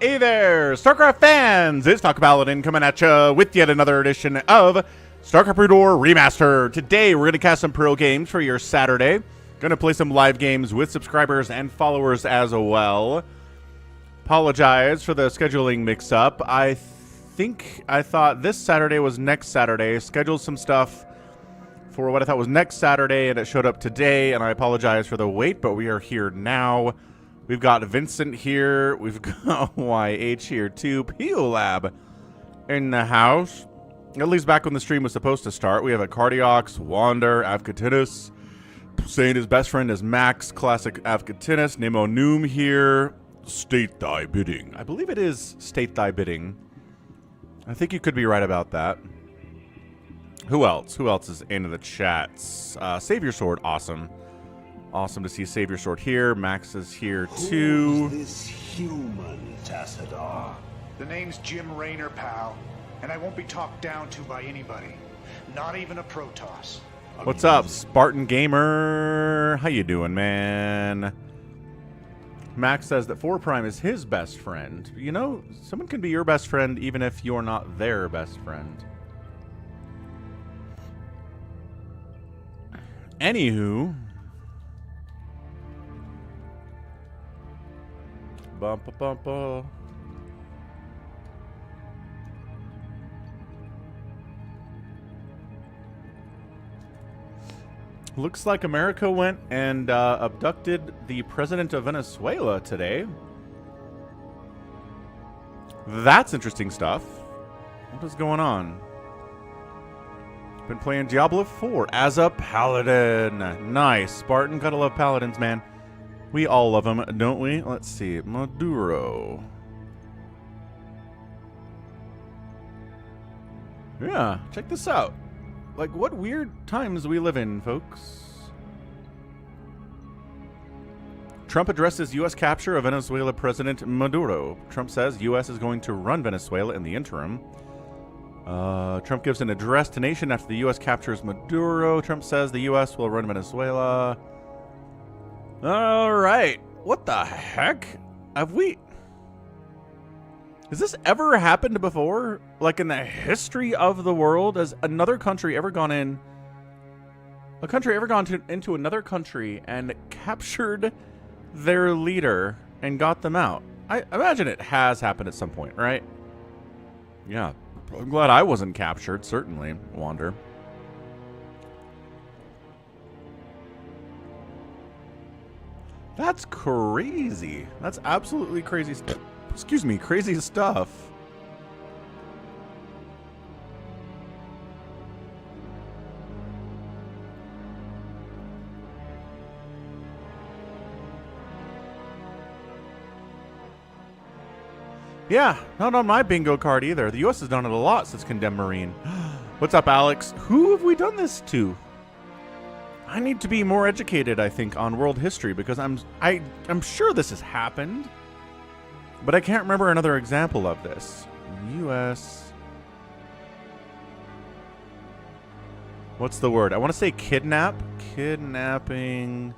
Hey there, StarCraft fans! It's Falcon Paladin coming at you with yet another edition of StarCraft Brood War Remastered. Today, we're going to cast some pro games for your Saturday. Going to play some live games with subscribers and followers as well. Apologize for the scheduling mix-up. I thought this Saturday was next Saturday. Scheduled some stuff for what I thought was next Saturday, and it showed up today, and I apologize for the wait, but we are here now. We've got Vincent here. We've got YH here too. Peel Lab in the house. At least back when the stream was supposed to start. We have a Cardiox, Wander, Avcatinus. Saying his best friend is Max, classic Avcatinus. Nemo Noom here. State thy bidding. I believe it is state thy bidding. I think you could be right about that. Who else? Who else is into the chats? Save Your Sword. Awesome. Awesome to see Save Your Sword here. Max is here too. Who's this human, Tassadar? The name's Jim Raynor, pal. And I won't be talked down to by anybody. Not even a Protoss. What's up, Spartan Gamer? How you doing, man? Max says that 4 Prime is his best friend. You know, someone can be your best friend even if you're not their best friend. Anywho. Bumpa bumpa. Looks like America went and abducted the president of Venezuela today. That's interesting stuff. What is going on? Been playing Diablo 4 as a paladin. Nice. Spartan, gotta love paladins, man. We all love them, don't we? Let's see. Maduro. Yeah, check this out. Like, what weird times we live in, folks. Trump addresses U.S. capture of Venezuela President Maduro. Trump says U.S. is going to run Venezuela in the interim. Trump gives an address to nation after the U.S. captures Maduro. Trump says the U.S. will run Venezuela. All right. What the heck? Has this ever happened before? Like in the history of the world? Has another country ever gone in? A country ever gone into another country and captured their leader and got them out? I imagine it has happened at some point, right? Yeah. I'm glad I wasn't captured, certainly, Wander. That's crazy. That's absolutely crazy. Excuse me, crazy stuff. Yeah, not on my bingo card either. The U.S. has done it a lot since Condemned Marine. What's up, Alex? Who have we done this to? I need to be more educated, I think, on world history because I'm sure this has happened, but I can't remember another example of this. U.S. What's the word? I want to say kidnap. Kidnapping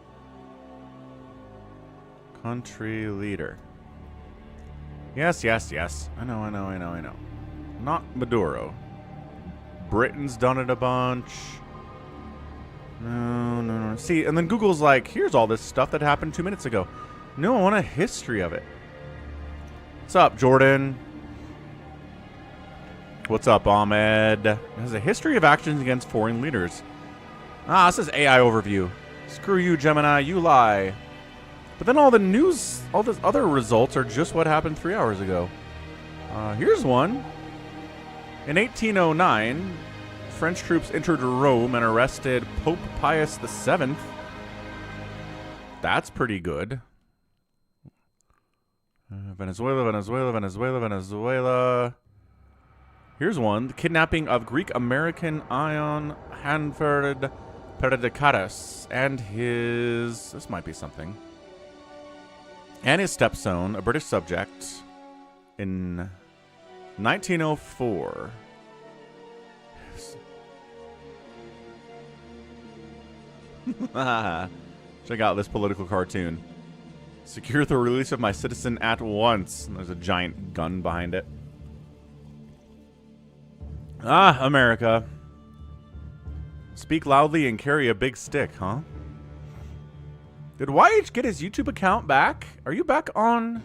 country leader. Yes, yes, yes. I know. Not Maduro. Britain's done it a bunch. No. See, and then Google's like, here's all this stuff that happened 2 minutes ago. No, I want a history of it. What's up, Jordan? What's up, Ahmed? It has a history of actions against foreign leaders. Ah, this is AI overview. Screw you, Gemini. You lie. But then all the news, all those other results are just what happened 3 hours ago. Here's one. In 1809... French troops entered Rome and arrested Pope Pius VII. That's pretty good. Venezuela. Here's one. The kidnapping of Greek-American Ion Hanford Perdicatus and his... This might be something. And his stepson, a British subject, in 1904. Check out this political cartoon. Secure the release of my citizen at once. And there's a giant gun behind it. Ah, America. Speak loudly and carry a big stick, huh? Did YH get his YouTube account back? Are you back on...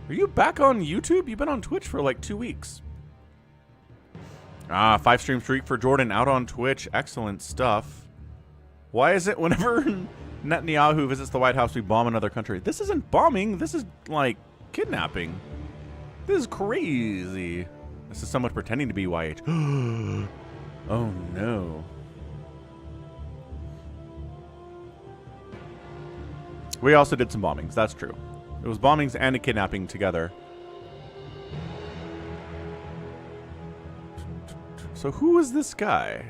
Are you back on YouTube? You've been on Twitch for like 2 weeks. Ah, 5-stream streak for Jordan out on Twitch. Excellent stuff. Why is it whenever Netanyahu visits the White House, we bomb another country? This isn't bombing. This is like kidnapping. This is crazy. This is someone pretending to be YH. Oh no. We also did some bombings. That's true. It was bombings and a kidnapping together. So who is this guy?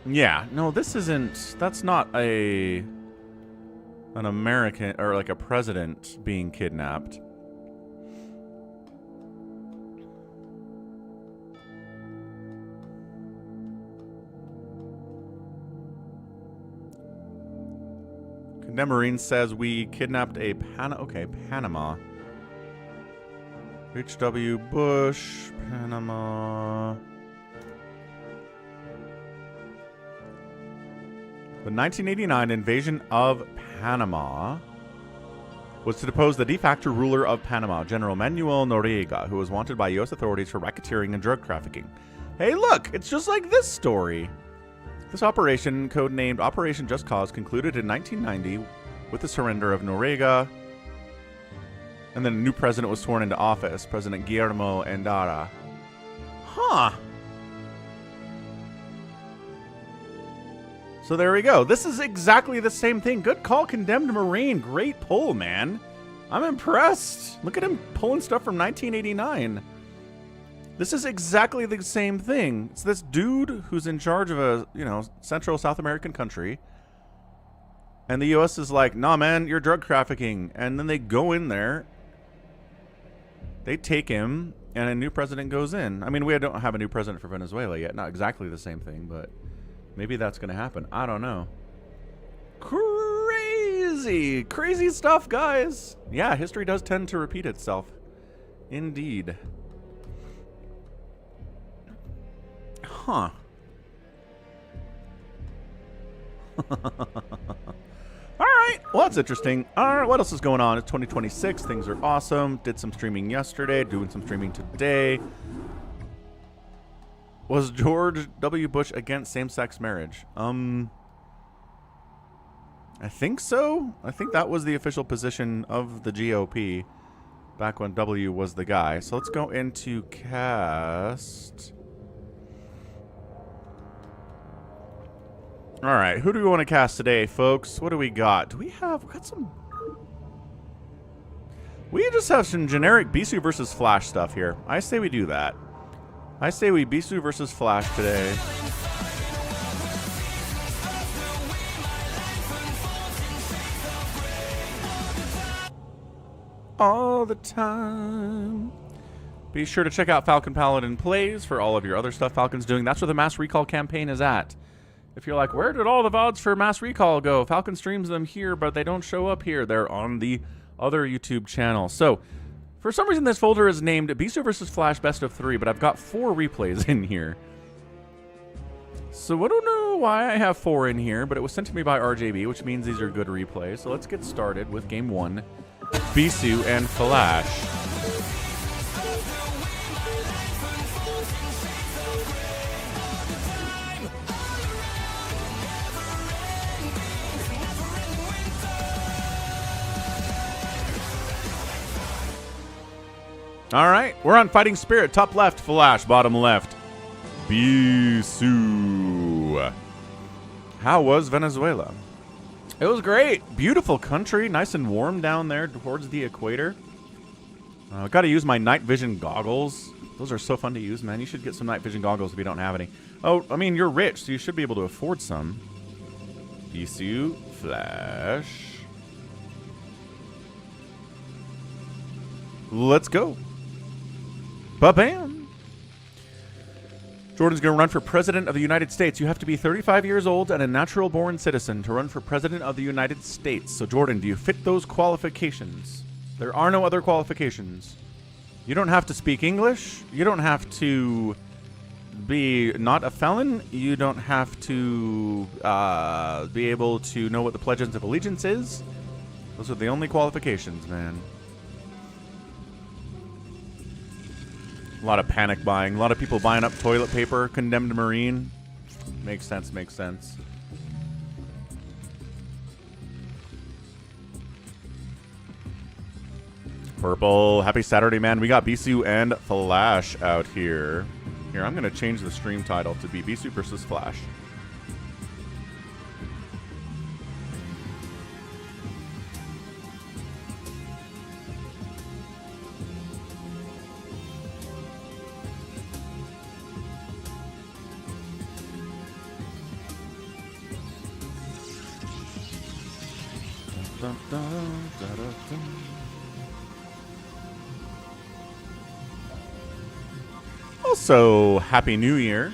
Yeah, no, this isn't... That's not an American or like a president being kidnapped. Marine says we kidnapped a Panama. H.W. Bush, Panama. The 1989 invasion of Panama was to depose the de facto ruler of Panama, General Manuel Noriega, who was wanted by U.S. authorities for racketeering and drug trafficking. Hey, look, it's just like this story. This operation, codenamed Operation Just Cause, concluded in 1990 with the surrender of Noriega, and then a new president was sworn into office, President Guillermo Endara. Huh. So there we go. This is exactly the same thing. Good call, Condemned Marine. Great pull, man. I'm impressed. Look at him pulling stuff from 1989. This is exactly the same thing. It's this dude who's in charge of a, Central South American country. And the U.S. is like, nah, man, you're drug trafficking. And then they go in there. They take him, and a new president goes in. I mean, we don't have a new president for Venezuela yet. Not exactly the same thing, but maybe that's going to happen. I don't know. Crazy. Crazy stuff, guys. Yeah, history does tend to repeat itself. Indeed. Huh. Alright, well that's interesting. Alright, what else is going on? It's 2026, things are awesome. Did some streaming yesterday, doing some streaming today. Was George W. Bush against same-sex marriage? I think so. I think that was the official position of the GOP back when W was the guy. So let's go into cast... All right, who do we want to cast today, folks? What do we got? Do we have... We got some... We just have some generic Bisu versus Flash stuff here. I say we do that. I say we Bisu versus Flash today. All the time. Be sure to check out Falcon Paladin Plays for all of your other stuff Falcon's doing. That's where the Mass Recall campaign is at. If you're like, where did all the VODs for Mass Recall go? Falcon streams them here, but they don't show up here. They're on the other YouTube channel. So, for some reason, this folder is named Bisu vs. Flash Best of 3, but I've got 4 replays in here. So, I don't know why I have 4 in here, but it was sent to me by RJB, which means these are good replays. So, let's get started with Game 1, Bisu and Flash. All right, we're on Fighting Spirit. Top left, Flash. Bottom left, Bisu. How was Venezuela? It was great. Beautiful country. Nice and warm down there towards the equator. Got to use my night vision goggles. Those are so fun to use, man. You should get some night vision goggles if you don't have any. Oh, I mean, you're rich, so you should be able to afford some. Bisu, Flash. Let's go. Ba-bam. Jordan's going to run for President of the United States. You have to be 35 years old and a natural-born citizen to run for President of the United States. So, Jordan, do you fit those qualifications? There are no other qualifications. You don't have to speak English. You don't have to be not a felon. You don't have to be able to know what the Pledge of Allegiance is. Those are the only qualifications, man. A lot of panic buying. A lot of people buying up toilet paper. Condemned Marine. Makes sense, makes sense. Purple. Happy Saturday, man. We got Bisu and Flash out here. Here, I'm going to change the stream title to be Bisu versus Flash. Also, Happy New Year.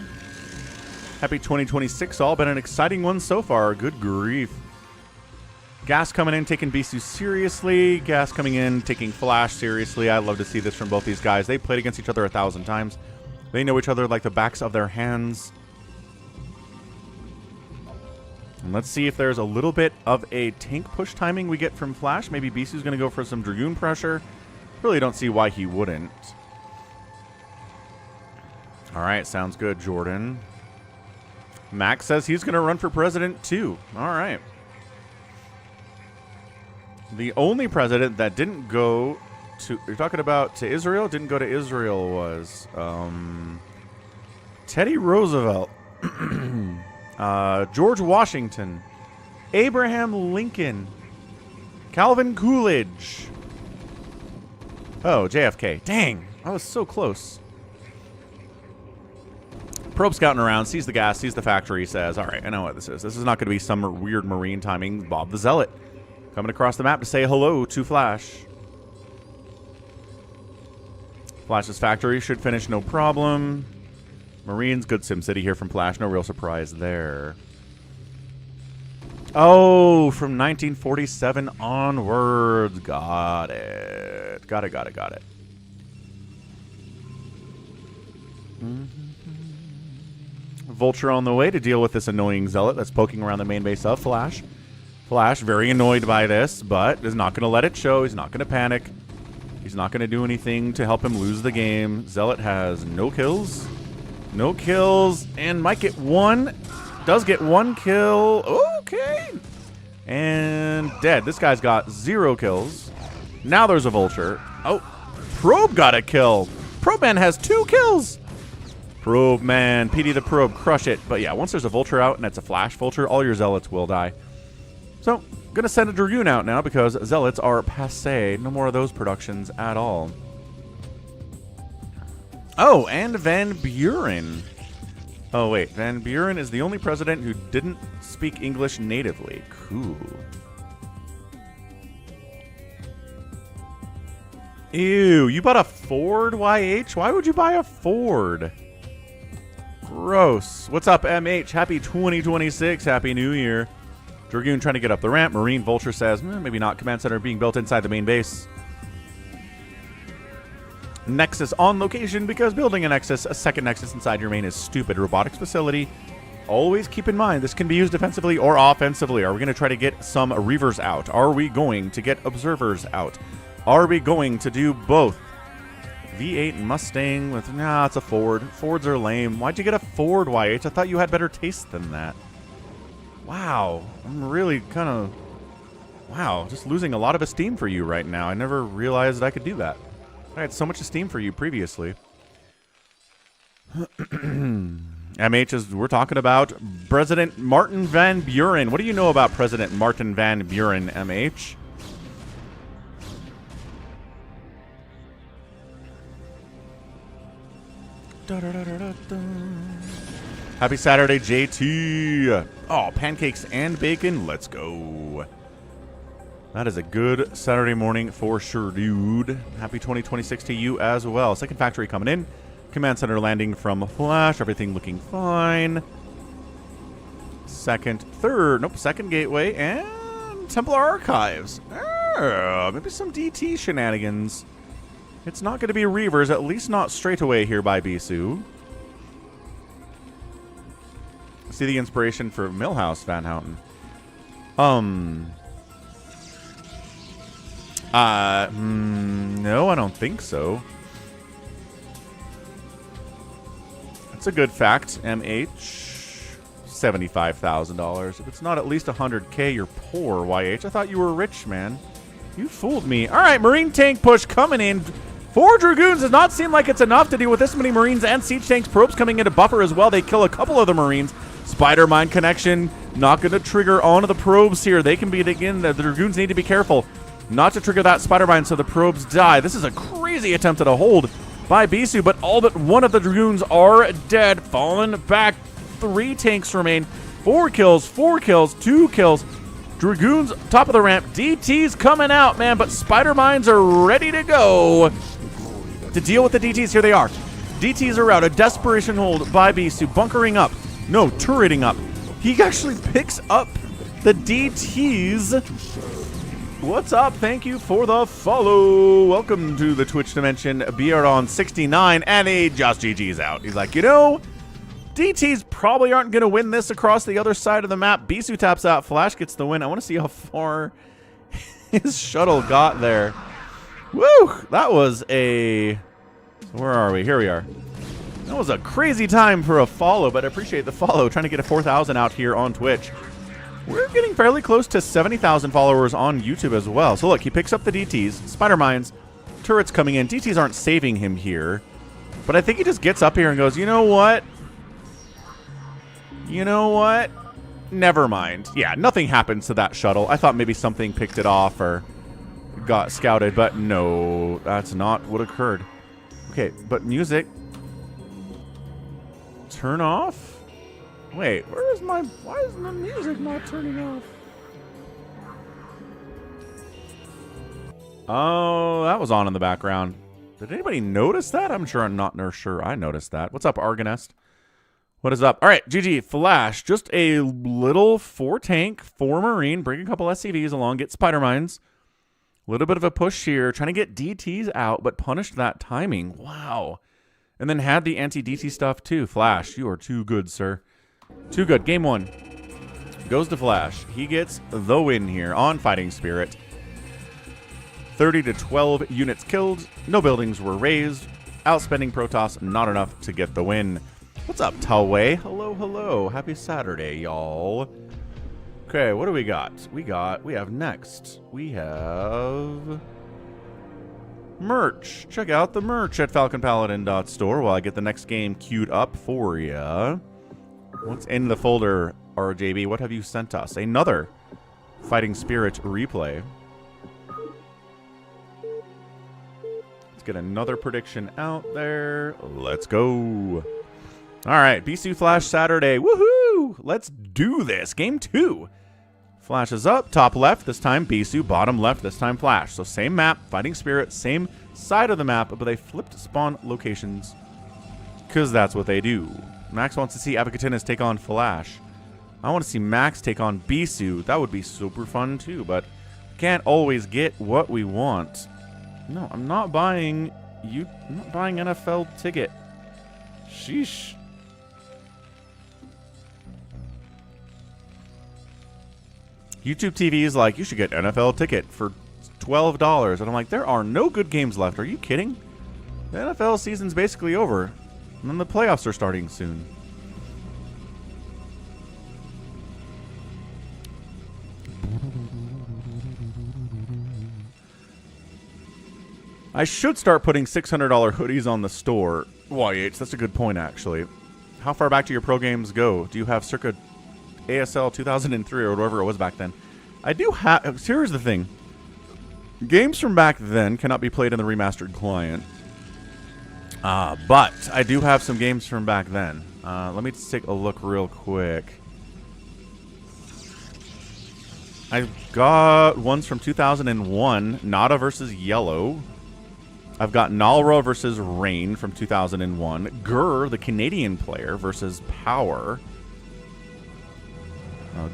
Happy 2026 all. Been an exciting one so far. Good grief. Gas coming in, taking Bisu seriously. Gas coming in, taking Flash seriously. I love to see this from both these guys. They played against each other 1,000 times. They know each other like the backs of their hands. And let's see if there's a little bit of a tank push timing we get from Flash. Maybe Bisu's going to go for some Dragoon pressure. Really don't see why he wouldn't. All right, sounds good, Jordan. Max says he's going to run for president, too. All right. The only president that didn't go to... You're talking about to Israel? Didn't go to Israel was... Teddy Roosevelt. George Washington. Abraham Lincoln. Calvin Coolidge. Oh, JFK. Dang, I was so close. Probe scouting around, sees the gas, sees the factory, says, all right, I know what this is. This is not going to be some weird Marine timing. Bob the Zealot coming across the map to say hello to Flash. Flash's factory should finish no problem. Marines, good SimCity here from Flash. No real surprise there. Oh, from 1947 onwards. Got it. Got it. Mm-hmm. Vulture on the way to deal with this annoying Zealot that's poking around the main base of Flash. Flash, very annoyed by this, but is not going to let it show. He's not going to panic. He's not going to do anything to help him lose the game. Zealot has no kills. No kills, and might get one. Does get one kill. Okay. And dead. This guy's got 0 kills. Now there's a Vulture. Oh, Probe got a kill. Probe Man has 2 kills. Probe Man, PD the Probe, crush it. But yeah, once there's a Vulture out and it's a Flash Vulture, all your Zealots will die. So, gonna send a Dragoon out now because Zealots are passé. No more of those productions at all. Oh, and Van Buren. Oh, wait. Van Buren is the only president who didn't speak English natively. Cool. Ew, you bought a Ford, YH? Why would you buy a Ford? Gross. What's up, MH? Happy 2026. Happy New Year. Dragoon trying to get up the ramp. Marine Vulture says, maybe not. Command center being built inside the main base. Nexus on location because building a Nexus, a second Nexus inside your main is stupid. Robotics facility. Always keep in mind, this can be used defensively or offensively. Are we going to try to get some Reavers out? Are we going to get Observers out? Are we going to do both? V8 Mustang with... Nah, it's a Ford. Fords are lame. Why'd you get a Ford, YH? I thought you had better taste than that. Wow. I'm really kind of... Wow, just losing a lot of esteem for you right now. I never realized I could do that. I had so much esteem for you previously. MH is... We're talking about President Martin Van Buren. What do you know about President Martin Van Buren, MH? Happy Saturday, JT. Oh, pancakes and bacon. Let's go. That is a good Saturday morning for sure, dude. Happy 2026 to you as well. Second factory coming in. Command center landing from Flash. Everything looking fine. Second gateway and Templar Archives. Maybe some DT shenanigans. It's not going to be Reavers, at least not straight away here by Bisu. See the inspiration for Millhouse Van Houten. No, I don't think so. That's a good fact. MH, $75,000. If it's not at least $100K, you're poor, YH. I thought you were rich, man. You fooled me. All right, Marine tank push coming in. 4 Dragoons does not seem like it's enough to deal with this many Marines and siege tanks. Probes coming into buffer as well. They kill a couple of the Marines. Spider mine connection not going to trigger onto the probes here. They can be, again, the Dragoons need to be careful not to trigger that spider mine so the probes die. This is a crazy attempt at a hold by Bisu, but all but one of the Dragoons are dead. Fallen back. 3 tanks remain. 4 kills, 2 kills. Dragoons top of the ramp. DTs coming out, man, but spider mines are ready to go to deal with the DTs. Here they are. DTs are out. A desperation hold by Bisu. Bunkering up. No, turreting up. He actually picks up the DTs. What's up? Thank you for the follow. Welcome to the Twitch dimension. Beardon69, and he just GG's out. He's like, you know, DTs probably aren't going to win this across the other side of the map. Bisu taps out. Flash gets the win. I want to see how far his shuttle got there. Woo! That was a... Where are we? Here we are. That was a crazy time for a follow, but I appreciate the follow. Trying to get a 4,000 out here on Twitch. We're getting fairly close to 70,000 followers on YouTube as well. So look, he picks up the DTs, spider mines, turrets coming in. DTs aren't saving him here, but I think he just gets up here and goes, you know what? You know what? Never mind. Yeah, nothing happens to that shuttle. I thought maybe something picked it off or got scouted, but no, that's not what occurred. Okay, but music. Turn off? Wait, where is my... Why is the music not turning off? Oh, that was on in the background. Did anybody notice that? I'm not sure I noticed that. What's up, Argonest? What is up? All right, GG, Flash. Just a little 4 tank, 4 Marine. Bring a couple SCVs along, get spider mines. A little bit of a push here. Trying to get DTs out, but punished that timing. Wow. And then had the anti-DT stuff too. Flash, you are too good, sir. Too good. Game 1 goes to Flash. He gets the win here on Fighting Spirit. 30 to 12 units killed. No buildings were raised. Outspending Protoss, not enough to get the win. What's up, Talway? Hello, hello. Happy Saturday, y'all. Okay, what do we got? We have next. We have merch. Check out the merch at falconpaladin.store while I get the next game queued up for you. What's in the folder, RJB? What have you sent us? Another Fighting Spirit replay. Let's get another prediction out there. Let's go. All right, Bisu Flash Saturday. Woohoo! Let's do this. Game 2. Flash is up, top left, this time Bisu, bottom left, this time Flash. So same map, Fighting Spirit, same side of the map, but they flipped spawn locations because that's what they do. Max wants to see Avacatinas take on Flash. I want to see Max take on Bisu. That would be super fun too, but can't always get what we want. No, I'm not buying NFL ticket. Sheesh. YouTube TV is like, you should get NFL ticket for $12. And I'm like, there are no good games left. Are you kidding? The NFL season's basically over. And then the playoffs are starting soon. I should start putting $600 hoodies on the store. YH, that's a good point, actually. How far back do your pro games go? Do you have circa ASL 2003 or whatever it was back then? I do have... Here's the thing. Games from back then cannot be played in the remastered client. But I do have some games from back then. Let me just take a look real quick. I've got ones from 2001. Nada versus Yellow. I've got Nalra versus Rain from 2001. Gur, the Canadian player, versus Power.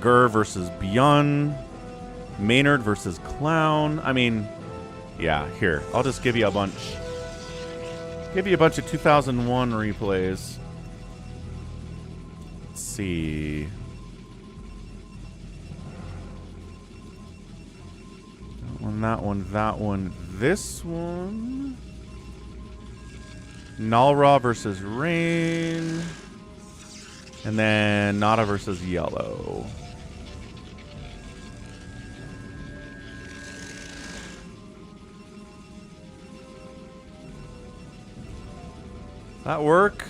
Gur versus Byun. Maynard versus Clown. I mean, yeah, here. I'll just give you a bunch. Give you a bunch of 2001 replays. Let's see. That one, this one. Nalra versus Rain. And then Nada versus Yellow. That work?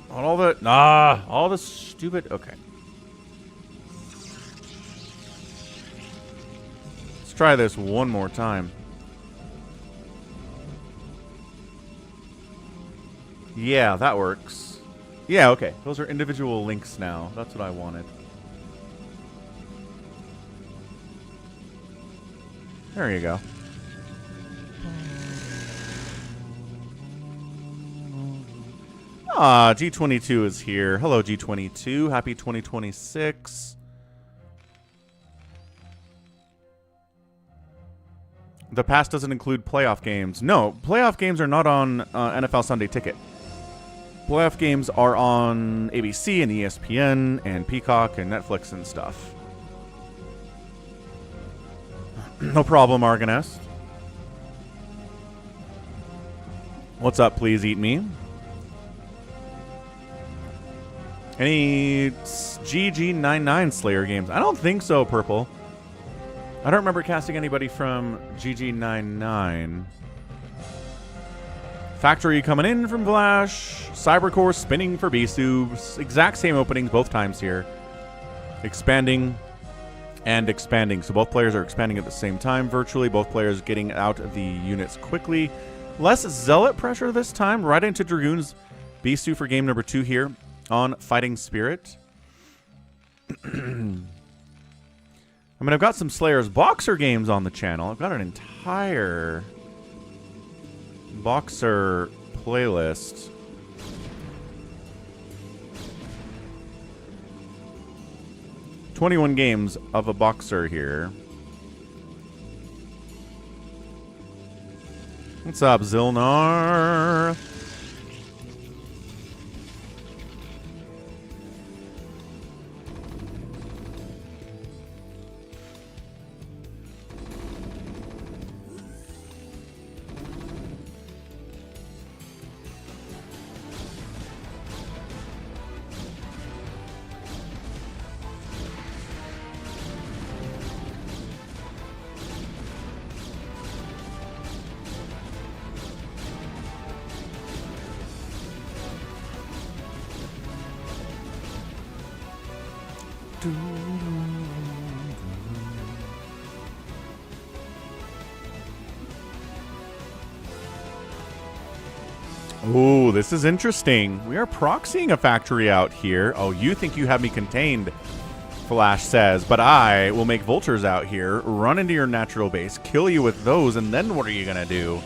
All the stupid. Okay. Let's try this one more time. Yeah, that works. Yeah, okay. Those are individual links now. That's what I wanted. There you go. Ah, G22 is here. Hello, G22. Happy 2026. The pass doesn't include playoff games. No, playoff games are not on NFL Sunday Ticket. Playoff games are on ABC and ESPN and Peacock and Netflix and stuff. No problem, Argonest. What's up, please eat me? Any GG99 Slayer games? I don't think so, Purple. I don't remember casting anybody from GG99. Factory coming in from Flash. Cybercore spinning for Bisu. Exact same openings both times here. Expanding and expanding. So both players are expanding at the same time virtually. Both players getting out of the units quickly. Less Zealot pressure this time. Right into Dragoons. Bisu for game number 2 here on Fighting Spirit. I mean, I've got some Slayers Boxer games on the channel. I've got an entire Boxer playlist. $21 games of a Boxer here. What's up, Zilnar? Ooh, this is interesting. We are proxying a factory out here. Oh, you think you have me contained, Flash says, but I will make vultures out here, run into your natural base, kill you with those, and then what are you going to do?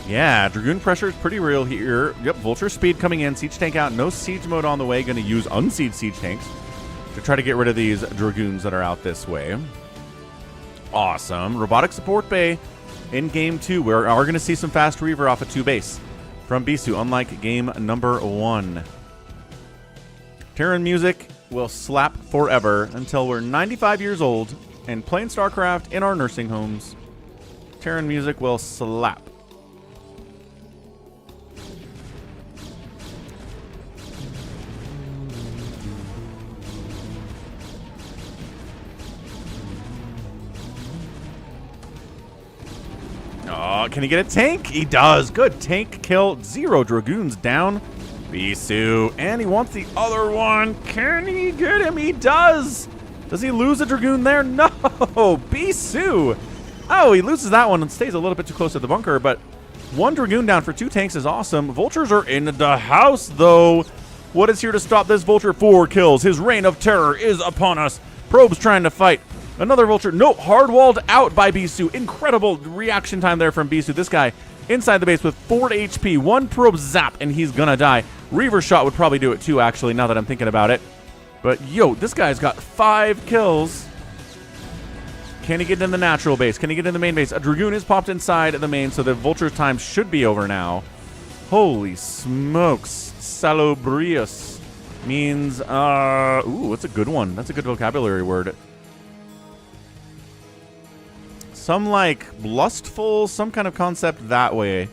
Yeah, Dragoon pressure is pretty real here. Yep, vulture speed coming in, siege tank out, no siege mode on the way. Going to use unsieged siege tanks to try to get rid of these Dragoons that are out this way. Awesome. Robotic support bay in game 2. We are going to see some fast reaver off of 2 base from Bisu, unlike game number 1. Terran music will slap forever until we're 95 years old and playing StarCraft in our nursing homes. Terran music will slap. Oh, can he get a tank? He does. Good tank kill. 0 Dragoons down. Bisu. And he wants the other one. Can he get him? He does. Does he lose a Dragoon there? No. Bisu. Oh, he loses that one and stays a little bit too close to the bunker. But 1 Dragoon down for 2 tanks is awesome. Vultures are in the house, though. What is here to stop this Vulture? 4 kills. His reign of terror is upon us. Probe's trying to fight Another vulture. No, hard-walled out by Bisu. Incredible reaction time there from Bisu. This guy inside the base with 4 HP. 1 probe zap, and he's gonna die. Reaver shot would probably do it too, actually, now that I'm thinking about it. But, yo, this guy's got 5 kills. Can he get in the natural base? Can he get in the main base? A Dragoon is popped inside of the main, so the vulture time should be over now. Holy smokes. Salubrious means, ooh, that's a good one. That's a good vocabulary word. Some, like, lustful, some kind of concept that way.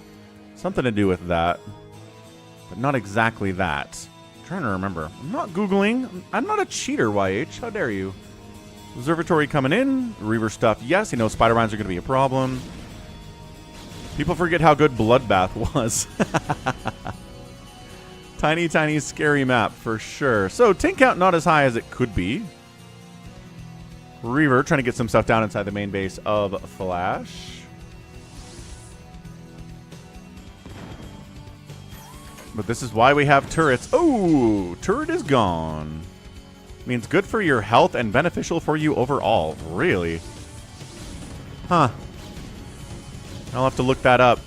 Something to do with that. But not exactly that. I'm trying to remember. I'm not Googling. I'm not a cheater, YH. How dare you? Observatory coming in. Reaver stuff. Yes, he knows spider mines are going to be a problem. People forget how good Bloodbath was. Tiny, tiny, scary map for sure. So, tank count not as high as it could be. Reaver trying to get some stuff down inside the main base of Flash. But this is why we have turrets. Oh, turret is gone. Means good for your health and beneficial for you overall. Really? Huh. I'll have to look that up.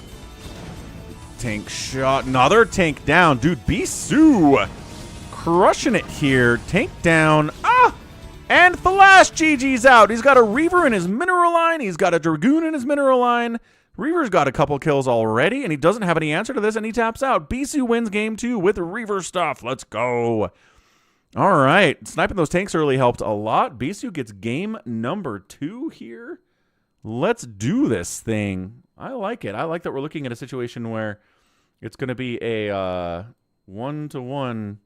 Tank shot. Another tank down. Dude, Bisu crushing it here. Tank down. Ah! And Flash GG's out. He's got a Reaver in his mineral line. He's got a Dragoon in his mineral line. Reaver's got a couple kills already, and he doesn't have any answer to this, and he taps out. Bisu wins game 2 with Reaver stuff. Let's go. All right. Sniping those tanks early helped a lot. Bisu gets game number 2 here. Let's do this thing. I like it. I like that we're looking at a situation where it's going to be a 1-to-1.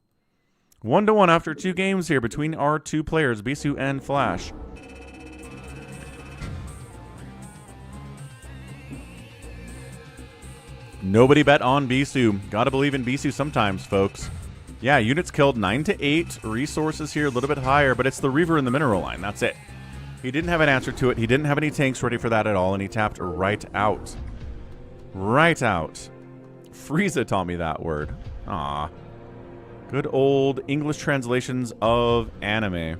1-to-1 after 2 games here between our 2 players, Bisu and Flash. Nobody bet on Bisu. Gotta believe in Bisu sometimes, folks. Yeah, units killed 9 to 8. Resources here a little bit higher, but it's the Reaver in the mineral line. That's it. He didn't have an answer to it. He didn't have any tanks ready for that at all, and he tapped right out. Right out. Frieza taught me that word. Aw. Good old English translations of anime.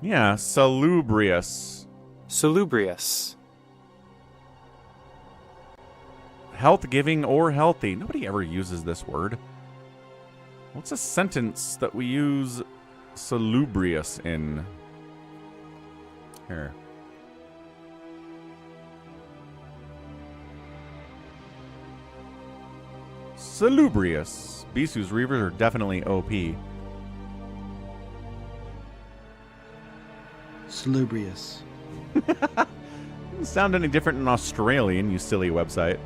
Yeah, salubrious. Salubrious. Health giving or healthy. Nobody ever uses this word. What's a sentence that we use salubrious in? Here. Salubrious. Bisu's Reavers are definitely OP. Salubrious. Doesn't sound any different in Australian, you silly website.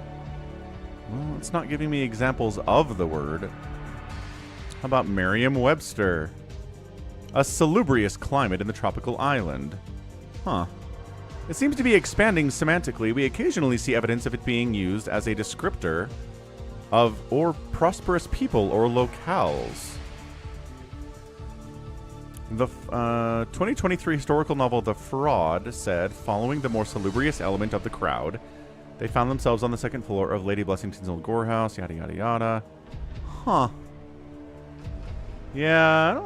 Well, it's not giving me examples of the word. How about Merriam-Webster? A salubrious climate in the tropical island. Huh. It seems to be expanding semantically. We occasionally see evidence of it being used as a descriptor of or prosperous people or locales. The 2023 historical novel The Fraud said, following the more salubrious element of the crowd, they found themselves on the 2nd floor of Lady Blessington's old gore house, yada yada yada. Huh. Yeah, I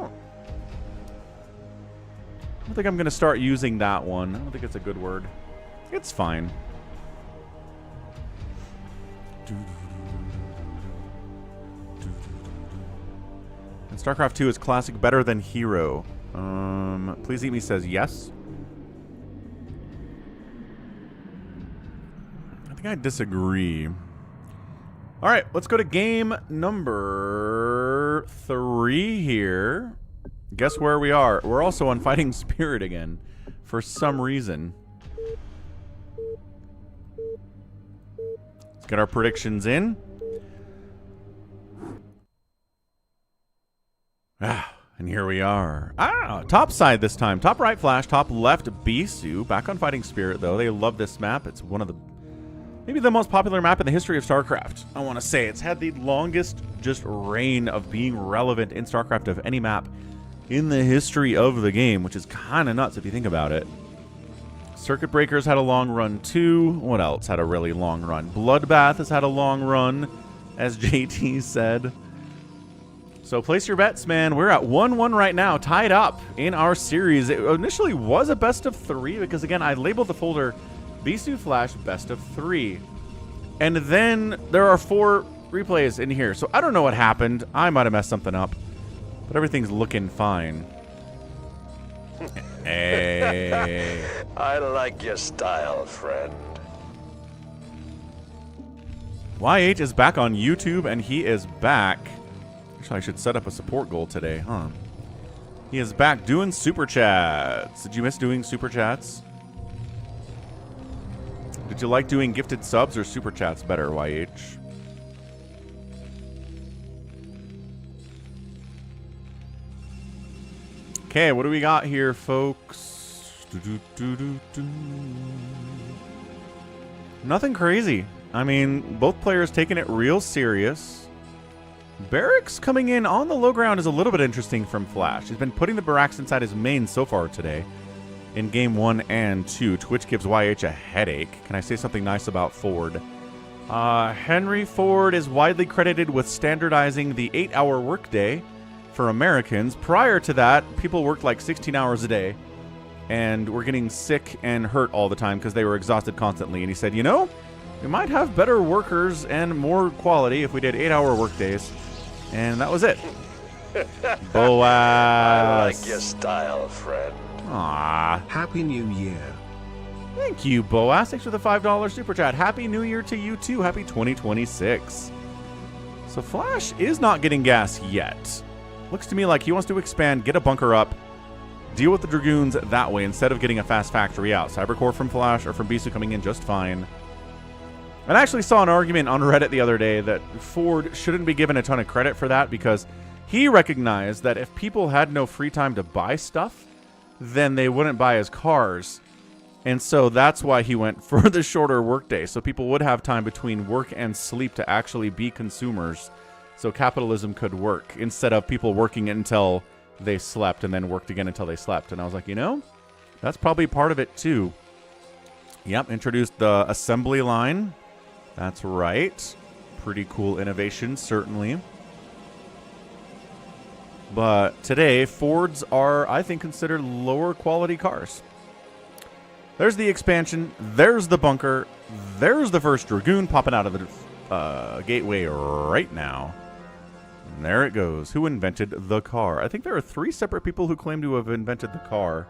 don't think I'm going to start using that one. I don't think it's a good word. It's fine. And StarCraft 2 is classic better than Hero. Please Eat Me says yes. I think I disagree. All right, let's go to game number 3 here. Guess where we are? We're also on Fighting Spirit again for some reason. Let's get our predictions in. And here we are. Top side this time. Top right Flash, top left Bisu. Back on Fighting Spirit, though. They love this map. It's one of the... maybe the most popular map in the history of StarCraft. I want to say it's had the longest just reign of being relevant in StarCraft of any map in the history of the game, which is kind of nuts if you think about it. Circuit Breakers had a long run too. What else had a really long run? Bloodbath has had a long run, as JT said. So place your bets, man. We're at 1-1 right now, tied up in our series. It initially was a best of 3 because, again, I labeled the folder Bisu Flash best of 3. And then there are 4 replays in here. So I don't know what happened. I might have messed something up. But everything's looking fine. Hey. I like your style, friend. YH is back on YouTube, and he is back. Actually, I should set up a support goal today, huh? He is back doing super chats. Did you miss doing super chats? Did you like doing gifted subs or super chats better, YH? Okay, what do we got here, folks? Nothing crazy. I mean, both players taking it real serious. Barracks coming in on the low ground is a little bit interesting from Flash. He's been putting the barracks inside his main so far today in game 1 and 2, to which gives YH a headache. Can I say something nice about Ford? Henry Ford is widely credited with standardizing the 8-hour workday for Americans. Prior to that, people worked like 16 hours a day and were getting sick and hurt all the time because they were exhausted constantly. And he said, you know, we might have better workers and more quality if we did 8-hour workdays. And that was it. Boaz. I like your style, friend. Aww. Happy New Year. Thank you, Boaz. Thanks for the $5 super chat. Happy New Year to you too. Happy 2026. So Flash is not getting gas yet. Looks to me like he wants to expand, get a bunker up, deal with the Dragoons that way instead of getting a fast factory out. Cybercore from Flash or from Bisu coming in just fine. And I actually saw an argument on Reddit the other day that Ford shouldn't be given a ton of credit for that because he recognized that if people had no free time to buy stuff, then they wouldn't buy his cars. And so that's why he went for the shorter workday. So people would have time between work and sleep to actually be consumers. So capitalism could work instead of people working until they slept and then worked again until they slept. And I was like, you know, that's probably part of it too. Yep, introduced the assembly line. That's right. Pretty cool innovation, certainly. But today, Fords are, I think, considered lower quality cars. There's the expansion. There's the bunker. There's the first Dragoon popping out of the gateway right now. And there it goes. Who invented the car? I think there are 3 separate people who claim to have invented the car.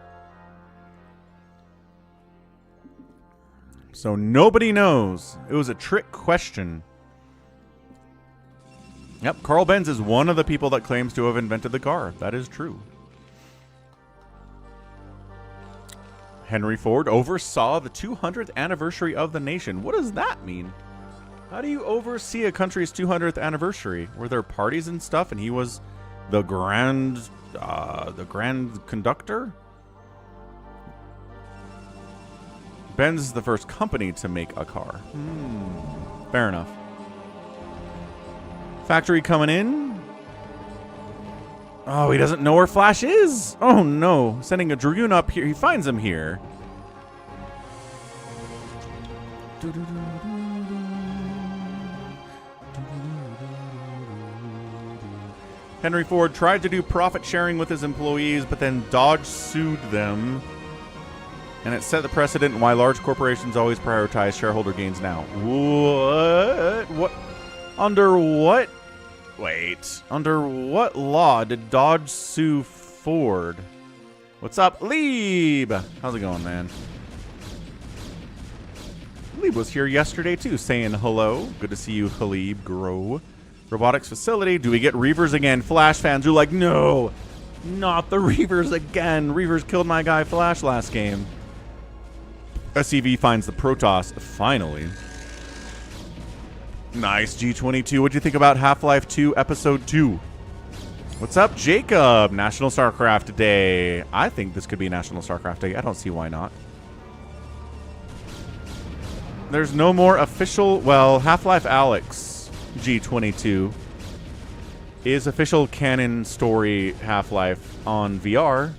So nobody knows. It was a trick question. Yep, Carl Benz is one of the people that claims to have invented the car. That is true. Henry Ford oversaw the 200th anniversary of the nation. What does that mean? How do you oversee a country's 200th anniversary? Were there parties and stuff and he was the grand conductor? Benz is the first company to make a car. Fair enough. Factory coming in. Oh, he doesn't know where Flash is. Oh, no. Sending a Dragoon up here. He finds him here. Henry Ford tried to do profit sharing with his employees, but then Dodge sued them. And it set the precedent why large corporations always prioritize shareholder gains now. What? What? Under what? Wait. Under what law did Dodge sue Ford? What's up, Lieb? How's it going, man? Lieb was here yesterday, too, saying hello. Good to see you, Halib Grow. Robotics facility. Do we get Reavers again? Flash fans are like, no, not the Reavers again. Reavers killed my guy Flash last game. SCV finds the Protoss, finally. Nice, G22. What'd you think about Half-Life 2 Episode 2? What's up, Jacob? National StarCraft Day. I think this could be National StarCraft Day. I don't see why not. There's no more official... Well, Half-Life Alyx, G22, is official canon story Half-Life on VR.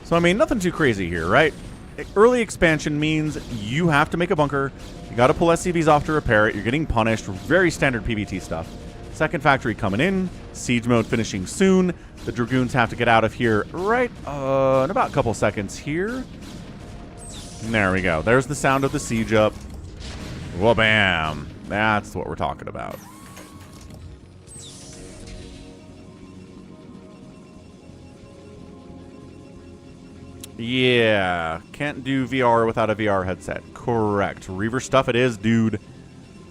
So, I mean, nothing too crazy here, right? early expansion means you have to make a bunker. You got to pull SCVs off to repair it. You're getting punished. Very standard PvT stuff. Second factory coming in. Siege mode finishing soon. The Dragoons have to get out of here right in about a couple seconds here. There we go. There's the sound of the siege up. Well, bam. That's what we're talking about. Yeah, can't do VR without a VR headset. Correct. Reaver stuff it is, dude.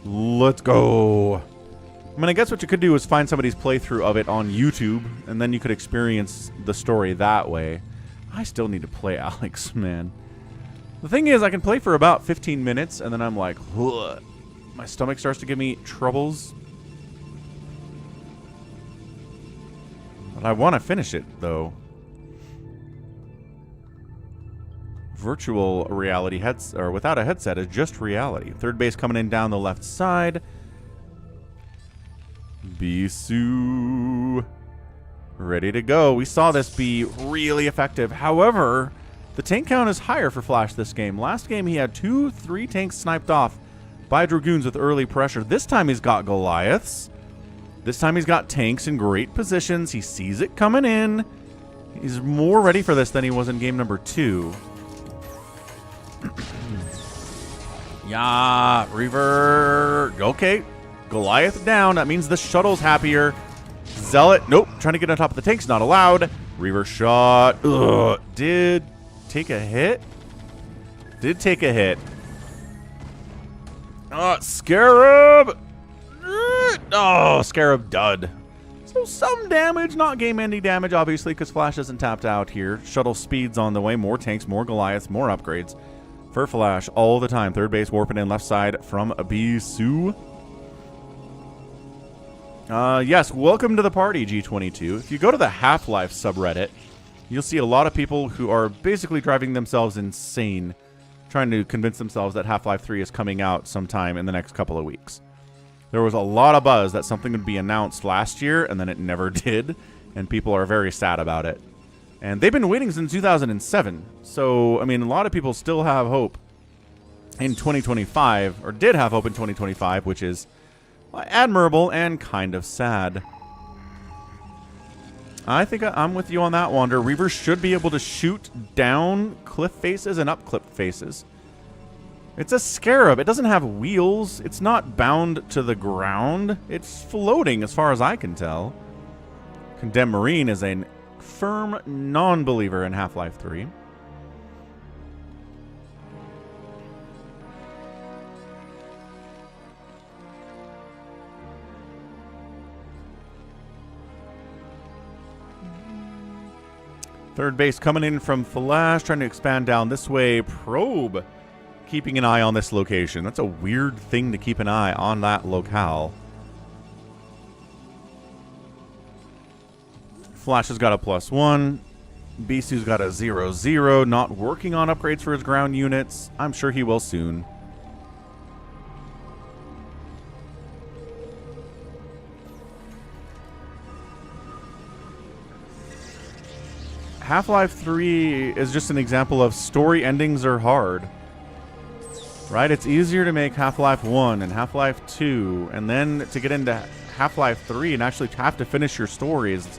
Let's go. I mean, I guess what you could do is find somebody's playthrough of it on YouTube, and then you could experience the story that way. I still need to play Alex, man. The thing is, I can play for about 15 minutes, and then I'm like, ugh. My stomach starts to give me troubles. But I want to finish it, though. Virtual reality headset, or without a headset, is just reality. Third base coming in down the left side. Bisu ready to go. We saw this be really effective. However, the tank count is higher for Flash this game. Last game he had 2-3 tanks sniped off by Dragoons with early pressure. This time he's got Goliaths. This time he's got tanks in great positions. He sees it coming in. He's more ready for this than he was in game number 2. Yeah, Reaver. Okay. Goliath down. That means the shuttle's happier. Zealot. Nope. Trying to get on top of the tank's not allowed. Reaver shot. Ugh. Did take a hit? Did take a hit. Scarab. Oh, Scarab dud. So some damage, not game-ending damage, obviously, because Flash isn't tapped out here. Shuttle speed's on the way. More tanks, more Goliaths, more upgrades for Flash all the time. Third base warping in left side from Bisu. Yes, welcome to the party, G22. If you go to the Half-Life subreddit, you'll see a lot of people who are basically driving themselves insane, trying to convince themselves that Half-Life 3 is coming out sometime in the next couple of weeks. There was a lot of buzz that something would be announced last year, and then it never did, and people are very sad about it. And they've been waiting since 2007, so, I mean, a lot of people still have hope in 2025, or did have hope in 2025, which is admirable and kind of sad. I think I'm with you on that, Wander. Reavers should be able to shoot down cliff faces and up cliff faces. It's a Scarab. It doesn't have wheels. It's not bound to the ground. It's floating as far as I can tell. Condemned Marine is a firm non-believer in Half-Life 3. Third base coming in from Flash, trying to expand down this way. Probe keeping an eye on this location. That's a weird thing to keep an eye on that locale. Flash has got a +1. Bisu's got a 0-0. Not working on upgrades for his ground units. I'm sure he will soon. Half-Life 3 is just an example of story endings are hard. Right? It's easier to make Half-Life 1 and Half-Life 2, and then to get into Half-Life 3 and actually have to finish your stories.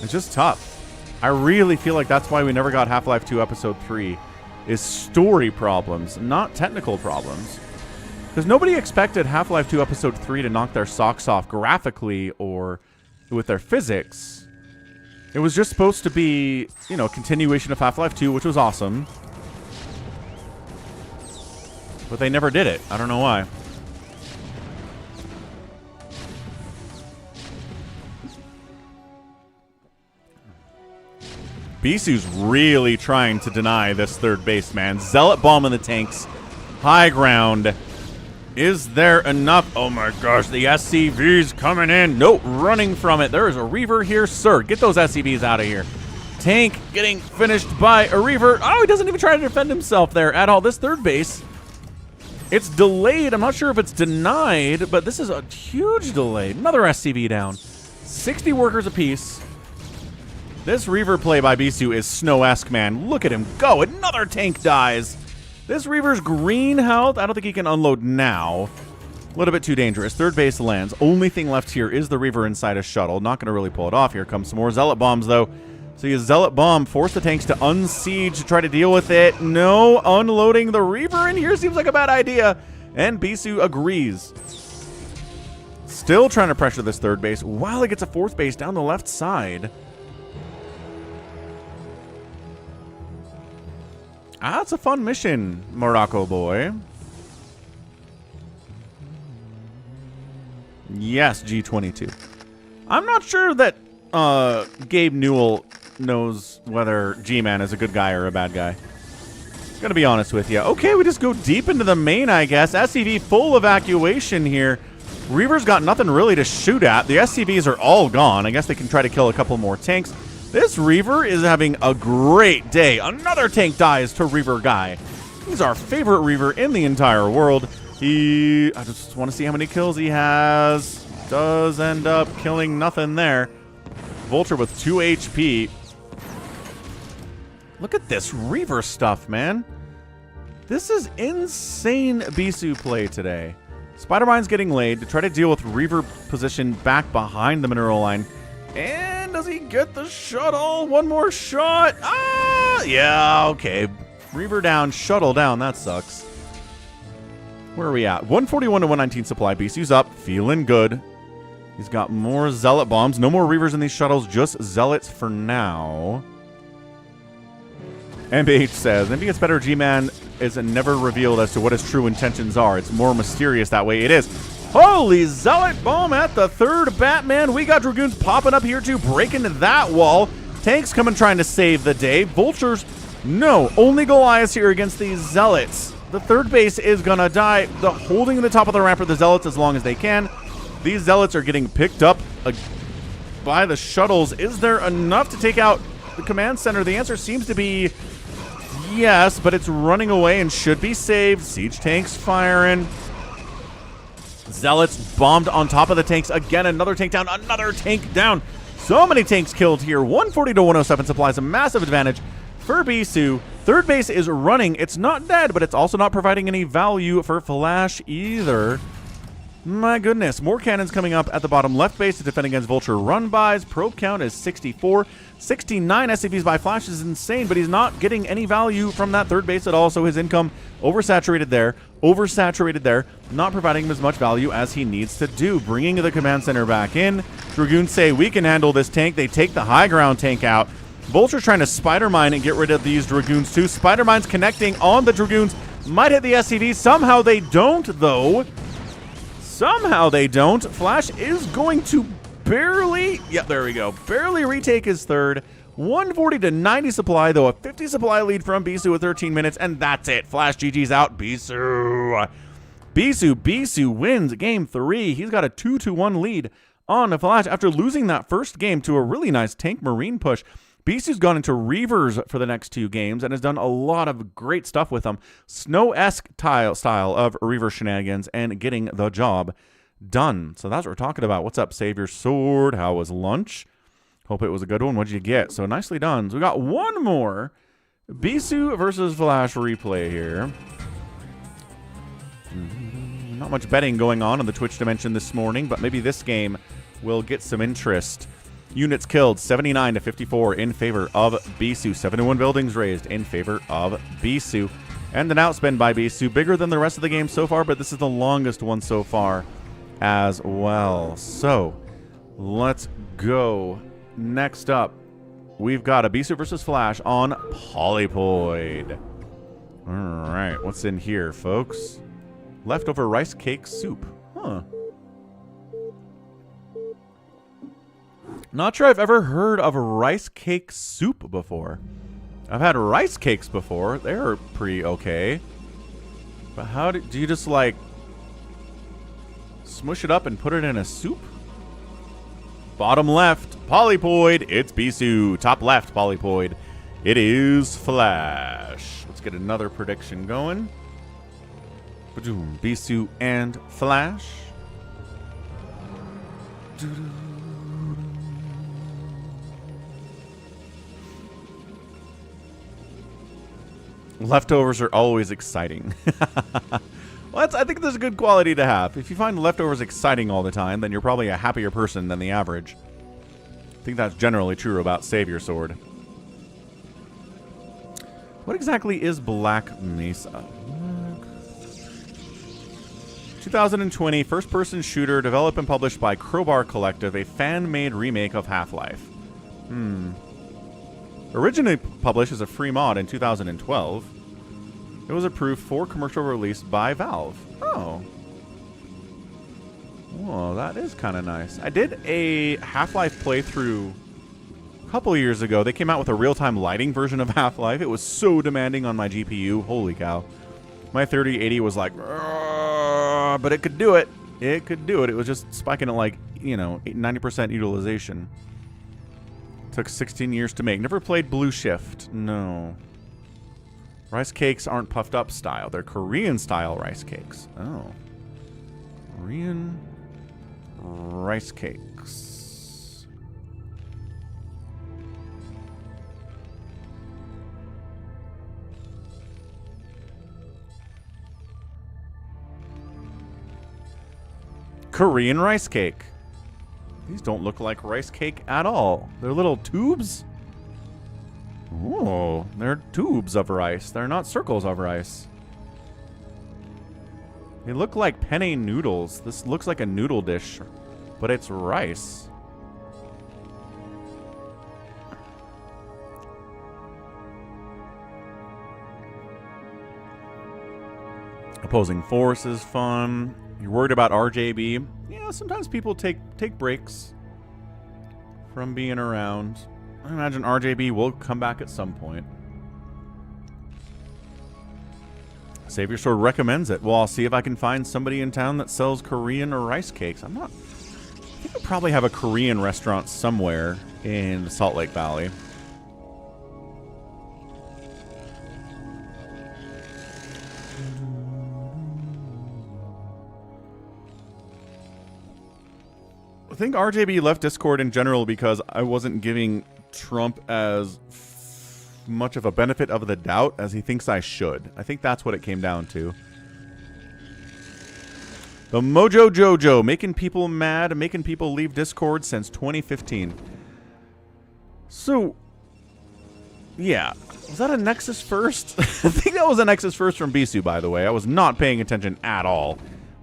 It's just tough. I really feel like that's why we never got Half-Life 2 Episode 3, is story problems, not technical problems. Because nobody expected Half-Life 2 Episode 3 to knock their socks off graphically or with their physics. It was just supposed to be, you know, a continuation of Half-Life 2, which was awesome. But they never did it. I don't know why. Bisu's really trying to deny this third base, man. Zealot bomb in the tanks. High ground. Is there enough? Oh my gosh, the SCV's coming in. Nope, running from it. There is a Reaver here, sir. Get those SCVs out of here. Tank getting finished by a Reaver. Oh, he doesn't even try to defend himself there at all. This third base, it's delayed. I'm not sure if it's denied, but this is a huge delay. Another SCV down. 60 workers apiece. This Reaver play by Bisu is Snow-esque, man. Look at him go. Another tank dies. This Reaver's green health, I don't think he can unload now. A little bit too dangerous. Third base lands. Only thing left here is the Reaver inside a shuttle. Not going to really pull it off. Here comes some more Zealot Bombs, though. So you Zealot Bomb, force the tanks to unsiege to try to deal with it. No, unloading the Reaver in here seems like a bad idea. And Bisu agrees. Still trying to pressure this third base while he gets a fourth base down the left side. Ah, it's a fun mission, Morocco boy. Yes, G22. I'm not sure that Gabe Newell knows whether G-Man is a good guy or a bad guy. Gonna be honest with you. Okay, we just go deep into the main, I guess. SCV full evacuation here. Reaver's got nothing really to shoot at. The SCVs are all gone. I guess they can try to kill a couple more tanks. This Reaver is having a great day. Another tank dies to Reaver Guy. He's our favorite Reaver in the entire world. I just want to see how many kills he has. Does end up killing nothing there. Vulture with 2 HP. Look at this Reaver stuff, man. This is insane Bisu play today. Spider-Mine's getting laid to try to deal with Reaver position back behind the mineral line. And does he get the shuttle? One more shot. Ah, yeah, okay. Reaver down, shuttle down. That sucks. Where are we at? 141 to 119 supply. Bisu's up, feeling good. He's got more Zealot Bombs. No more Reavers in these shuttles, just Zealots for now. MBH says, maybe it's better G-Man is never revealed as to what his true intentions are. It's more mysterious that way. It is. Holy Zealot Bomb at the third Batman. We got Dragoons popping up here too, breaking that wall. Tanks coming trying to save the day. Vultures, no. Only Goliaths here against these Zealots. The third base is going to die. The holding the top of the ramp for the Zealots as long as they can. These Zealots are getting picked up by the shuttles. Is there enough to take out the command center? The answer seems to be yes, but it's running away and should be saved. Siege tanks firing. Zealots bombed on top of the tanks. Again, another tank down, another tank down. So many tanks killed here. 140 to 107 supplies, a massive advantage for Bisu. Third base is running. It's not dead, but it's also not providing any value for Flash either. My goodness, more cannons coming up at the bottom left base to defend against Vulture run-bys. Probe count is 64. 69 SCVs by Flash is insane, but he's not getting any value from that third base at all, so his income oversaturated there, not providing him as much value as he needs to do. Bringing the command center back in. Dragoons say, we can handle this tank. They take the high ground tank out. Vulture's trying to Spider-Mine and get rid of these Dragoons too. Spider-Mine's connecting on the Dragoons. Might hit the SCV. Somehow they don't, though. Somehow they don't. Flash is going to barely, yep, there we go, barely retake his third. 140 to 90 supply, though, a 50 supply lead from Bisu with 13 minutes, and that's it. Flash GG's out. Bisu wins game 3. He's got a 2-1 lead on the Flash after losing that first game to a really nice tank marine push. Bisu's gone into Reavers for the next 2 games and has done a lot of great stuff with them. Snow-esque style of Reaver shenanigans and getting the job done. So that's what we're talking about. What's up, Savior Sword? How was lunch? Hope it was a good one. What'd you get? So nicely done. So we got one more Bisu versus Flash replay here. Not much betting going on the Twitch dimension this morning, but maybe this game will get some interest. Units killed, 79 to 54 in favor of Bisu. 71 buildings razed in favor of Bisu. And an outspend by Bisu, bigger than the rest of the game so far, but this is the longest one so far as well. So, let's go. Next up, we've got a Bisu versus Flash on Polypoid. All right, what's in here, folks? Leftover rice cake soup. Huh. Not sure I've ever heard of rice cake soup before. I've had rice cakes before. They're pretty okay. But how do you just like smush it up and put it in a soup? Bottom left, Polypoid. It's Bisu. Top left, Polypoid. It is Flash. Let's get another prediction going. Bisu and Flash. Leftovers are always exciting. Well, I think that's a good quality to have. If you find leftovers exciting all the time, then you're probably a happier person than the average. I think that's generally true about Savior Sword. What exactly is Black Mesa? 2020 first-person shooter developed and published by Crowbar Collective, a fan-made remake of Half-Life. Originally published as a free mod in 2012, it was approved for commercial release by Valve. Oh. Whoa, that is kind of nice. I did a Half-Life playthrough a couple of years ago. They came out with a real-time lighting version of Half-Life. It was so demanding on my GPU. Holy cow. My 3080 was like, but it could do it. It could do it. It was just spiking at like, 90% utilization. Took 16 years to make. Never played Blue Shift. No. Rice cakes aren't puffed up style. They're Korean style rice cakes. Oh. Korean rice cakes. Korean rice cake. These don't look like rice cake at all. They're little tubes. Oh, they're tubes of rice. They're not circles of rice. They look like penne noodles. This looks like a noodle dish, but it's rice. Opposing Force is fun. You're worried about RJB? Yeah, sometimes people take breaks from being around. I imagine RJB will come back at some point. Savior Sword recommends it. Well, I'll see if I can find somebody in town that sells Korean or rice cakes. I think I probably have a Korean restaurant somewhere in Salt Lake Valley. I think RJB left Discord in general because I wasn't giving Trump as much of a benefit of the doubt as he thinks I should. I think that's what it came down to. The Mojo Jojo, making people mad, making people leave Discord since 2015. So, yeah. Was that a Nexus first? I think that was a Nexus first from Bisu, by the way. I was not paying attention at all.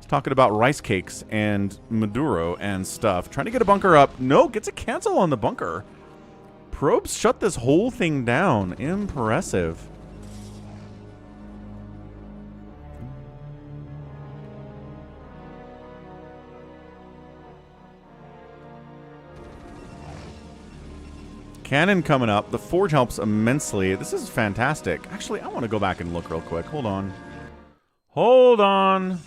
Talking about rice cakes and Maduro and stuff. Trying to get a bunker up. No, gets a cancel on the bunker. Probes shut this whole thing down. Impressive. Cannon coming up. The Forge helps immensely. This is fantastic. Actually, I want to go back and look real quick. Hold on. Hold on.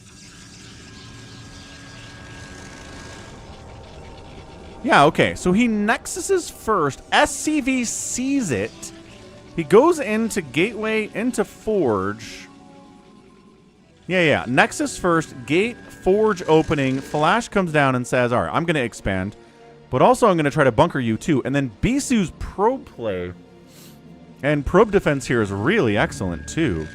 Yeah, okay. So he Nexuses first. SCV sees it. He goes into Gateway, into Forge. Yeah. Nexus first. Gate, Forge opening. Flash comes down and says, all right, I'm going to expand. But also I'm going to try to bunker you too. And then Bisu's probe play. And probe defense here is really excellent too.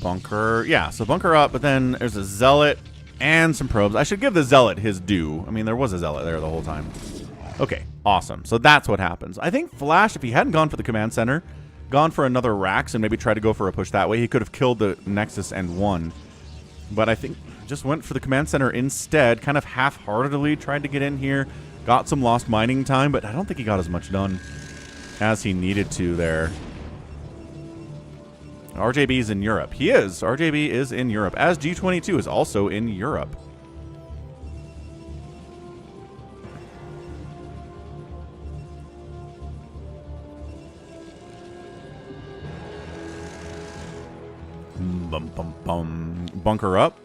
Bunker. Yeah, so bunker up, but then there's a Zealot. And some probes. I should give the Zealot his due. I mean, there was a Zealot there the whole time. Okay, awesome. So that's what happens. I think Flash, if he hadn't gone for the command center, gone for another Rax and maybe tried to go for a push that way, he could have killed the Nexus and won. But I think just went for the command center instead, kind of half-heartedly tried to get in here, got some lost mining time, but I don't think he got as much done as he needed to there. RJB is in Europe. He is. RJB is in Europe, as G22 is also in Europe. Bunker up.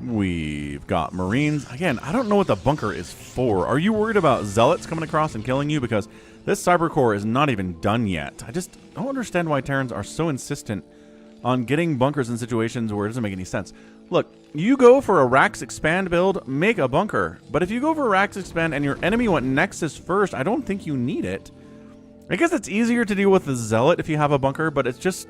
We've got Marines. Again, I don't know what the bunker is for. Are you worried about Zealots coming across and killing you? Because this Cybercore is not even done yet. I just don't understand why Terrans are so insistent on getting bunkers in situations where it doesn't make any sense. Look, you go for a Rax Expand build, make a bunker. But if you go for a Rax Expand and your enemy went Nexus first, I don't think you need it. I guess it's easier to deal with the Zealot if you have a bunker, but it's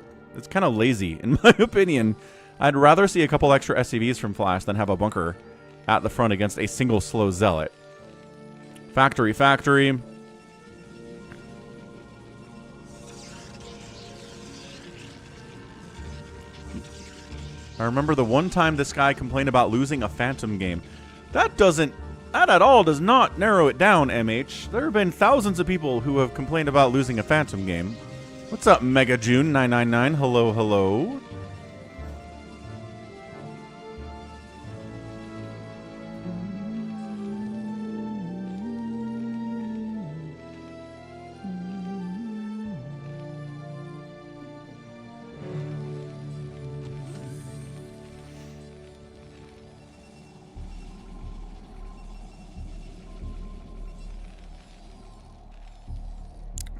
kind of lazy, in my opinion. I'd rather see a couple extra SCVs from Flash than have a bunker at the front against a single slow Zealot. Factory, factory. I remember the one time this guy complained about losing a Phantom game. That at all does not narrow it down, MH. There have been thousands of people who have complained about losing a Phantom game. What's up, Mega June 999? Hello, hello.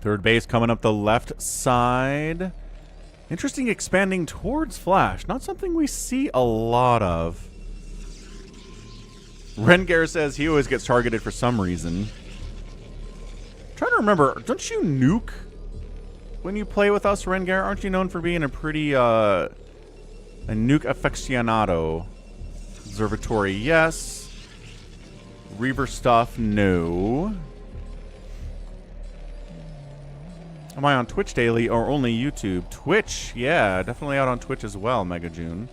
Third base coming up the left side. Interesting expanding towards Flash. Not something we see a lot of. Rengar says he always gets targeted for some reason. I'm trying to remember, don't you nuke when you play with us, Rengar? Aren't you known for being a pretty, a nuke aficionado? Observatory, yes. Reaver stuff, no. Am I on Twitch daily or only YouTube? Twitch, yeah, definitely out on Twitch as well, Mega June.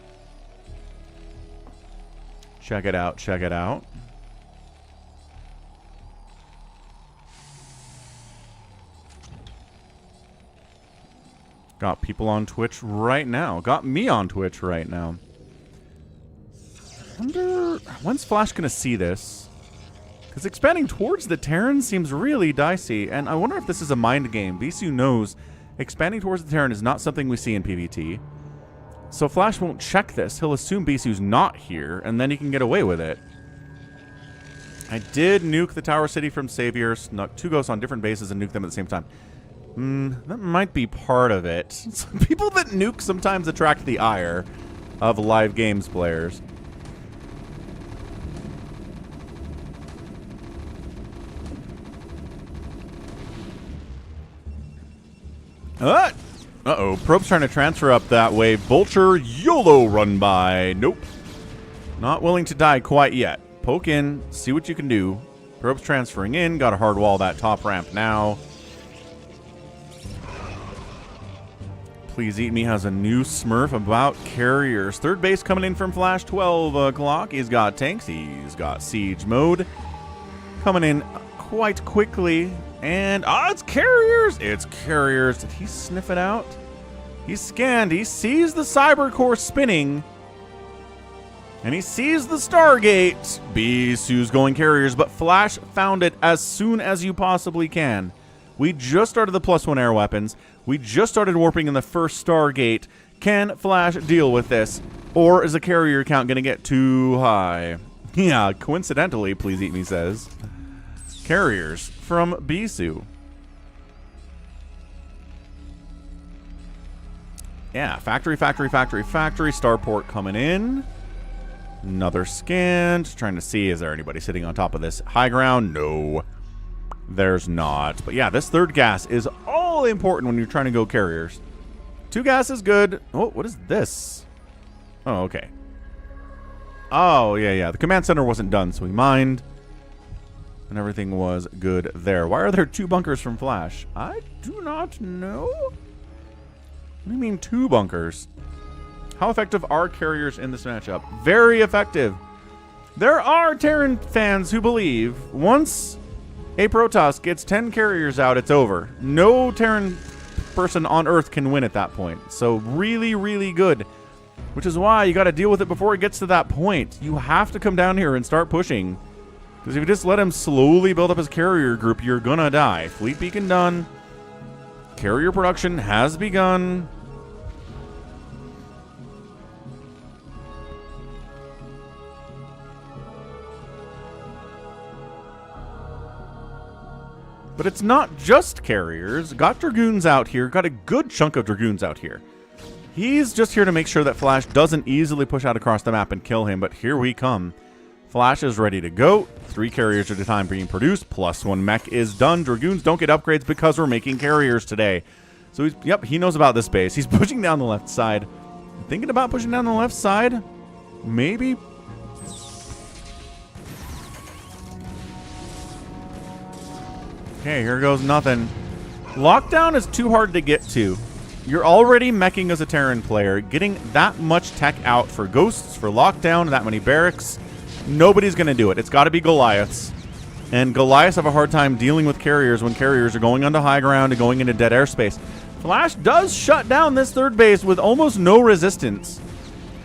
Check it out, check it out. Got people on Twitch right now. Got me on Twitch right now. Wonder when's Flash gonna see this? Because expanding towards the Terran seems really dicey, and I wonder if this is a mind game. Bisu knows expanding towards the Terran is not something we see in PvT. So Flash won't check this. He'll assume Bisu's not here, and then he can get away with it. I did nuke the Tower City from Savior, snuck 2 ghosts on different bases and nuke them at the same time. That might be part of it. Some people that nuke sometimes attract the ire of live games players. Uh-oh. Probe's trying to transfer up that way. Vulture, YOLO run by. Nope. Not willing to die quite yet. Poke in, see what you can do. Probe's transferring in. Got to hard wall that top ramp now. Please Eat Me has a new Smurf about carriers. Third base coming in from Flash, 12 o'clock. He's got tanks. He's got siege mode. Coming in quite quickly. And, it's carriers! It's carriers. Did he sniff it out? He scanned. He sees the Cyber Core spinning. And he sees the Stargate. Bisu's going carriers, but Flash found it as soon as you possibly can. We just started the +1 air weapons. We just started warping in the first Stargate. Can Flash deal with this? Or is the carrier count going to get too high? Yeah, coincidentally, Please Eat Me says. Carriers from Bisu. Yeah, factory, factory, factory, factory. Starport coming in. Another scan. Just trying to see, is there anybody sitting on top of this high ground? No, there's not. But yeah, this third gas is all important when you're trying to go carriers. 2 gas is good. Oh, what is this? Oh, okay. Oh, yeah. The command center wasn't done, so we mined. And everything was good there. Why are there 2 bunkers from Flash? I do not know. What do you mean 2 bunkers? How effective are carriers in this matchup? Very effective. There are Terran fans who believe once a Protoss gets 10 carriers out, it's over. No Terran person on Earth can win at that point. So really, really good. Which is why you got to deal with it before it gets to that point. You have to come down here and start pushing. Because if you just let him slowly build up his carrier group, you're gonna die. Fleet beacon done. Carrier production has begun. But it's not just carriers. Got Dragoons out here. Got a good chunk of Dragoons out here. He's just here to make sure that Flash doesn't easily push out across the map and kill him, but here we come. Flash is ready to go. 3 carriers at a time being produced. +1 mech is done. Dragoons don't get upgrades because we're making carriers today. So, he knows about this base. He's pushing down the left side. Thinking about pushing down the left side? Maybe. Okay, here goes nothing. Lockdown is too hard to get to. You're already meching as a Terran player. Getting that much tech out for ghosts, for lockdown, that many barracks, nobody's going to do it. It's got to be Goliaths. And Goliaths have a hard time dealing with carriers when carriers are going onto high ground and going into dead airspace. Flash does shut down this third base with almost no resistance.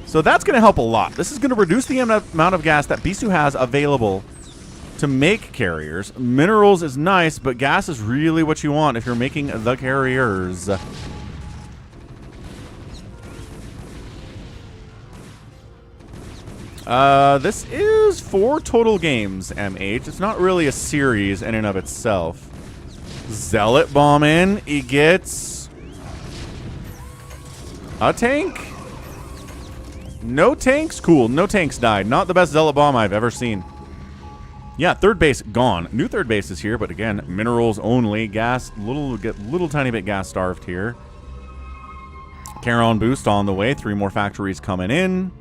So that's going to help a lot. This is going to reduce the amount of gas that Bisu has available to make carriers. Minerals is nice, but gas is really what you want if you're making the carriers. This is 4 total games, MH. It's not really a series in and of itself. Zealot bomb in. He gets a tank. No tanks? Cool. No tanks died. Not the best Zealot bomb I've ever seen. Yeah, third base gone. New third base is here, but again, minerals only. Gas, little tiny bit gas starved here. Charon boost on the way. 3 more factories coming in.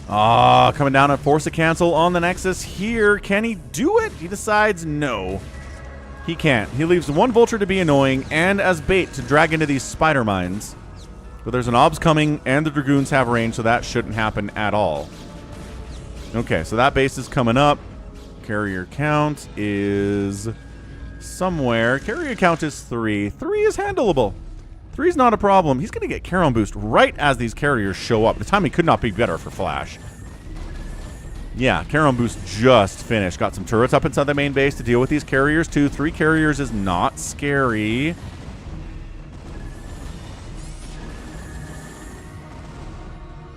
Coming down to force a cancel on the Nexus here. Can he do it? He decides no. He can't. He leaves 1 vulture to be annoying and as bait to drag into these spider mines. But there's an obs coming and the Dragoons have range, so that shouldn't happen at all. Okay, so that base is coming up. Carrier count is somewhere. Carrier count is 3. 3 is handleable. 3 is not a problem. He's going to get Charon boost right as these carriers show up. The timing could not be better for Flash. Yeah, Charon boost just finished. Got some turrets up inside the main base to deal with these carriers too. 3 carriers is not scary.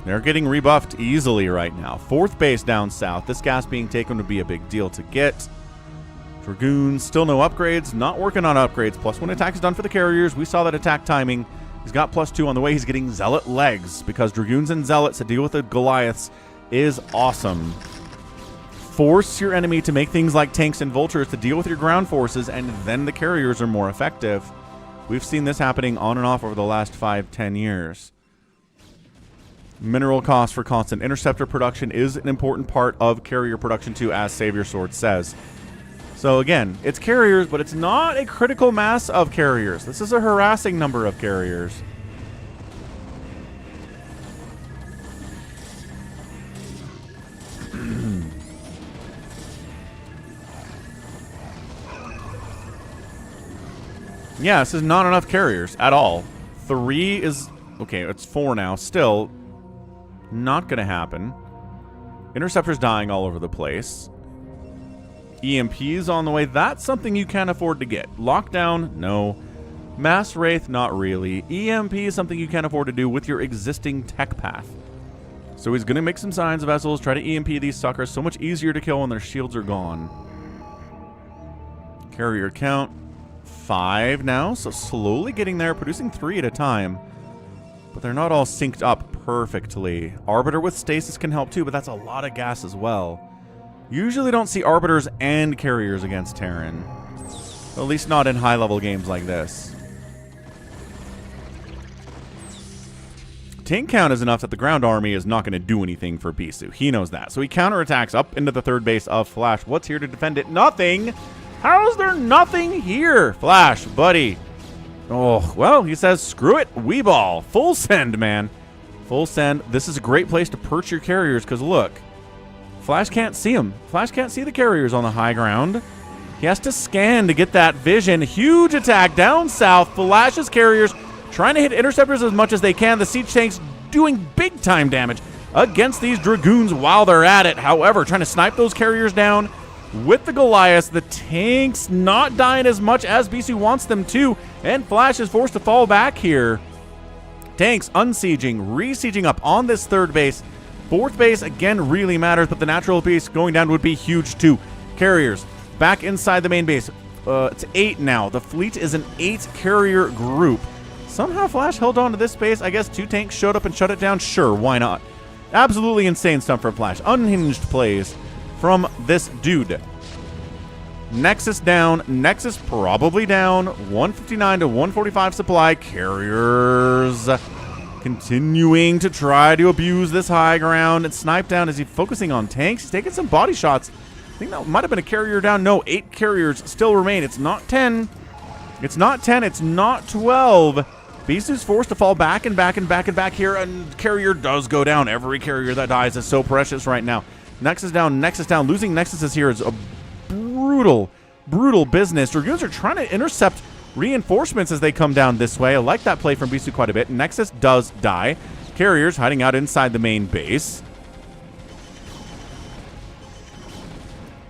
They're getting rebuffed easily right now. 4th base down south. This gas being taken would be a big deal to get. Dragoons, still no upgrades. Not working on upgrades. +1 attack is done for the carriers. We saw that attack timing. He's got +2 on the way. He's getting Zealot legs because Dragoons and Zealots to deal with the Goliaths is awesome. Force your enemy to make things like tanks and vultures to deal with your ground forces, and then the carriers are more effective. We've seen this happening on and off over the last 5-10 years. Mineral cost for constant interceptor production is an important part of carrier production too, as Savior Sword says. So again, it's carriers, but it's not a critical mass of carriers. This is a harassing number of carriers. Yeah, this is not enough carriers at all. 3 is... okay, it's 4 now. Still not going to happen. Interceptors dying all over the place. EMPs on the way. That's something you can't afford to get. Lockdown, no. Mass Wraith, not really. EMP is something you can't afford to do with your existing tech path. So he's going to make some signs vessels, try to EMP these suckers. So much easier to kill when their shields are gone. Carrier count, 5 now. So slowly getting there, producing 3 at a time. But they're not all synced up perfectly. Arbiter with stasis can help too, but that's a lot of gas as well. Usually don't see Arbiters and Carriers against Terran. At least not in high-level games like this. Tank count is enough that the ground army is not going to do anything for Bisu. He knows that. So he counterattacks up into the third base of Flash. What's here to defend it? Nothing! How is there nothing here? Flash, buddy. Oh, well, he says, screw it, Weeball. Full send, man. Full send. This is a great place to perch your carriers because, look, Flash can't see them. Flash can't see the carriers on the high ground. He has to scan to get that vision. Huge attack down south. Flash's carriers trying to hit interceptors as much as they can. The siege tanks doing big-time damage against these Dragoons while they're at it. However, trying to snipe those carriers down with the Goliaths. The tanks not dying as much as Bisu wants them to, and Flash is forced to fall back here. Tanks unsieging, re-sieging up on this third base. Fourth base, again, really matters, but the natural piece going down would be huge, too. Carriers, back inside the main base. It's 8 now. The fleet is an 8-carrier group. Somehow Flash held on to this space. I guess 2 tanks showed up and shut it down. Sure, why not? Absolutely insane stuff from Flash. Unhinged plays from this dude. Nexus down. Nexus probably down. 159 to 145 supply. Carriers continuing to try to abuse this high ground. And Snipe down. Is he focusing on tanks? He's taking some body shots. I think that might have been a carrier down. No, 8 carriers still remain. It's not 10. It's not 10. It's not 12. Bisu's forced to fall back and back and back and back here, and carrier does go down. Every carrier that dies is so precious right now. Nexus down, Nexus down. Losing Nexuses here is a brutal, brutal business. Dragoons are trying to intercept reinforcements as they come down this way. I like that play from Bisu quite a bit. Nexus does die. Carriers hiding out inside the main base.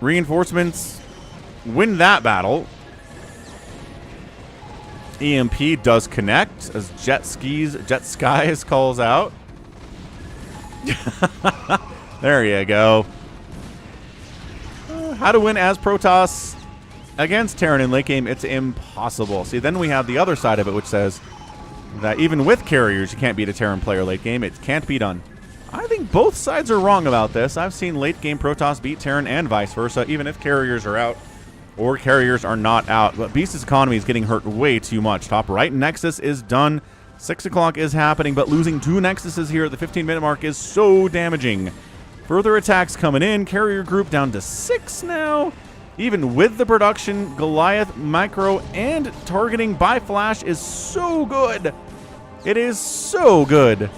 Reinforcements win that battle. EMP does connect as Jet Skies calls out. There you go. How to win as Protoss against Terran in late game? It's impossible. See, then we have the other side of it, which says that even with carriers, you can't beat a Terran player late game. It can't be done. I think both sides are wrong about this. I've seen late game Protoss beat Terran and vice versa, even if carriers are out or carriers are not out. But Beast's economy is getting hurt way too much. Top right Nexus is done. 6 o'clock is happening, but losing 2 Nexuses here at the 15-minute mark is so damaging. Further attacks coming in. Carrier group down to 6 now. Even with the production, Goliath, Micro, and targeting by Flash is so good. It is so good.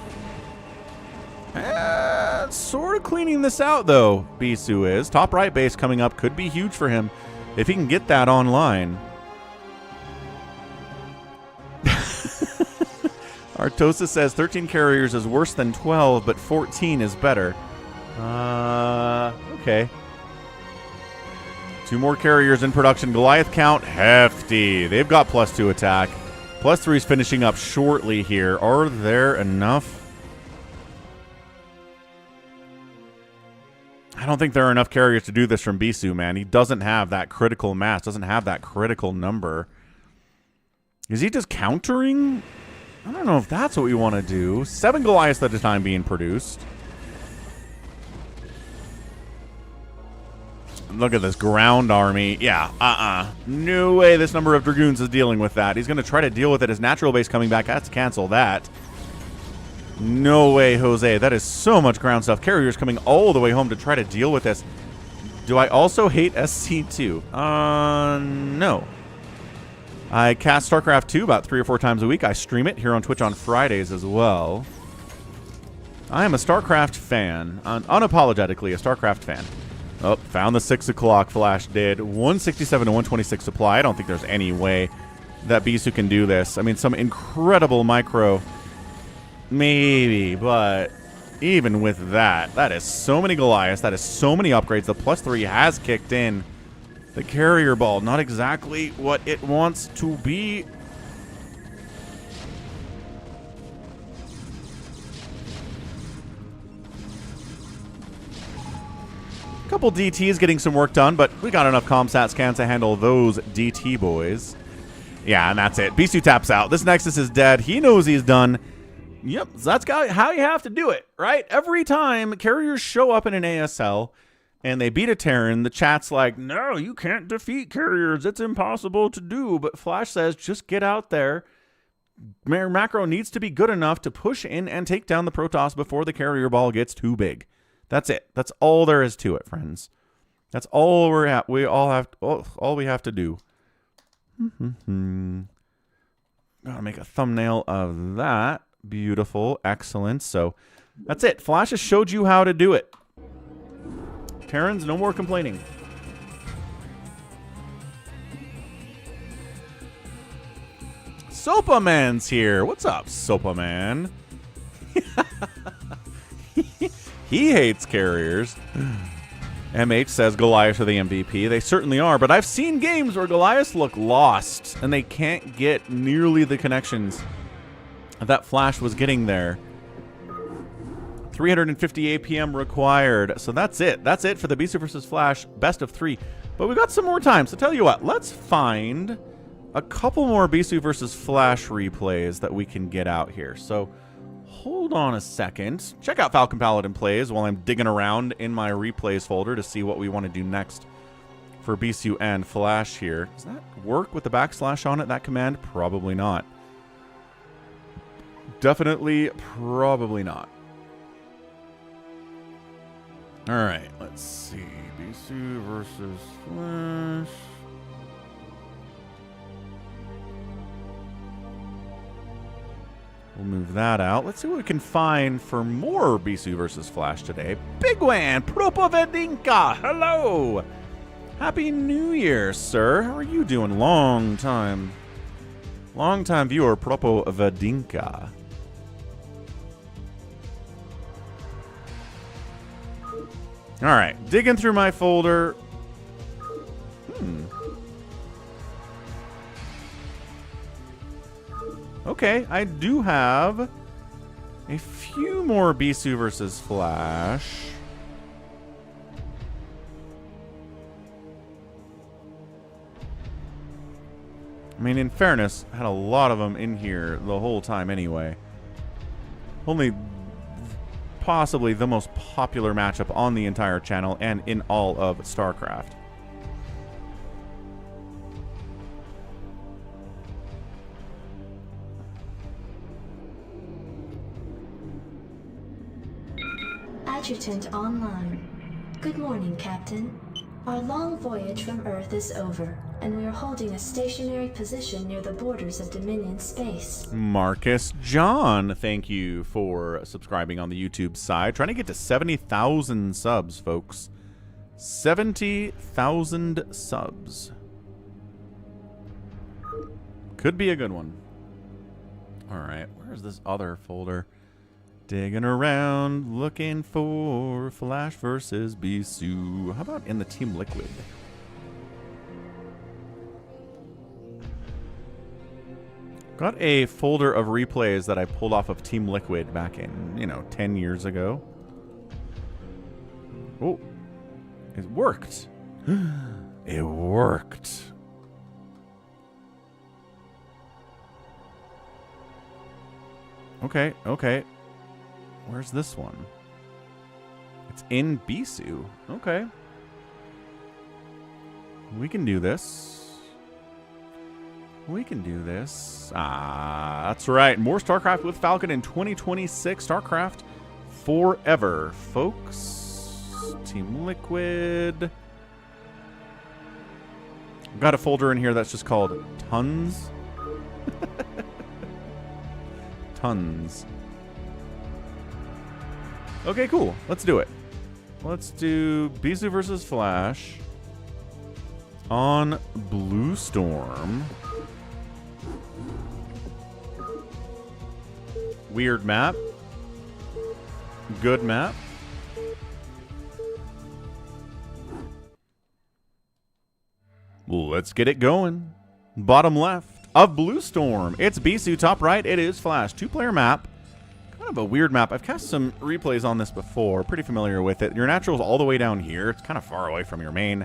Sort of cleaning this out, though, Bisu is. Top right base coming up could be huge for him if he can get that online. Artosa says 13 carriers is worse than 12, but 14 is better. Okay. 2 more carriers in production. Goliath count, hefty. They've got +2 attack. +3 is finishing up shortly here. Are there enough? I don't think there are enough carriers to do this from Bisu, man. He doesn't have that critical mass, doesn't have that critical number. Is he just countering? I don't know if that's what we want to do. 7 Goliaths at a time being produced. Look at this ground army. Yeah, no way this number of Dragoons is dealing with that. He's going to try to deal with it. His natural base coming back has to cancel that. No way, Jose. That is so much ground stuff. Carriers coming all the way home to try to deal with this. Do I also hate SC2? No. I cast StarCraft 2 about 3 or 4 times a week. I stream it here on Twitch on Fridays as well. I am a StarCraft fan. Unapologetically a StarCraft fan. Oh, found the 6 o'clock Flash did. 167 to 126 supply. I don't think there's any way that Bisu can do this. I mean, some incredible micro. Maybe, but even with that, that is so many Goliaths. That is so many upgrades. The +3 has kicked in. The carrier ball, not exactly what it wants to be. A couple DTs getting some work done, but we got enough ComSat scans to handle those DT boys. Yeah, and that's it. Bisu taps out. This Nexus is dead. He knows he's done. Yep, so that's how you have to do it, right? Every time carriers show up in an ASL and they beat a Terran, the chat's like, no, you can't defeat carriers. It's impossible to do. But Flash says, just get out there. Macro needs to be good enough to push in and take down the Protoss before the carrier ball gets too big. That's it. That's all there is to it, friends. That's all all we have to do. Gotta make a thumbnail of that. Beautiful. Excellent. So that's it. Flash has showed you how to do it. Terrans, no more complaining. Sopaman's here. What's up, Sopaman? He hates carriers. MH says Goliath are the MVP. They certainly are, but I've seen games where Goliaths look lost and they can't get nearly the connections that Flash was getting there. 350 APM required. So that's it. That's it for the Bisu versus Flash best of 3. But we got some more time. So tell you what, let's find a couple more Bisu versus Flash replays that we can get out here. So hold on a second. Check out Falcon Paladin plays while I'm digging around in my replays folder to see what we want to do next for Bisu and Flash here. Does that work with the backslash on it, that command? Probably not. Definitely, probably not. All right, let's see. Bisu versus Flash. We'll move that out. Let's see what we can find for more Bisu versus Flash today. Bigwan, PPPvTTTTvZZ. Hello. Happy New Year, sir. How are you doing? Long time viewer, PPPVDinka. All right, digging through my folder. Okay, I do have a few more Bisu versus Flash. I mean, in fairness, I had a lot of them in here the whole time anyway. Only possibly the most popular matchup on the entire channel and in all of StarCraft. Adjutant online. Good morning, Captain. Our long voyage from Earth is over, and we are holding a stationary position near the borders of Dominion space. Marcus John, thank you for subscribing on the YouTube side. Trying to get to 70,000 subs, folks. 70,000 subs. Could be a good one. All right, where's this other folder? Digging around, looking for Flash versus Bisu. How about in the Team Liquid? Got a folder of replays that I pulled off of Team Liquid back in, 10 years ago. Oh, it worked. It worked. Okay, okay. Where's this one? It's in Bisu. Okay. We can do this. We can do this. Ah, that's right. More StarCraft with Falcon in 2026. StarCraft forever, folks. Team Liquid. I've got a folder in here that's just called Tons. Tons. Okay, cool. Let's do it. Let's do Bisu versus Flash on Blue Storm. Weird map. Good map. Let's get it going. Bottom left of Blue Storm. It's Bisu. Top right, it is Flash. Two-player map. Kind of a weird map. I've cast some replays on this before. Pretty familiar with it. Your natural's all the way down here. It's kind of far away from your main.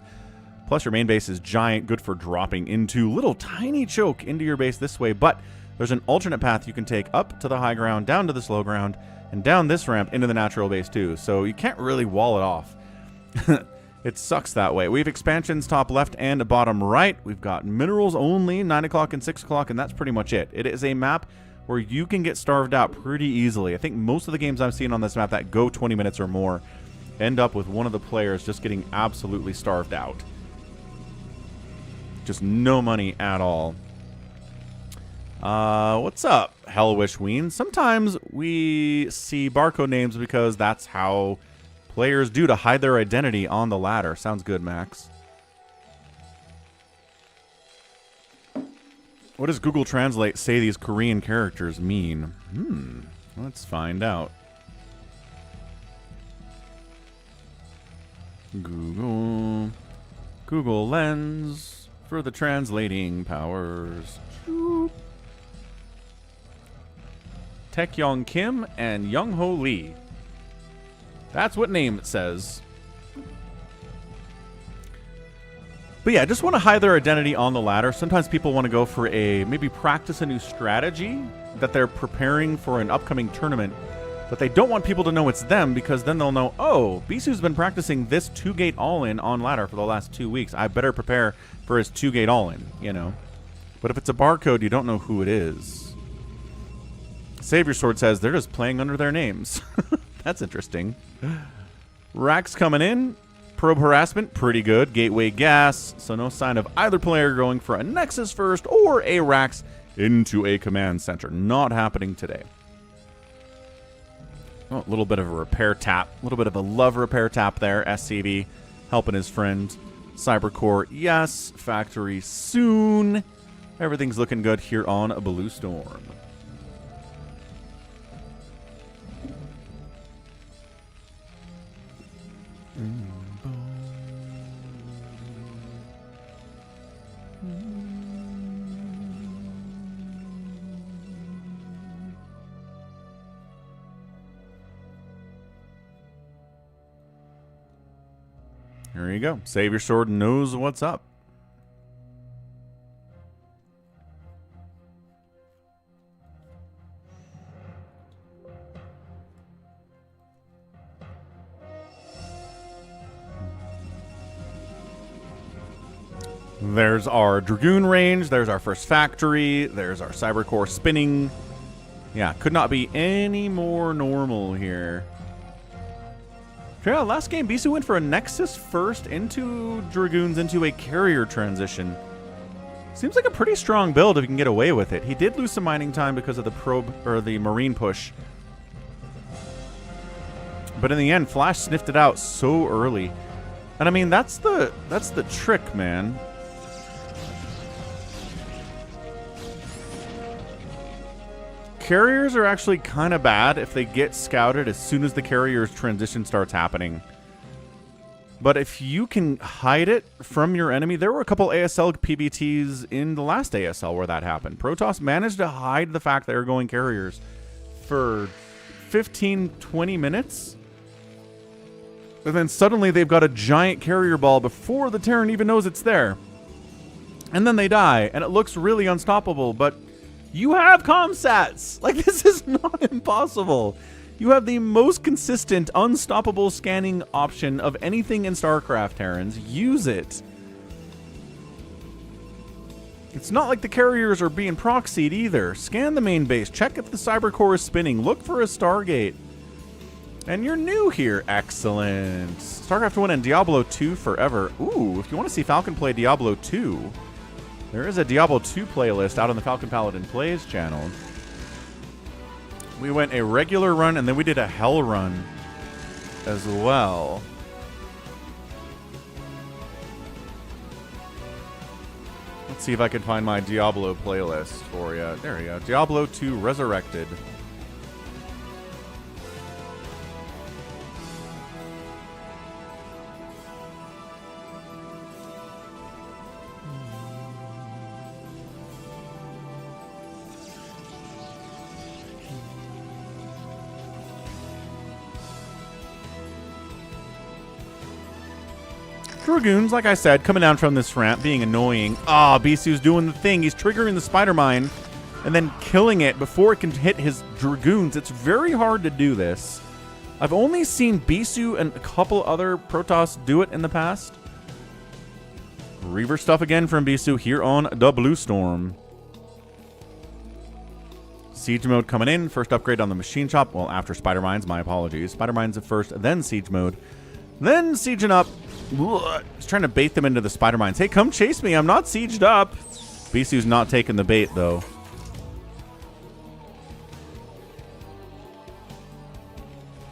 Plus, your main base is giant. Good for dropping into little tiny choke into your base this way. But there's an alternate path you can take up to the high ground, down to the slow ground, and down this ramp into the natural base too. So you can't really wall it off. It sucks that way. We have expansions top left and bottom right. We've got minerals only, 9 o'clock and 6 o'clock, and that's pretty much it. It is a map where you can get starved out pretty easily. I think most of the games I've seen on this map that go 20 minutes or more end up with one of the players just getting absolutely starved out. Just no money at all. What's up, Hellwish Ween? Sometimes we see barcode names because that's how players do to hide their identity on the ladder. Sounds good, Max. What does Google Translate say these Korean characters mean? Let's find out. Google Lens for the translating powers. Taekyong Kim and Young Ho Lee. That's what name it says. But yeah, I just want to hide their identity on the ladder. Sometimes people want to go for maybe practice a new strategy that they're preparing for an upcoming tournament, but they don't want people to know it's them, because then they'll know, oh, Bisu's been practicing this 2-gate all-in on ladder for the last 2 weeks. I better prepare for his 2-gate all-in, you know. But if it's a barcode, you don't know who it is. Savior Sword says they're just playing under their names. That's interesting. Rax coming in. Probe harassment, pretty good. Gateway gas, so no sign of either player going for a Nexus first or a Rax into a command center. Not happening today. Oh, a little bit of a repair tap. A little bit of a love repair tap there. SCV helping his friend. Cybercore, yes. Factory soon. Everything's looking good here on a Blue Storm. There you go. Savior Sword knows what's up. There's our Dragoon range. There's our first factory. There's our Cybercore spinning. Yeah, could not be any more normal here. Yeah, last game, Bisu went for a Nexus first into Dragoons into a carrier transition. Seems like a pretty strong build if you can get away with it. He did lose some mining time because of the probe or the marine push. But in the end, Flash sniffed it out so early. And I mean, that's the trick, man. Carriers are actually kind of bad if they get scouted as soon as the carrier's transition starts happening. But if you can hide it from your enemy, there were a couple ASL PBTs in the last ASL where that happened. Protoss managed to hide the fact that they're going carriers for 15, 20 minutes. And then suddenly they've got a giant carrier ball before the Terran even knows it's there. And then they die, and it looks really unstoppable, but you have comsats! Like, this is not impossible. You have the most consistent, unstoppable scanning option of anything in StarCraft, Terrans. Use it. It's not like the carriers are being proxied either. Scan the main base. Check if the Cybercore is spinning. Look for a Stargate. And you're new here. Excellent. StarCraft 1 and Diablo 2 forever. Ooh, if you want to see Falcon play Diablo 2... there is a Diablo 2 playlist out on the Falcon Paladin Plays channel. We went a regular run, and then we did a hell run as well. Let's see if I can find my Diablo playlist for you. There we go. Diablo 2 Resurrected. Dragoons, like I said, coming down from this ramp, being annoying. Ah, Bisu's doing the thing. He's triggering the spider mine and then killing it before it can hit his Dragoons. It's very hard to do this. I've only seen Bisu and a couple other Protoss do it in the past. Reaver stuff again from Bisu here on the Blue Storm. Siege mode coming in. First upgrade on the machine shop. Well, after spider mines, my apologies. Spider mines at first, then siege mode. Then sieging up. He's trying to bait them into the spider mines. Hey, come chase me. I'm not sieged up. Bisu's not taking the bait, though.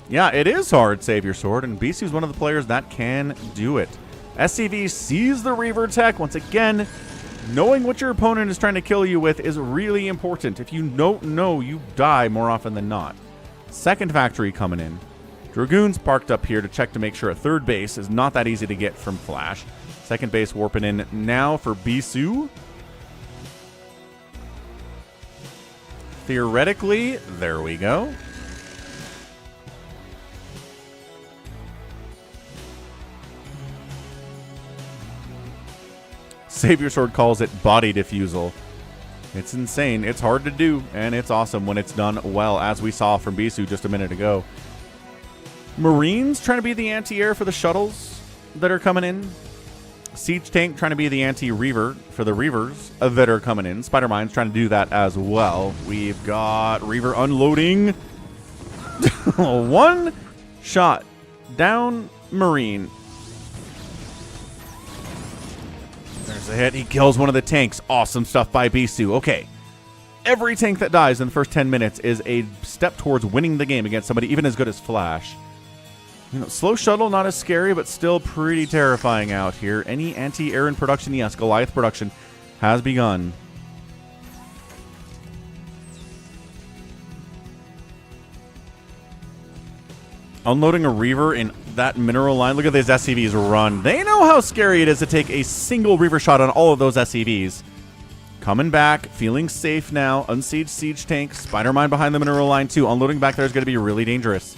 Yeah, it is hard, Savior Sword, and Bisu's one of the players that can do it. SCV sees the Reaver tech. Once again, knowing what your opponent is trying to kill you with is really important. If you don't know, you die more often than not. Second factory coming in. Dragoons parked up here to check to make sure a third base is not that easy to get from Flash. Second base warping in now for Bisu. Theoretically, there we go. Savior Sword calls it body diffusal. It's insane. It's hard to do, and it's awesome when it's done well, as we saw from Bisu just a minute ago. Marines trying to be the anti-air for the shuttles that are coming in. Siege Tank trying to be the anti-Reaver for the Reavers that are coming in. Spider-Mine's trying to do that as well. We've got Reaver unloading. One shot down Marine. There's a hit. He kills one of the tanks. Awesome stuff by Bisu. Okay. Every tank that dies in the first 10 minutes is a step towards winning the game against somebody even as good as Flash. You know, slow shuttle, not as scary, but still pretty terrifying out here. Any anti-air in production? Yes, Goliath production has begun. Unloading a Reaver in that mineral line. Look at these SCVs run. They know how scary it is to take a single Reaver shot on all of those SCVs. Coming back, feeling safe now. Unsieged Siege Tank. Spider-Mine behind the mineral line too. Unloading back there is going to be really dangerous.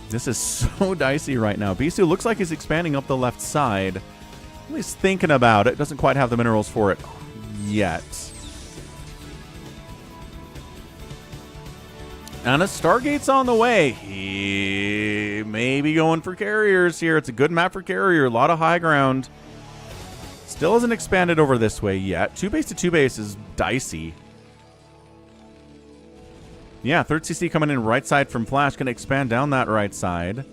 This is so dicey right now. Bisu looks like he's expanding up the left side. At least thinking about it. Doesn't quite have the minerals for it yet. And a Stargate's on the way. He may be going for carriers here. It's a good map for carrier. A lot of high ground. Still hasn't expanded over this way yet. 2 base to 2 base is dicey. Yeah, 3rd CC coming in right side from Flash. Going to expand down that right side.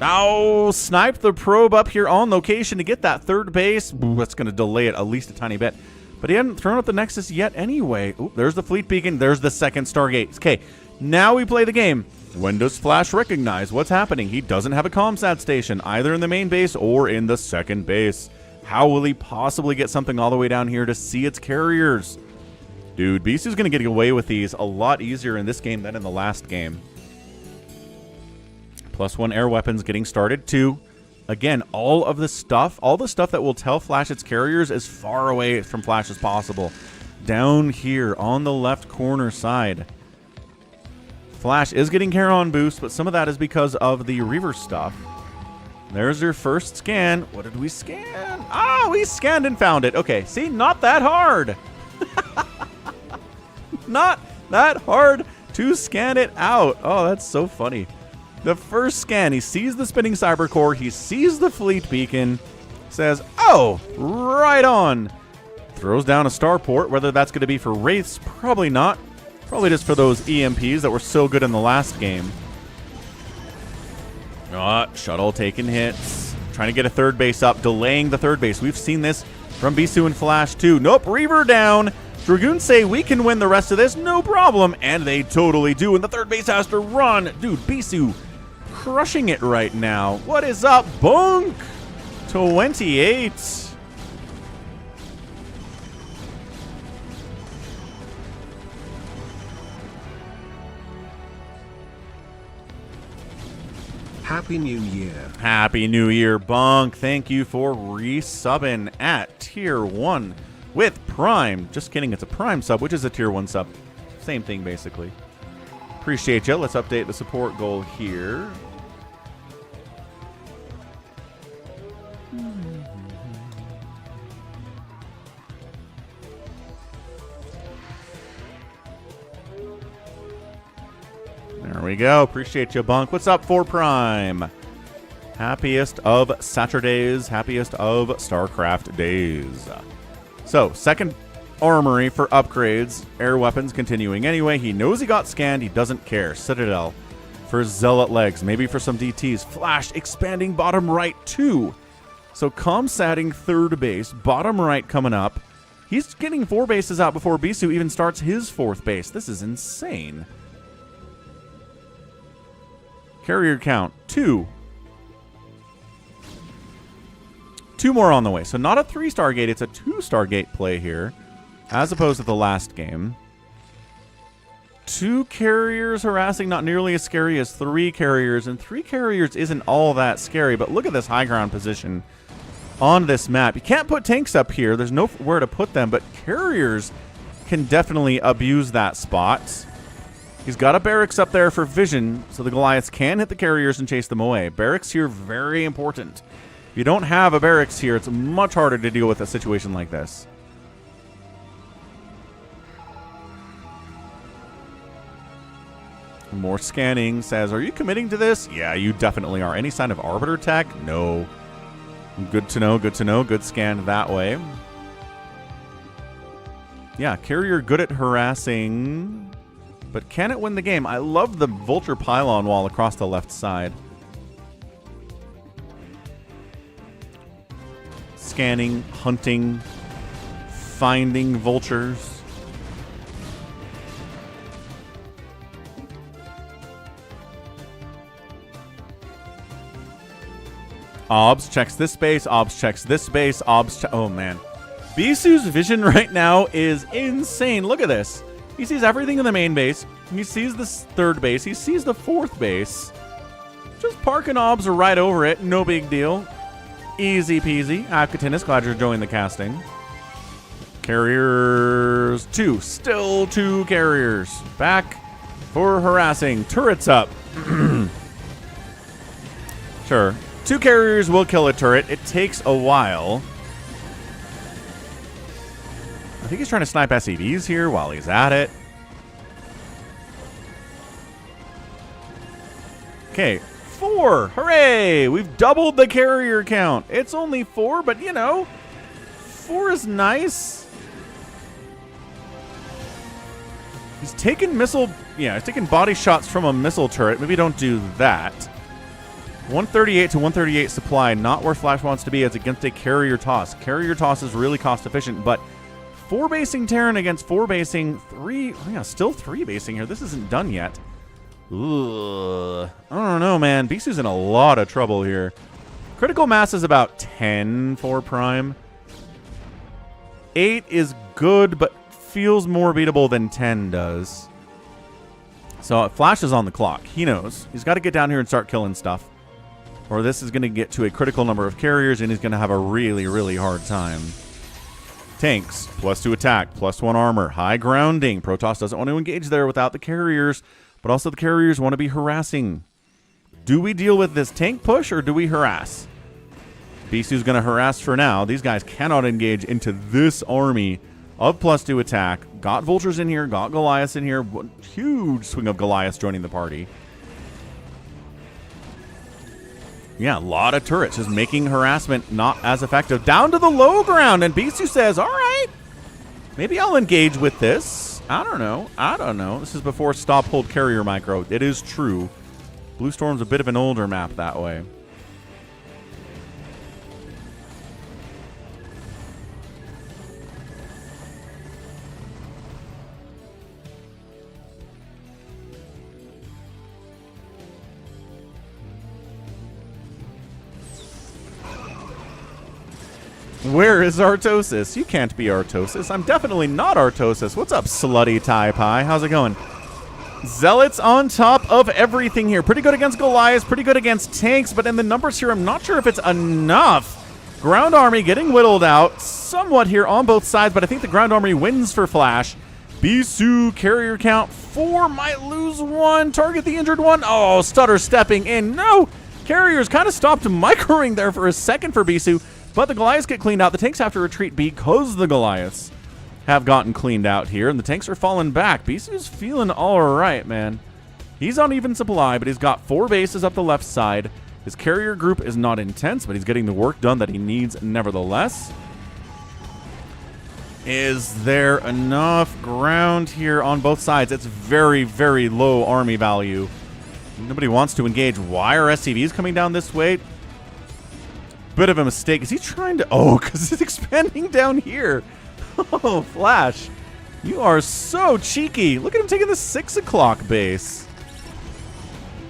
Oh, sniped the probe up here on location to get that 3rd base. Ooh, that's going to delay it at least a tiny bit. But he hadn't thrown up the Nexus yet anyway. Ooh, there's the Fleet Beacon. There's the 2nd Stargate. Okay, now we play the game. When does Flash recognize what's happening? He doesn't have a ComSat station, either in the main base or in the 2nd base. How will he possibly get something all the way down here to see its carriers? Dude, Bisu's going to get away with these a lot easier in this game than in the last game. +1 air weapons getting started too. Again, all the stuff that will tell Flash its carriers as far away from Flash as possible. Down here on the left corner side. Flash is getting Charon boost, but some of that is because of the Reaver stuff. There's your first scan. What did we scan? Ah, we scanned and found it. Okay, see, not that hard. Not that hard to scan it out. Oh, that's so funny. The first scan, he sees the spinning cyber core, he sees the fleet beacon, says, oh, right on. Throws down a starport, whether that's going to be for Wraiths, probably not. Probably just for those EMPs that were so good in the last game. Shuttle taking hits. Trying to get a 3rd base up, delaying the 3rd base. We've seen this from Bisu and Flash too. Nope, Reaver down. Dragoons say we can win the rest of this, no problem. And they totally do, and the 3rd base has to run. Dude, Bisu crushing it right now. What is up, Bunk? 28. Happy New Year. Happy New Year, Bunk. Thank you for resubbing at Tier 1 with Prime. Just kidding, it's a Prime sub, which is a Tier 1 sub. Same thing, basically. Appreciate you. Let's update the support goal here. There we go. Appreciate you, Bunk. What's up for Prime? Happiest of Saturdays. Happiest of StarCraft days. So, 2nd armory for upgrades. Air weapons continuing anyway. He knows he got scanned. He doesn't care. Citadel for Zealot legs. Maybe for some DTs. Flash expanding bottom right too. So, ComSatting 3rd base. Bottom right coming up. He's getting 4 bases out before Bisu even starts his 4th base. This is insane. Carrier count, 2. 2 more on the way. So not a 3 Stargate, it's a 2 Stargate play here, as opposed to the last game. 2 carriers harassing, not nearly as scary as 3 carriers, and 3 carriers isn't all that scary, but look at this high ground position on this map. You can't put tanks up here. There's nowhere to put them, but carriers can definitely abuse that spot. He's got a barracks up there for vision, so the Goliaths can hit the carriers and chase them away. Barracks here, very important. If you don't have a barracks here, it's much harder to deal with a situation like this. More scanning says, are you committing to this? Yeah, you definitely are. Any sign of Arbiter tech? No. Good to know, good to know. Good scan that way. Yeah, carrier good at harassing... But can it win the game? I love the vulture pylon wall across the left side. Scanning, hunting, finding vultures. Obs checks this space. Obs checks this space. Oh, man. Bisu's vision right now is insane. Look at this. He sees everything in the main base. He sees the third base. He sees the fourth base. Just parking obs right over it. No big deal. Easy peasy. Akatinis, glad you're enjoying the casting. Carriers 2. Still 2 carriers. Back for harassing. Turrets up. Sure. 2 carriers will kill a turret. It takes a while. I think he's trying to snipe SCVs here while he's at it. Okay, 4. Hooray! We've doubled the carrier count. It's only 4, but you know, 4 is nice. He's taking he's taking body shots from a missile turret. Maybe don't do that. 138 to 138 supply, not where Flash wants to be. It's against a carrier toss. Carrier toss is really cost efficient, but 4 basing Terran against 4 basing 3. Yeah, still 3 basing here. This isn't done yet. Ugh. I don't know, man. Bisu's in a lot of trouble here. Critical mass is about 10 for Prime. 8 is good, but feels more beatable than 10 does. So Flash is on the clock. He knows. He's got to get down here and start killing stuff, or this is going to get to a critical number of carriers, and he's going to have a really, really hard time. Tanks, +2 attack, +1 armor, high grounding. Protoss doesn't want to engage there without the carriers, but also the carriers want to be harassing. Do we deal with this tank push, or do we harass? Bisu's going to harass for now. These guys cannot engage into this army of +2 attack. Got vultures in here, got Goliaths in here. Huge swing of Goliaths joining the party. Yeah, a lot of turrets just making harassment not as effective. Down to the low ground, and Bisu says, all right, maybe I'll engage with this. I don't know. I don't know. This is before stop, hold, carrier micro. It is true. Blue Storm's a bit of an older map that way. Where is Artosis? You can't be Artosis. I'm definitely not Artosis. What's up, slutty tie pie? How's it going? Zealots on top of everything here. Pretty good against Goliaths, pretty good against tanks, but in the numbers here, I'm not sure if it's enough. Ground army getting whittled out somewhat here on both sides, but I think the ground army wins for Flash. Bisu, carrier count 4, might lose 1. Target the injured one. Oh, stutter stepping in. No! Carriers kind of stopped microing there for a second for Bisu. But the Goliaths get cleaned out. The tanks have to retreat because the Goliaths have gotten cleaned out here, and the tanks are falling back. Bisu's feeling all right, man. He's on even supply, but he's got 4 bases up the left side. His carrier group is not intense, but he's getting the work done that he needs nevertheless. Is there enough ground here on both sides? It's very, very low army value. Nobody wants to engage. Why are SCVs coming down this way? Bit of a mistake. Is he trying to... Oh, because it's expanding down here. Oh, Flash. You are so cheeky. Look at him taking the 6 o'clock base.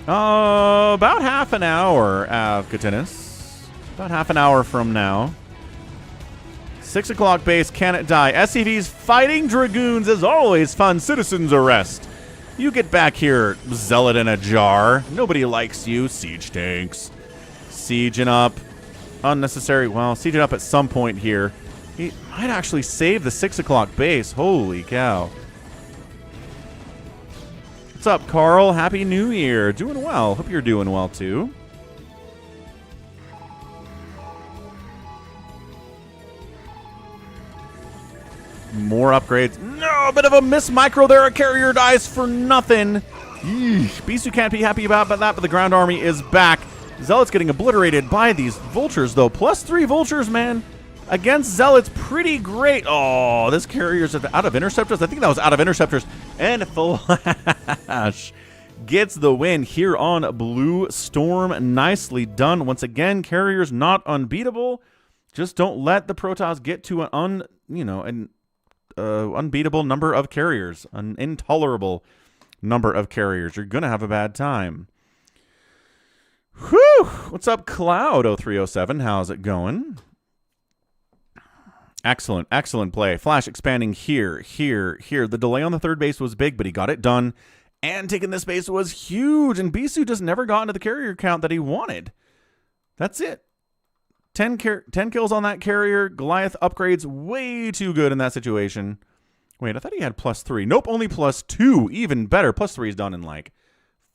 About half an hour, Katinis. About half an hour from now. 6 o'clock base, can it die? SCVs fighting Dragoons is always fun. Citizens arrest. You get back here, zealot in a jar. Nobody likes you. Siege tanks. Sieging up. Unnecessary. Well, sieging up at some point here. He might actually save the 6 o'clock base. Holy cow. What's up, Carl? Happy New Year. Doing well. Hope you're doing well, too. More upgrades. No, a bit of a miss micro there. A carrier dies for nothing. Eesh. Bisu can't be happy about that, but the ground army is back. Zealot's getting obliterated by these vultures, though. +3 vultures, man. Against Zealots, pretty great. Oh, this carrier's out of interceptors. I think that was out of interceptors. And Flash gets the win here on Blue Storm. Nicely done. Once again, carriers not unbeatable. Just don't let the Protoss get to an unbeatable number of carriers, an intolerable number of carriers. You're gonna have a bad time. Whew! What's up, Cloud0307? How's it going? Excellent, excellent play. Flash expanding here, here, here. The delay on the third base was big, but he got it done. And taking this base was huge. And Bisu just never got into the carrier count that he wanted. That's it. 10 kills on that carrier. Goliath upgrades way too good in that situation. Wait, I thought he had +3. Nope, only +2. Even better. +3 is done in like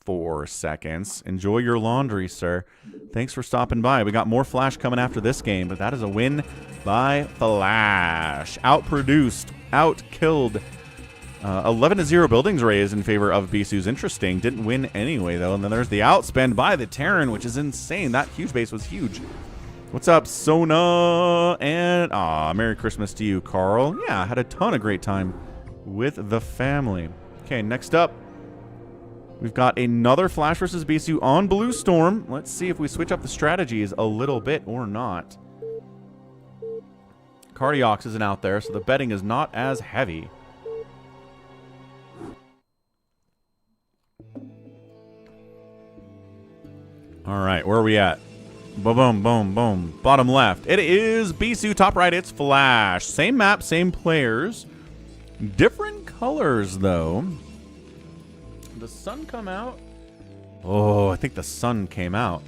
4 seconds. Enjoy your laundry, sir. Thanks for stopping by. We got more Flash coming after this game, but that is a win by Flash. Outproduced, outkilled. 11-0 buildings raised in favor of Bisu's. Interesting. Didn't win anyway, though. And then there's the outspend by the Terran, which is insane. That huge base was huge. What's up, Sona? And Merry Christmas to you, Carl. Yeah, I had a ton of great time with the family. Okay, next up, we've got another Flash versus Bisu on Blue Storm. Let's see if we switch up the strategies a little bit or not. Cardiox isn't out there, so the betting is not as heavy. All right, where are we at? Boom, boom, boom, boom. Bottom left. It is Bisu. Top right, it's Flash. Same map, same players. Different colors, though. Did the sun come out? Oh, I think the sun came out.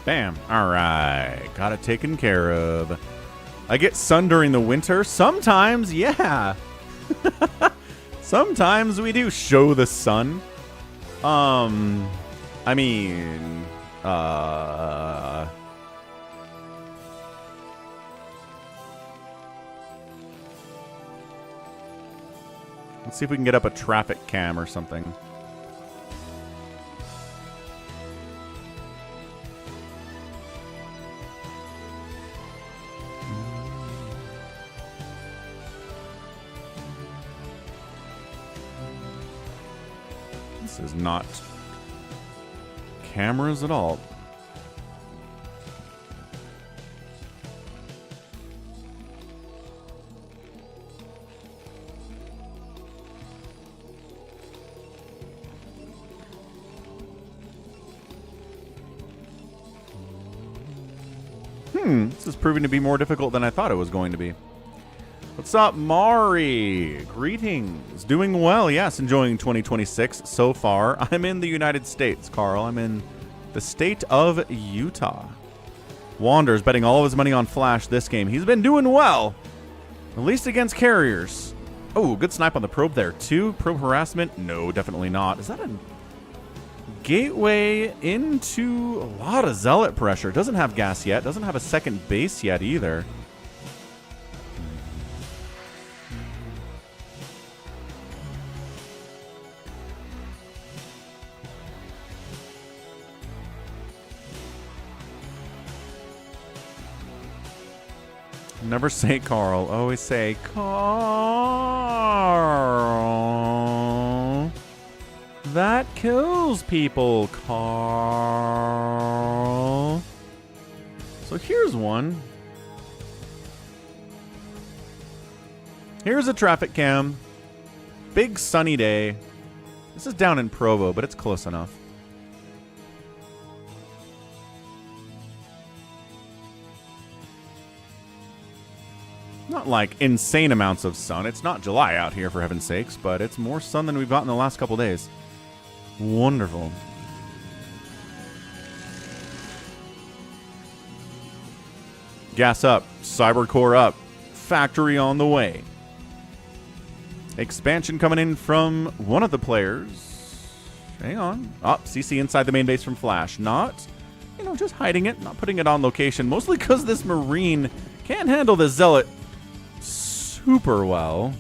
Bam. All right. Got it taken care of. I get sun during the winter. Sometimes, yeah. Sometimes we do show the sun. I mean, let's see if we can get up a traffic cam or something. This is not cameras at all. This is proving to be more difficult than I thought it was going to be. What's up, Mari? Greetings. Doing well, yes. Enjoying 2026 so far. I'm in the United States, Carl. I'm in the state of Utah. Wander's betting all of his money on Flash this game. He's been doing well, at least against carriers. Oh, good snipe on the probe there, too. Probe harassment? No, definitely not. Is that a gateway into a lot of Zealot pressure? Doesn't have gas yet. Doesn't have a second base yet either. Never say Carl. Always say Carl. That kills people, Carl. So here's one. Here's a traffic cam. Big sunny day. This is down in Provo, but it's close enough. Not like insane amounts of sun. It's not July out here, for heaven's sakes, but it's more sun than we've gotten the last couple days. Wonderful. Gas up. Cybercore up. Factory on the way. Expansion coming in from one of the players. Hang on. Oh, CC inside the main base from Flash. Not, just hiding it. Not putting it on location. Mostly because this Marine can't handle the Zealot super well.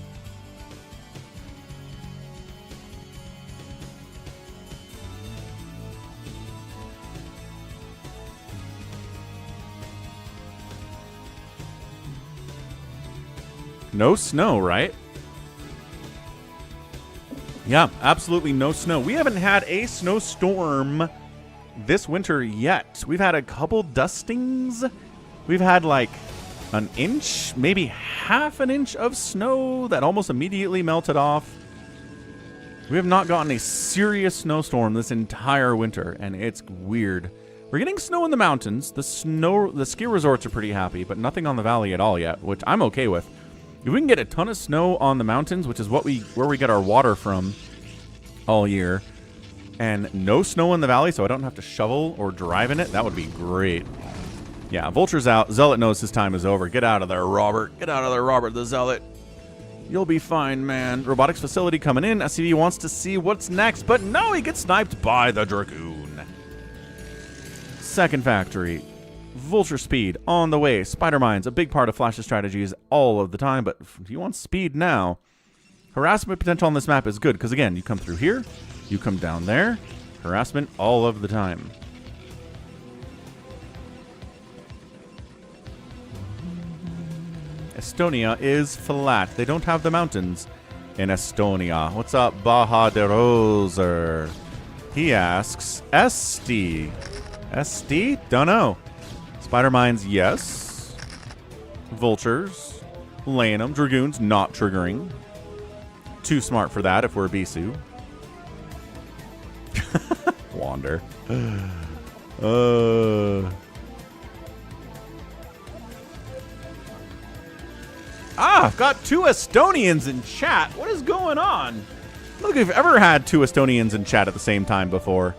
No snow, right? Yeah, absolutely no snow. We haven't had a snowstorm this winter yet. We've had a couple dustings. We've had like an inch, maybe half an inch of snow that almost immediately melted off. We have not gotten a serious snowstorm this entire winter, and it's weird. We're getting snow in the mountains. The ski resorts are pretty happy, but nothing on the valley at all yet, which I'm okay with. If we can get a ton of snow on the mountains, which is where we get our water from all year, and no snow in the valley so I don't have to shovel or drive in it, that would be great. Yeah, Vulture's out. Zealot knows his time is over. Get out of there, Robert. Get out of there, Robert the Zealot. You'll be fine, man. Robotics facility coming in. SCV wants to see what's next, but no, he gets sniped by the Dragoon. Second factory. Vulture speed on the way. Spider Mine's a big part of Flash's strategies all of the time, but he wants speed now. Harassment potential on this map is good, because again, you come through here, you come down there. Harassment all of the time. Estonia is flat. They don't have the mountains in Estonia. What's up, Bahaderoser? He asks, SD. SD? Don't know. Spider Mines, yes. Vultures. Laying them. Dragoons, not triggering. Too smart for that if we're Bisu. Wander. I've got 2 Estonians in chat. What is going on? I don't think we've ever had 2 Estonians in chat at the same time before.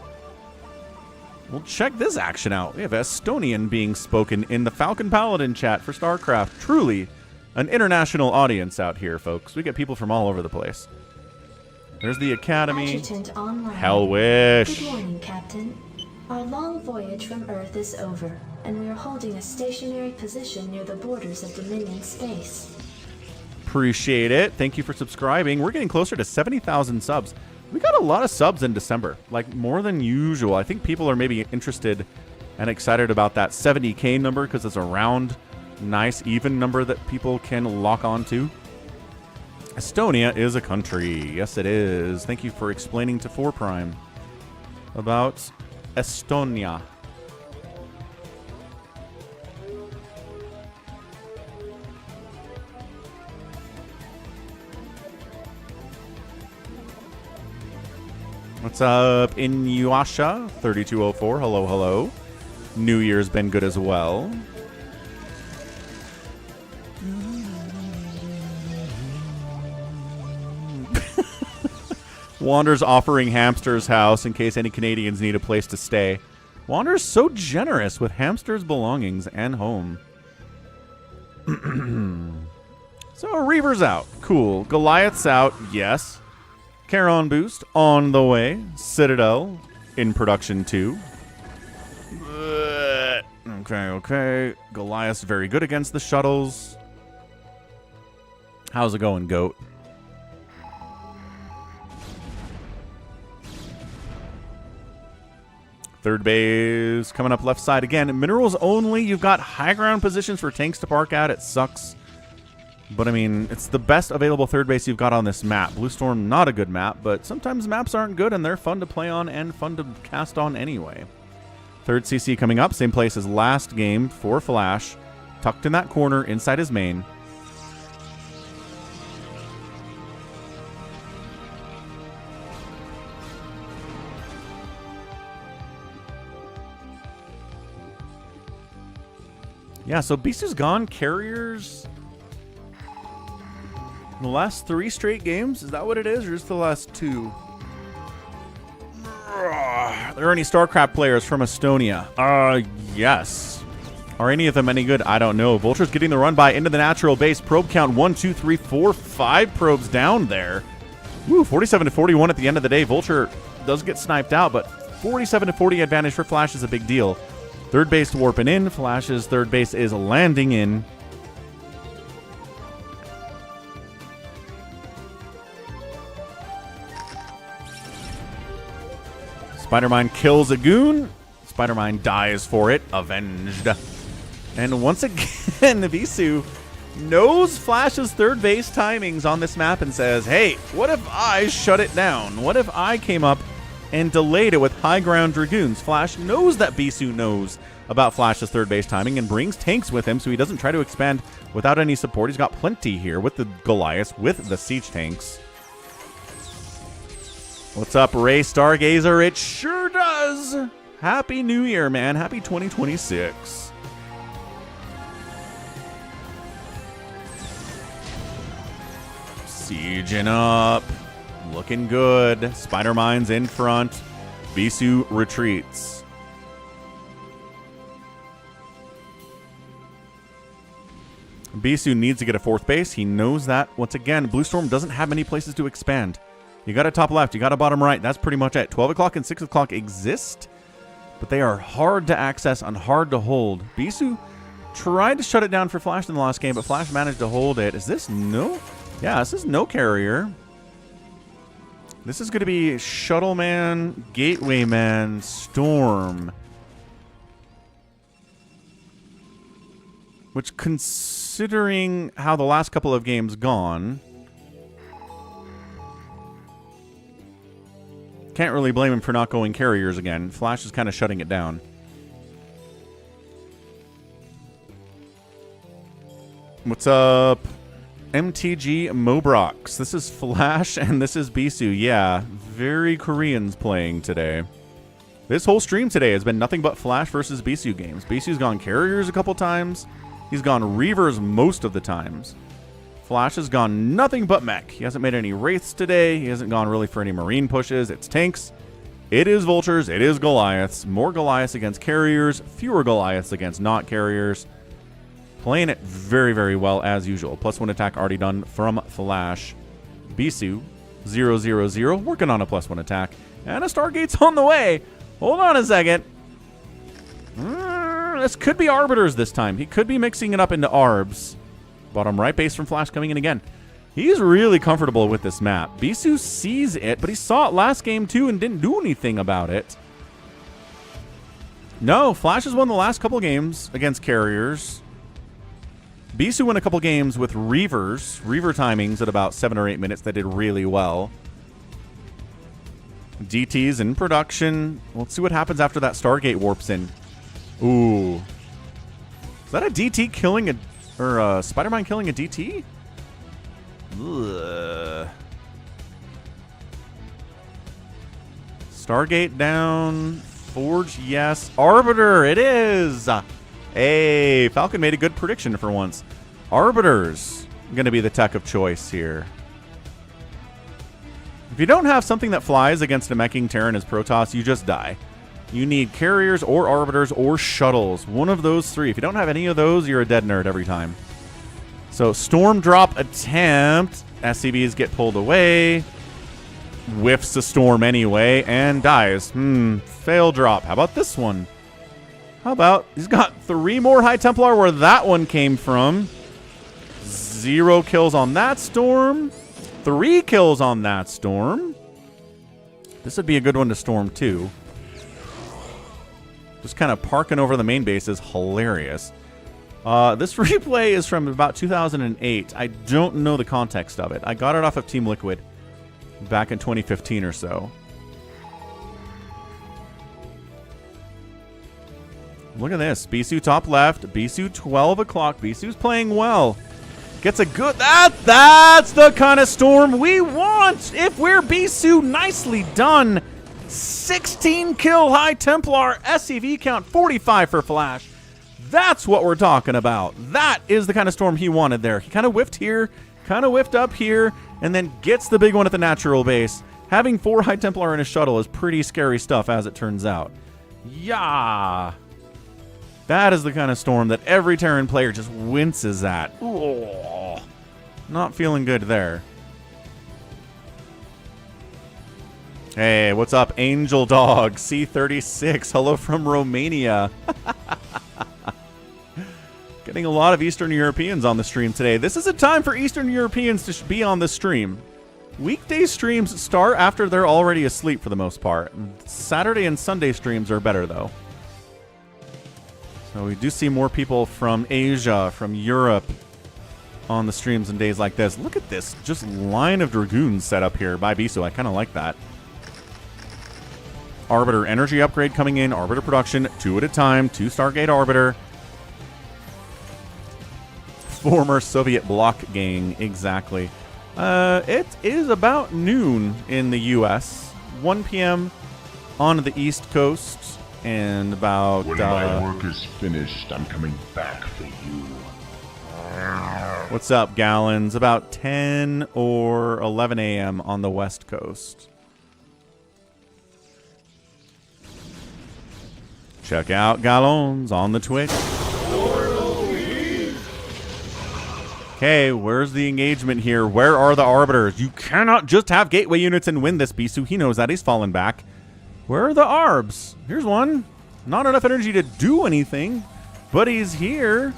Well, check this action out. We have Estonian being spoken in the Falcon Paladin chat for StarCraft. Truly an international audience out here, folks. We get people from all over the place. There's the Academy. Hell wish. Good morning, Captain. Our long voyage from Earth is over, and we are holding a stationary position near the borders of Dominion space. Appreciate it. Thank you for subscribing. We're getting closer to 70,000 subs. We got a lot of subs in December, like more than usual. I think people are maybe interested and excited about that 70K number because it's a round, nice, even number that people can lock on to. Estonia is a country. Yes, it is. Thank you for explaining to 4Prime about Estonia. What's up, Inuasha 3204? Hello, hello. New Year's been good as well. Wander's offering Hamster's house in case any Canadians need a place to stay. Wander's so generous with Hamster's belongings and home. So Reaver's out. Cool. Goliath's out. Yes. Charon boost on the way. Citadel in production too. Okay. Goliath's very good against the shuttles. How's it going, Goat? Third base coming up left side again. Minerals only. You've got high ground positions for tanks to park at. It sucks. But, I mean, it's the best available third base you've got on this map. Blue Storm, not a good map, but sometimes maps aren't good and they're fun to play on and fun to cast on anyway. Third CC coming up. Same place as last game for Flash. Tucked in that corner inside his main. Yeah, so Bisu's gone. Carriers. The last 3 straight games? Is that what it is? Or just the last 2? Are there any StarCraft players from Estonia? Yes. Are any of them any good? I don't know. Vulture's getting the run by into the natural base. Probe count 1, 2, 3, 4, 5 probes down there. Woo, 47 to 41 at the end of the day. Vulture does get sniped out, but 47 to 40 advantage for Flash is a big deal. Third base warping in. Flash's third base is landing in. Spider-Mine kills a goon. Spider-Mine dies for it. Avenged. And once again, the Bisu knows Flash's third base timings on this map and says, hey, what if I shut it down? What if I came up and delayed it with high ground Dragoons? Flash knows that Bisu knows about Flash's third base timing and brings tanks with him so he doesn't try to expand without any support. He's got plenty here with the Goliath, with the siege tanks. What's up, Ray Stargazer? It sure does. Happy New Year, man. Happy 2026. Sieging up. Looking good. Spider-Mine's in front. Bisu retreats. Bisu needs to get a fourth base. He knows that. Once again, Blue Storm doesn't have many places to expand. You got a top left, you got a bottom right. That's pretty much it. 12 o'clock and 6 o'clock exist, but they are hard to access and hard to hold. Bisu tried to shut it down for Flash in the last game, but Flash managed to hold it. Is this no? Yeah, this is no carrier. This is going to be Shuttle Man, Gateway Man, Storm. Which, considering how the last couple of games gone, can't really blame him for not going carriers again. Flash is kind of shutting it down. What's up? MTG Mobrox. This is Flash and this is Bisu. Yeah, very Koreans playing today. This whole stream today has been nothing but Flash versus Bisu games. Bisu's gone carriers a couple times. He's gone Reavers most of the times. Flash has gone nothing but mech. He hasn't made any Wraiths today. He hasn't gone really for any Marine pushes. It's tanks. It is Vultures. It is Goliaths. More Goliaths against carriers. Fewer Goliaths against not carriers. Playing it very, very well as usual. +1 attack already done from Flash. Bisu, 0-0-0. Working on a +1 attack. And a Stargate's on the way. Hold on a second. This could be Arbiters this time. He could be mixing it up into Arbs. Bottom right base from Flash coming in again. He's really comfortable with this map. Bisu sees it, but he saw it last game too and didn't do anything about it. No, Flash has won the last couple games against carriers. Bisu won a couple games with Reavers. Reaver timings at about 7 or 8 minutes that did really well. DT's in production. Let's see what happens after that Stargate warps in. Ooh. Is that a DT killing a... or Spider-Man killing a DT? Ugh. Stargate down. Forge, yes. Arbiter, it is. Hey, Falcon made a good prediction for once. Arbiter's going to be the tech of choice here. If you don't have something that flies against a meching Terran as Protoss, you just die. You need carriers or arbiters or shuttles. One of those three. If you don't have any of those, you're a dead nerd every time. So, Storm Drop attempt. SCVs get pulled away. Whiffs a Storm anyway and dies. Fail drop. How about this one? How about... he's got 3 more High Templar where that one came from. 0 kills on that Storm. 3 kills on that Storm. This would be a good one to Storm too. Just kind of parking over the main base is hilarious. This replay is from about 2008. I don't know the context of it. I got it off of Team Liquid back in 2015 or so. Look at this. Bisu top left. Bisu 12 o'clock. Bisu's playing well. Gets a good... That's the kind of Storm we want if we're Bisu. Nicely done. 16 kill High Templar. SCV count 45 for Flash. That's what we're talking about. That is the kind of storm he wanted there. He kind of whiffed here, kind of whiffed up here, and then gets the big one at the natural base. Having 4 High Templar in a shuttle is pretty scary stuff, as it turns out. Yeah. That is the kind of storm that every Terran player just winces at. Ooh. Not feeling good there. Hey, what's up, Angel Dog C36? Hello from Romania. Getting a lot of Eastern Europeans on the stream today. This is a time for Eastern Europeans to be on the stream. Weekday streams start after they're already asleep for the most part. Saturday and Sunday streams are better, though. So we do see more people from Asia, from Europe on the streams in days like this. Look at this just line of Dragoons set up here by Bisu. I kind of like that. Arbiter energy upgrade coming in. Arbiter production, 2 at a time. 2 Stargate Arbiter. Former Soviet bloc gang, exactly. It is about noon in the U.S. 1 p.m. on the East Coast, and about... When my work is finished, I'm coming back for you. What's up, Gallons? About 10 or 11 a.m. on the West Coast. Check out Gallons on the Twitch. Okay, where's the engagement here? Where are the Arbiters? You cannot just have gateway units and win this, Bisu. He knows that. He's fallen back. Where are the Arbs? Here's one. Not enough energy to do anything, but he's here.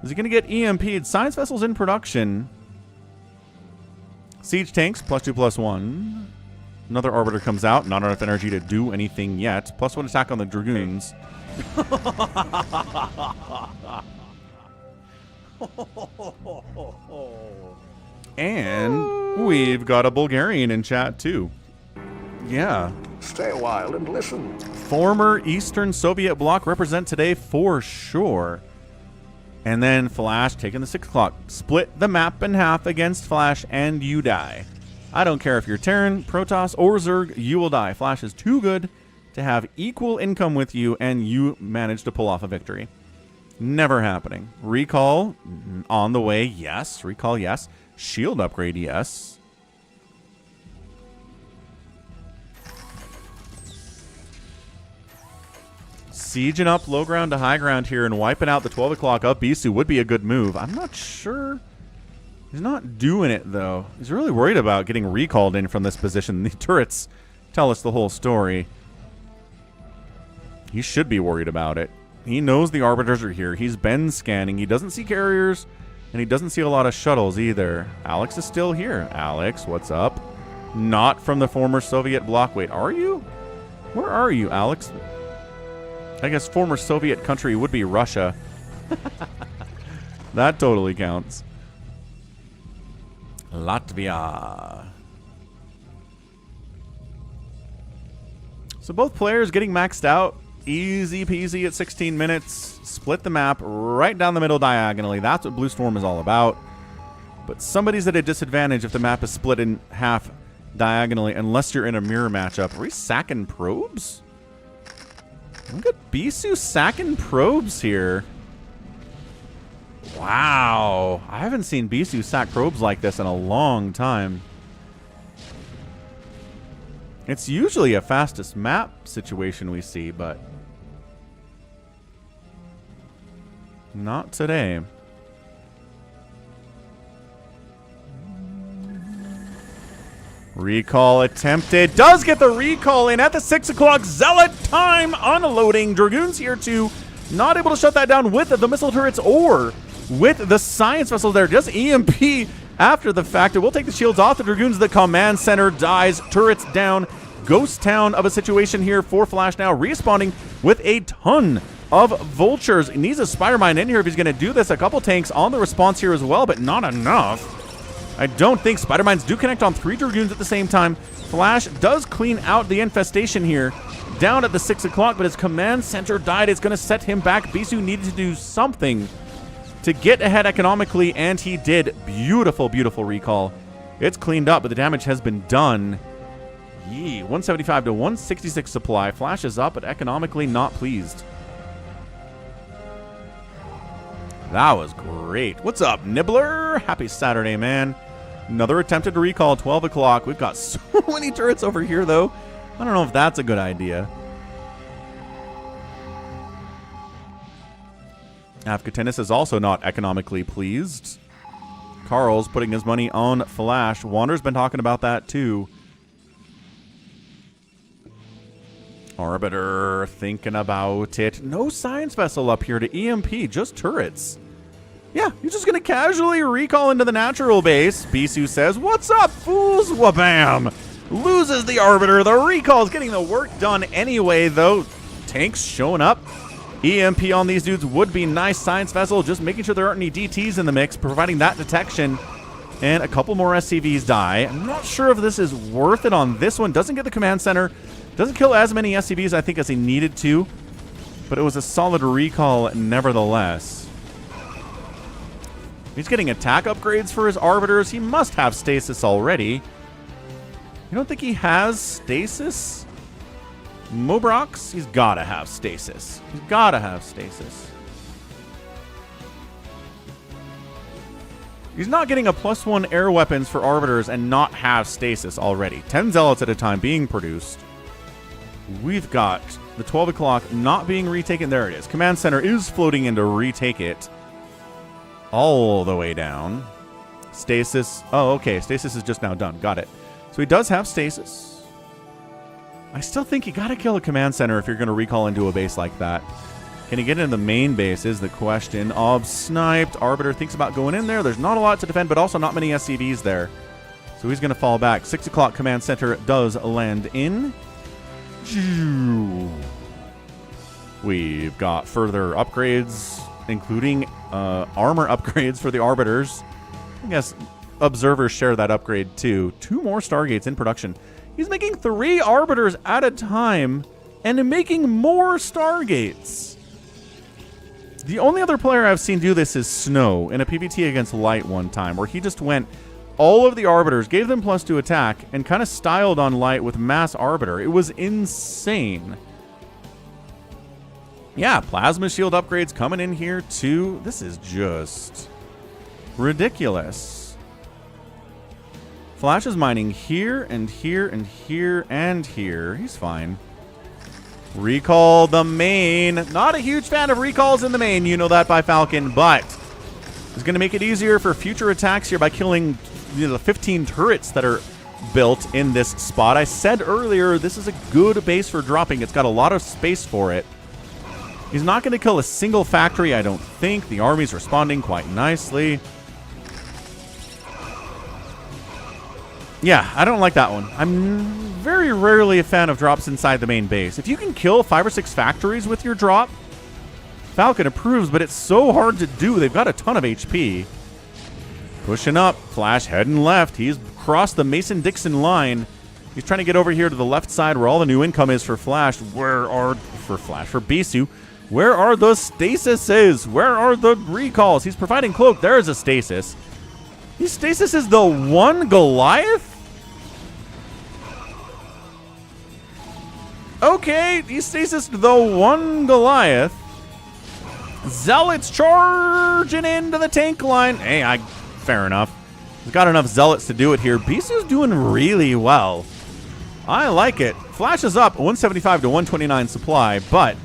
Is he going to get EMP'd? Science vessels in production. Siege tanks, +2/+1. Another Arbiter comes out. Not enough energy to do anything yet. +1 attack on the Dragoons. And we've got a Bulgarian in chat, too. Yeah. Stay a while and listen. Former Eastern Soviet bloc represent today for sure. And then Flash taking the 6 o'clock. Split the map in half against Flash and you die. I don't care if you're Terran, Protoss, or Zerg, you will die. Flash is too good to have equal income with you and you manage to pull off a victory. Never happening. Recall on the way, yes. Recall, yes. Shield upgrade, yes. Sieging up low ground to high ground here and wiping out the 12 o'clock up Bisu would be a good move. I'm not sure. He's not doing it, though. He's really worried about getting recalled in from this position. The turrets tell us the whole story. He should be worried about it. He knows the Arbiters are here. He's been scanning. He doesn't see carriers, and he doesn't see a lot of shuttles either. Alex is still here. Alex, what's up? Not from the former Soviet bloc. Wait, are you? Where are you, Alex? I guess former Soviet country would be Russia. That totally counts. Latvia. So both players getting maxed out. Easy peasy at 16 minutes. Split the map right down the middle diagonally. That's what Blue Storm is all about. But somebody's at a disadvantage if the map is split in half diagonally, unless you're in a mirror matchup. Are we sacking probes? Look at Bisu sacking probes here. Wow. I haven't seen Bisu sack probes like this in a long time. It's usually a fastest map situation we see, but not today. Recall attempted. Does get the recall in at the 6 o'clock. Zealot time unloading. Dragoons here too. Not able to shut that down with the missile turrets or with the science vessel there. Just EMP after the fact. It will take the shields off the Dragoons. The command center dies. Turrets down. Ghost town of a situation here for Flash now. Respawning with a ton of vultures. He needs a Spire Mine in here if he's going to do this. A couple tanks on the response here as well, but not enough. I don't think Spider Mines do connect on 3 Dragoons at the same time. Flash does clean out the infestation here down at the 6 o'clock, but his command center died. It's going to set him back. Bisu needed to do something to get ahead economically, and he did. Beautiful, beautiful recall. It's cleaned up, but the damage has been done. Yee, 175 to 166 supply. Flash is up, but economically not pleased. That was great. What's up, Nibbler? Happy Saturday, man. Another attempted recall, 12 o'clock. We've got so many turrets over here, though. I don't know if that's a good idea. Afghanis is also not economically pleased. Carl's putting his money on Flash. Wander's been talking about that, too. Arbiter thinking about it. No science vessel up here to EMP, just turrets. Yeah, you're just going to casually recall into the natural base. Bisu says, "What's up, fools?" Wabam! Loses the Arbiter. The recall's getting the work done anyway, though. Tanks showing up. EMP on these dudes would be nice. Science vessel, just making sure there aren't any DTs in the mix, providing that detection. And a couple more SCVs die. I'm not sure if this is worth it on this one. Doesn't get the command center. Doesn't kill as many SCVs, I think, as he needed to. But it was a solid recall nevertheless. He's getting attack upgrades for his Arbiters. He must have stasis already. You don't think he has stasis? Mobrox? He's got to have stasis. He's got to have stasis. He's not getting a +1 air weapons for Arbiters and not have stasis already. 10 Zealots at a time being produced. We've got the 12 o'clock not being retaken. There it is. Command Center is floating in to retake it. All the way down. Stasis. Oh, okay. Stasis is just now done. Got it. So he does have stasis. I still think you got to kill a command center if you're going to recall into a base like that. Can he get into the main base is the question. Ob sniped. Arbiter thinks about going in there. There's not a lot to defend, but also not many SCVs there. So he's going to fall back. 6 o'clock command center does land in. We've got further upgrades, including armor upgrades for the Arbiters. I guess observers share that upgrade too. 2 more Stargates in production. He's making 3 Arbiters at a time and making more Stargates. The only other player I've seen do this is Snow in a PvT against Light one time, where he just went all of the Arbiters, gave them +2 attack, and kind of styled on Light with mass Arbiter. It was insane. Yeah, plasma shield upgrades coming in here too. This is just ridiculous. Flash is mining here and here and here and here. He's fine. Recall the main. Not a huge fan of recalls in the main. You know that by Falcon, but it's going to make it easier for future attacks here by killing the 15 turrets that are built in this spot. I said earlier, this is a good base for dropping. It's got a lot of space for it. He's not going to kill a single factory, I don't think. The army's responding quite nicely. Yeah, I don't like that one. I'm very rarely a fan of drops inside the main base. If you can kill 5 or 6 factories with your drop, Falcon approves, but it's so hard to do. They've got a ton of HP. Pushing up. Flash heading left. He's crossed the Mason-Dixon line. He's trying to get over here to the left side where all the new income is for Flash. For Bisu. Where are the stasises? Where are the recalls? He's providing cloak. There is a stasis. He stasis is the 1 Goliath? Okay, he stasis the 1 Goliath. Zealots charging into the tank line. Hey, fair enough. He's got enough Zealots to do it here. Bisu's doing really well. I like it. Flash is up 175 to 129 supply, but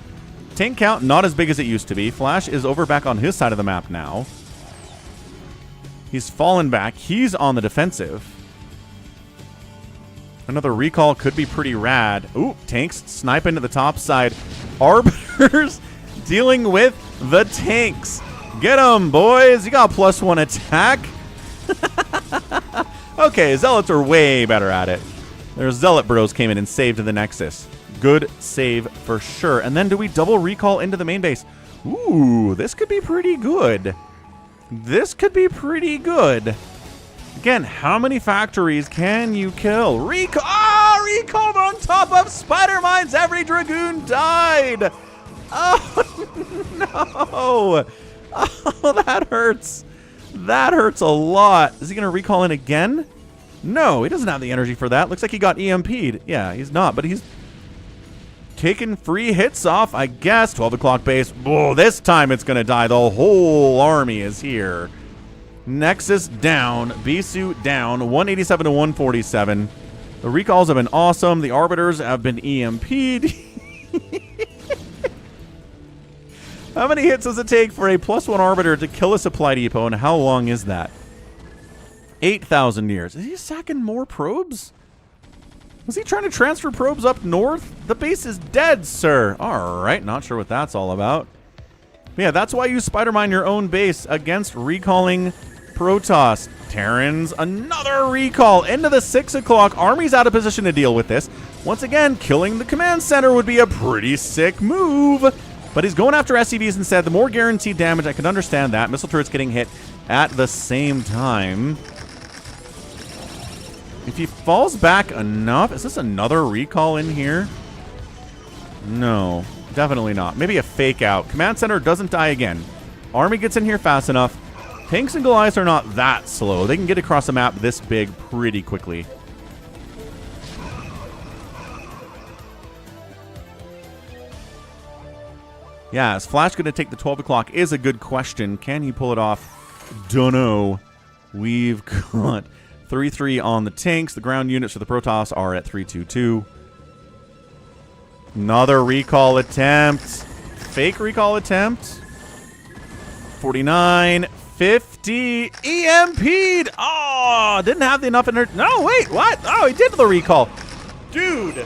tank count not as big as it used to be. Flash is over back on his side of the map now. He's fallen back. He's on the defensive. Another recall could be pretty rad. Ooh, tanks sniping to the top side. Arbiters dealing with the tanks. Get them, boys. You got +1 attack. Okay, Zealots are way better at it. Their Zealot bros came in and saved the Nexus. Good save for sure. And then do we double recall into the main base? Ooh, this could be pretty good. This could be pretty good. Again, how many factories can you kill? Recall! Ah, recall on top of spider mines. Every Dragoon died. Oh, no. Oh, that hurts. That hurts a lot. Is he going to recall in again? No, he doesn't have the energy for that. Looks like he got EMP'd. Yeah, he's not, but he's taking free hits off, I guess. 12 o'clock base. Oh, this time it's going to die. The whole army is here. Nexus down. Bisu down. 187 to 147. The recalls have been awesome. The arbiters have been EMP'd. How many hits does it take for a +1 arbiter to kill a supply depot, and how long is that? 8,000 years. Is he sacking more probes? Was he trying to transfer probes up north? The base is dead, sir. All right, not sure what that's all about. But yeah, that's why you Spider-Mine your own base against recalling Protoss. Terrans, another recall into the 6 o'clock. Army's out of position to deal with this. Once again, killing the command center would be a pretty sick move. But he's going after SCVs instead. The more guaranteed damage, I can understand that. Missile turrets getting hit at the same time. If he falls back enough, is this another recall in here? No, definitely not. Maybe a fake out. Command center doesn't die again. Army gets in here fast enough. Tanks and Goliaths are not that slow. They can get across a map this big pretty quickly. Yeah, is Flash going to take the 12 o'clock is a good question. Can he pull it off? Dunno. We've got 3-3 on the tanks. The ground units for the Protoss are at 3-2-2. Another recall attempt. Fake recall attempt. 49, 50. EMP'd. Oh, didn't have enough energy. No, wait, what? Oh, he did the recall. Dude.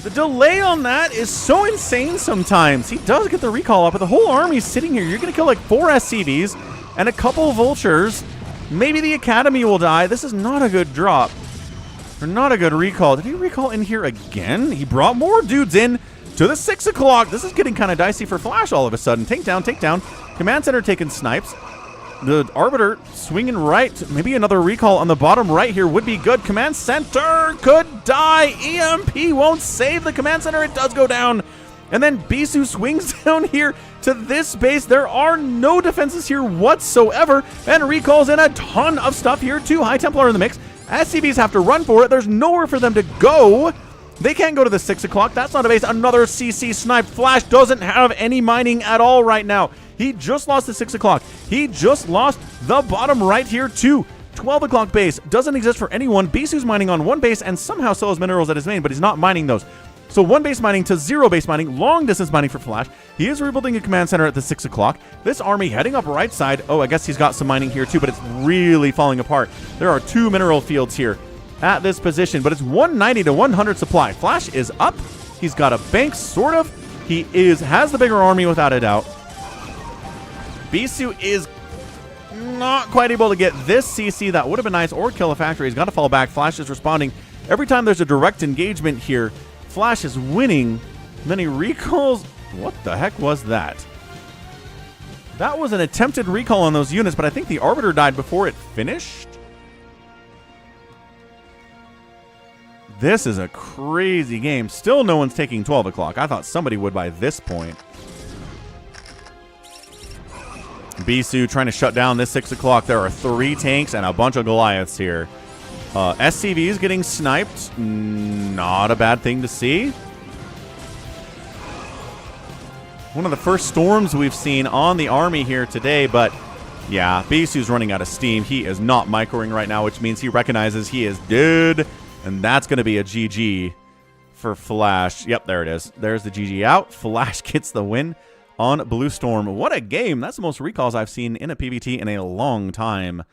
The delay on that is so insane sometimes. He does get the recall up, but the whole army's sitting here. You're going to kill like 4 SCVs and a couple of vultures. Maybe the Academy will die. This is not a good drop. Or not a good recall. Did he recall in here again? He brought more dudes in to the 6 o'clock. This is getting kind of dicey for Flash all of a sudden. Take down, take down. Command center taking snipes. The Arbiter swinging right. Maybe another recall on the bottom right here would be good. Command center could die. EMP won't save the command center. It does go down. And then Bisu swings down here to this base. There are no defenses here whatsoever. And recalls in a ton of stuff here too. High Templar in the mix. SCVs have to run for it. There's nowhere for them to go. They can't go to the 6 o'clock. That's not a base. Another CC snipe. Flash doesn't have any mining at all right now. He just lost the 6 o'clock. He just lost the bottom right here too. 12 o'clock base doesn't exist for anyone. Bisu's mining on one base and somehow still has minerals at his main, but he's not mining those. So 1 base mining to 0 base mining, long distance mining for Flash. He is rebuilding a command center at the 6 o'clock. This army heading up right side. Oh, I guess he's got some mining here too, but it's really falling apart. There are 2 mineral fields here at this position, but it's 190 to 100 supply. Flash is up. He's got a bank, sort of. He has the bigger army without a doubt. Bisu is not quite able to get this CC. That would have been nice, or kill a factory. He's got to fall back. Flash is responding. Every time there's a direct engagement here, Flash is winning. And then he recalls. What the heck was that? That was an attempted recall on those units, but I think the Arbiter died before it finished. This is a crazy game. Still no one's taking 12 o'clock. I thought somebody would by this point. Bisu trying to shut down this 6 o'clock. There are 3 tanks and a bunch of Goliaths here. SCVs getting sniped. Not a bad thing to see. One of the first storms we've seen on the army here today, but yeah, Bisu's running out of steam. He is not microing right now, which means he recognizes he is dead, and that's going to be a GG for Flash. Yep, there it is. There's the GG out. Flash gets the win on Blue Storm. What a game. That's the most recalls I've seen in a PvT in a long time.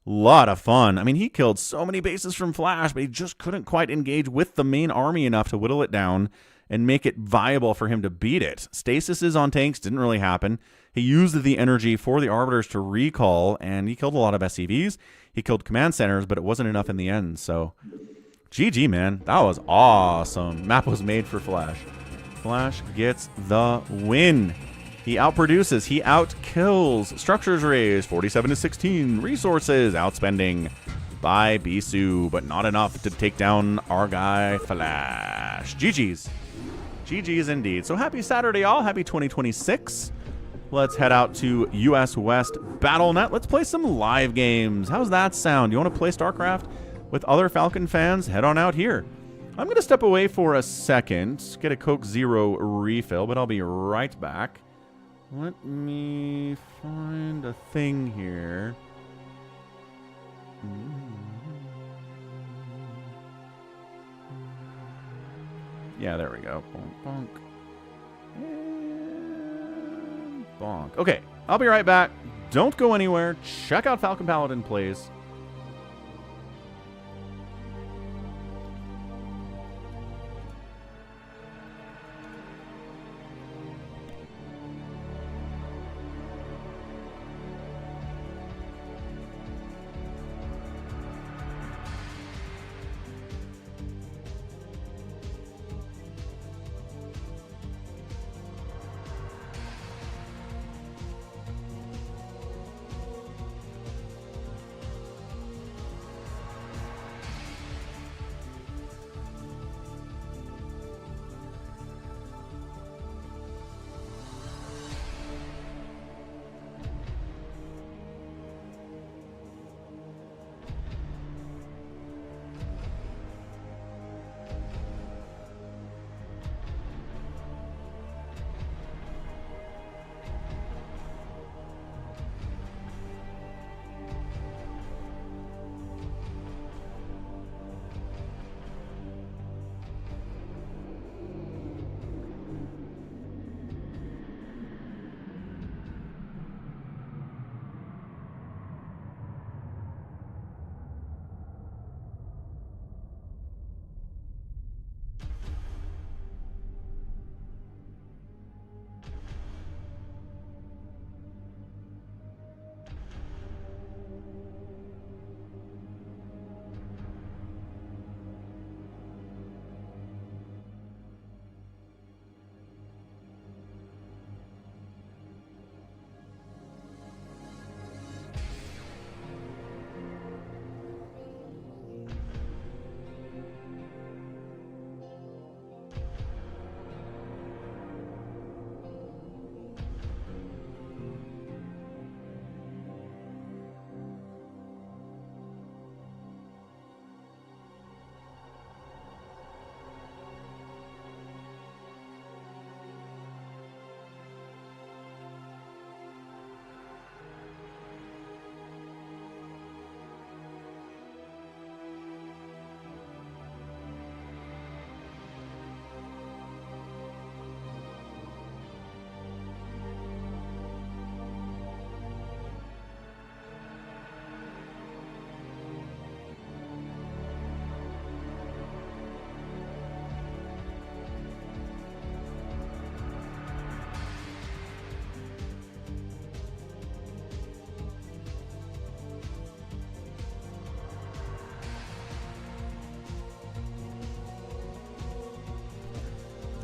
Lot of fun. I mean, he killed so many bases from Flash, but he just couldn't quite engage with the main army enough to whittle it down and make it viable for him to beat it. Stasises on tanks didn't really happen. He used the energy for the Arbiters to recall, and he killed a lot of SCVs. He killed command centers, but it wasn't enough in the end. So, GG, man. That was awesome. Map was made for Flash. Flash gets the win. He outproduces. He outkills. Structures raised 47 to 16. Resources outspending by Bisu, but not enough to take down our guy Flash. GG's. GG's indeed. So happy Saturday, all. Happy 2026. Let's head out to US West Battle.net. Let's play some live games. How's that sound? You want to play StarCraft with other Falcon fans? Head on out here. I'm going to step away for a second, get a Coke Zero refill, but I'll be right back. Let me find a thing here. Yeah, there we go. Bonk, bonk. And bonk. Okay, I'll be right back. Don't go anywhere. Check out Falcon Paladin Plays.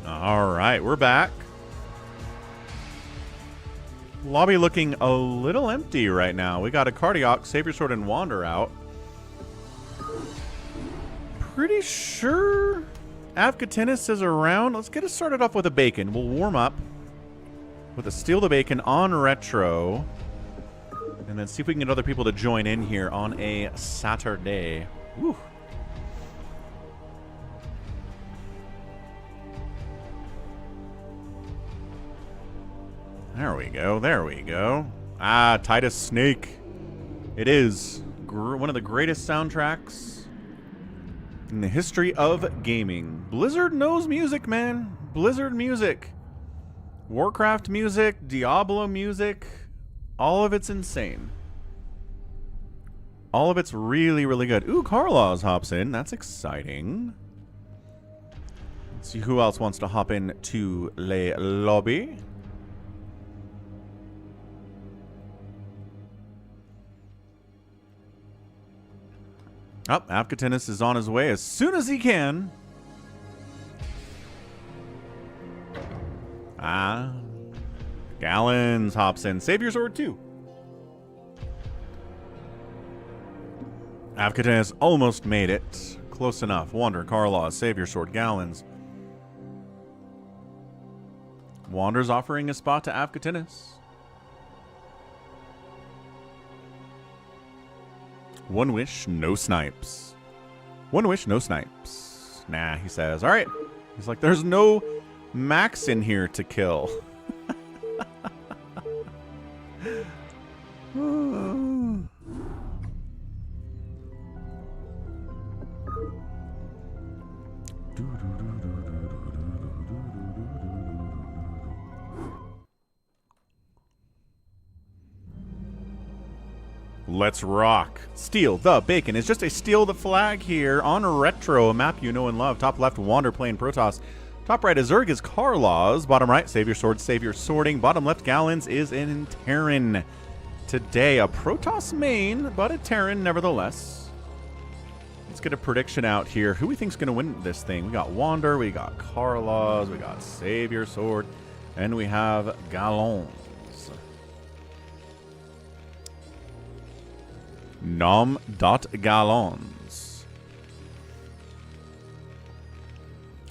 All right, we're back. Lobby looking a little empty right now. We got a Cardiac, Savior Sword, and Wander out. Pretty sure Avkatinis is around. Let's get us started off with a Bacon. We'll warm up with a Steal the Bacon on Retro. And then see if we can get other people to join in here on a Saturday. Woo. There we go. There we go. Ah, Titus Snake. It is one of the greatest soundtracks in the history of gaming. Blizzard knows music, man. Blizzard music. Warcraft music, Diablo music. All of it's insane. All of it's really, really good. Ooh, Carlaws hops in. That's exciting. Let's see who else wants to hop in to Le Lobby. Oh, Avkatinis is on his way as soon as he can. Ah. Gallons hops in. Savior Sword 2. Avkatinis almost made it. Close enough. Wander, Carlaw, Savior Sword, Gallons. Wander's offering a spot to Avkatinis. One wish, no snipes. One wish, no snipes. Nah, he says. All right. He's like, there's no max in here to kill. Let's rock. Steal the Bacon is just a steal the flag here on Retro, a map you know and love. Top left, Wander playing Protoss. Top right, Azurg is Karlaws. Bottom right, Save Your Sword, Save Your Sorting. Bottom left, Gallons is in Terran. Today, a Protoss main, but a Terran nevertheless. Let's get a prediction out here. Who we think's going to win this thing? We got Wander, we got Karlaws, we got Save Your Sword, and we have Gallons. Nom.Gallons.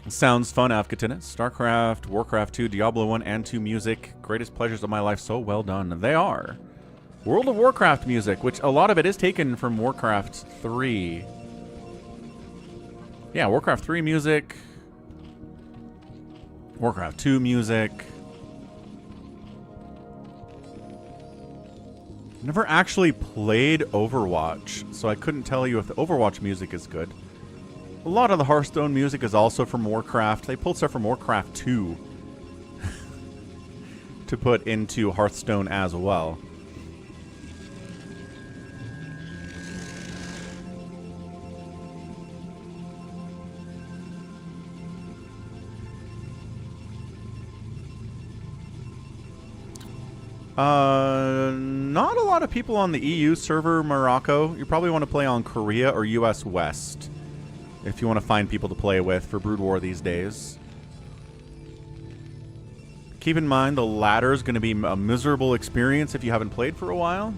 Sounds fun, Afkatinus. StarCraft, Warcraft 2, Diablo 1 and 2 music. Greatest pleasures of my life, so well done. They are. World of Warcraft music, which a lot of it is taken from Warcraft 3. Yeah, Warcraft 3 music. Warcraft 2 music. Never actually played Overwatch, so I couldn't tell you if the Overwatch music is good. A lot of the Hearthstone music is also from Warcraft. They pulled stuff from Warcraft 2 to put into Hearthstone as well. Not a lot of people on the EU server, Morocco. You probably want to play on Korea or US West if you want to find people to play with for Brood War these days. Keep in mind the ladder is going to be a miserable experience if you haven't played for a while.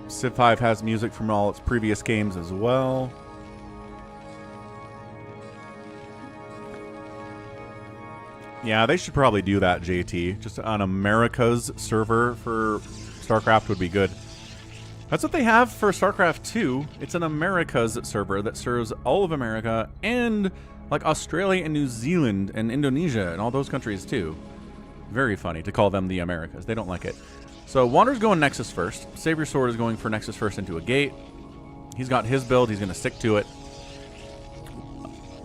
Civ 5 has music from all its previous games as well. Yeah, they should probably do that, JT. Just on America's server for StarCraft would be good. That's what they have for StarCraft 2. It's an America's server that serves all of America and like Australia and New Zealand and Indonesia and all those countries too. Very funny to call them the Americas. They don't like it. So Wander's going Nexus first. Save Your Sword is going for Nexus first into a gate. He's got his build. He's going to stick to it.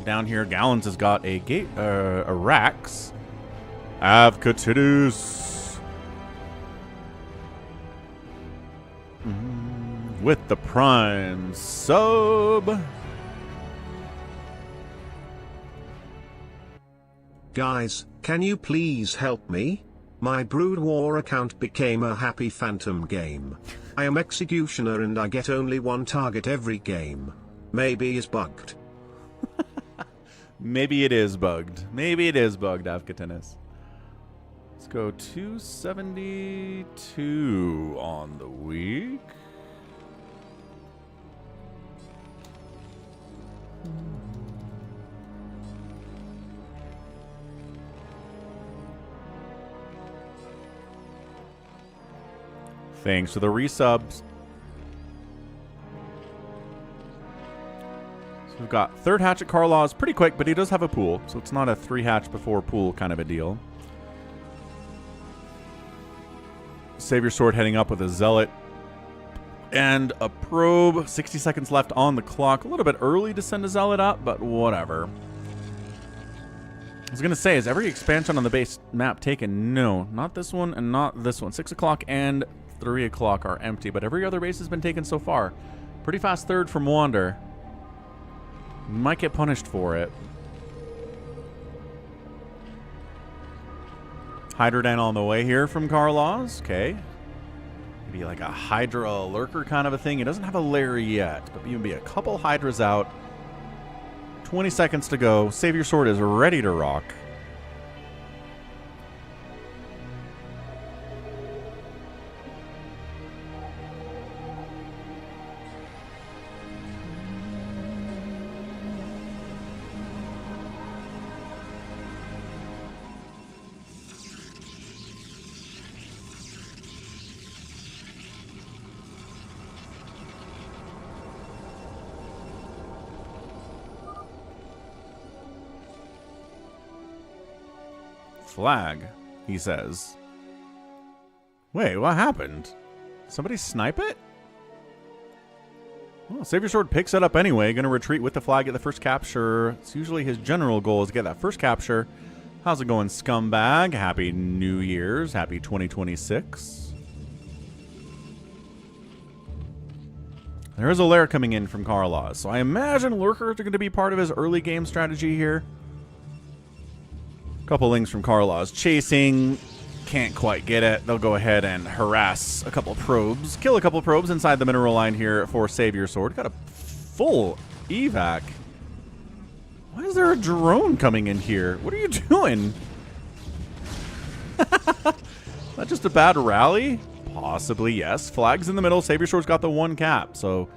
Down here, Gallons has got a gate, a Rax. Avcatidus. With the Prime sub. Guys, can you please help me? My Brood War account became a Happy Phantom game. I am Executioner and I get only one target every game. Maybe it's bugged. Maybe it is bugged. Maybe it is bugged, Avcatidus. Let's go 272 on the week. Thanks for the resubs. So we've got third hatch at Karlaws, pretty quick, but he does have a pool, so it's not a 3 hatch before pool kind of a deal. Save Your Sword heading up with a Zealot and a Probe. 60 seconds left on the clock. A little bit early to send a Zealot up, but whatever. I was going to say, is every expansion on the base map taken? No, not this one and not this one. 6 o'clock and 3 o'clock are empty, but every other base has been taken so far. Pretty fast third from Wander. Might get punished for it. Hydrodan on the way here from Karlaws. Okay. Maybe like a Hydra Lurker kind of a thing. He doesn't have a lair yet, but even be a couple Hydras out. 20 seconds to go. Save Your Sword is ready to rock. flag, he says. Wait, what happened? Somebody snipe it? Well, Savior Sword picks it up anyway. Going to retreat with the flag, get the first capture. It's usually his general goal is to get that first capture. How's it going, scumbag? Happy New Year's. Happy 2026. There is a lair coming in from Carlos, so I imagine lurkers are going to be part of his early game strategy here. Couple links from Carlos. Chasing. Can't quite get it. They'll go ahead and harass a couple probes. Kill a couple probes inside the mineral line here for Savior Sword. Got a full evac. Why is there a drone coming in here? What are you doing? That just a bad rally? Possibly, yes. Flags in the middle. Savior Sword's got the one cap. So,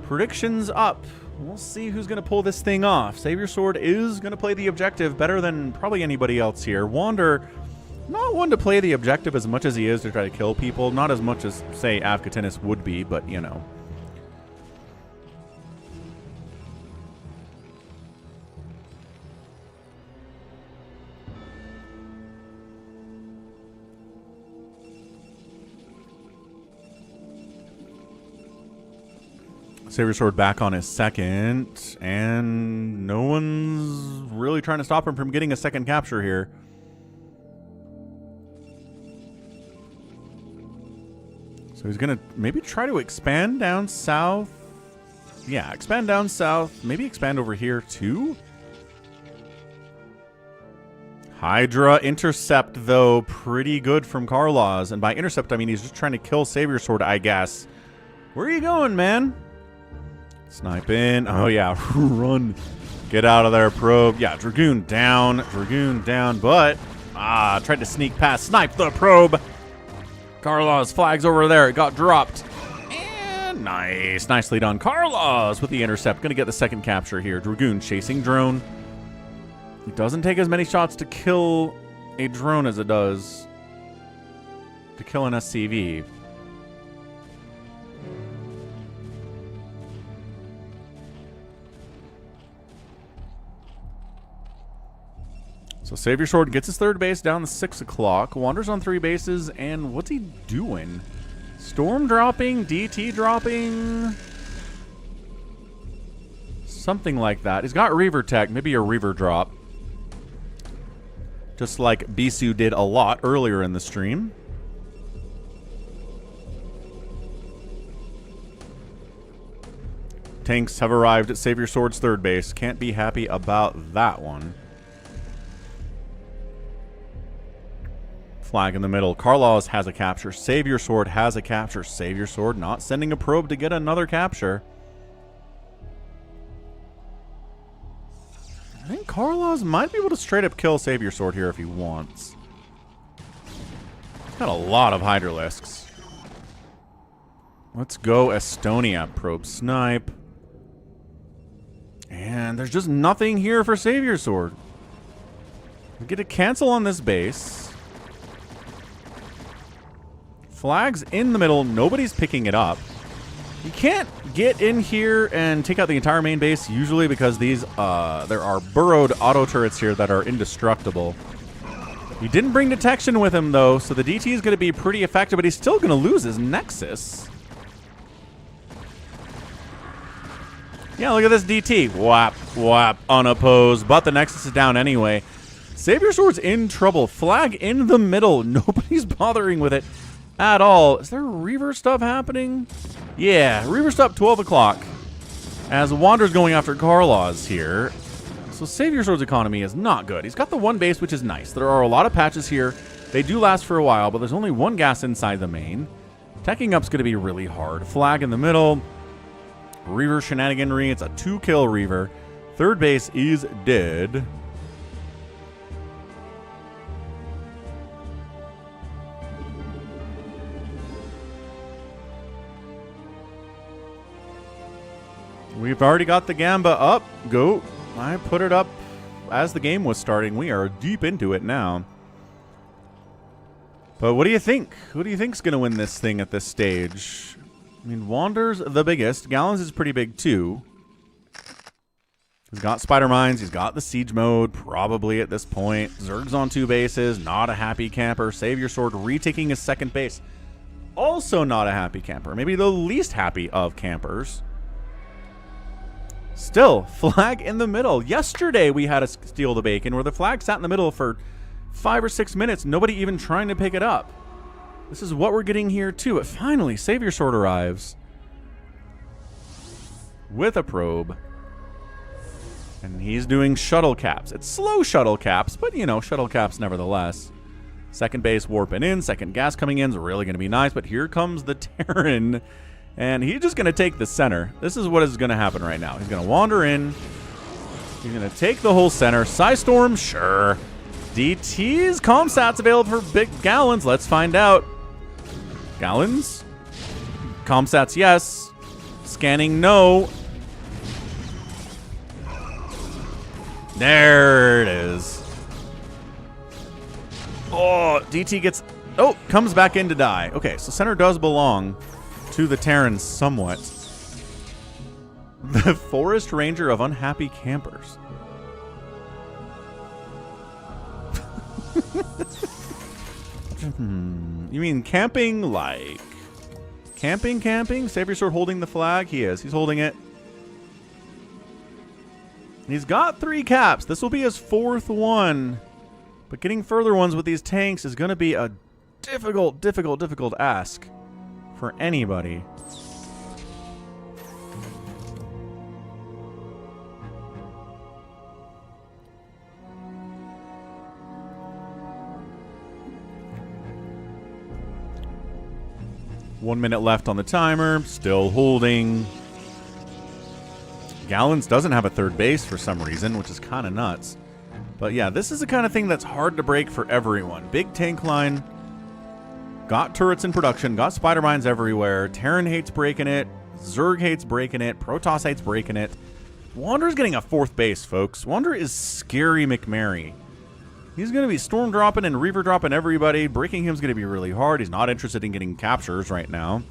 predictions up. We'll see who's going to pull this thing off. Savior Sword is going to play the objective better than probably anybody else here. Wander, not one to play the objective as much as he is to try to kill people. Not as much as, say, Avkatanis would be, but, you know. Savior Sword back on his second, and no one's really trying to stop him from getting a second capture here. So he's going to maybe try to expand down south. Yeah, expand down south. Maybe expand over here too. Hydra intercept, though, pretty good from Carlos. And by intercept, I mean he's just trying to kill Savior Sword, I guess. Where are you going, man? Snipe in. Oh, yeah. Run. Get out of there, probe. Yeah, Dragoon down. Dragoon down, but... tried to sneak past. Snipe the probe. Carlos flags over there. It got dropped. And nice. Nicely done. Carlos with the intercept. Going to get the second capture here. Dragoon chasing drone. It doesn't take as many shots to kill a drone as it does to kill an SCV. So Savior Sword gets his third base down to 6 o'clock. Wanders on 3 bases, and what's he doing? Storm dropping? DT dropping? Something like that. He's got Reaver Tech, maybe a Reaver drop. Just like Bisu did a lot earlier in the stream. Tanks have arrived at Savior Sword's third base. Can't be happy about that one. Flag in the middle. Carlos has a capture. Savior Sword has a capture. Savior Sword not sending a probe to get another capture. I think Carlos might be able to straight up kill Savior Sword here if he wants. He's got a lot of Hydralisks. Let's go Estonia. Probe snipe. And there's just nothing here for Savior Sword. We get to cancel on this base. Flags in the middle. Nobody's picking it up. You can't get in here and take out the entire main base usually because these there are burrowed auto turrets here that are indestructible. He didn't bring detection with him though, so the DT is going to be pretty effective, but he's still going to lose his Nexus. Yeah, look at this DT. Whap, whap, unopposed, but the Nexus is down anyway. Savior Sword's in trouble. Flag in the middle. Nobody's bothering with it at all. Is there Reaver stuff happening? Yeah, Reaver stuff 12 o'clock. As Wander's going after Carlos here. So Savior Sword's economy is not good. He's got the one base, which is nice. There are a lot of patches here. They do last for a while, but there's only one gas inside the main. Teching up's going to be really hard. Flag in the middle. Reaver shenaniganry. It's a 2-kill Reaver. Third base is dead. We've already got the Gamba up. Go. I put it up as the game was starting. We are deep into it now. But what do you think? Who do you think's going to win this thing at this stage? I mean, Wander's the biggest. Gallons is pretty big too. He's got Spider Mines. He's got the Siege mode, probably at this point. Zerg's on 2 bases. Not a happy camper. Savior Sword retaking his second base. Also not a happy camper. Maybe the least happy of campers. Still, flag in the middle. Yesterday we had a steal the bacon where the flag sat in the middle for 5 or 6 minutes. Nobody even trying to pick it up. This is what we're getting here too. But finally, Savior Sword arrives with a probe. And he's doing shuttle caps. It's slow shuttle caps, but you know, shuttle caps nevertheless. Second base warping in. Second gas coming in is really going to be nice. But here comes the Terran. And he's just going to take the center. This is what is going to happen right now. He's going to wander in. He's going to take the whole center. Psystorm, sure. DT's Comsat's available for big Gallons. Let's find out. Gallons? Comsat's, yes. Scanning, no. There it is. Oh, DT gets... Oh, comes back in to die. Okay, so center does belong to the Terrans somewhat. The Forest Ranger of Unhappy Campers. You mean camping like... Camping? Savior Sword holding the flag? He is. He's holding it. He's got 3 caps. This will be his 4th one. But getting further ones with these tanks is going to be a difficult ask for anybody. One minute left on the timer. Still holding. Gallons doesn't have a third base for some reason, which is kind of nuts. But yeah, this is the kind of thing that's hard to break for everyone. Big tank line. Got turrets in production. Got spider mines everywhere. Terran hates breaking it. Zerg hates breaking it. Protoss hates breaking it. Wander's getting a 4th base, folks. Wander is scary McMary. He's going to be storm dropping and reaver dropping everybody. Breaking him's going to be really hard. He's not interested in getting captures right now.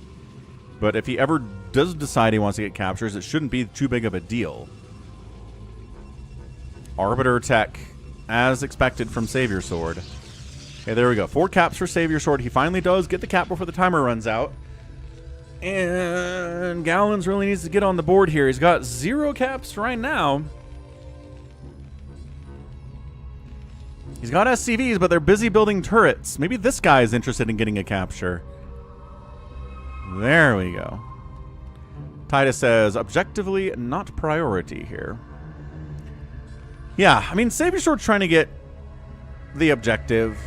But if he ever does decide he wants to get captures, it shouldn't be too big of a deal. Arbiter tech, as expected from Savior Sword. Okay, there we go. 4 caps for Savior Sword. He finally does get the cap before the timer runs out. And Gallons really needs to get on the board here. He's got 0 caps right now. He's got SCVs, but they're busy building turrets. Maybe this guy is interested in getting a capture. There we go. Titus says, objectively not priority here. Yeah, I mean, Savior Sword's trying to get the objective.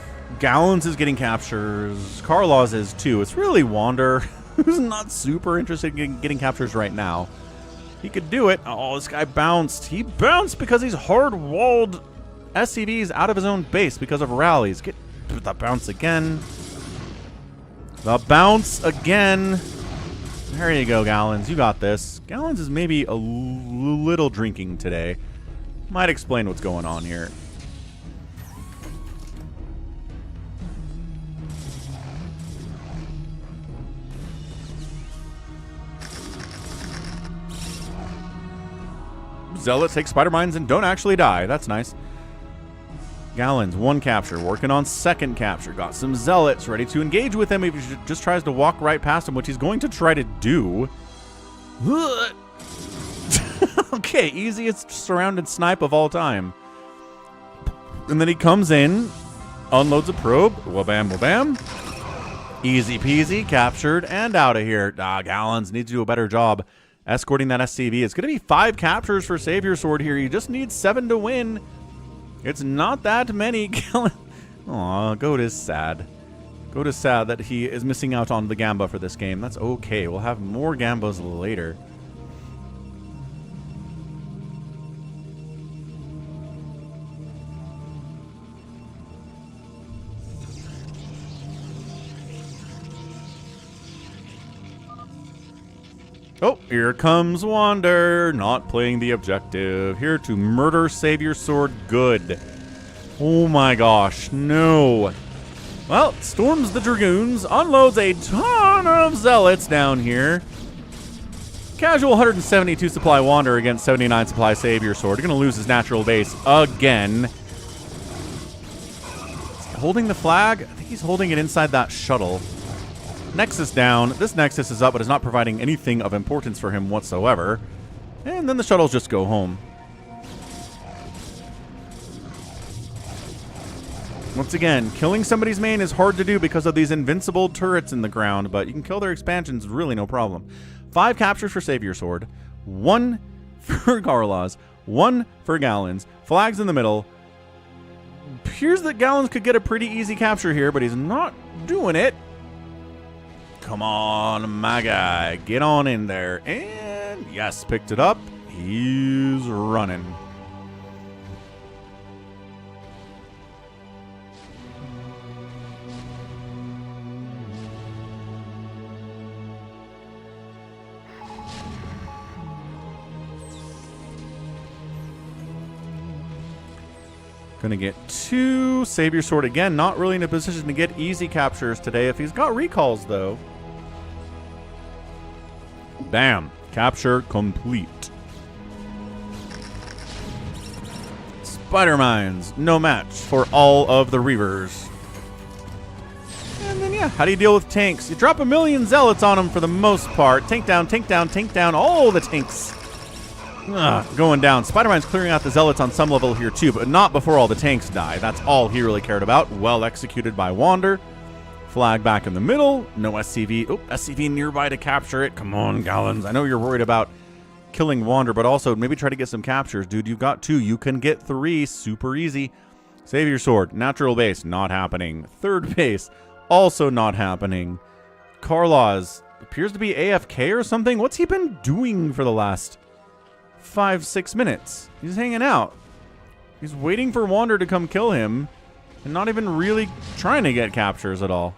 Gallons is getting captures. Karlaws is too. It's really Wander, who's not super interested in getting captures right now. He could do it. Oh, this guy bounced. He bounced because he's hard-walled SCVs out of his own base because of rallies. Get the bounce again. The bounce again. There you go, Gallons. You got this. Gallons is maybe a little drinking today. Might explain what's going on here. Zealots take spider mines and don't actually die. That's nice. Gallons, 1 capture. Working on 2nd capture. Got some Zealots ready to engage with him if he just tries to walk right past him, which he's going to try to do. Okay, easiest surrounded snipe of all time. And then he comes in, unloads a probe. Wabam, wabam. Easy peasy, captured, and out of here. Gallons needs to do a better job escorting that SCV. It's going to be 5 captures for Savior Sword here. You just need 7 to win. It's not that many. Aw, Goat is sad. Goat is sad that he is missing out on the Gamba for this game. That's okay. We'll have more Gambas later. Oh, here comes Wander, not playing the objective. Here to murder Savior Sword good. Oh my gosh, no. Well, storms the Dragoons, unloads a ton of Zealots down here. Casual 172 supply Wander against 79 supply Savior Sword. Going to lose his natural base again. Holding the flag? I think he's holding it inside that shuttle. Nexus down. This Nexus is up, but is not providing anything of importance for him whatsoever. And then the shuttles just go home. Once again, killing somebody's main is hard to do because of these invincible turrets in the ground, but you can kill their expansions, really no problem. 5 captures for Savior Sword, 1 for Garlaws, 1 for Gallons, flags in the middle. Appears that Gallons could get a pretty easy capture here, but he's not doing it. Come on, my guy. Get on in there. And yes, picked it up. He's running. Gonna get 2. Savior Sword again, not really in a position to get easy captures today. If he's got recalls, though. Bam. Capture complete. Spider Mines, no match for all of the Reavers. And then, yeah, how do you deal with tanks? You drop 1,000,000 Zealots on them for the most part. Tank down, tank down, tank down. All the tanks. Going down. Spider-Man's clearing out the Zealots on some level here too, but not before all the tanks die. That's all he really cared about. Well executed by Wander. Flag back in the middle. No SCV. Oh, SCV nearby to capture it. Come on, Gallons. I know you're worried about killing Wander, but also maybe try to get some captures. Dude, you've got 2. You can get 3. Super easy. Savior Sword. Natural base. Not happening. Third base. Also not happening. Carlaws appears to be AFK or something. What's he been doing for the last 5-6 minutes? He's hanging out. He's waiting for Wander to come kill him and not even really trying to get captures at all.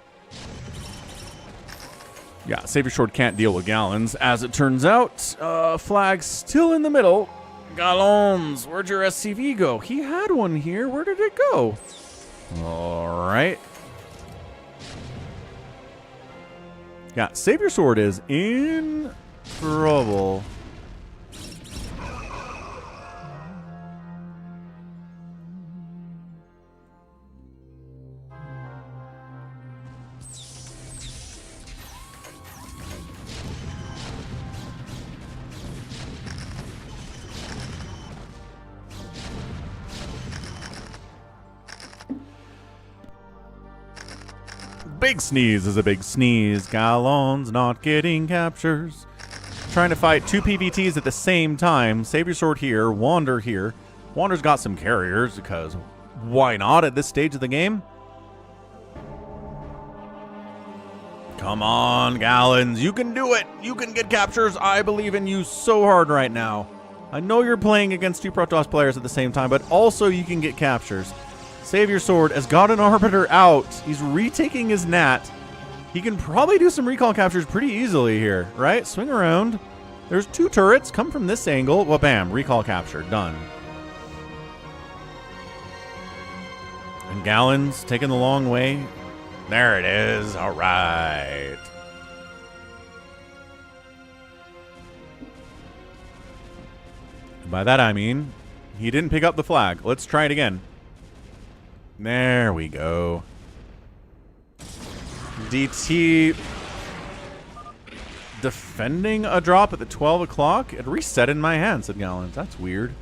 Yeah, Savior Sword can't deal with Gallons, as it turns out. Flag still in the middle. Gallons, where'd your SCV go? He had one here. Where did it go? All right. Yeah, Savior Sword is in trouble. Big sneeze is a big sneeze. Gallons not getting captures. Trying to fight 2 PVTs at the same time. Savior Sword here, Wander here. Wander's got some carriers because why not at this stage of the game? Come on, Gallons. You can do it. You can get captures. I believe in you so hard right now. I know you're playing against 2 Protoss players at the same time, but also you can get captures. Savior Sword has got an Arbiter out. He's retaking his Nat. He can probably do some recall captures pretty easily here, right? Swing around. There's 2 turrets. Come from this angle. Well, bam. Recall capture. Done. And Gallons taking the long way. There it is. All right. By that I mean, he didn't pick up the flag. Let's try it again. There we go. DT defending a drop at the 12 o'clock. It reset in my hand, said Gallons. That's weird.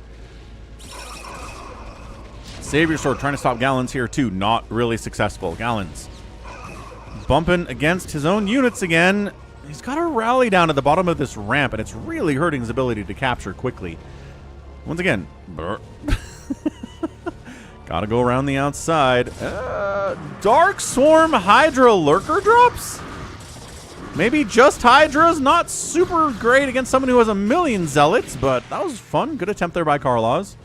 Savior Sword trying to stop Gallons here too. Not really successful. Gallons bumping against his own units again. He's got a rally down at the bottom of this ramp, and it's really hurting his ability to capture quickly. Once again, gotta go around the outside. Dark Swarm Hydra Lurker drops? Maybe just Hydra's not super great against someone who has 1,000,000 Zealots, but that was fun. Good attempt there by Carlaws.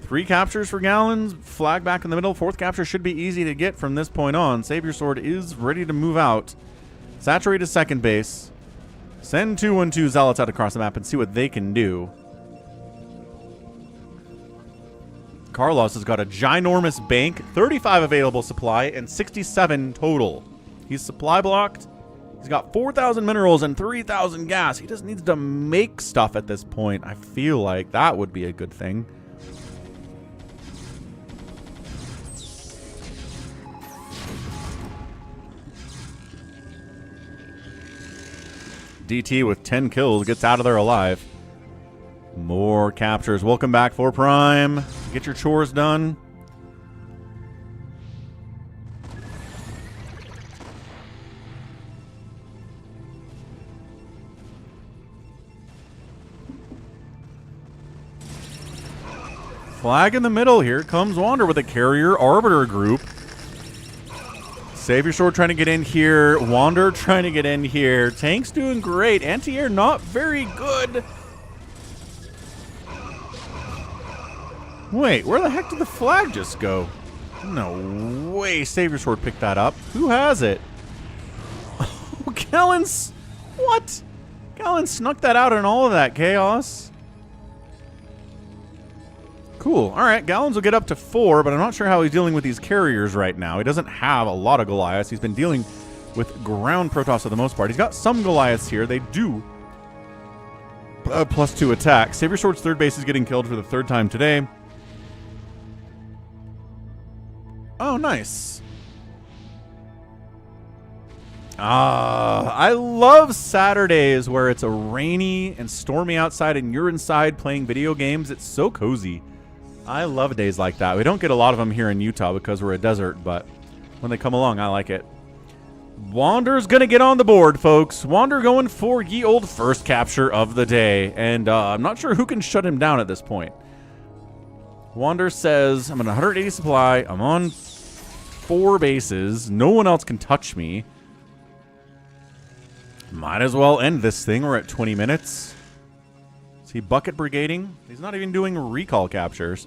3 captures for Gallons. Flag back in the middle. 4th capture should be easy to get from this point on. Savior Sword is ready to move out. Saturate his second base. Send 2-1-2 Zealots out across the map and see what they can do. Carlos has got a ginormous bank, 35 available supply, and 67 total. He's supply blocked. He's got 4,000 minerals and 3,000 gas. He just needs to make stuff at this point. I feel like that would be a good thing. DT with 10 kills gets out of there alive. More captures. Welcome back, 4 Prime. Get your chores done. Flag in the middle. Here comes Wander with a Carrier Arbiter group. Savior Sword trying to get in here. Wander trying to get in here. Tank's doing great. Anti-air not very good. Wait, where the heck did the flag just go? No way Savior Sword picked that up. Who has it? Oh, Gallon's... What? Gallon snuck that out in all of that chaos. Cool. All right, Gallons will get up to 4, but I'm not sure how he's dealing with these carriers right now. He doesn't have a lot of Goliaths. He's been dealing with ground Protoss for the most part. He's got some Goliaths here. They do +2 attack. Savior Sword's third base is getting killed for the 3rd time today. Oh, nice. I love Saturdays where it's a rainy and stormy outside and you're inside playing video games. It's so cozy. I love days like that. We don't get a lot of them here in Utah because we're a desert, but when they come along, I like it. Wander's going to get on the board, folks. Wander going for ye old first capture of the day, and I'm not sure who can shut him down at this point. Wander says, I'm on 180 supply. I'm on 4 bases. No one else can touch me. Might as well end this thing. We're at 20 minutes. Is he bucket brigading? He's not even doing recall captures.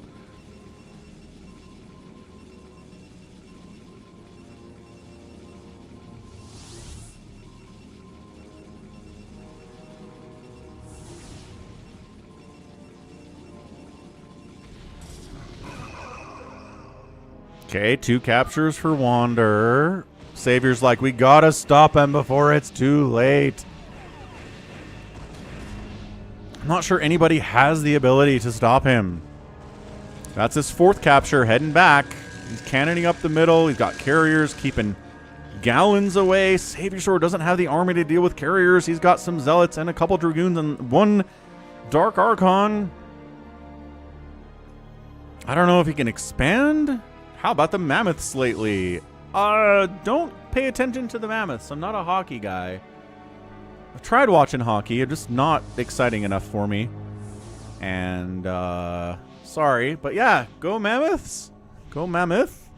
Okay, 2 captures for Wander. Savior's like, we gotta stop him before it's too late. I'm not sure anybody has the ability to stop him. That's his 4th capture, heading back. He's cannoning up the middle. He's got carriers keeping Gallons away. Savior Sword doesn't have the army to deal with carriers. He's got some Zealots and a couple Dragoons and 1 Dark Archon. I don't know if he can expand. How about the Mammoths lately? Don't pay attention to the Mammoths. I'm not a hockey guy. I've tried watching hockey. It's just not exciting enough for me. And, sorry. But yeah, go Mammoths. Go Mammoth.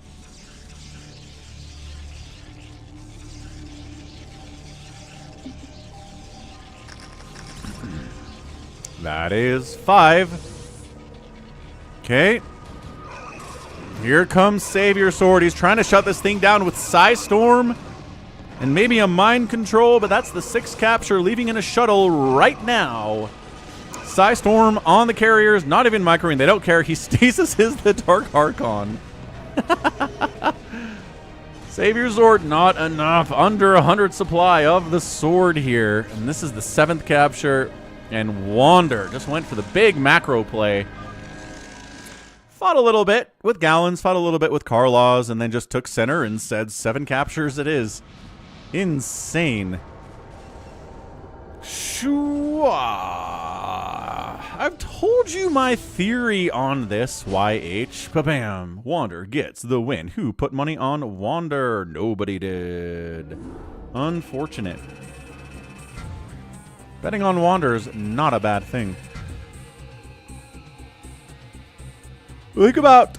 That is 5. Okay. Here comes Savior Sword. He's trying to shut this thing down with Psystorm and maybe a mind control, but that's the 6th capture, leaving in a shuttle right now. Psystorm on the carriers, not even microing. They don't care. He stasis the Dark Archon. Savior Sword, not enough. Under 100 supply of the sword here. And this is the 7th capture. And Wander just went for the big macro play. Fought a little bit with Gallons, fought a little bit with Karlaws, and then just took center and said 7 captures it is. Insane. Shua. I've told you my theory on this, YH. Ba-bam. Wander gets the win. Who put money on Wander? Nobody did. Unfortunate. Betting on Wander is not a bad thing. Think about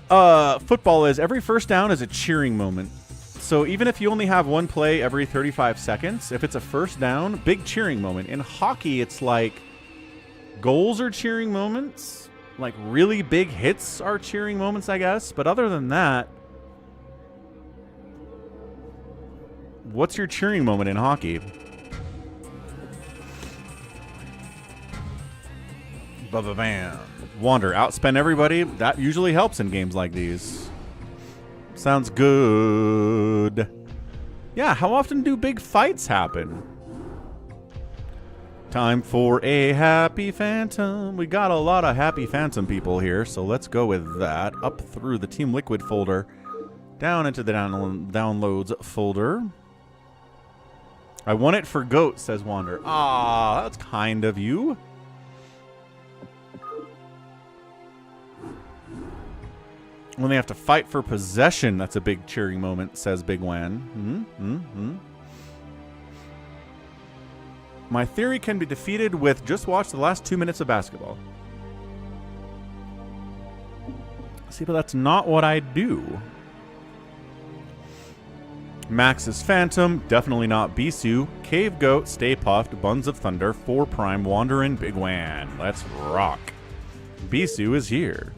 football is every first down is a cheering moment. So even if you only have 1 play every 35 seconds, if it's a first down, big cheering moment. In hockey, it's like goals are cheering moments. Like really big hits are cheering moments, I guess. But other than that, what's your cheering moment in hockey? Ba-ba-bam. Wander, outspend everybody. That usually helps in games like these. Sounds good. Yeah, how often do big fights happen? Time for a happy phantom. We got a lot of happy phantom people here, so let's go with that. Up through the Team Liquid folder, down into the downloads folder. I won it for GOAT, says Wander. Ah, that's kind of you. When they have to fight for possession, that's a big cheering moment, says Big Wan. My theory can be defeated with just watch the last 2 minutes of basketball. See, but that's not what I do. Max is Phantom, definitely not Bisu. Cave Goat, Stay Puffed, Buns of Thunder, 4 Prime, Wanderin', Big Wan. Let's rock. Bisu is here.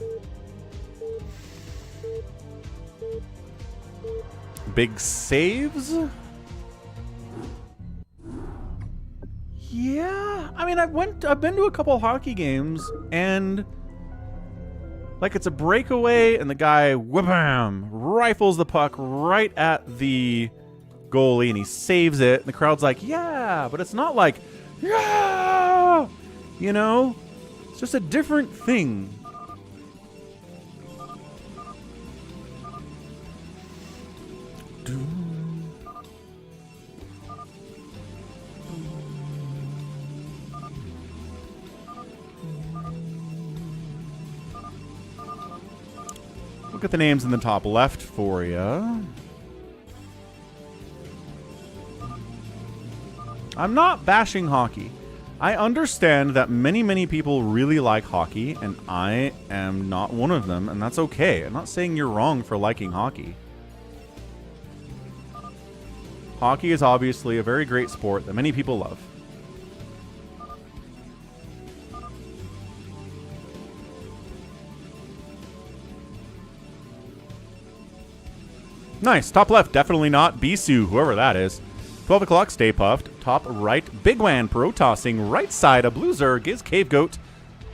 Big saves? Yeah, I mean, I've been to a couple hockey games, and like it's a breakaway, and the guy wham rifles the puck right at the goalie, and he saves it, and the crowd's like, yeah, but it's not like, yeah, you know, it's just a different thing. Look at the names in the top left for you. I'm not bashing hockey. I understand that many people really like hockey, and I am not one of them, and that's okay. I'm not saying you're wrong for liking hockey. Hockey is obviously a very great sport that many people love. Nice. Top left, definitely not Bisu, whoever that is. 12 o'clock, Stay Puffed. Top right, Big Wan Pro Tossing. Right side, a Blue Zerg is Cave Goat.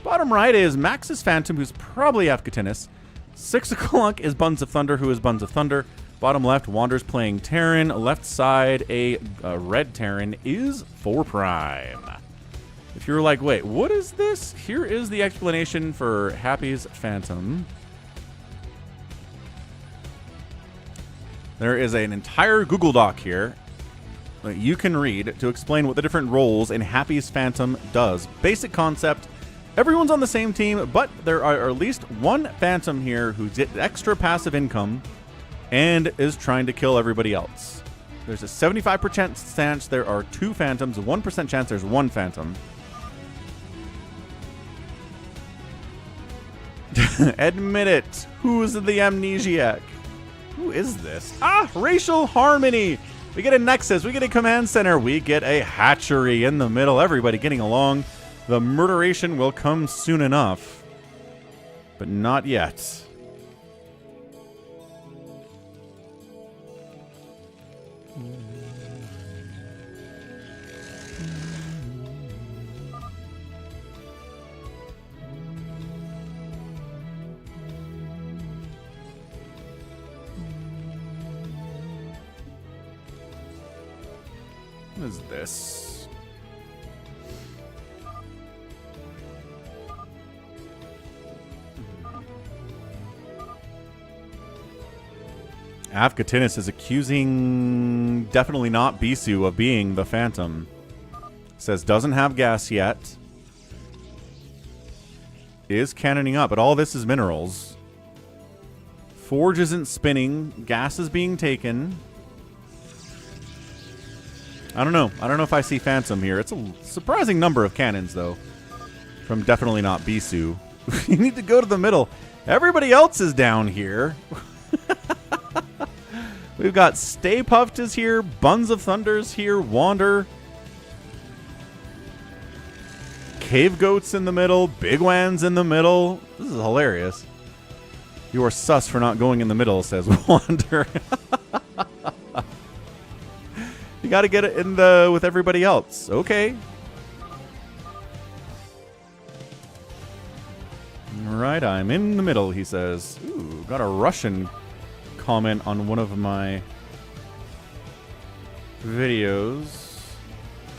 Bottom right is Max's Phantom, who's probably Afghatinus. 6 o'clock is Buns of Thunder, who is Buns of Thunder. Bottom left, Wander's playing Terran. Left side, a red Terran is 4 Prime. If you're like, wait, what is this? Here is the explanation for Happy's Phantom. There is an entire Google Doc here that you can read to explain what the different roles in Happy's Phantom does. Basic concept, everyone's on the same team, but there are at least one Phantom here who gets extra passive income and is trying to kill everybody else. There's a 75% chance there are 2 Phantoms, a 1% chance there's 1 Phantom. Admit it. Who's the amnesiac? Who is this? Ah, racial harmony. We get a nexus. We get a command center. We get a hatchery in the middle. Everybody getting along. The murderation will come soon enough. But not yet. What is this? Afghatinus is accusing definitely not Bisu of being the Phantom. Says doesn't have gas yet. Is cannoning up, but all this is minerals. Forge isn't spinning. Gas is being taken. I don't know. I don't know if I see Phantom here. It's a surprising number of cannons, though. From definitely not Bisu. You need to go to the middle. Everybody else is down here. We've got Stay Puffed is here. Buns of Thunder's here. Wander. Cave Goat's in the middle. Big Wan's in the middle. This is hilarious. You are sus for not going in the middle, says Wander. You got to get it in the with everybody else. Okay. All right, I'm in the middle, he says. Ooh, got a Russian comment on one of my videos.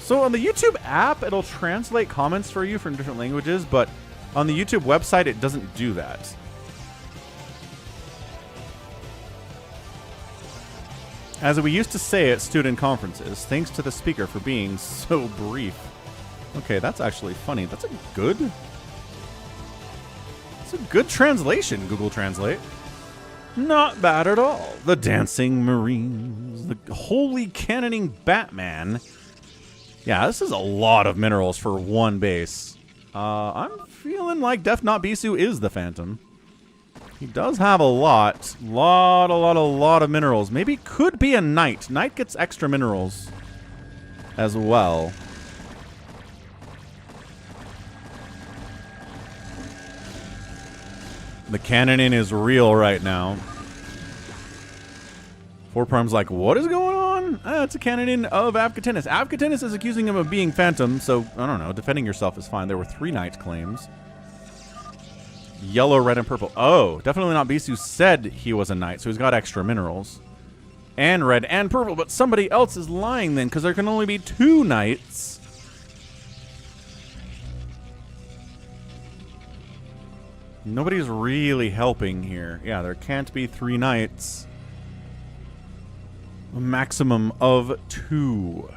So on the YouTube app, it'll translate comments for you from different languages, but on the YouTube website, it doesn't do that. As we used to say at student conferences, thanks to the speaker for being so brief. Okay, that's actually funny. That's a good translation, Google Translate. Not bad at all. The Dancing Marines, the Holy Cannoning Batman. Yeah, this is a lot of minerals for one base. I'm feeling like Def Not Bisu is the Phantom. He does have a lot of minerals. Maybe could be a Knight. Knight gets extra minerals as well. The cannoning is real right now. Four-Prime's like, what is going on? It's a cannoning of Avkatinis. Avkatinis is accusing him of being Phantom, so, I don't know, defending yourself is fine. There were 3 Knight claims. Yellow, red, and purple. Oh, definitely not Bisu said he was a Knight, so he's got extra minerals. And red and purple, but somebody else is lying then, because there can only be 2 Knights. Nobody's really helping here. Yeah, there can't be 3 Knights. A maximum of 2.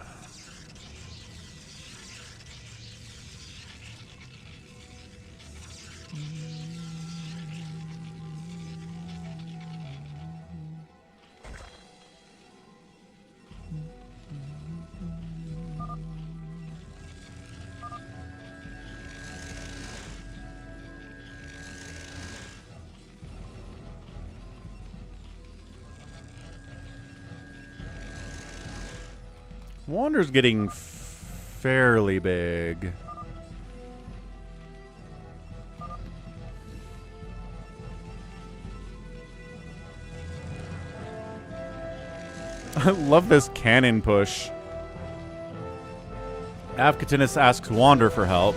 Wander's getting fairly big. I love this cannon push. Avkatinis asks Wander for help.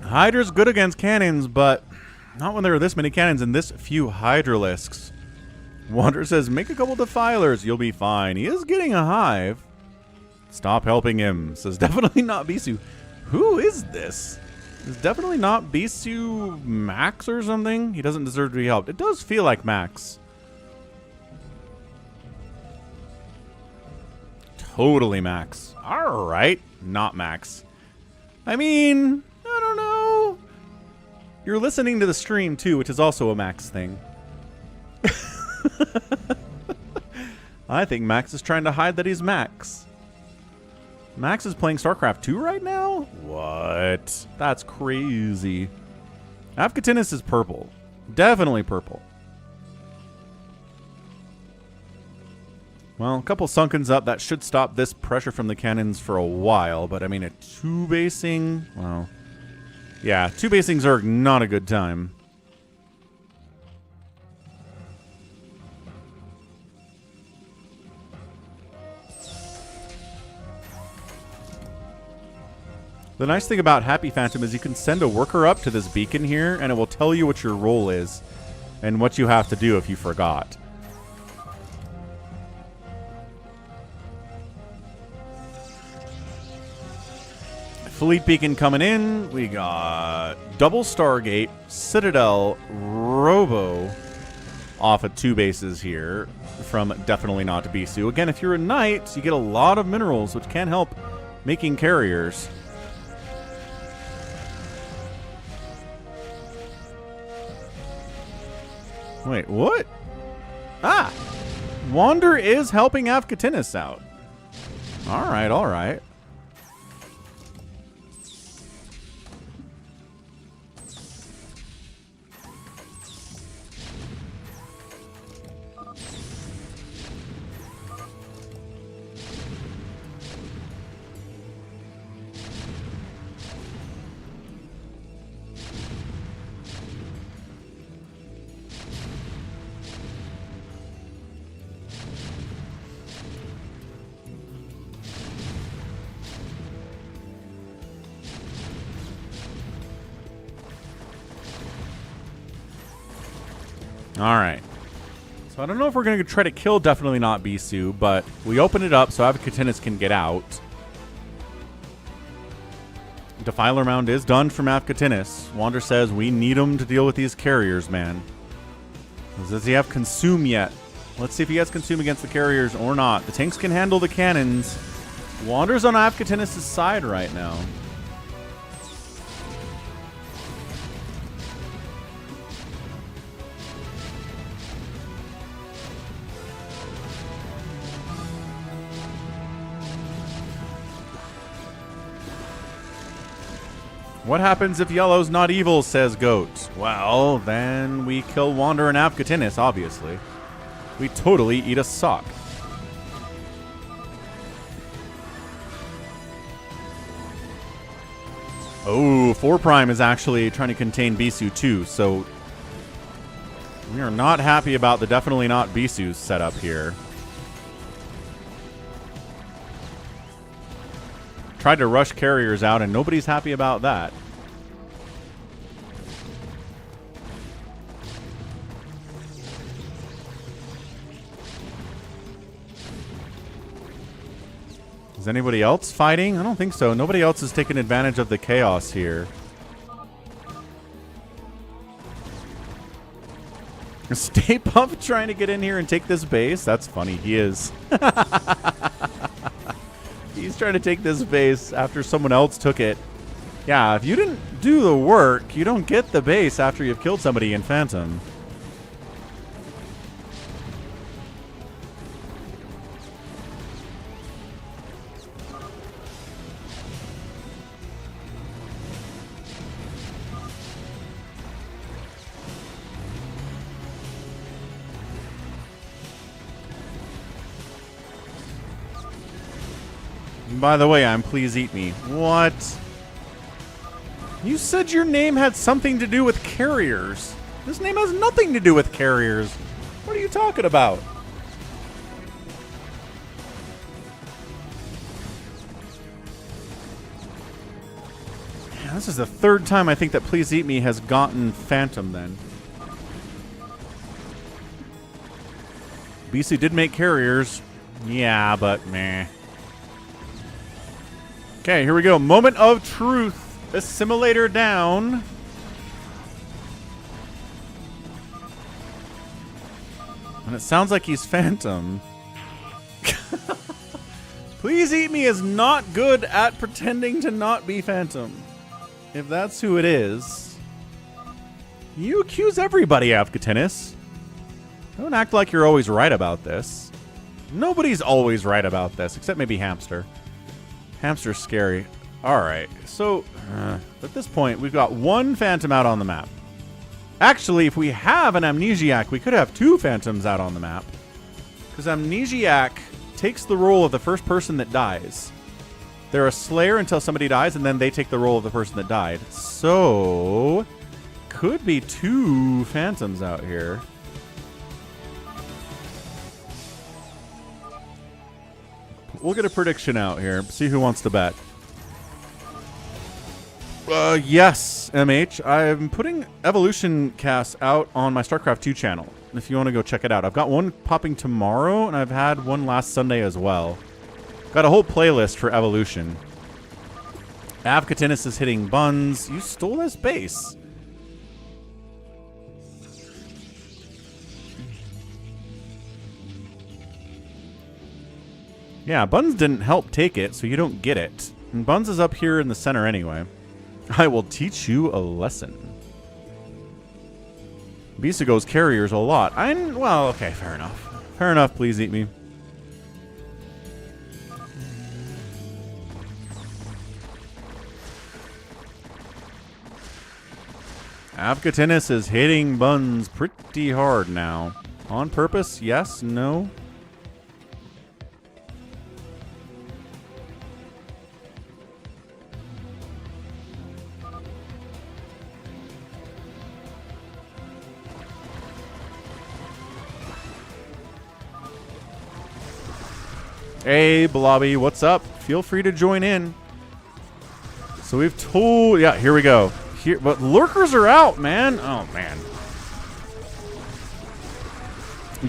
Hydra's good against cannons, but not when there are this many cannons and this few Hydralisks. Wander says, make a couple defilers, you'll be fine. He is getting a hive. Stop helping him, says definitely not Bisu. Who is this? Is definitely not Bisu Max or something? He doesn't deserve to be helped. It does feel like Max. Totally Max. Alright, not Max. I mean, I don't know. You're listening to the stream, too, which is also a Max thing. I think Max is trying to hide that he's Max. Max is playing StarCraft 2 right now? What? That's crazy. Avkatinis is purple. Definitely purple. Well, a couple Sunkens up. That should stop this pressure from the cannons for a while. But, I mean, a 2-basing? Well, yeah, 2-basings are not a good time. The nice thing about Happy Phantom is you can send a worker up to this beacon here, and it will tell you what your role is and what you have to do if you forgot. Fleet Beacon coming in. We got Double Stargate, Citadel, Robo off of 2 bases here from Definitely Not Bisu. Again, if you're a Knight, you get a lot of minerals, which can help making carriers. Wait, what? Ah! Wander is helping Avkatinis out. Alright, alright. All right. So I don't know if we're going to try to kill Definitely Not Bisu, but we open it up so Avacatinis can get out. Defiler Mound is done from Avacatinis. Wander says we need him to deal with these carriers, man. Does he have Consume yet? Let's see if he has Consume against the carriers or not. The tanks can handle the cannons. Wander's on Avacatinis' side right now. What happens if yellow's not evil, says Goat? Well, then we kill Wander and Avacatinis, obviously. We totally eat a sock. Oh, 4 Prime is actually trying to contain Bisu too, so we are not happy about the Definitely Not Bisu setup here. Tried to rush carriers out, and nobody's happy about that. Is anybody else fighting? I don't think so. Nobody else is taking advantage of the chaos here. Stay Puft trying to get in here and take this base? That's funny. He is. He's trying to take this base after someone else took it. Yeah, if you didn't do the work, you don't get the base after you've killed somebody in Phantom. By the way, I'm Please Eat Me. What? You said your name had something to do with carriers. This name has nothing to do with carriers. What are you talking about? Man, this is the 3rd time I think that Please Eat Me has gotten Phantom then. Bisu did make carriers. Yeah, but meh. Okay, here we go. Moment of truth. Assimilator down. And it sounds like he's Phantom. Please Eat Me is not good at pretending to not be Phantom. If that's who it is. You accuse everybody, Avacatinis. Don't act like you're always right about this. Nobody's always right about this, except maybe Hamster. Hamster's scary. Alright, so at this point, we've got 1 Phantom out on the map. Actually, if we have an Amnesiac, we could have 2 Phantoms out on the map. Because Amnesiac takes the role of the first person that dies. They're a Slayer until somebody dies, and then they take the role of the person that died. So, could be 2 Phantoms out here. We'll get a prediction out here. See who wants to bet. Yes, MH. I'm putting Evolution casts out on my StarCraft 2 channel. If you want to go check it out. I've got one popping tomorrow, and I've had one last Sunday as well. Got a whole playlist for Evolution. Avacatinis is hitting buns. You stole this base. Yeah, Buns didn't help take it, so you don't get it. And Buns is up here in the center anyway. I will teach you a lesson. Bisu goes carriers a lot. Well, okay, fair enough. Fair enough, Please Eat Me. Avacatinis is hitting Buns pretty hard now. On purpose? Yes? No? Hey, Blobby, what's up? Feel free to join in. So we've told... Yeah, here we go. Here, but lurkers are out, man. Oh, man.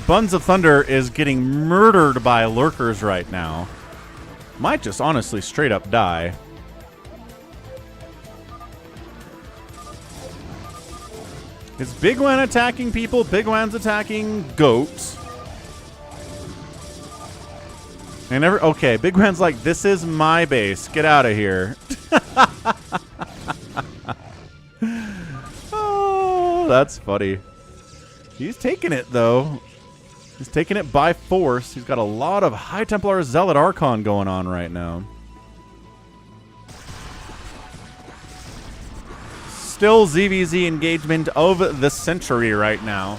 Buns of Thunder is getting murdered by lurkers right now. Might just honestly straight up die. Is Big Wan attacking people? Big Wan's attacking goats. And okay, Big Wan's like, this is my base. Get out of here. Oh, that's funny. He's taking it, though. He's taking it by force. He's got a lot of High Templar Zealot Archon going on right now. Still ZVZ engagement of the century right now.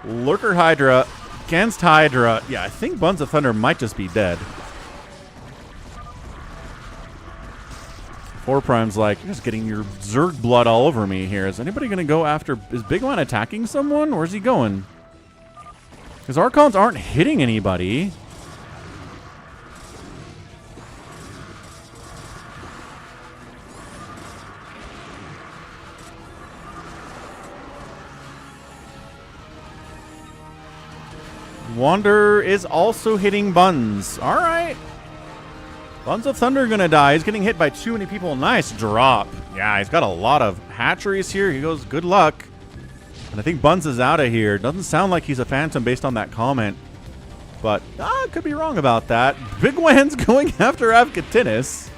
Lurker Hydra against Hydra. Yeah, I think Buns of Thunder might just be dead. 4 Prime's like, you're just getting your Zerg blood all over me here. Is anybody going to go after... Is Big One attacking someone? Where's he going? Because Archons aren't hitting anybody. Wander is also hitting Buns. All right. Buns of Thunder gonna die. He's getting hit by too many people. Nice drop. Yeah, he's got a lot of hatcheries here. He goes, good luck. And I think Buns is out of here. Doesn't sound like he's a Phantom based on that comment. But, could be wrong about that. Big Wan's going after Avkatinis.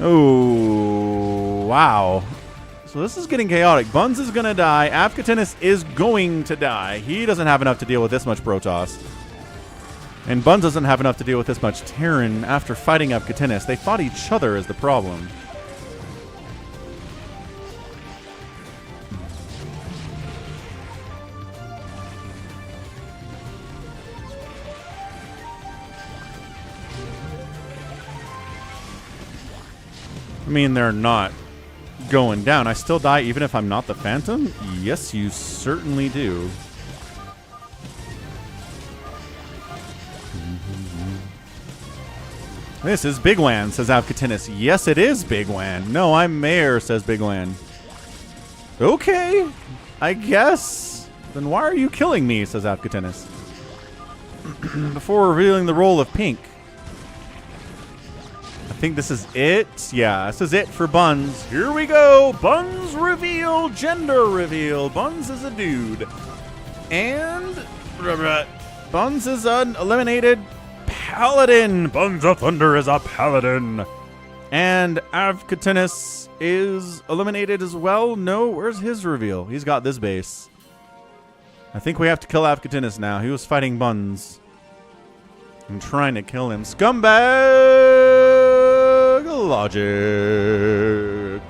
Oh, wow. So this is getting chaotic. Buns is going to die. Avkatinis is going to die. He doesn't have enough to deal with this much Protoss. And Buns doesn't have enough to deal with this much Terran after fighting Avkatinis. They fought each other is the problem. I mean, they're not going down. I still die even if I'm not the Phantom? Yes, you certainly do. This is Big Wan, says Avkatinis. Yes, it is Big Wan. No, I'm Mayor, says Big Wan. Okay, I guess. Then why are you killing me, says Avkatinis. Before revealing the role of Pink. I think this is it. Yeah, this is it for Buns. Here we go. Buns reveal, gender reveal. Buns is a dude. And Buns is an eliminated Paladin. Buns of Thunder is a Paladin. And Avkatinis is eliminated as well. No, where's his reveal? He's got this base. I think we have to kill Avkatinis now. He was fighting Buns. I'm trying to kill him. Scumbag logic.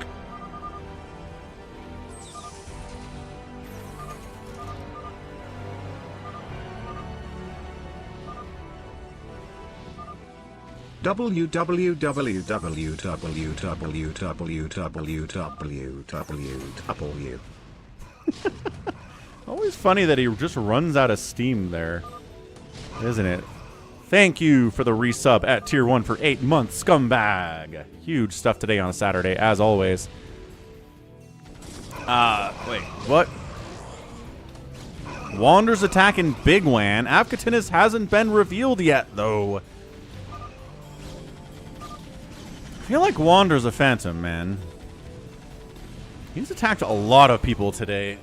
www. Always funny that he just runs out of steam there, isn't it? Thank you for the resub at tier 1 for 8 months, scumbag. Huge stuff today on a Saturday, as always. Wait, what? Wander's attacking Big Wan. Avkatinis hasn't been revealed yet, though. I feel like Wander's a Phantom, man. He's attacked a lot of people today.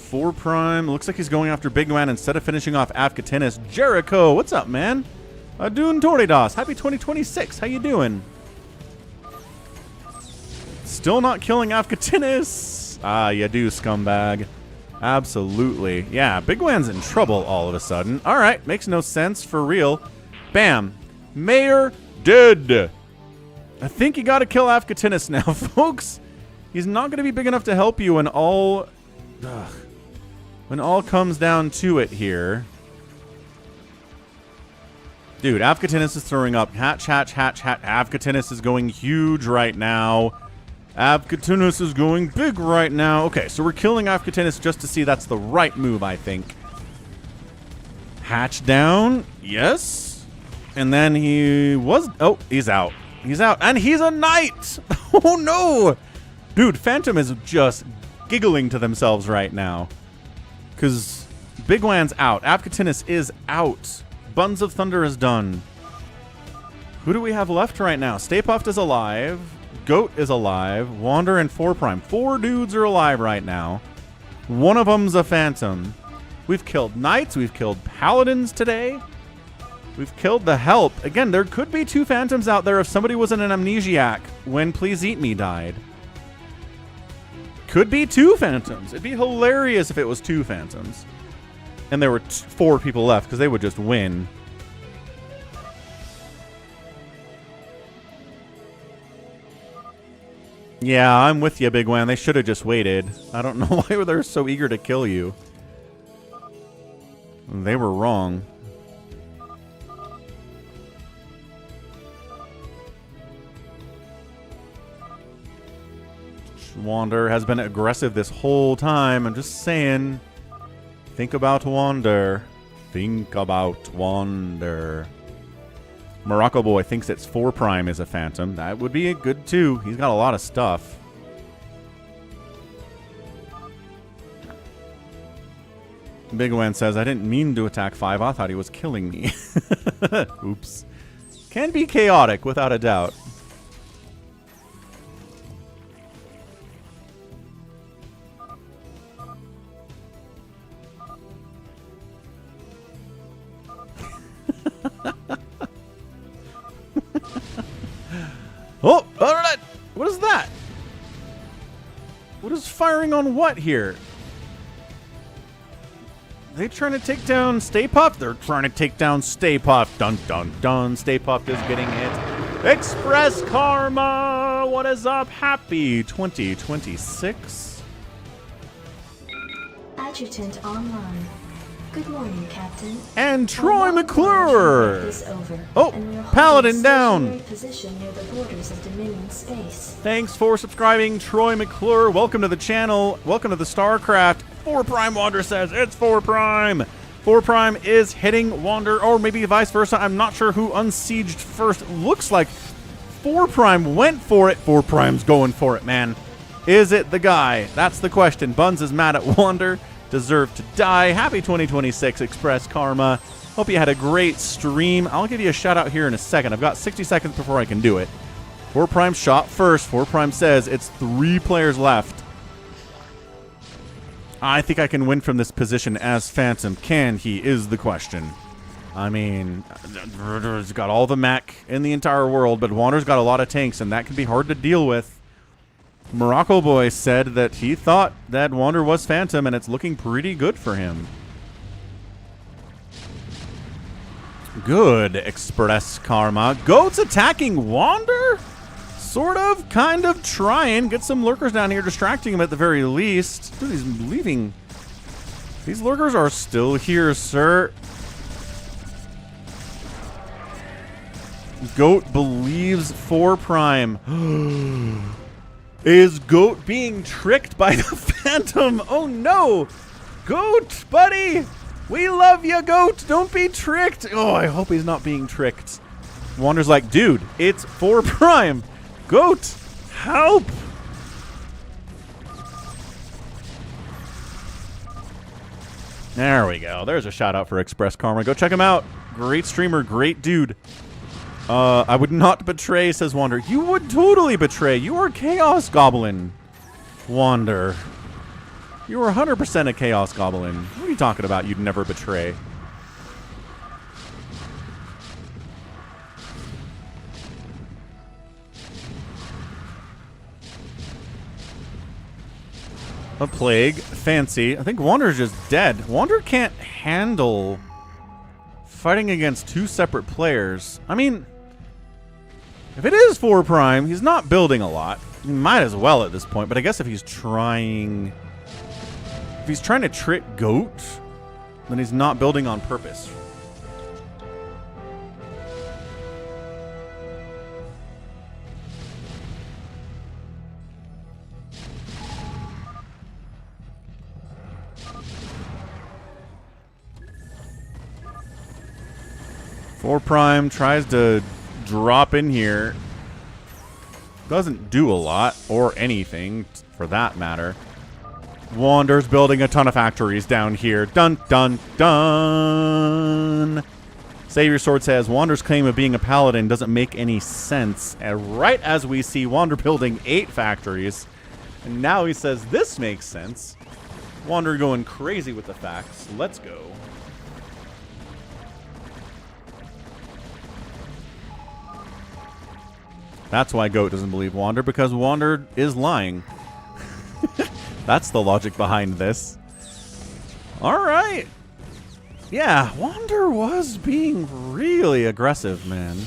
4 Prime. Looks like he's going after Big Wan instead of finishing off Avkatinis. Jericho, what's up, man? Adun Toridas, happy 2026. How you doing? Still not killing Avkatinis. Ah, you do, scumbag. Absolutely. Yeah, Big Wan's in trouble all of a sudden. All right, makes no sense for real. Bam. Mayor dead. I think you got to kill Avkatinis now, folks. He's not going to be big enough to help you when all... when all comes down to it here. Dude, Avkatinis is throwing up. Hatch, hatch, hatch, hatch. Avkatinis is going huge right now. Avkatinis is going big right now. Okay, so we're killing Avkatinis just to see that's the right move, I think. Hatch down. Yes. And then he was... Oh, he's out. He's out. And he's a knight. Oh, no. Dude, Phantom is just giggling to themselves right now. Because Big Wan's out. Apkatinus is out. Buns of Thunder is done. Who do we have left right now? Stay Puft is alive. Goat is alive. Wander and 4 Prime. 4 dudes are alive right now. One of them's a Phantom. We've killed Knights. We've killed Paladins today. We've killed the Help. Again, there could be 2 Phantoms out there if somebody was an amnesiac when Please Eat Me died. Could be 2 Phantoms. It'd be hilarious if it was 2 Phantoms. And there were 4 people left because they would just win. Yeah, I'm with you, Big Wan. They should have just waited. I don't know why they're so eager to kill you. They were wrong. Wander has been aggressive this whole time. I'm just saying. Think about Wander. Think about Wander. Morocco Boy thinks it's 4 Prime is a Phantom. That would be a good too. He's got a lot of stuff. Big Wan says, I didn't mean to attack 5. I thought he was killing me. Oops. Can be chaotic, without a doubt. Oh, all right. What is that? What is firing on what here? Are they trying to take down Stay Puft? They're trying to take down Stay Puft. Dun, dun, dun. Stay Puft is getting hit. Express Karma. What is up? Happy 2026. Adjutant online. Good morning, Captain. And Troy Our long McClure. voyage is over, Oh, and we are holding Paladin a down. stationary position near the borders of Dominion space. Thanks for subscribing, Troy McClure. Welcome to the channel. Welcome to the StarCraft. 4 Prime Wander says it's 4 Prime. 4 Prime is hitting Wander, or maybe vice versa. I'm not sure who unsieged first. Looks like 4 Prime went for it. 4 Prime's going for it, man. Is it the guy? That's the question. Buns is mad at Wander. Deserve to die. Happy 2026, Express Karma. Hope you had a great stream. I'll give you a shout out here in a second. I've got 60 seconds before I can do it. 4 Prime shot first. 4 Prime says it's 3 players left. I think I can win from this position as Phantom. Can he is the question. I mean, he's got all the mech in the entire world, but Wander's got a lot of tanks, and that can be hard to deal with. Morocco Boy said that he thought that Wander was Phantom, and it's looking pretty good for him. Good, Express Karma. Goat's attacking Wander? Sort of, kind of trying. Get some lurkers down here, distracting him at the very least. Dude, he's leaving. These lurkers are still here, sir. Goat believes 4 Prime. Is Goat being tricked by the Phantom? Oh no! Goat, buddy! We love you, Goat! Don't be tricked! Oh, I hope he's not being tricked. Wander's like, dude, it's 4 Prime! Goat, help! There we go. There's a shout out for Express Karma. Go check him out. Great streamer, great dude. I would not betray, says Wander. You would totally betray. You are Chaos Goblin, Wander. You are 100% a Chaos Goblin. What are you talking about? You'd never betray. A plague. Fancy. I think Wander's just dead. Wander can't handle fighting against 2 separate players. I mean, if it is 4 Prime, he's not building a lot. He might as well at this point, but I guess if he's trying to trick Goat, then he's not building on purpose. Four Prime tries to drop in here. Doesn't do a lot, or anything, for that matter. Wander's building a ton of factories down here. Dun, dun, dun. Savior Sword says, Wander's claim of being a paladin doesn't make any sense. And right as we see Wander building 8 factories, and now he says this makes sense. Wander going crazy with the facts. Let's go. That's why Goat doesn't believe Wander, because Wander is lying. That's the logic behind this. Alright. Yeah, Wander was being really aggressive, man.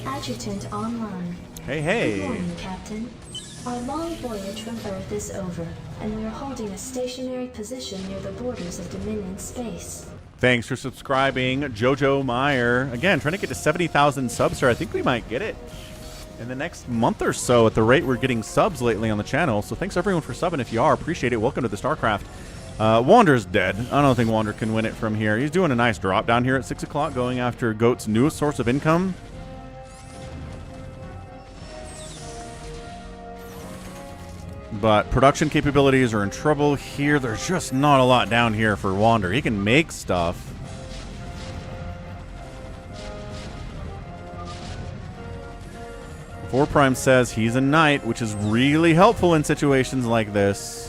Adjutant online. Hey, hey. Good morning, Captain. Our long voyage from Earth is over, and we are holding a stationary position near the borders of Dominion space. Thanks for subscribing, Jojo Meyer. Again, trying to get to 70,000 subs here. I think we might get it in the next month or so at the rate we're getting subs lately on the channel. So thanks everyone for subbing if you are. Appreciate it. Welcome to the StarCraft. Wander's dead. I don't think Wander can win it from here. He's doing a nice drop down here at 6 o'clock, going after Goat's newest source of income. But production capabilities are in trouble here. There's just not a lot down here for Wander. He can make stuff. Four Prime says he's a knight, which is really helpful in situations like this.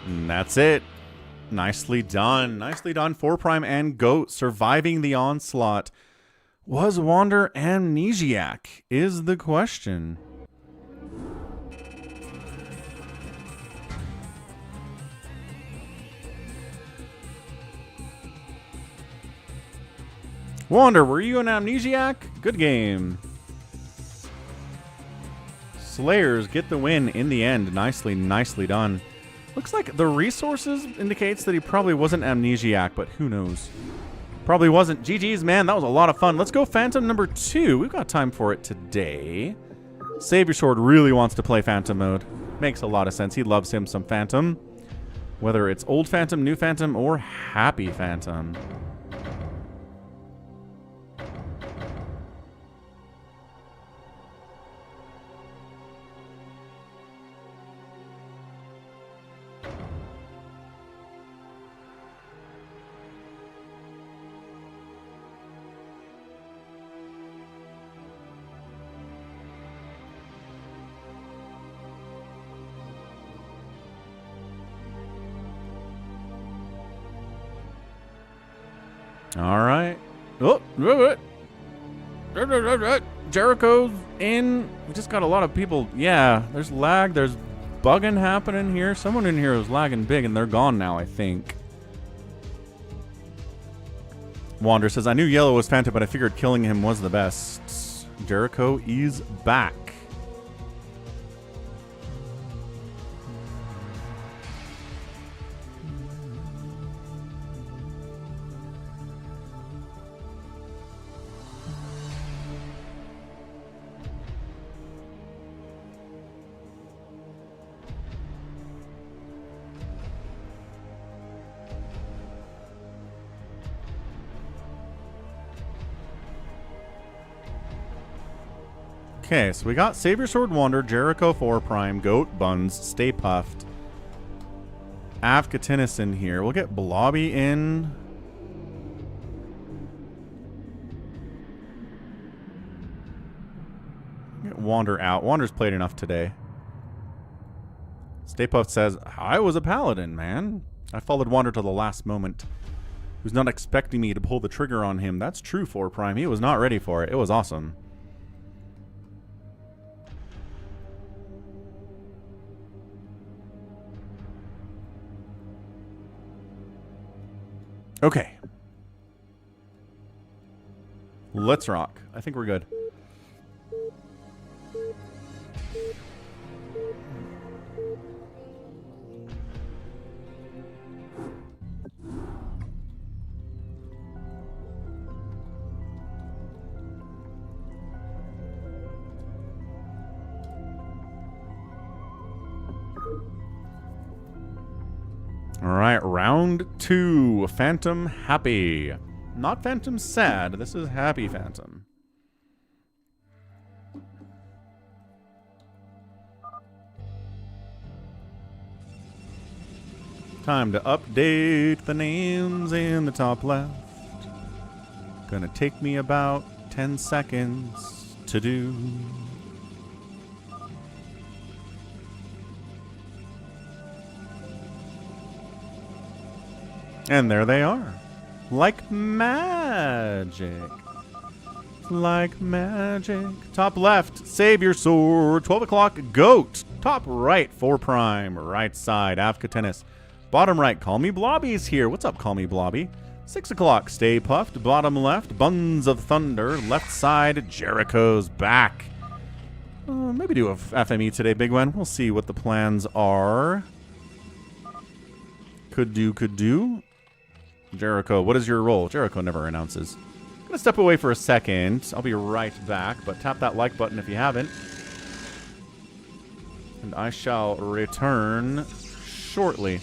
And that's it. Nicely done. Nicely done. 4 Prime and Goat surviving the onslaught. Was Wander amnesiac? Is the question. Wander, were you an amnesiac? Good game. Slayers get the win in the end. Nicely, nicely done. Looks like the resources indicates that he probably wasn't amnesiac, but who knows? Probably wasn't. GG's, man. That was a lot of fun. Let's go Phantom number 2. We've got time for it today. Savior Sword really wants to play Phantom mode. Makes a lot of sense. He loves him some Phantom. Whether it's old Phantom, new Phantom, or happy Phantom. All right. Oh, Jericho's in. We just got a lot of people. Yeah, there's lag. There's bugging happening here. Someone in here was lagging big, and they're gone now, I think. Wander says, I knew Yellow was Phantom, but I figured killing him was the best. Jericho is back. Okay, so we got Savior Sword Wander, Jericho 4 Prime, Goat, Buns, Stay Puffed, Avka Tennyson here. We'll get Blobby in. Get Wander out. Wander's played enough today. Stay Puffed says, I was a paladin, man. I followed Wander to the last moment. He was not expecting me to pull the trigger on him. That's true, 4 Prime. He was not ready for it. It was awesome. Okay. Let's rock. I think we're good. All right, round 2. Phantom happy. Not Phantom sad. This is happy Phantom. Time to update the names in the top left. Gonna take me about 10 seconds to do. And there they are. Like magic. Like magic. Top left, save your sword. 12 o'clock, goat. Top right, 4 prime. Right side, Africa Tennis. Bottom right, Call Me Blobby's here. What's up, Call Me Blobby? 6 o'clock, Stay Puffed. Bottom left, Buns of Thunder. Left side, Jericho's back. Maybe do a FME today, Big One. We'll see what the plans are. Could do. Jericho, what is your role? Jericho never announces. I'm gonna step away for a second. I'll be right back, but tap that like button if you haven't. And I shall return shortly.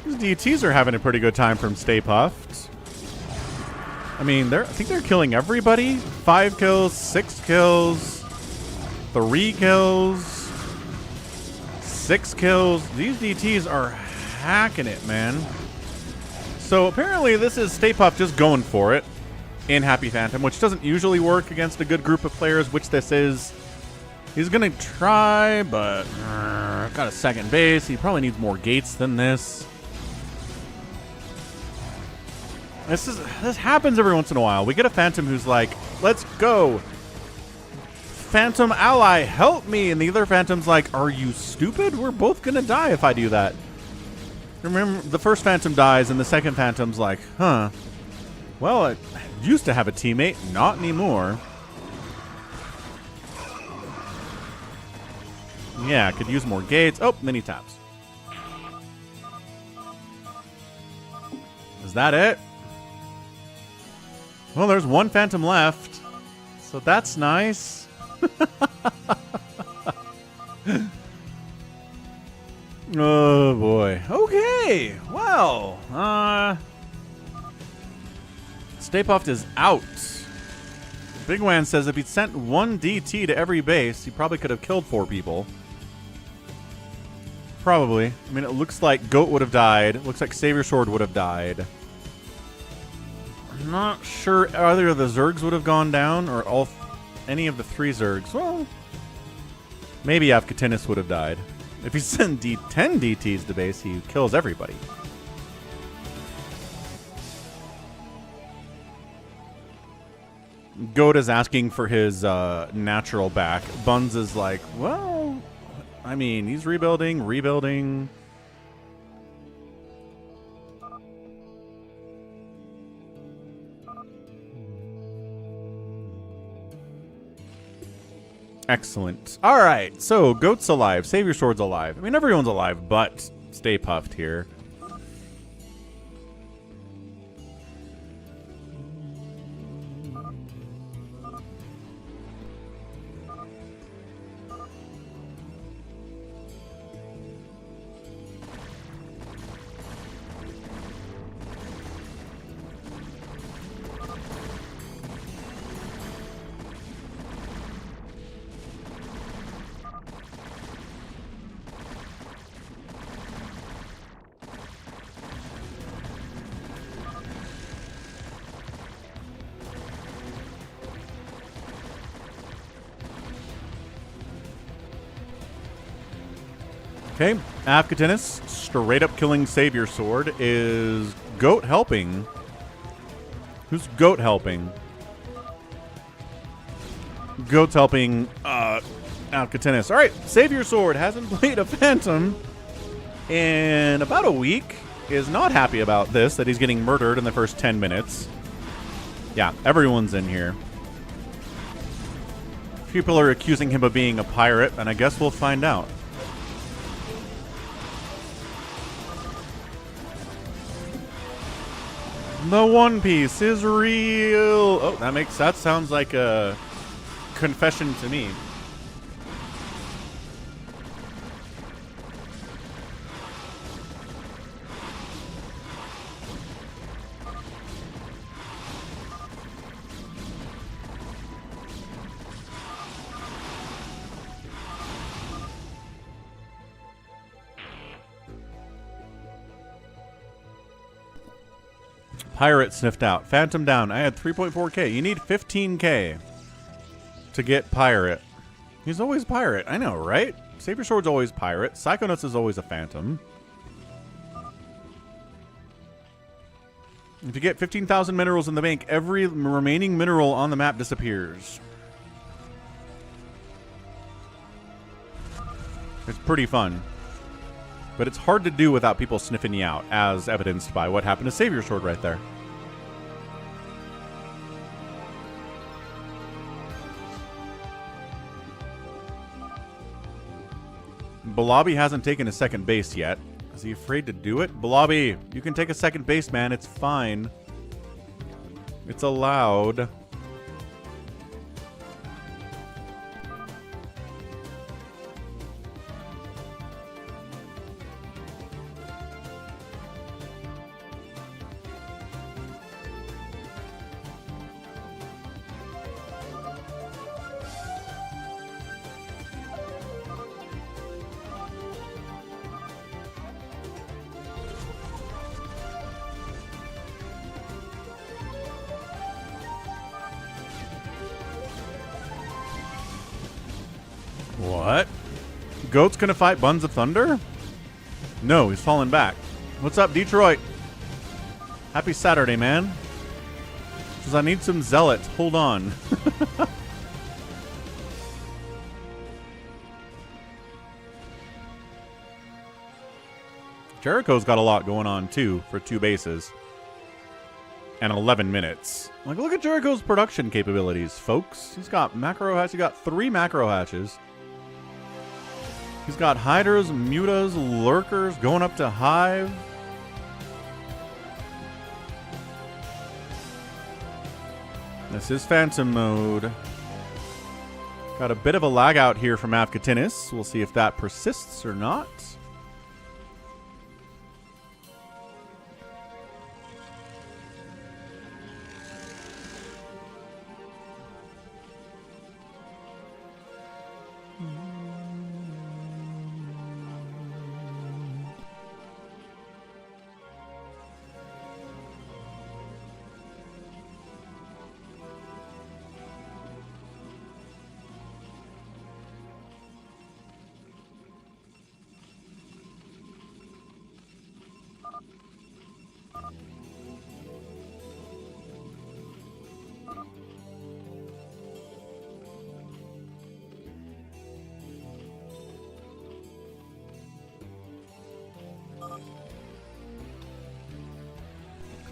These DTs are having a pretty good time from Stay Puffed. I mean, I think they're killing everybody. 5 kills, 6 kills, 3 kills, 6 kills. These DTs are hacking it, man. So apparently this is Stay Puft just going for it in Happy Phantom, which doesn't usually work against a good group of players, which this is. He's going to try, but got a second base. He probably needs more gates than this. This happens every once in a while. We get a Phantom who's like, let's go. Phantom ally, help me. And the other Phantom's like, are you stupid? We're both going to die if I do that. Remember, the first Phantom dies, and the second Phantom's like, huh. Well, I used to have a teammate. Not anymore. Yeah, could use more gates. Oh, then he taps. Is that it? Well, there's one Phantom left. So that's nice. Oh, boy. Okay. Well, Stay Puft is out. Big Wan says if he'd sent one DT to every base, he probably could have killed 4 people. Probably. I mean, it looks like Goat would have died. It looks like Savior Sword would have died. I'm not sure either of the Zergs would have gone down or any of the 3 Zergs. Well, maybe Afkatinis would have died. If he sent 10 DTs to base, he kills everybody. Goat is asking for his natural back. Buns is like, well, I mean, he's rebuilding. Excellent. All right, so Goat's alive. Savior Sword's alive. I mean, everyone's alive, but Stay Puft here. Okay, Afkatinis, straight up killing Savior Sword. Is Goat helping? Who's Goat helping? Goat's helping Afkatinis. All right, Savior Sword hasn't played a Phantom in about a week. Is not happy about this, that he's getting murdered in the first 10 minutes. Yeah, everyone's in here. People are accusing him of being a pirate, and I guess we'll find out. The One Piece is real. Oh, that sounds like a confession to me. Pirate sniffed out. Phantom down. I had 3.4k. You need 15k to get Pirate. He's always Pirate. I know, right? Savior Sword's always Pirate. Psychonauts is always a Phantom. If you get 15,000 minerals in the bank, every remaining mineral on the map disappears. It's pretty fun. But it's hard to do without people sniffing you out, as evidenced by what happened to Savior Sword right there. Balabi hasn't taken a second base yet. Is he afraid to do it? Balabi, you can take a second base, man. It's fine. It's allowed. Goat's gonna fight Buns of Thunder? No, he's falling back. What's up, Detroit? Happy Saturday, man. Says I need some zealots. Hold on. Jericho's got a lot going on too for 2 bases and 11 minutes. Like, look at Jericho's production capabilities, folks. He's got macro hatch. He got 3 macro hatches. He's got hydras, mutas, lurkers, going up to hive. This is Phantom mode. Got a bit of a lag out here from Afkatinis. We'll see if that persists or not.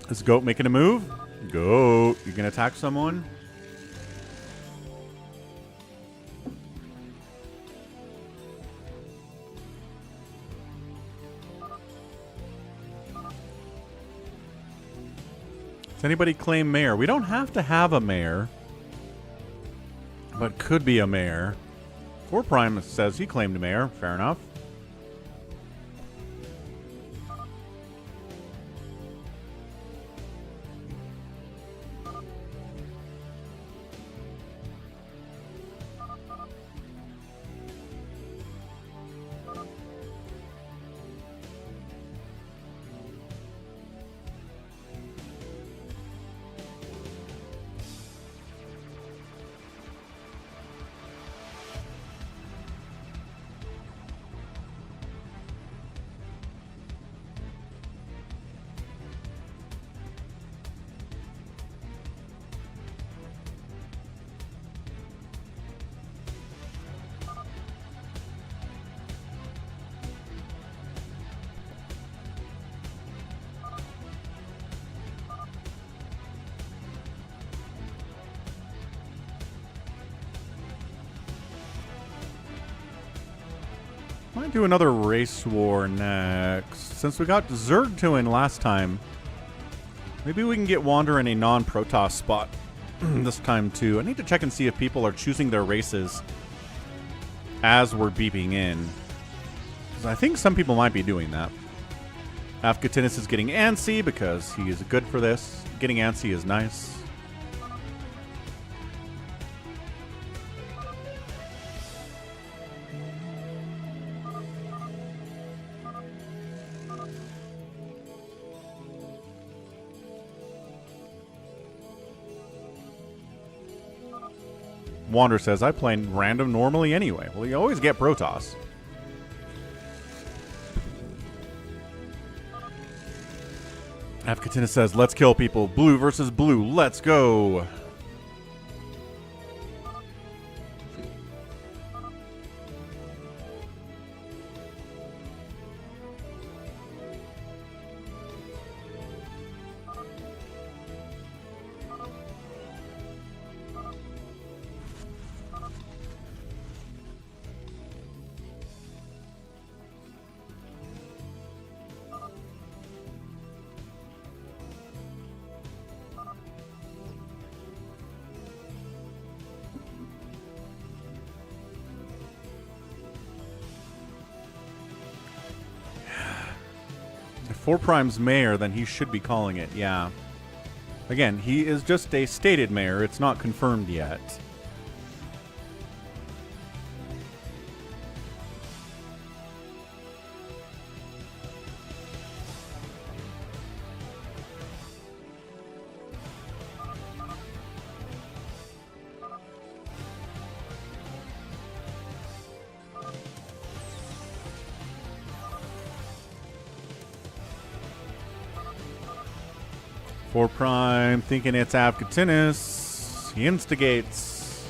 Is Goat making a move? Goat, you gonna attack someone? Does anybody claim mayor? We don't have to have a mayor, but could be a mayor. 4 Prime says he claimed a mayor. Fair enough. Might do another race war next. Since we got Zerg to win last time, maybe we can get Wander in a non-Protoss spot this time too. I need to check and see if people are choosing their races as we're beeping in. 'Cause I think some people might be doing that. Afkatinis is getting antsy because he is good for this. Getting antsy is nice. Wander says, I play random normally anyway. Well, you always get Protoss. Afkatina says, let's kill people. Blue versus blue. Let's go. If 4 Prime's mayor, then he should be calling it, yeah. Again, he is just a stated mayor. It's not confirmed yet. 4 Prime thinking it's Avcatinis. He instigates.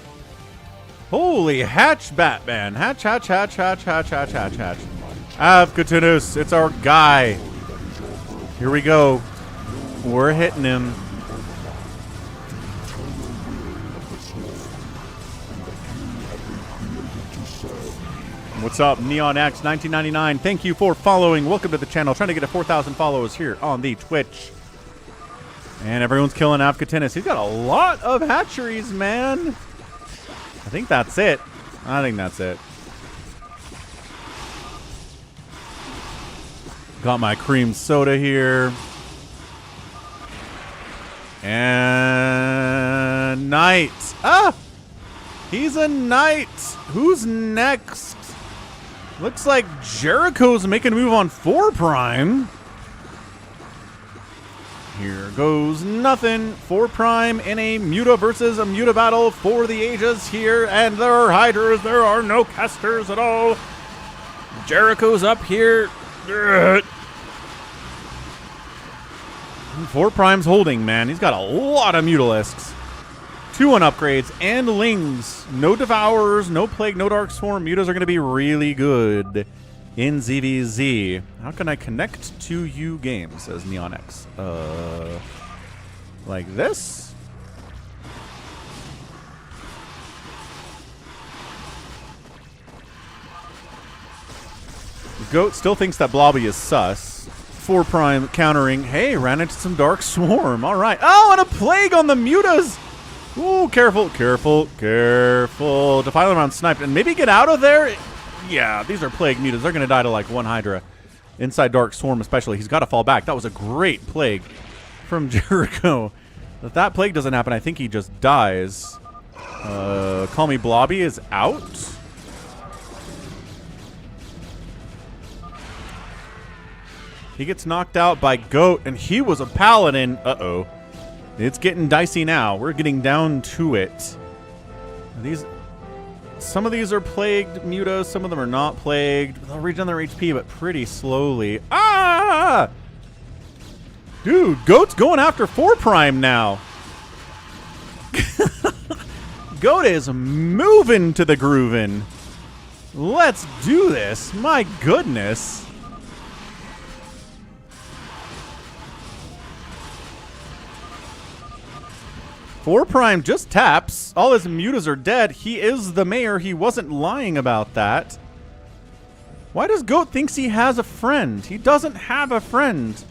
Holy hatch, Batman. Hatch. Avcatinis, it's our guy. Here we go. We're hitting him. What's up, Neon X 1999? Thank you for following. Welcome to the channel. Trying to get to 4,000 followers here on the Twitch. And everyone's killing Avcatinis. He's got a lot of hatcheries, man. I think that's it. Got my cream soda here. And knight. Ah! He's a knight. Who's next? Looks like Jericho's making a move on 4 Prime. Here goes nothing. 4 Prime in a Muta versus a Muta battle for the ages here. And there are Hydras. There are no casters at all. Jericho's up here. 4 Prime's holding, man. He's got a lot of Mutalisks. 2 on upgrades and Lings. No Devourers, no Plague, no Dark Swarm. Mutas are going to be really good in ZVZ. How can I connect to you games, says Neonix? Like this? Goat still thinks that Blobby is sus. 4 Prime countering. Hey, ran into some Dark Swarm. All right. Oh, and a Plague on the Mutas. Ooh, careful. Defiler round sniped. And maybe get out of there. Yeah, these are Plague Mutas. They're going to die to like 1 Hydra. Inside Dark Swarm especially. He's got to fall back. That was a great Plague from Jericho. If that Plague doesn't happen, I think he just dies. Call Me Blobby is out. He gets knocked out by Goat, and he was a Paladin. Uh-oh. It's getting dicey now. We're getting down to it. Some of these are plagued Mutas. Some of them are not plagued. They'll regen their HP, but pretty slowly. Ah! Dude, Goat's going after 4 Prime now. Goat is moving to the groovin'. Let's do this. My goodness. Four Prime just taps. All his Mutas are dead. He is the mayor. He wasn't lying about that. Why does Goat thinks he has a friend? He doesn't have a friend.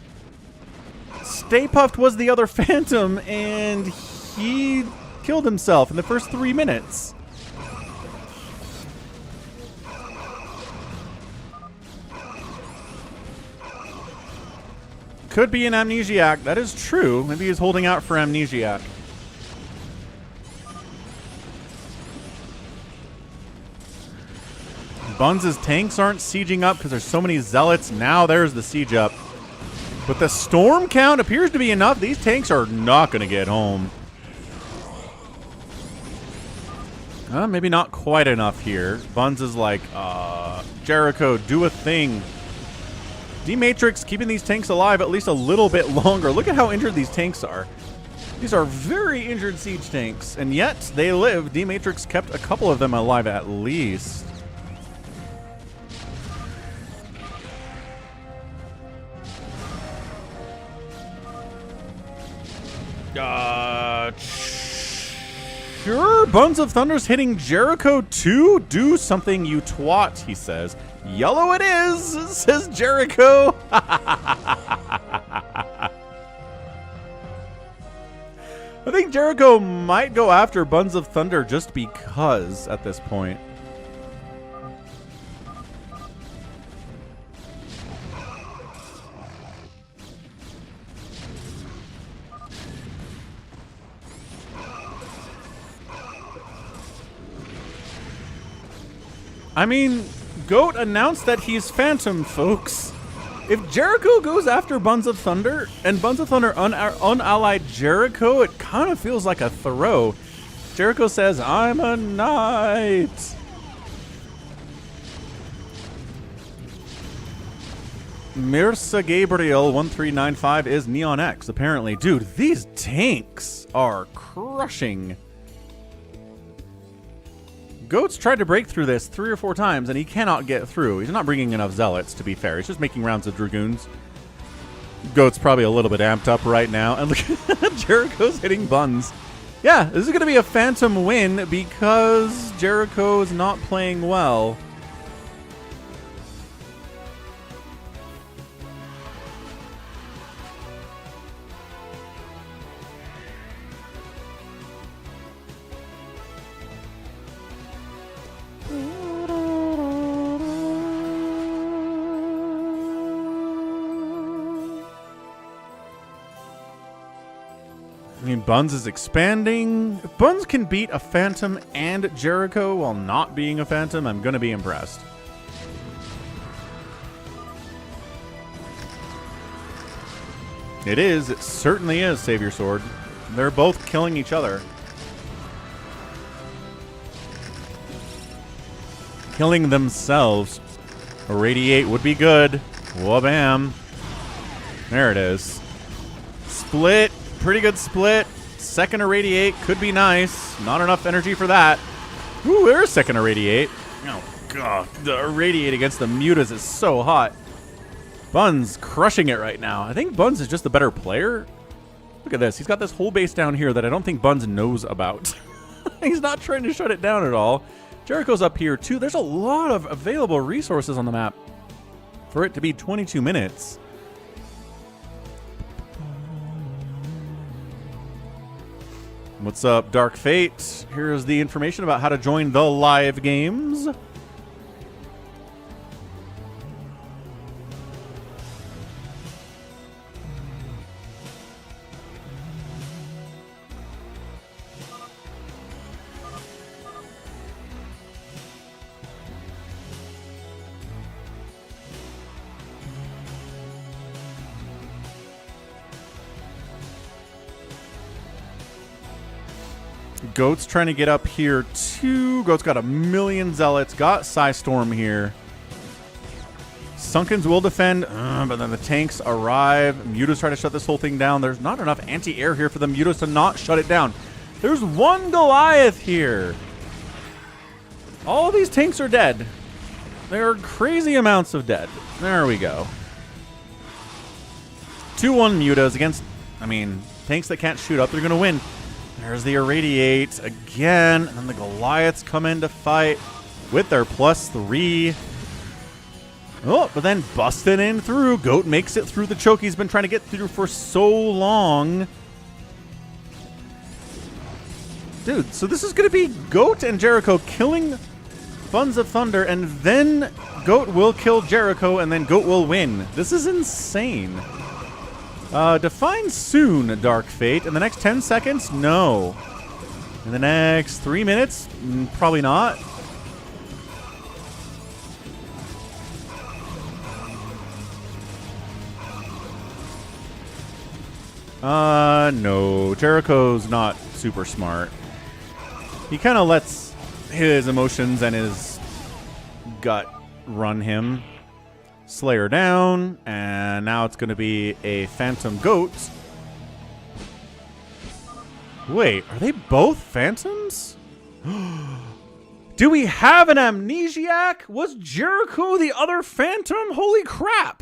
Stay Puffed was the other Phantom, and he killed himself in the first 3 minutes. Could be an Amnesiac. That is true. Maybe he's holding out for Amnesiac. Buns' tanks aren't sieging up because there's so many zealots. Now there's the siege up. But the storm count appears to be enough. These tanks are not going to get home. Maybe not quite enough here. Buns is like, Jericho, do a thing. D-Matrix keeping these tanks alive at least a little bit longer. Look at how injured these tanks are. These are very injured siege tanks, and yet they live. D-Matrix kept a couple of them alive at least. Sure, Bones of Thunder's hitting Jericho too? Do something, you twat, he says. Yellow it is, says Jericho. I think Jericho might go after Buns of Thunder just because at this point. I mean, Goat announced that he's Phantom, folks. If Jericho goes after Buns of Thunder, and Buns of Thunder unallied Jericho, it kind of feels like a throw. Jericho says, I'm a knight. Mirsa Gabriel 1395 is Neon X, apparently. Dude, these tanks are crushing. Goat's tried to break through this 3 or 4 times, and he cannot get through. He's not bringing enough zealots, to be fair. He's just making rounds of dragoons. Goat's probably a little bit amped up right now. And look at Jericho's hitting buns. Yeah, this is going to be a phantom win because Jericho is not playing well. I mean, Buns is expanding. If Buns can beat a Phantom and Jericho while not being a Phantom, I'm going to be impressed. It is. It certainly is, Savior Sword. They're both killing each other. Killing themselves. A Radiate would be good. Wha-bam. There it is. Split. Pretty good split. Second Irradiate could be nice. Not enough energy for that. Ooh, there's second Irradiate. Oh, God. The Irradiate against the Mutas is so hot. Buns crushing it right now. I think Buns is just the better player. Look at this. He's got this whole base down here that I don't think Buns knows about. He's not trying to shut it down at all. Jericho's up here, too. There's a lot of available resources on the map for it to be 22 minutes. What's up, Dark Fate? Here's the information about how to join the live games. Goat's trying to get up here too. Goat's got 1,000,000 zealots. Got Psystorm here. Sunkens will defend, but then the tanks arrive. Mutas try to shut this whole thing down. There's not enough anti-air here for the Mutas to not shut it down. There's one Goliath here. All these tanks are dead. There are crazy amounts of dead. There we go. 2-1 Mutas against, I mean, tanks that can't shoot up. They're going to win. There's the Irradiate again, and then the Goliaths come in to fight with their +3. Oh, but then busting in through. Goat makes it through the choke he's been trying to get through for so long. Dude, so this is going to be Goat and Jericho killing Buns of Thunder, and then Goat will kill Jericho, and then Goat will win. This is insane. Define soon, Dark Fate. In the next 10 seconds? No. In the next 3 minutes? Probably not. No. Jericho's not super smart. He kind of lets his emotions and his gut run him. Slayer down, and now it's going to be a Phantom Goat. Wait, are they both Phantoms? Do we have an Amnesiac? Was Jericho the other Phantom? Holy crap.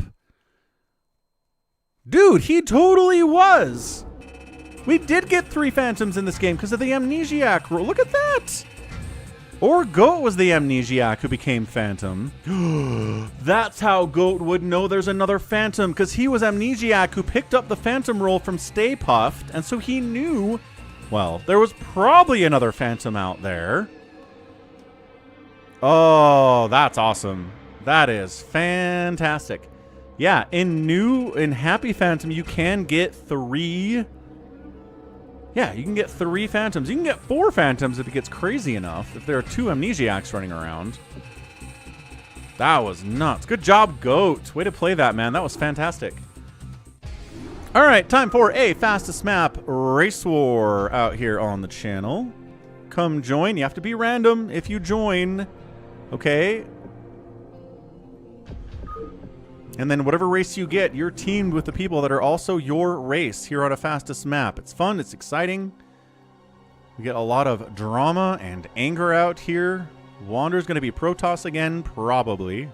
Dude, he totally was. We did get 3 Phantoms in this game because of the Amnesiac rule. Look at that. Or Goat was the Amnesiac who became Phantom. That's how Goat would know there's another Phantom, because he was Amnesiac who picked up the Phantom role from Stay Puft, and so he knew, well, there was probably another Phantom out there. Oh, that's awesome. That is fantastic. Yeah, in Happy Phantom, you can get 3... Yeah, you can get 3 Phantoms. You can get 4 Phantoms if it gets crazy enough, if there are 2 Amnesiacs running around. That was nuts. Good job, Goat. Way to play that, man. That was fantastic. All right, time for a fastest map race war out here on the channel. Come join. You have to be random if you join. Okay. And then whatever race you get, you're teamed with the people that are also your race here on a fastest map. It's fun. It's exciting. We get a lot of drama and anger out here. Wander's going to be Protoss again, probably,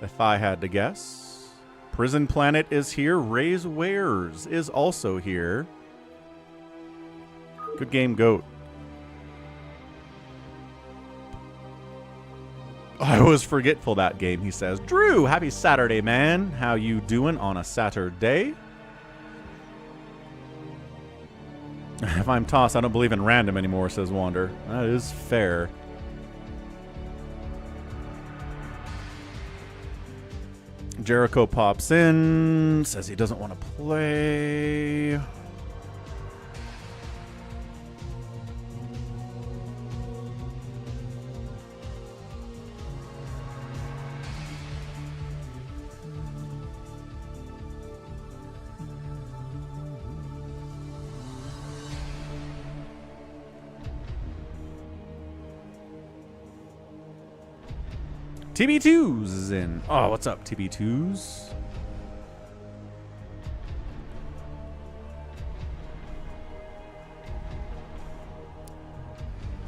if I had to guess. Prison Planet is here. Raise Wares is also here. Good game, Goat. I was forgetful that game, he says. Drew, happy Saturday, man. How you doing on a Saturday? If I'm tossed, I don't believe in random anymore, says Wander. That is fair. Jericho pops in, says he doesn't want to play. TB2s is in. Oh, what's up, TB2s?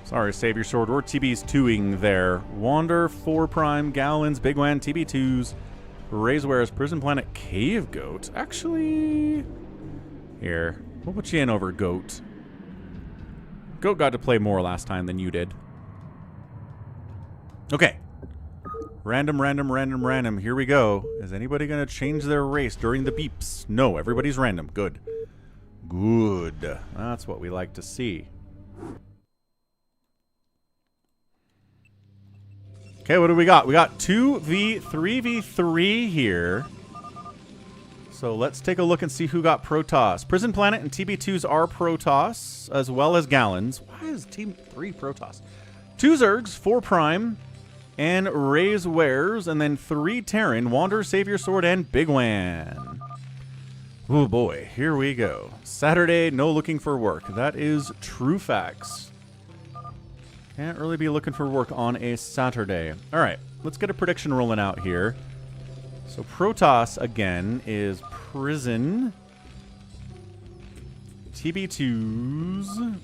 Sorry, Savior Sword. Or TB's 2ing there. Wander, 4 Prime, Gallons, Big Wan, TB2s, Razorwares, Prison Planet, Cave Goat. Actually, here. We'll put you in over Goat. Goat got to play more last time than you did. Okay. Random, random, random, random. Here we go. Is anybody going to change their race during the beeps? No, everybody's random. Good. Good. That's what we like to see. Okay, what do we got? We got 2v3v3 here. So let's take a look and see who got Protoss. Prison Planet and TB2s are Protoss, as well as Gallons. Why is Team 3 Protoss? 2 Zergs, 4 Prime, and Raise Wares, and then 3 Terran, Wander, Savior Sword, and Big Wan. Oh boy, here we go. Saturday, no looking for work. That is true facts. Can't really be looking for work on a Saturday. All right, let's get a prediction rolling out here. So Protoss, again, is Prison, TB2s,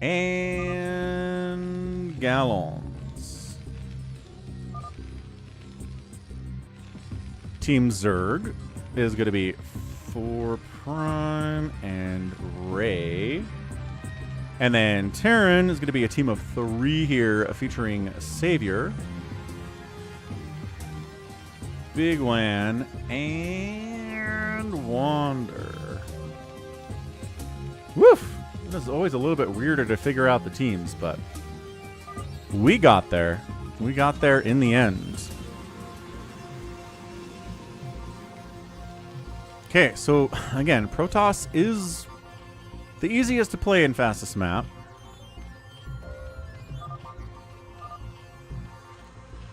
and Gallons. Team Zerg is going to be 4 Prime and Ray. And then Terran is going to be a team of 3 here, featuring Savior, Big Wan, and Wander. Woof! This is always a little bit weirder to figure out the teams, but we got there. We got there in the end. Okay, so again, Protoss is the easiest to play in fastest map.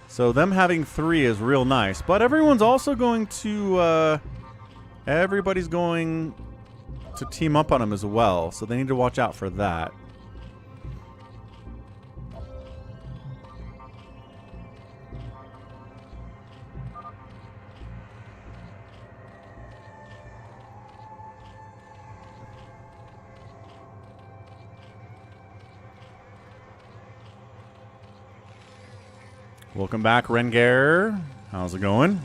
So them having 3 is real nice, but everyone's also going to everybody's going to team up on them as well, so they need to watch out for that. Welcome back, Rengar. How's it going?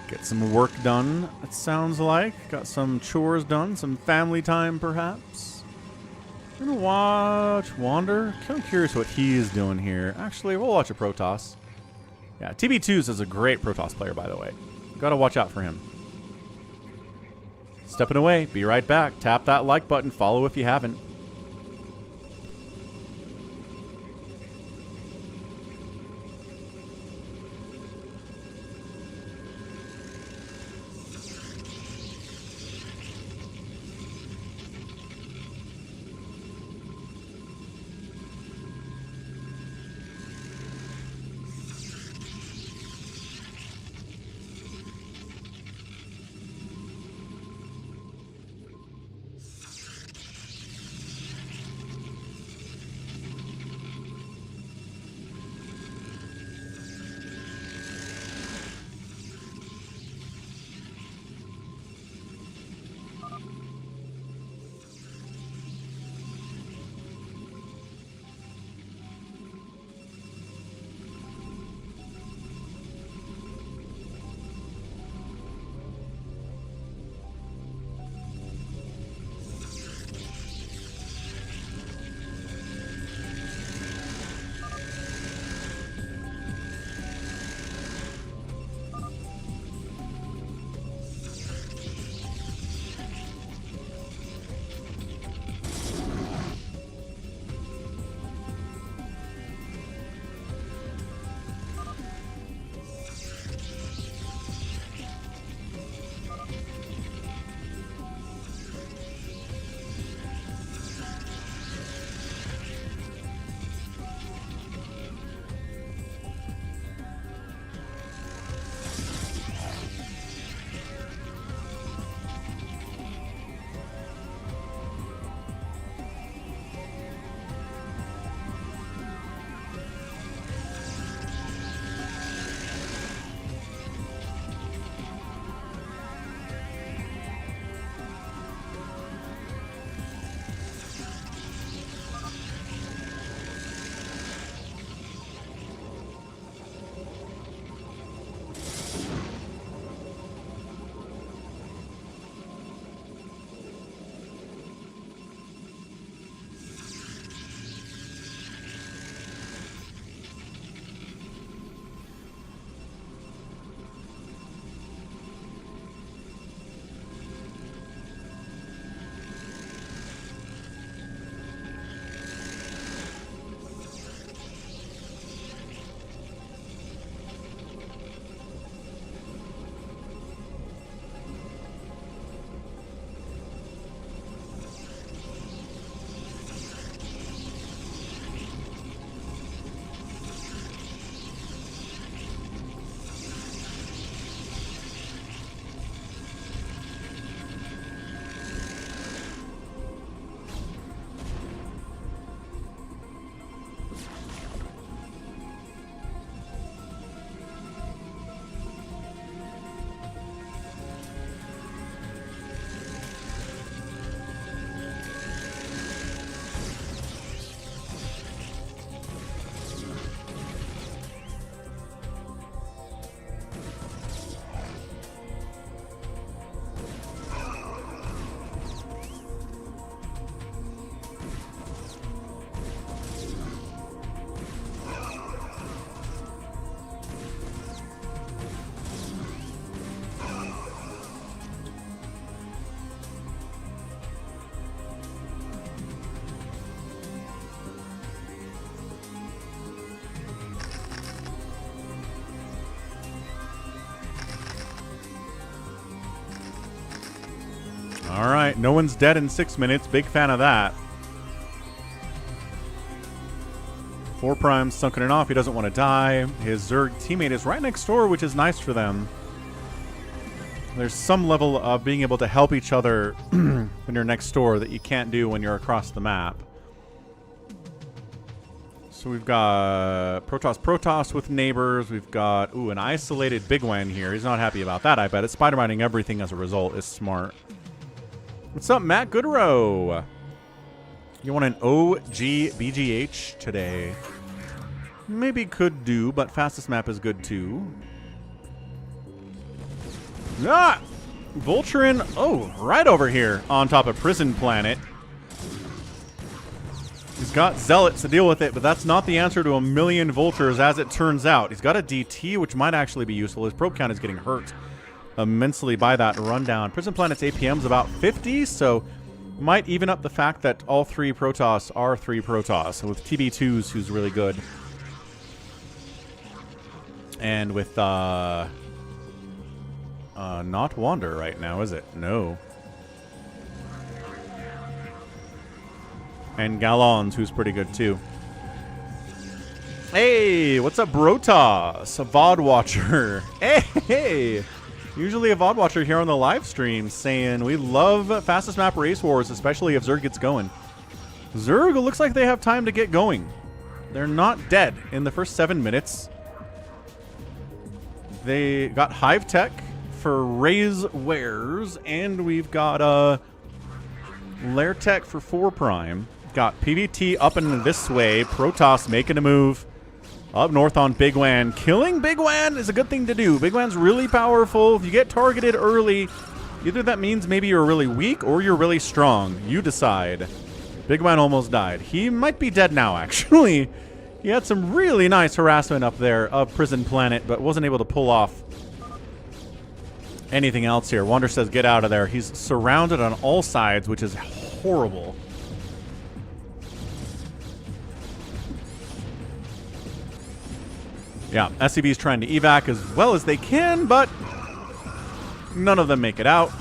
Get some work done, it sounds like. Got some chores done, some family time, perhaps. I'm gonna watch Wander. Kind of curious what he is doing here. Actually, we'll watch a Protoss. Yeah, TB2s is a great Protoss player, by the way. Gotta watch out for him. Stepping away. Be right back. Tap that like button. Follow if you haven't. All right, no one's dead in 6 minutes. Big fan of that. 4 Prime sunken it off. He doesn't want to die. His Zerg teammate is right next door, which is nice for them. There's some level of being able to help each other when you're next door that you can't do when you're across the map. So we've got Protoss with neighbors. We've got, an isolated Big Wan here. He's not happy about that, I bet. It's spider-mining everything as a result is smart. What's up, Matt Goodrow? You want an OG BGH today? Maybe could do, but fastest map is good too. Ah! Vulturin, right over here on top of Prison Planet. He's got Zealots to deal with it, but that's not the answer to a million Vultures as it turns out. He's got a DT, which might actually be useful. His probe count is getting hurt immensely by that rundown. Prison Planet's APM is about 50, so might even up the fact that all 3 Protoss are 3 Protoss, with TB2s who's really good. And with, not Wander right now, is it? No. And Galons, who's pretty good too. Hey, what's up, Brotas? A VOD watcher. Hey! Usually a VOD watcher here on the live stream saying we love fastest map race wars, especially if Zerg gets going. Zerg looks like they have time to get going. They're not dead in the first 7 minutes. They got Hive Tech for Raise Wares, and we've got Lair Tech for 4 Prime. Got PVT up and this way. Protoss making a move up north on Big Wan. Killing Big Wan is a good thing to do. Big Wan's really powerful. If you get targeted early, either that means maybe you're really weak or you're really strong. You decide. Big Wan almost died. He might be dead now, actually. He had some really nice harassment up there of Prison Planet, but wasn't able to pull off anything else here. Wander says, get out of there. He's surrounded on all sides, which is horrible. Yeah, SCV's trying to evac as well as they can, but none of them make it out.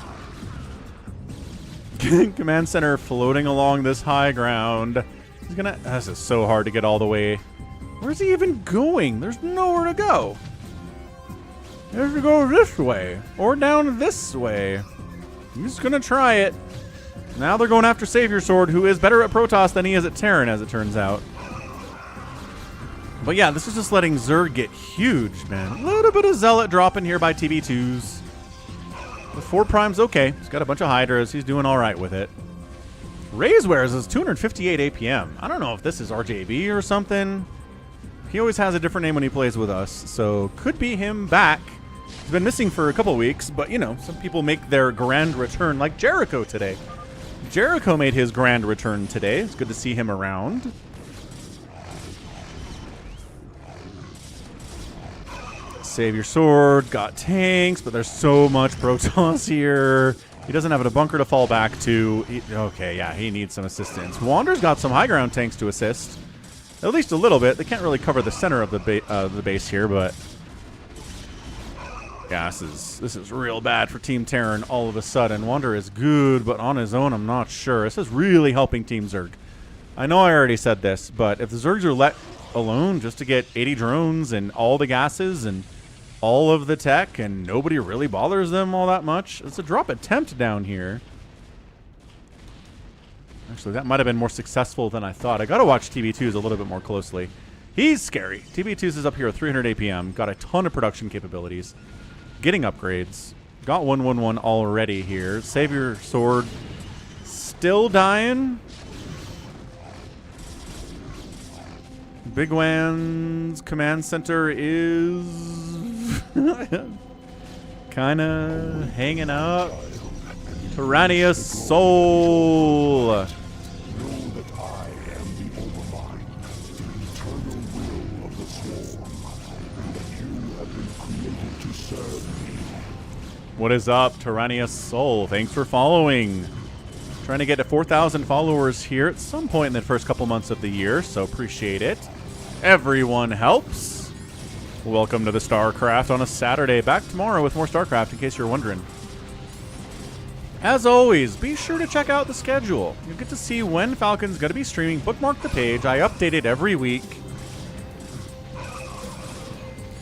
Command center floating along this high ground. He's gonna... This is so hard to get all the way. Where's he even going? There's nowhere to go. He has to go this way or down this way. He's gonna try it. Now they're going after Savior Sword, who is better at Protoss than he is at Terran, as it turns out. But yeah, this is just letting Zerg get huge, man. A little bit of Zealot dropping here by TB2s. The 4 Prime's okay. He's got a bunch of Hydras. He's doing all right with it. Raisewares is 258 APM. I don't know if this is RJB or something. He always has a different name when he plays with us, so could be him back. He's been missing for a couple weeks, but, you know, some people make their grand return, like Jericho today. Jericho made his grand return today. It's good to see him around. Savior Sword, got tanks, but there's so much Protoss here. He doesn't have a bunker to fall back to. Okay, yeah, he needs some assistance. Wander's got some high ground tanks to assist. At least a little bit. They can't really cover the center of the base here, but... Yeah, this is real bad for Team Terran all of a sudden. Wander is good, but on his own, I'm not sure. This is really helping Team Zerg. I know I already said this, but if the Zergs are let alone just to get 80 drones and all the gases and all of the tech and nobody really bothers them all that much, it's a drop attempt down here. Actually, that might have been more successful than I thought. I got to watch TB2s a little bit more closely. He's scary. TB2s is up here at 300 APM. Got a ton of production capabilities. Getting upgrades. Got 111 already here. Savior Sword still dying. Big Wan's command center is kind of hanging up. Tyrannius Soul. Know that I am the Overmind, the eternal will of the Swarm, and that you have been created to serve me. What is up, Tyrannius Soul? Thanks for following. Trying to get to 4,000 followers here at some point in the first couple months of the year, so appreciate it. Everyone helps. Welcome to the StarCraft on a Saturday. Back tomorrow with more StarCraft, in case you're wondering. As always, be sure to check out the schedule. You'll get to see when Falcon's going to be streaming. Bookmark the page. I update it every week.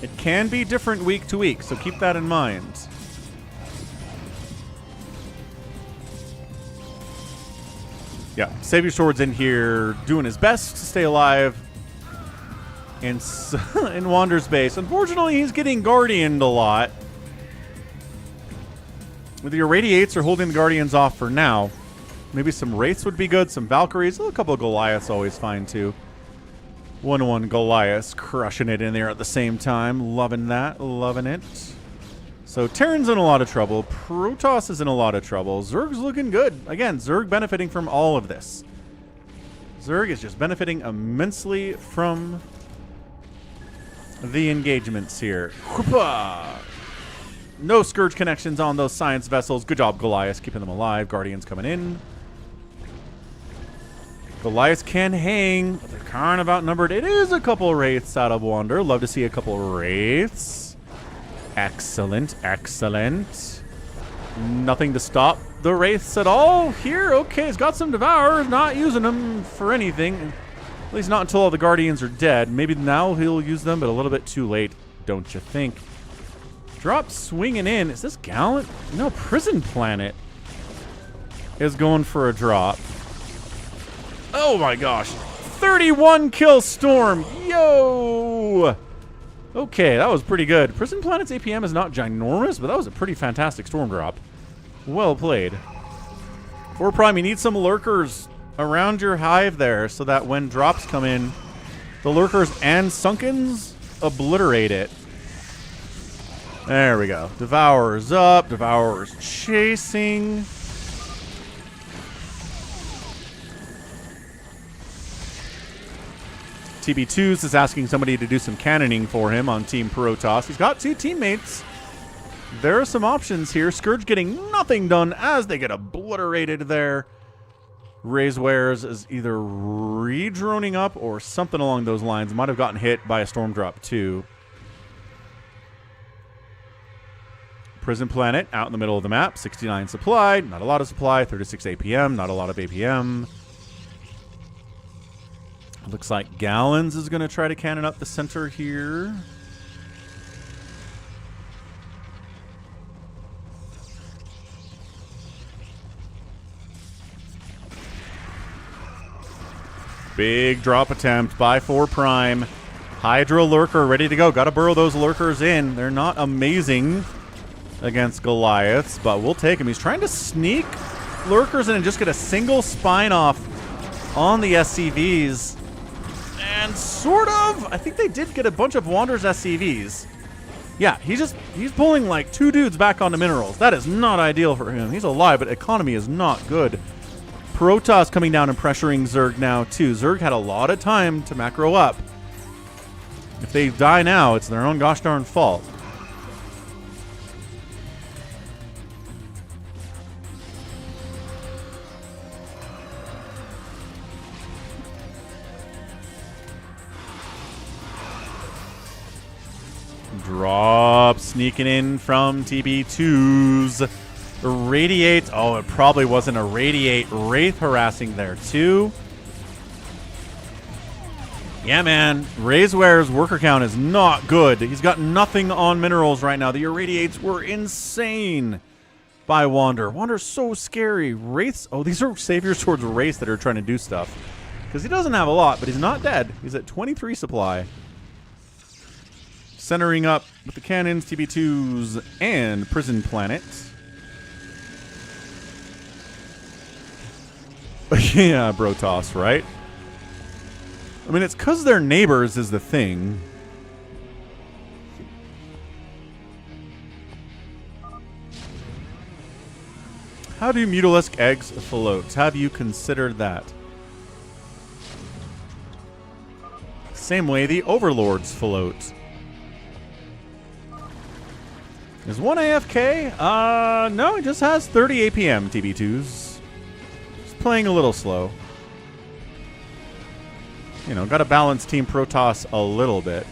It can be different week to week, so keep that in mind. Yeah, Savior Sword's in here doing his best to stay alive in Wander's base. Unfortunately, he's getting Guardianed a lot. The Irradiates are holding the Guardians off for now. Maybe some Wraiths would be good, some Valkyries. A couple of Goliaths always fine, too. 1-1 Goliath, crushing it in there at the same time. Loving that, loving it. So Terran's in a lot of trouble. Protoss is in a lot of trouble. Zerg's looking good. Again, Zerg benefiting from all of this. Zerg is just benefiting immensely from the engagements here. Whoopa! No Scourge connections on those science vessels. Good job, Goliath, keeping them alive. Guardians coming in. Goliath can hang, but they're kind of outnumbered. It is a couple Wraiths out of Wander. Love to see a couple Wraiths. Excellent, excellent. Nothing to stop the Wraiths at all here. Okay, he's got some Devourers, not using them for anything. At least not until all the Guardians are dead. Maybe now he'll use them, but a little bit too late, don't you think? Drop swinging in. Is this Gallant? No, Prison Planet is going for a drop. Oh my gosh. 31 kill Storm. Yo! Okay, that was pretty good. Prison Planet's APM is not ginormous, but that was a pretty fantastic Storm drop. Well played. For Prime, you need some Lurkers around your hive there so that when drops come in, the Lurkers and Sunkens obliterate it. There we go. Devourer's up. Devourer's chasing. TB2s is asking somebody to do some cannoning for him on Team Protoss. He's got two teammates. There are some options here. Scourge getting nothing done as they get obliterated there. Razewares is either re-droning up or something along those lines. Might have gotten hit by a storm drop too. Prison Planet out in the middle of the map. 69 supply. Not a lot of supply. 36 APM. Not a lot of APM. Looks like Gallons is going to try to cannon up the center here. Big drop attempt by 4 Prime. Hydra Lurker ready to go. Got to burrow those Lurkers in. They're not amazing against Goliaths, but we'll take him. He's trying to sneak Lurkers in and just get a single spine off on the SCVs. And sort of, I think they did get a bunch of Wander's SCVs. Yeah, he's pulling like 2 dudes back onto minerals. That is not ideal for him. He's alive, but economy is not good. Protoss coming down and pressuring Zerg now too. Zerg had a lot of time to macro up. If they die now, it's their own gosh darn fault. Drop sneaking in from TB2s. Radiate. Oh, it probably wasn't a Radiate. Wraith harassing there too. Yeah, man. Razeware's worker count is not good. He's got nothing on minerals right now. The Irradiates were insane by Wander. Wander's so scary. Wraiths. Oh, these are Savior Swords Wraiths that are trying to do stuff. Because he doesn't have a lot, but he's not dead. He's at 23 supply. Centering up with the cannons, TB2s, and Prison Planet. Yeah, Protoss, right? I mean, it's because they're neighbors is the thing. How do Mutalisk eggs float? Have you considered that? Same way the Overlords float. Is one AFK? No, it just has 30 APM, TB2s. Just playing a little slow. You know, got to balance Team Protoss a little bit.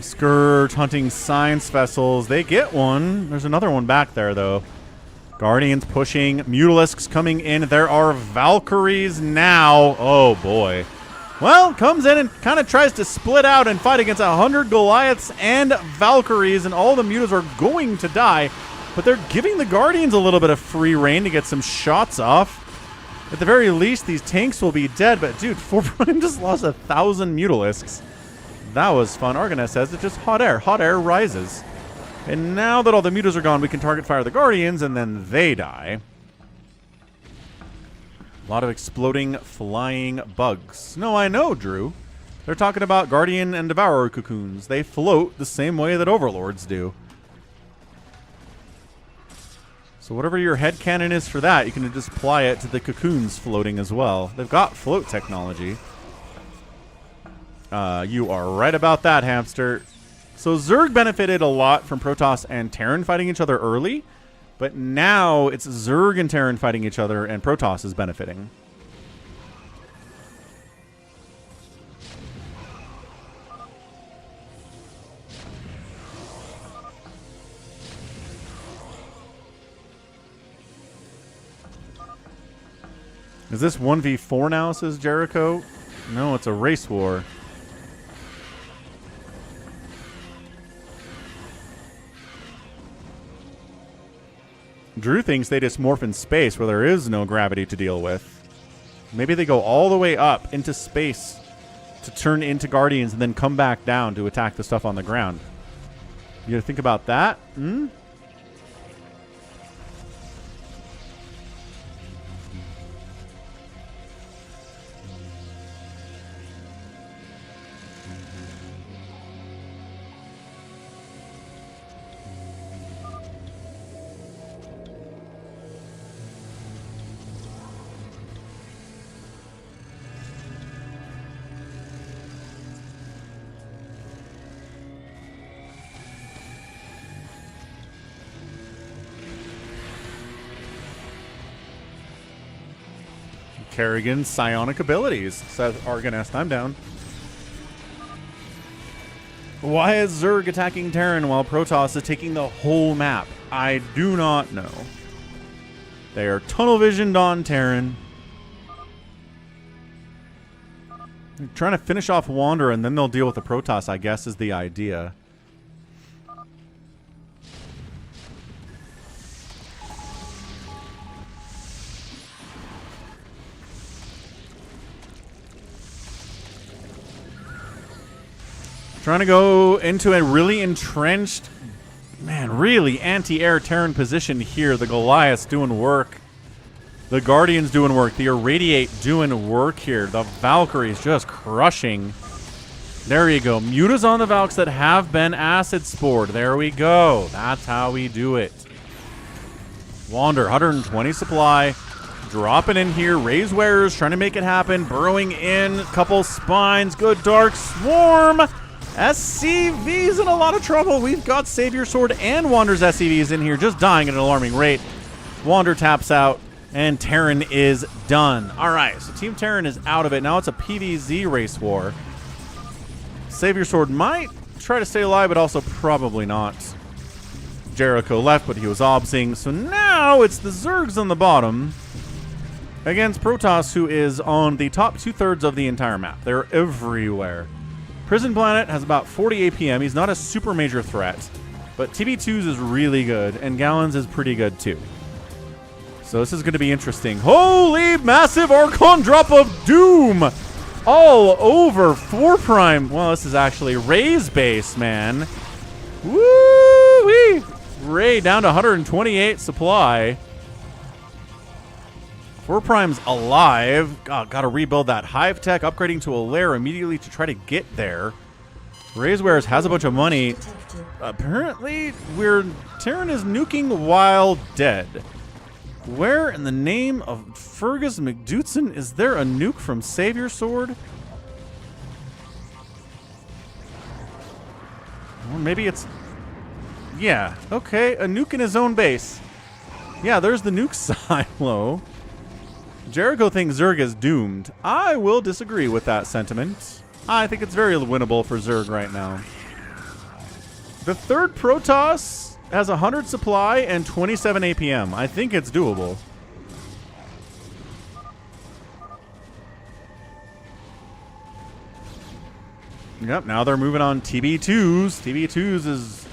Scourge hunting science vessels. They get one. There's another one back there, though. Guardians pushing. Mutalisks coming in. There are Valkyries now. Oh, boy. Well, comes in and kind of tries to split out and fight against 100 Goliaths and Valkyries, and all the mutas are going to die. But they're giving the Guardians a little bit of free reign to get some shots off. At the very least, these tanks will be dead. But, dude, 4 Prime just lost 1,000 Mutalisks. That was fun. Argoness says it's just hot air. Hot air rises. And now that all the mutas are gone, we can target fire the Guardians, and then they die. A lot of exploding, flying bugs. No, I know, Drew. They're talking about Guardian and Devourer cocoons. They float the same way that Overlords do. So whatever your headcanon is for that, you can just apply it to the cocoons floating as well. They've got float technology. You are right about that, Hamster. So Zerg benefited a lot from Protoss and Terran fighting each other early, but now it's Zerg and Terran fighting each other, and Protoss is benefiting. Is this 1v4 now, says Jericho? No, it's a race war. Drew thinks they just morph in space where there is no gravity to deal with. Maybe they go all the way up into space to turn into Guardians and then come back down to attack the stuff on the ground. You gotta think about that? Hmm? Kerrigan's psionic abilities, says Argonest. I'm down. Why is Zerg attacking Terran while Protoss is taking the whole map? I do not know. They are tunnel visioned on Terran. They're trying to finish off Wander and then they'll deal with the Protoss, I guess, is the idea. Trying to go into a really entrenched, man, really anti-air Terran position here. The Goliaths doing work. The Guardians doing work. The Irradiate doing work here. The Valkyries just crushing. There you go. Mutas on the Valks that have been acid spored. There we go. That's how we do it. Wander, 120 supply. Dropping in here. Raise Wearers trying to make it happen. Burrowing in. Couple spines. Good Dark Swarm. SCV's in a lot of trouble. We've got Savior Sword and Wander's SCVs in here just dying at an alarming rate. Wander taps out, and Terran is done. All right, so Team Terran is out of it. Now it's a PvZ race war. Savior Sword might try to stay alive, but also probably not. Jericho left, but he was obsing. So now it's the Zergs on the bottom against Protoss, who is on the top 2/3 of the entire map. They're everywhere. Prison Planet has about 40 APM. He's not a super major threat, but TB2's is really good, and Gallons is pretty good too. So this is going to be interesting. Holy massive Archon drop of doom all over 4 Prime. Well, this is actually Ray's base, man. Woo-wee! Ray down to 128 supply. 4 Prime's alive. God, gotta rebuild that Hive Tech, upgrading to a lair immediately to try to get there. Raisewares has a bunch of money. Apparently, Terran is nuking while dead. Where in the name of Fergus McDootson is there a nuke from Savior Sword? Or maybe it's... Yeah, okay, a nuke in his own base. Yeah, there's the nuke silo. Jericho thinks Zerg is doomed. I will disagree with that sentiment. I think it's very winnable for Zerg right now. The third Protoss has 100 supply and 27 APM. I think it's doable. Yep, now they're moving on TB2s. TB2s is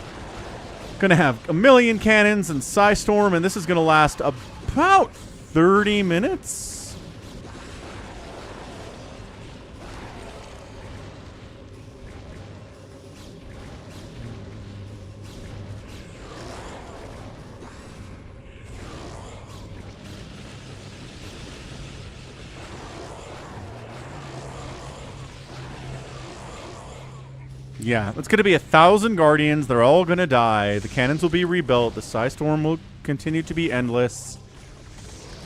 going to have 1 million cannons and Psystorm, and this is going to last about 30 minutes. Yeah, it's going to be 1,000 Guardians. They're all going to die. The cannons will be rebuilt. The Psystorm will continue to be endless.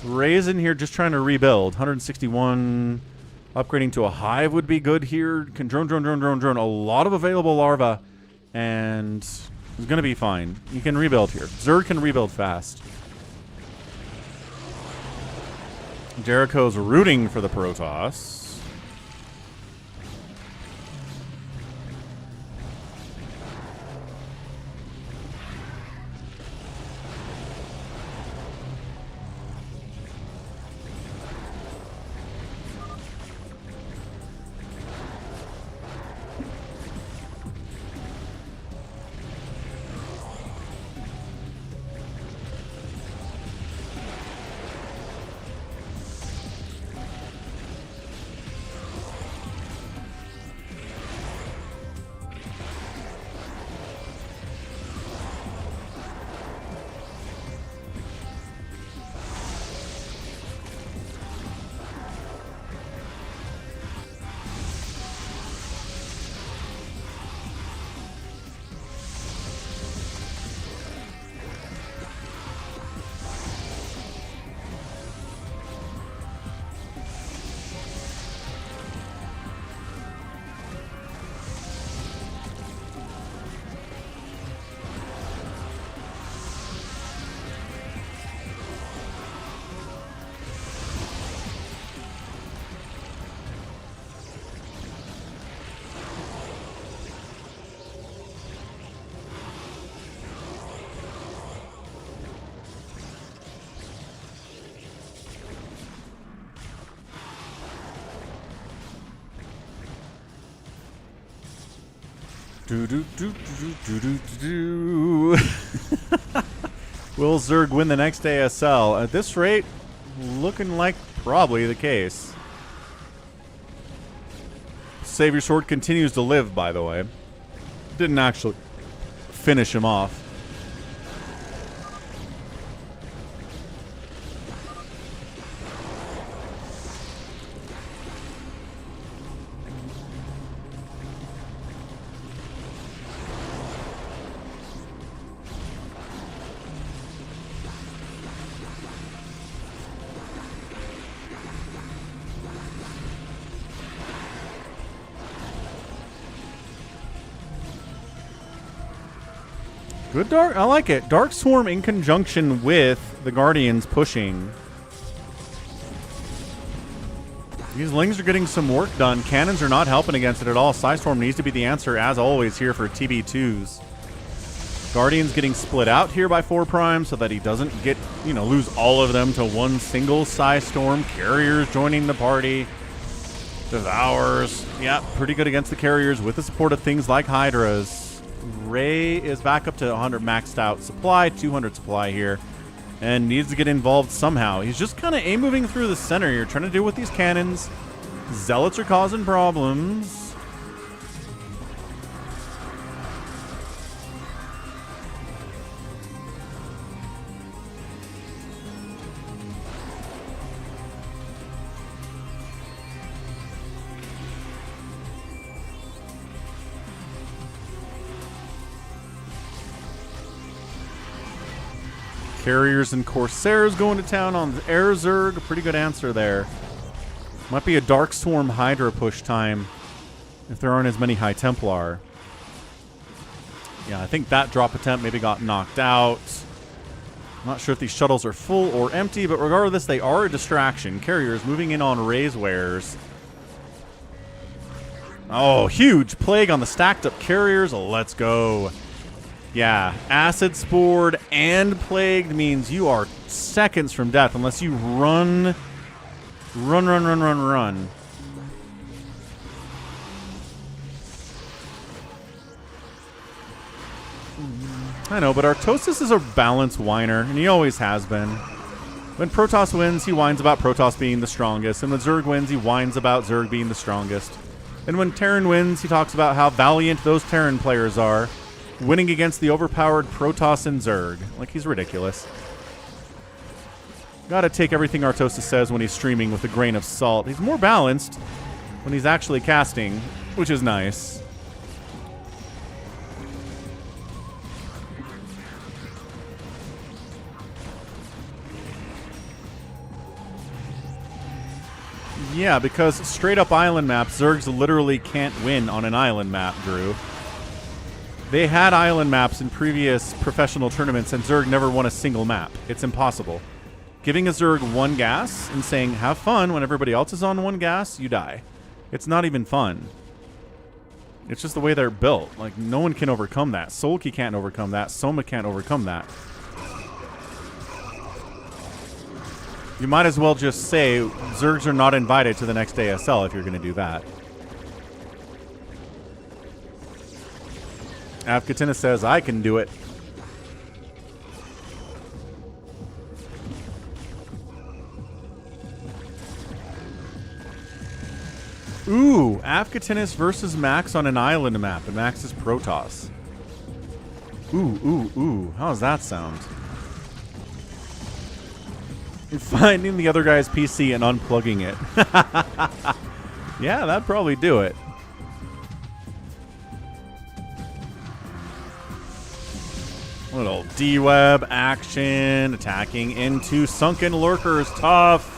Ray's in here just trying to rebuild. 161. Upgrading to a hive would be good here. Can drone. A lot of available larvae. And it's going to be fine. You can rebuild here. Zerg can rebuild fast. Jericho's rooting for the Protoss. Will Zerg win the next ASL? At this rate, looking like probably the case. Savior Sword continues to live, by the way. Didn't actually finish him off. Good Dark, I like it. Dark Swarm in conjunction with the Guardians pushing. These Lings are getting some work done. Cannons are not helping against it at all. Psystorm needs to be the answer, as always, here for TB2s. Guardians getting split out here by 4 Prime so that he doesn't get, lose all of them to one single Psystorm. Carriers joining the party. Devours. Yeah, pretty good against the Carriers with the support of things like Hydras. Ray is back up to 100 maxed out supply, 200 supply here, and needs to get involved somehow. He's just kind of A-moving through the center here, trying to deal with these cannons. Zealots are causing problems. Carriers and Corsairs going to town on the Air Zerg. A pretty good answer there. Might be a Dark Swarm Hydra push time if there aren't as many High Templar. Yeah, I think that drop attempt maybe got knocked out. I'm not sure if these shuttles are full or empty, but regardless, they are a distraction. Carriers moving in on Ray's wares. Oh, huge plague on the stacked up Carriers. Let's go. Yeah, acid spored and plagued means you are seconds from death unless you run. I know, but Artosis is a balanced whiner, and he always has been. When Protoss wins, he whines about Protoss being the strongest, and when Zerg wins, he whines about Zerg being the strongest. And when Terran wins, he talks about how valiant those Terran players are, winning against the overpowered Protoss and Zerg. Like, he's ridiculous. Gotta take everything Artosis says when he's streaming with a grain of salt. He's more balanced when he's actually casting, which is nice. Yeah, because straight up island maps, Zergs literally can't win on an island map, Drew. They had island maps in previous professional tournaments, and Zerg never won a single map. It's impossible. Giving a Zerg one gas and saying, have fun when everybody else is on one gas, you die. It's not even fun. It's just the way they're built. Like, no one can overcome that. Solki can't overcome that. Soma can't overcome that. You might as well just say Zergs are not invited to the next ASL if you're going to do that. Avkatina says, I can do it. Ooh, Avkatinis versus Max on an island map, and Max is Protoss. Ooh. How does that sound? You're finding the other guy's PC and unplugging it. Yeah, that'd probably do it. Little D-web action, attacking into sunken lurkers. Tough.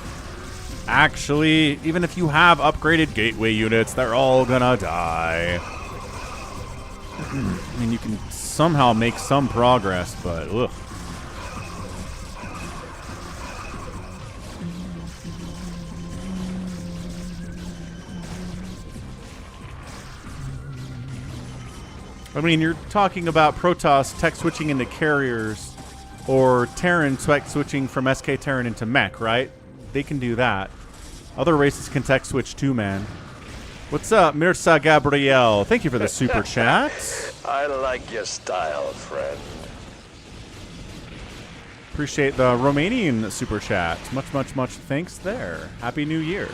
Actually, even if you have upgraded gateway units, they're all gonna die. I mean, you can somehow make some progress, but ugh. I mean, you're talking about Protoss tech switching into carriers or Terran tech switching from SK Terran into mech, right? They can do that. Other races can tech switch too, man. What's up, Mirza Gabriel? Thank you for the super chat. I like your style, friend. Appreciate the Romanian super chat. Much thanks there. Happy New Year.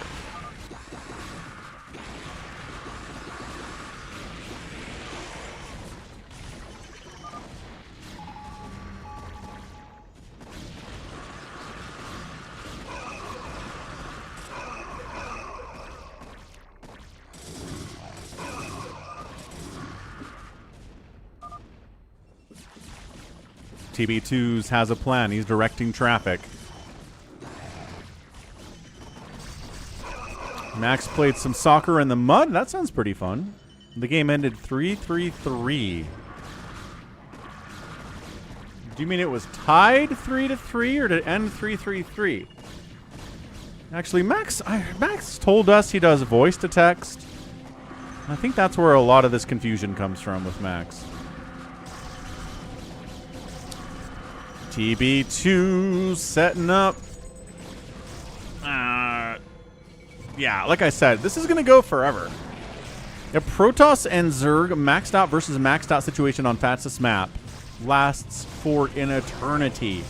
TB2s has a plan. He's directing traffic. Max played some soccer in the mud. That sounds pretty fun. The game ended 3-3-3. Do you mean it was tied 3-3 or did it end 3-3-3? Actually, Max told us he does voice to text. I think that's where a lot of this confusion comes from with Max. TB2 setting up. Yeah, like I said, this is going to go forever. A Protoss and Zerg maxed out versus maxed out situation on fastest map lasts for an eternity.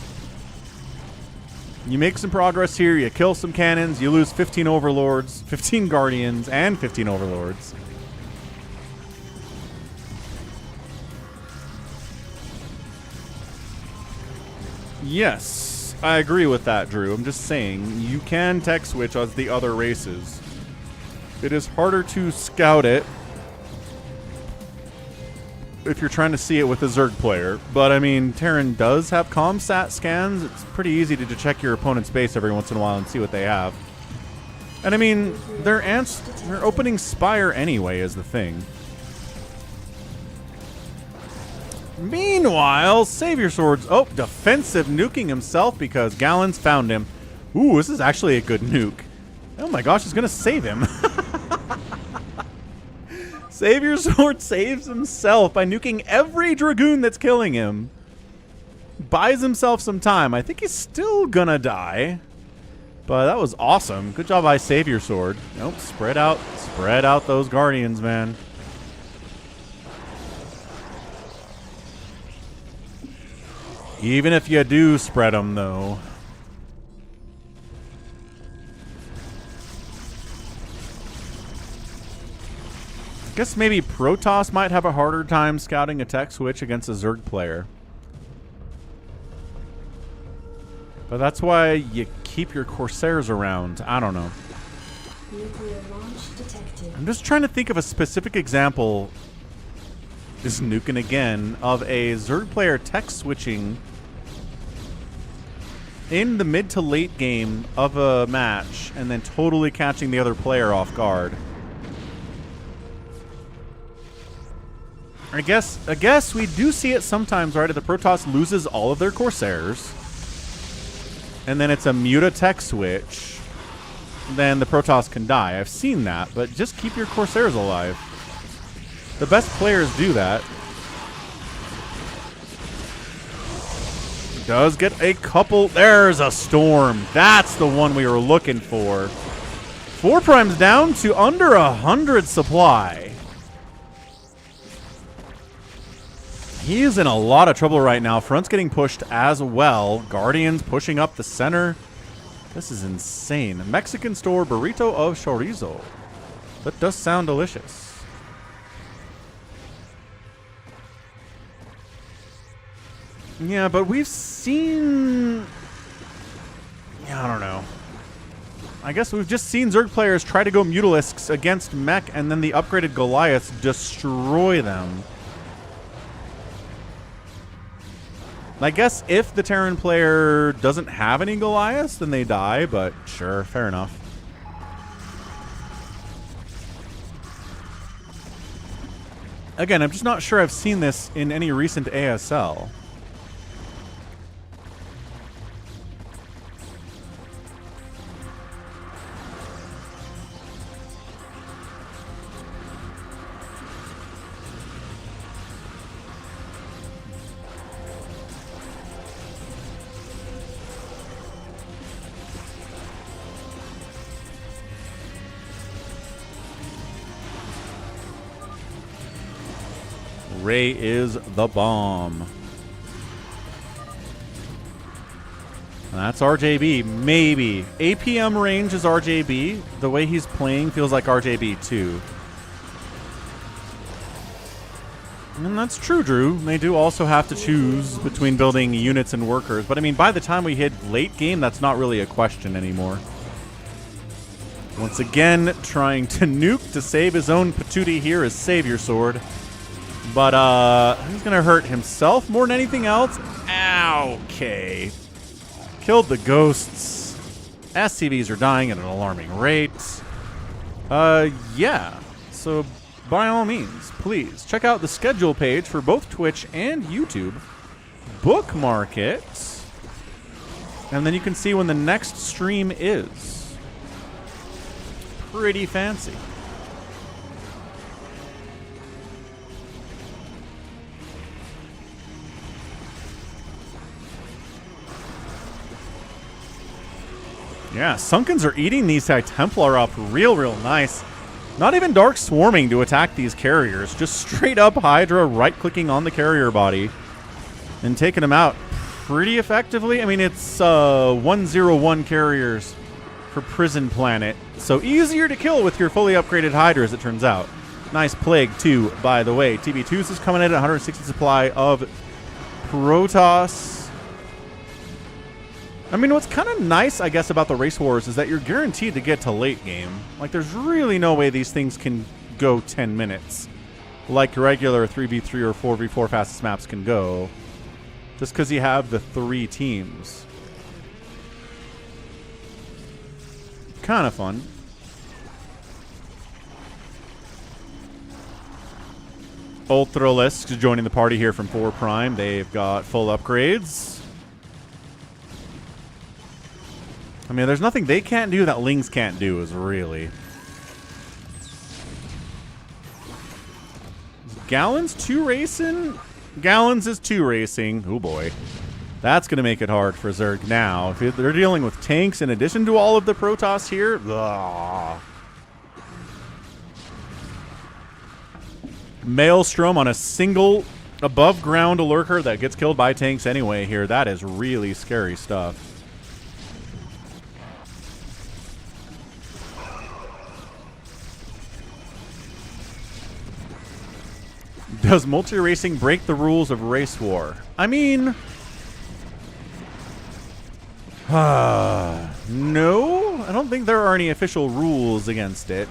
You make some progress here, you kill some cannons, you lose 15 overlords, 15 guardians, and 15 overlords. Yes, I agree with that, Drew. I'm just saying, you can tech switch as the other races. It is harder to scout it if you're trying to see it with a Zerg player. But, I mean, Terran does have comsat scans. It's pretty easy to check your opponent's base every once in a while and see what they have. And, I mean, they're opening Spire anyway is the thing. Meanwhile, Savior Swords, defensive nuking himself because Gallons found him. Ooh, this is actually a good nuke. Oh my gosh, it's going to save him. Savior Sword saves himself by nuking every Dragoon that's killing him. Buys himself some time. I think he's still gonna die. But that was awesome. Good job by Savior Sword. Nope, spread out those Guardians, man. Even if you do spread them, though. I guess maybe Protoss might have a harder time scouting a tech switch against a Zerg player. But that's why you keep your Corsairs around. I don't know. Nuclear launch detected. I'm just trying to think of a specific example. Just nuking again of a Zerg player tech switching in the mid to late game of a match and then totally catching the other player off guard. I guess we do see it sometimes, right? If the Protoss loses all of their Corsairs, and then it's a Muta tech switch, then the Protoss can die. I've seen that, but just keep your Corsairs alive. The best players do that. Does get a couple. There's a Storm. That's the one we were looking for. 4 primes down to under 100 supply. He's in a lot of trouble right now. Front's getting pushed as well. Guardians pushing up the center. This is insane. Mexican store burrito of chorizo. That does sound delicious. Yeah, but we've seen... Yeah, I don't know. I guess we've just seen Zerg players try to go Mutalisks against Mech, and then the upgraded Goliaths destroy them. I guess if the Terran player doesn't have any Goliaths, then they die, but sure, fair enough. Again, I'm just not sure I've seen this in any recent ASL. Ray is the bomb. And that's RJB, maybe. APM range is RJB. The way he's playing feels like RJB too. And that's true, Drew. They do also have to choose between building units and workers. But I mean, by the time we hit late game, that's not really a question anymore. Once again, trying to nuke to save his own patootie here is Savior Sword. But he's going to hurt himself more than anything else. Okay. Killed the ghosts. SCVs are dying at an alarming rate. Yeah. So by all means, please check out the schedule page for both Twitch and YouTube. Bookmark it. And then you can see when the next stream is. Pretty fancy. Yeah, Sunkens are eating these High Templar up real nice. Not even Dark Swarming to attack these carriers. Just straight up Hydra right-clicking on the carrier body and taking them out pretty effectively. I mean, it's 101 carriers for Prison Planet. So easier to kill with your fully upgraded Hydra, as it turns out. Nice Plague, too, by the way. TB2s is coming in at 160 supply of Protoss. I mean, what's kind of nice, I guess, about the Race Wars is that you're guaranteed to get to late game. Like, there's really no way these things can go 10 minutes. Like regular 3v3 or 4v4 fastest maps can go. Just because you have the 3 teams. Kind of fun. Ultralisk joining the party here from 4 Prime. They've got full upgrades. I mean, there's nothing they can't do that Lings can't do, is really. Gallons 2 racing? Gallons is 2 racing. Oh boy. That's going to make it hard for Zerg now. If they're dealing with tanks in addition to all of the Protoss here. Ugh. Maelstrom on a single above ground lurker that gets killed by tanks anyway here. That is really scary stuff. Does multi-racing break the rules of race war? I mean, no, I don't think there are any official rules against it.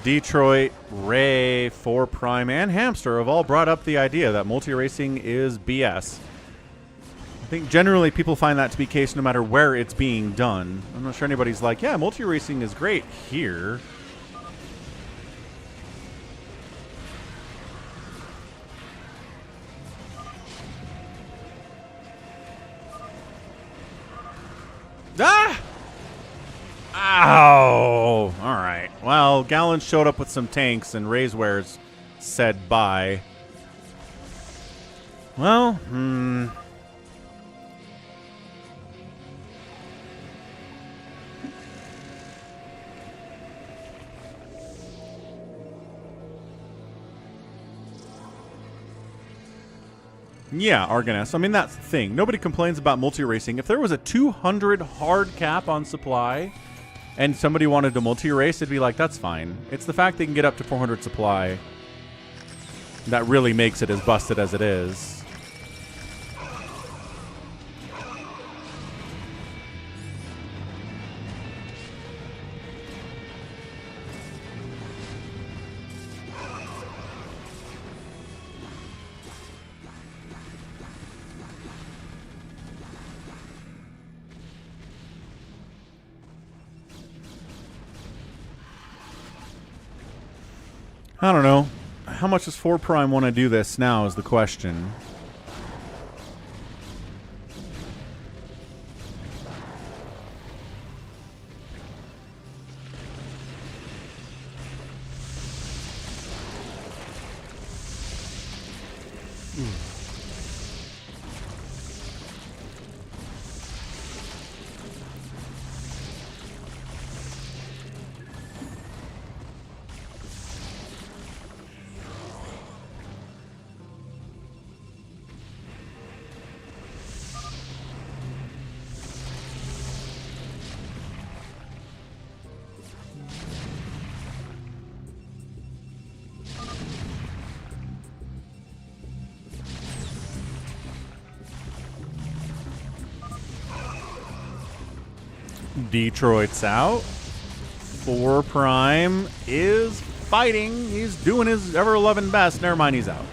Detroit, Ray, 4 Prime, and Hamster have all brought up the idea that multi-racing is BS. I think generally people find that to be the case no matter where it's being done. I'm not sure anybody's like, yeah, multi-racing is great here. Ah! Ow! Alright. Well, Gallon showed up with some tanks and Ray's said bye. Well, yeah, Argoness. I mean, that's the thing. Nobody complains about multi-racing. If there was a 200 hard cap on supply and somebody wanted to multi-race, it'd be like, that's fine. It's the fact they can get up to 400 supply that really makes it as busted as it is. I don't know. How much does 4 Prime want to do this now is the question. Detroit's out. 4 Prime is fighting. He's doing his ever-loving best. Never mind, he's out.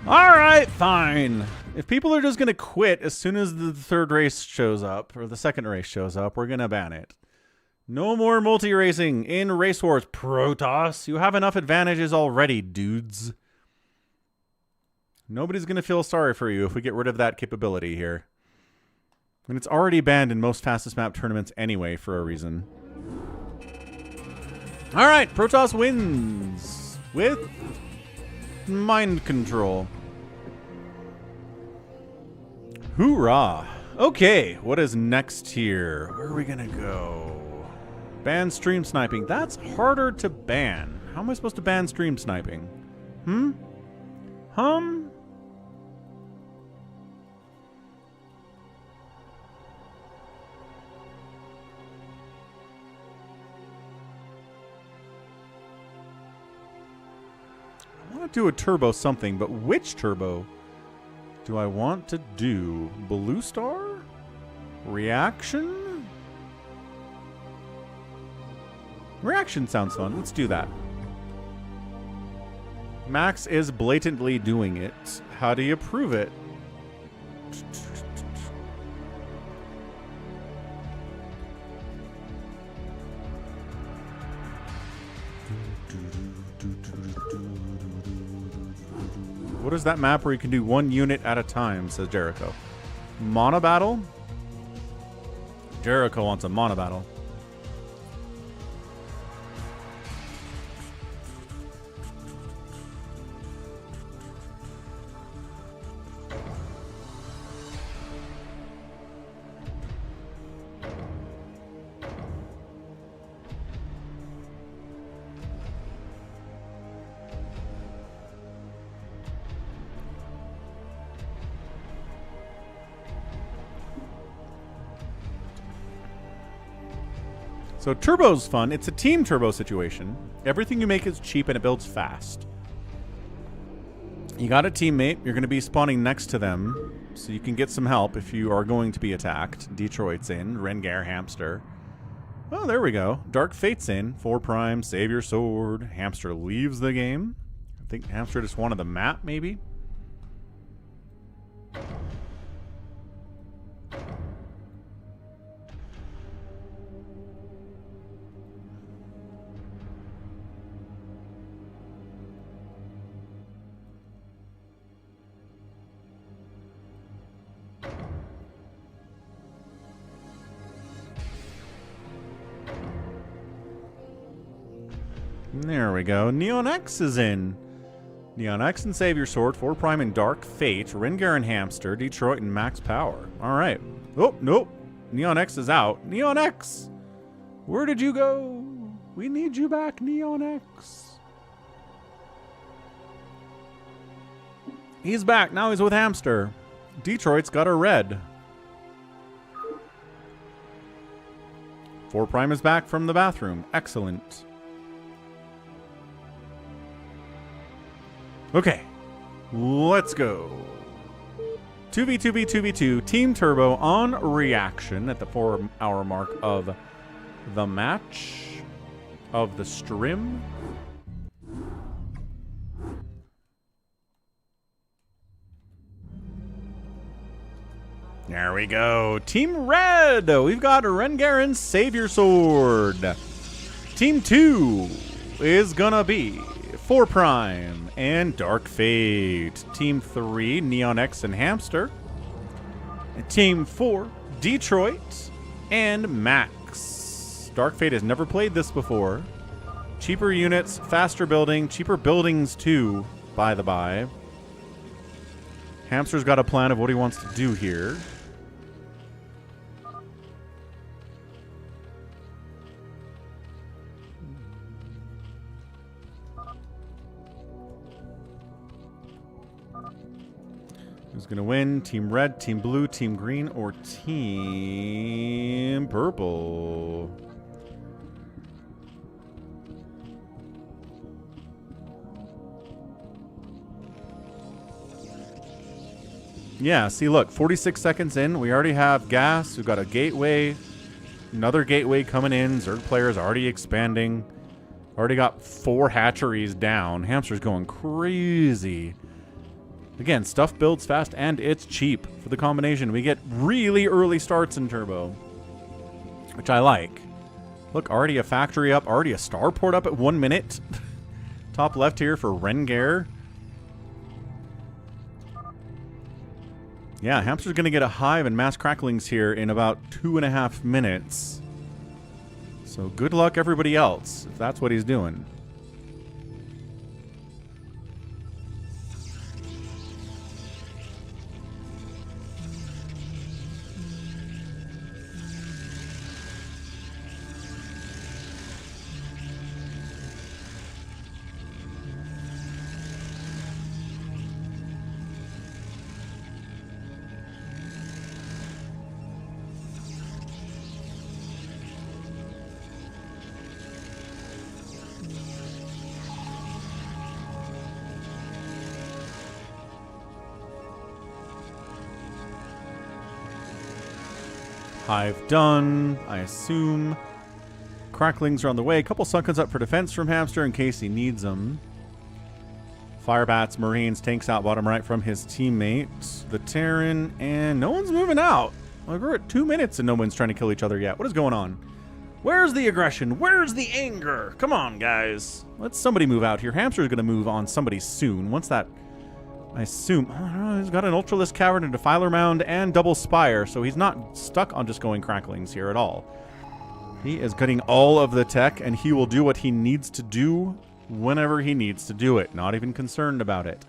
All right, fine. If people are just going to quit as soon as the third race shows up, or the second race shows up, we're going to ban it. No more multi-racing in Race Wars. Protoss, you have enough advantages already, dudes. Nobody's going to feel sorry for you if we get rid of that capability here. And it's already banned in most fastest map tournaments anyway for a reason. All right, Protoss wins with mind control. Hoorah. Okay, what is next here? Where are we going to go? Ban stream sniping. That's harder to ban. How am I supposed to ban stream sniping? I want to do a turbo something, but which turbo do I want to do? Blue Star? Reaction? Reaction sounds fun. Let's do that. Max is blatantly doing it. How do you prove it? What is that map where you can do 1 unit at a time, says Jericho. Monobattle? Jericho wants a monobattle. So Turbo's fun. It's a team turbo situation. Everything you make is cheap and it builds fast. You got a teammate. You're going to be spawning next to them, so you can get some help if you are going to be attacked. Detroit's in. Rengar, Hamster. Oh, there we go. Dark Fate's in. 4 Prime, save your sword. Hamster leaves the game. I think Hamster just wanted the map, maybe? There we go. Neon X is in. Neon X and Save Your Sword, 4 Prime and Dark Fate, Rengar and Hamster, Detroit and Max Power. All right. Oh, nope. Neon X is out. Neon X! Where did you go? We need you back, Neon X. He's back. Now he's with Hamster. Detroit's got a red. 4 Prime is back from the bathroom. Excellent. Okay, let's go. 2v2v2v2, Team Turbo on reaction at the 4-hour mark of the match, of the stream. There we go. Team Red, we've got Rengar and Save Your Sword. Team 2 is gonna be 4 Prime and Dark Fate. Team 3, Neon X and Hamster. And Team 4, Detroit and Max. Dark Fate has never played this before. Cheaper units, faster building, cheaper buildings too, by the by. Hamster's got a plan of what he wants to do here. Who's going to win? Team Red, Team Blue, Team Green, or Team Purple? Yeah, see, look, 46 seconds in. We already have gas. We've got a gateway. Another gateway coming in. Zerg players already expanding. Already got 4 hatcheries down. Hamster's going crazy. Again, stuff builds fast and it's cheap for the combination. We get really early starts in Turbo, which I like. Look, already a factory up, already a starport up at 1 minute. Top left here for Rengar. Yeah, Hamster's going to get a hive and mass cracklings here in about 2.5 minutes. So good luck everybody else, if that's what he's doing. Hive done, I assume. Cracklings are on the way. A couple Sunkens up for defense from Hamster in case he needs them. Firebats, Marines, tanks out bottom right from his teammates. The Terran, and no one's moving out. Like, we're at 2 minutes and no one's trying to kill each other yet. What is going on? Where's the aggression? Where's the anger? Come on, guys. Let somebody move out here. Hamster's going to move on somebody soon. Once that I assume. He's got an Ultralisk Cavern, a Defiler Mound, and Double Spire, so he's not stuck on just going Cracklings here at all. He is getting all of the tech, and he will do what he needs to do whenever he needs to do it. Not even concerned about it.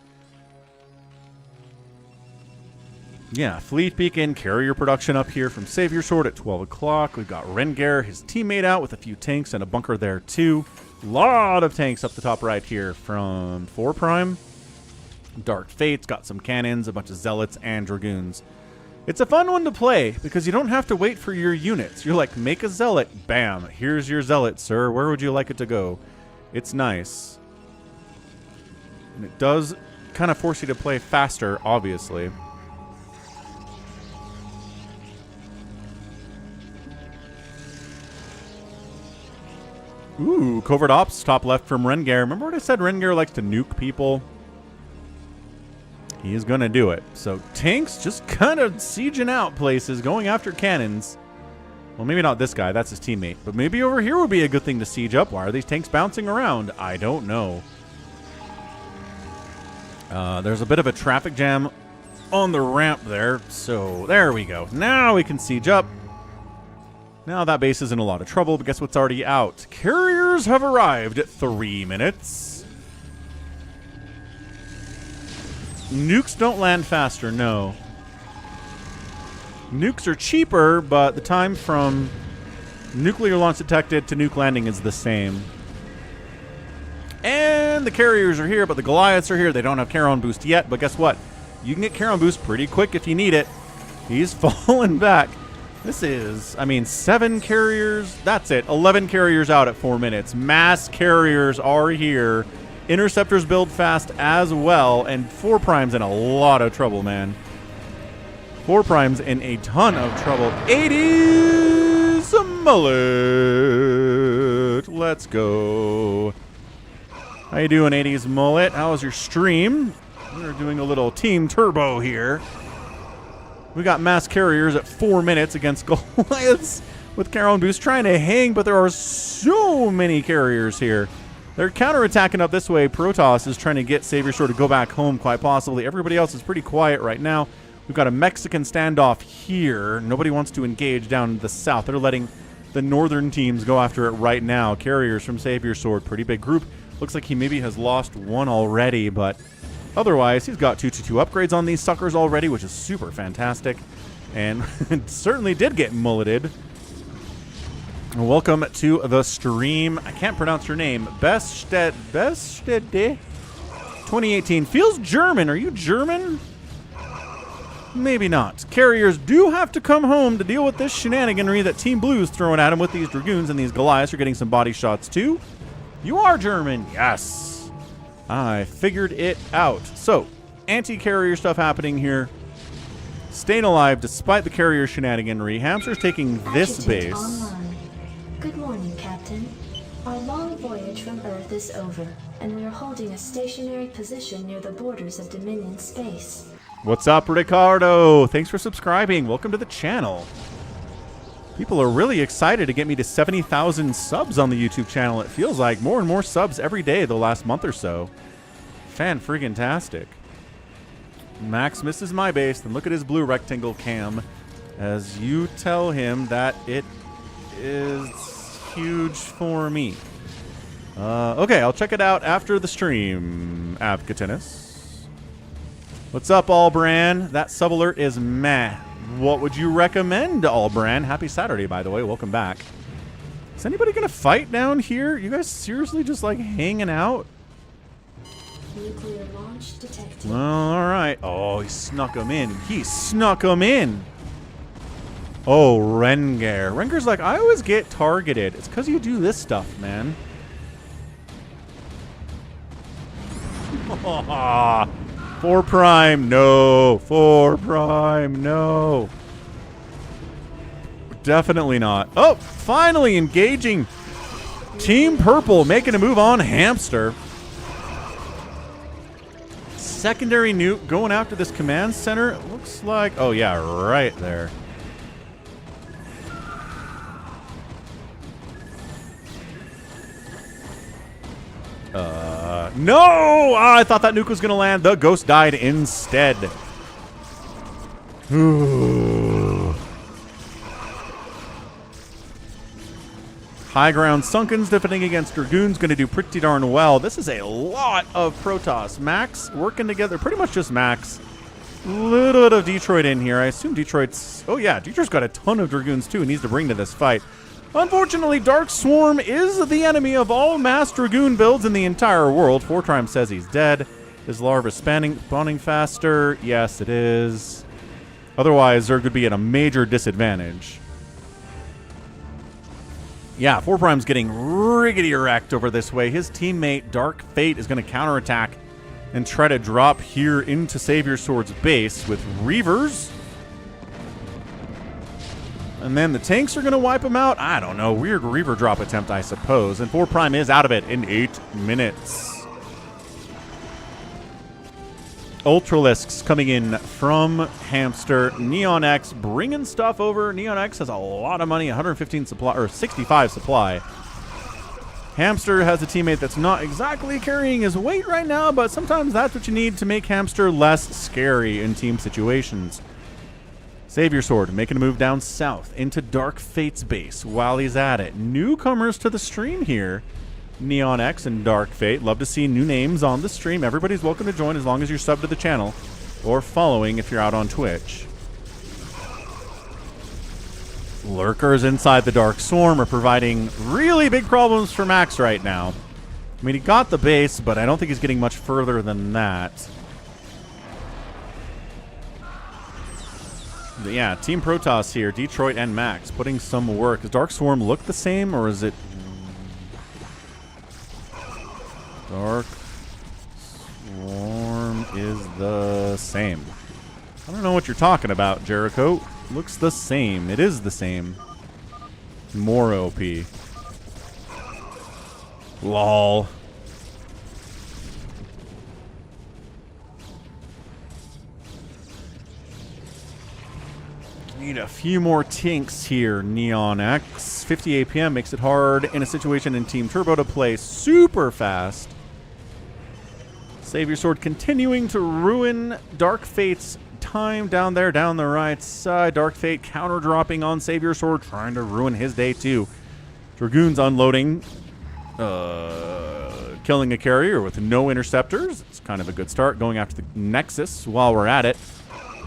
Yeah, Fleet Beacon, carrier production up here from Savior Sword at 12 o'clock. We've got Rengar, his teammate out with a few tanks and a bunker there too. Lot of tanks up the top right here from 4 Prime. Dark Fate's got some cannons, a bunch of Zealots, and Dragoons. It's a fun one to play because you don't have to wait for your units. You're like, make a Zealot, bam, here's your Zealot, sir. Where would you like it to go? It's nice. And it does kind of force you to play faster, obviously. Ooh, Covert Ops, top left from Rengar. Remember what I said? Rengar likes to nuke people? He's going to do it. So tanks just kind of sieging out places, going after cannons. Well, maybe not this guy. That's his teammate. But maybe over here would be a good thing to siege up. Why are these tanks bouncing around? I don't know. There's a bit of a traffic jam on the ramp there. So there we go. Now we can siege up. Now that base is in a lot of trouble, but guess what's already out? Carriers have arrived at 3 minutes. Nukes don't land faster, no. Nukes are cheaper, but the time from nuclear launch detected to nuke landing is the same. And the carriers are here, but the Goliaths are here. They don't have Charon boost yet, but guess what? You can get Charon boost pretty quick if you need it. He's falling back. This is, I mean, 7 carriers. That's it. 11 carriers out at 4 minutes. Mass carriers are here. Interceptors build fast as well. And 4 Prime's in a lot of trouble, man. 4 Prime's in a ton of trouble. 80s Mullet. Let's go. How you doing, 80s Mullet? How's your stream? We're doing a little Team Turbo here. We got mass carriers at 4 minutes against Goliaths with Charon boost trying to hang, but there are so many carriers here. They're counterattacking up this way. Protoss is trying to get Savior Sword to go back home, quite possibly. Everybody else is pretty quiet right now. We've got a Mexican standoff here. Nobody wants to engage down in the south. They're letting the northern teams go after it right now. Carriers from Savior Sword, pretty big group. Looks like he maybe has lost one already, but otherwise, he's got 222 upgrades on these suckers already, which is super fantastic. And it certainly did get mulleted. Welcome to the stream. I can't pronounce your name. Bestede 2018. Feels German. Are you German? Maybe not. Carriers do have to come home to deal with this shenaniganry that Team Blue's throwing at him with these Dragoons, and these Goliaths are getting some body shots too. You are German. Yes. I figured it out. So, anti-carrier stuff happening here. Staying alive despite the carrier shenaniganry. Hamster's taking this Adjutant base. Online. Good morning, Captain. Our long voyage from Earth is over, and we are holding a stationary position near the borders of Dominion space. What's up, Ricardo? Thanks for subscribing. Welcome to the channel. People are really excited to get me to 70,000 subs on the YouTube channel. It feels like more and more subs every day the last month or so. Fan-friggin-tastic. Max misses my base, then look at his blue rectangle cam as you tell him that it is huge for me. Okay, I'll check it out after the stream, Avcatinus. What's up, Allbran? That sub alert is meh. What would you recommend, Allbran? Happy Saturday, by the way. Welcome back. Is anybody going to fight down here? You guys seriously just like hanging out? Nuclear launch detected. Well, all right. Oh, he snuck him in. He snuck him in. Oh, Rengar. Rengar's like, I always get targeted. It's because you do this stuff, man. 4 Prime, no. 4 Prime, no. Definitely not. Oh, finally engaging. Team Purple making a move on Hamster. Secondary nuke going after this command center. It looks like, oh yeah, right there. No! Ah, I thought that nuke was going to land. The ghost died instead. High ground Sunkens defending against Dragoons, going to do pretty darn well. This is a lot of Protoss. Max working together, pretty much just Max. Little bit of Detroit in here. I assume Detroit's... Oh yeah, Detroit's got a ton of Dragoons too, and needs to bring to this fight. Unfortunately, Dark Swarm is the enemy of all mass Dragoon builds in the entire world. Fortime says he's dead. Is larva spawning faster? Yes, it is. Otherwise, Zerg would be at a major disadvantage. Yeah, 4 Prime's getting riggedy wrecked over this way. His teammate, Dark Fate, is going to counterattack and try to drop here into Savior Sword's base with Reavers. And then the tanks are going to wipe him out. I don't know. Weird Reaver drop attempt, I suppose. And 4 Prime is out of it in 8 minutes. Ultralisks coming in from Hamster. Neon X bringing stuff over. Neon X has a lot of money, 115 supply, or 65 supply. Hamster has a teammate that's not exactly carrying his weight right now, but sometimes that's what you need to make Hamster less scary in team situations. Savior Sword making a move down south into Dark Fate's base while he's at it. Newcomers to the stream here. Neon X and Dark Fate. Love to see new names on the stream. Everybody's welcome to join as long as you're subbed to the channel or following if you're out on Twitch. Lurkers inside the Dark Swarm are providing really big problems for Max right now. I mean, he got the base, but I don't think he's getting much further than that. But yeah, Team Protoss here, Detroit and Max, putting some work. Does Dark Swarm look the same, or is it... Dark Swarm is the same. I don't know what you're talking about, Jericho. Looks the same. It is the same. More OP. Lol. Need a few more tinks here, Neon X. 50 APM makes it hard in a situation in Team Turbo to play super fast. Savior Sword continuing to ruin Dark Fate's time down there, down the right side. Dark Fate counter dropping on Savior Sword, trying to ruin his day too. Dragoons unloading, killing a carrier with no interceptors. It's kind of a good start, going after the Nexus while we're at it.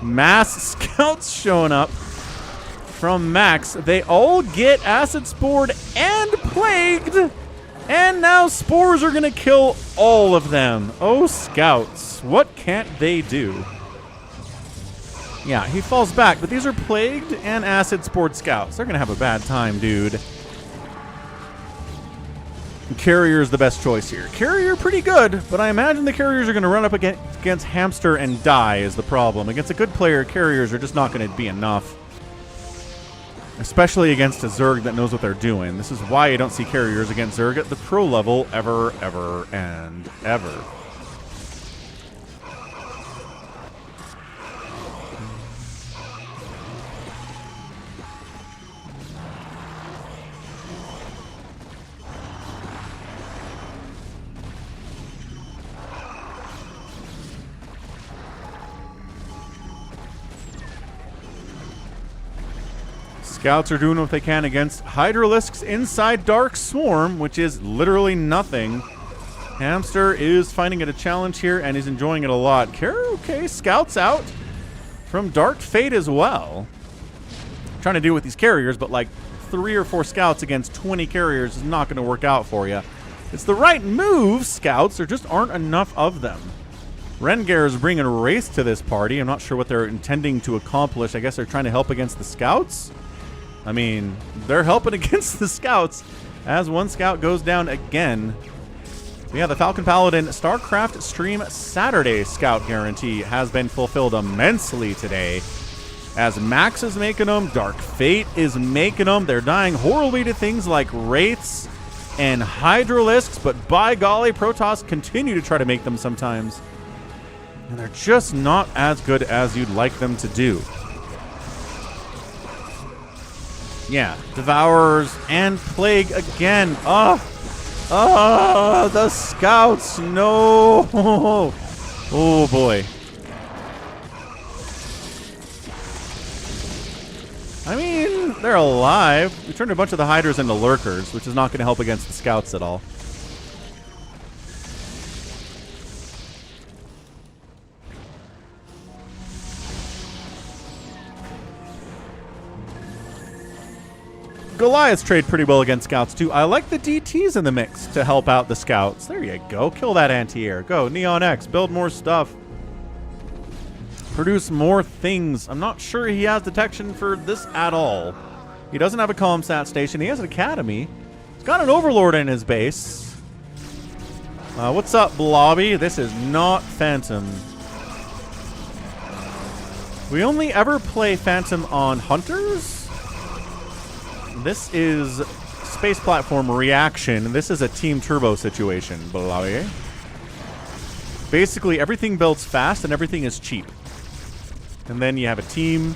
Mass scouts showing up from Max. They all get acid spored and plagued. And now spores are going to kill all of them. Oh, scouts. What can't they do? Yeah, he falls back, but these are plagued and acid spored scouts. They're going to have a bad time, dude. Carrier is the best choice here. Carrier pretty good, but I imagine the carriers are going to run up against Hamster and die is the problem. Against a good player, carriers are just not going to be enough. Especially against a Zerg that knows what they're doing. This is why you don't see carriers against Zerg at the pro level ever, ever, and ever. Scouts are doing what they can against Hydralisks inside Dark Swarm, which is literally nothing. Hamster is finding it a challenge here, and he's enjoying it a lot. Okay, Scouts out from Dark Fate as well. Trying to deal with these carriers, but like 3 or 4 Scouts against 20 carriers is not going to work out for you. It's the right move, Scouts. There just aren't enough of them. Rengar is bringing a race to this party. I'm not sure what they're intending to accomplish. I guess they're trying to help against the Scouts. I mean, they're helping against the Scouts as one Scout goes down again. So yeah, the Falcon Paladin StarCraft Stream Saturday Scout guarantee has been fulfilled immensely today. As Max is making them, Dark Fate is making them. They're dying horribly to things like Wraiths and Hydralisks, but by golly, Protoss continue to try to make them sometimes. And they're just not as good as you'd like them to do. Yeah, Devourers and Plague again. Oh, Oh, the scouts. No. Oh, boy. I mean, they're alive. We turned a bunch of the hiders into lurkers, which is not going to help against the scouts at all. Goliaths trade pretty well against scouts, too. I like the DTs in the mix to help out the scouts. There you go. Kill that anti-air. Go. Neon X. Build more stuff. Produce more things. I'm not sure he has detection for this at all. He doesn't have a ComSat station. He has an academy. He's got an overlord in his base. What's up, Blobby? This is not Phantom. We only ever play Phantom on Hunters. This is Space Platform Reaction. This is a Team Turbo situation, Blobby. Basically, everything builds fast and everything is cheap. And then you have a team.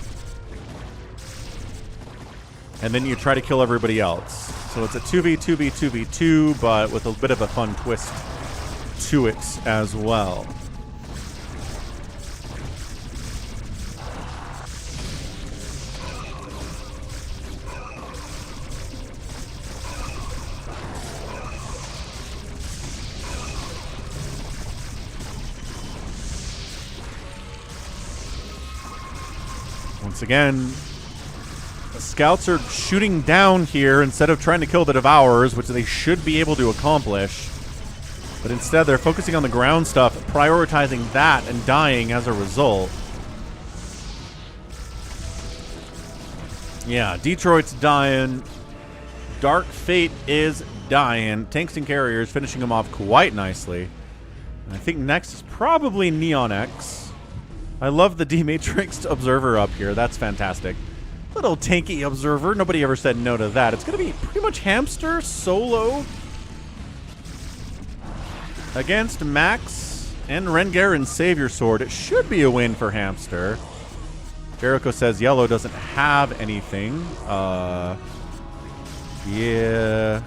And then you try to kill everybody else. So it's a 2v2v2v2, but with a bit of a fun twist to it as well. Once again, the scouts are shooting down here instead of trying to kill the Devourers, which they should be able to accomplish. But instead, they're focusing on the ground stuff, prioritizing that and dying as a result. Yeah, Detroit's dying. Dark Fate is dying. Tanks and Carriers finishing them off quite nicely. And I think next is probably Neon X. I love the D-Matrix Observer up here. That's fantastic. Little tanky Observer. Nobody ever said no to that. It's going to be pretty much Hamster solo against Max and Rengar and Savior Sword. It should be a win for Hamster. Jericho says yellow doesn't have anything. Yeah.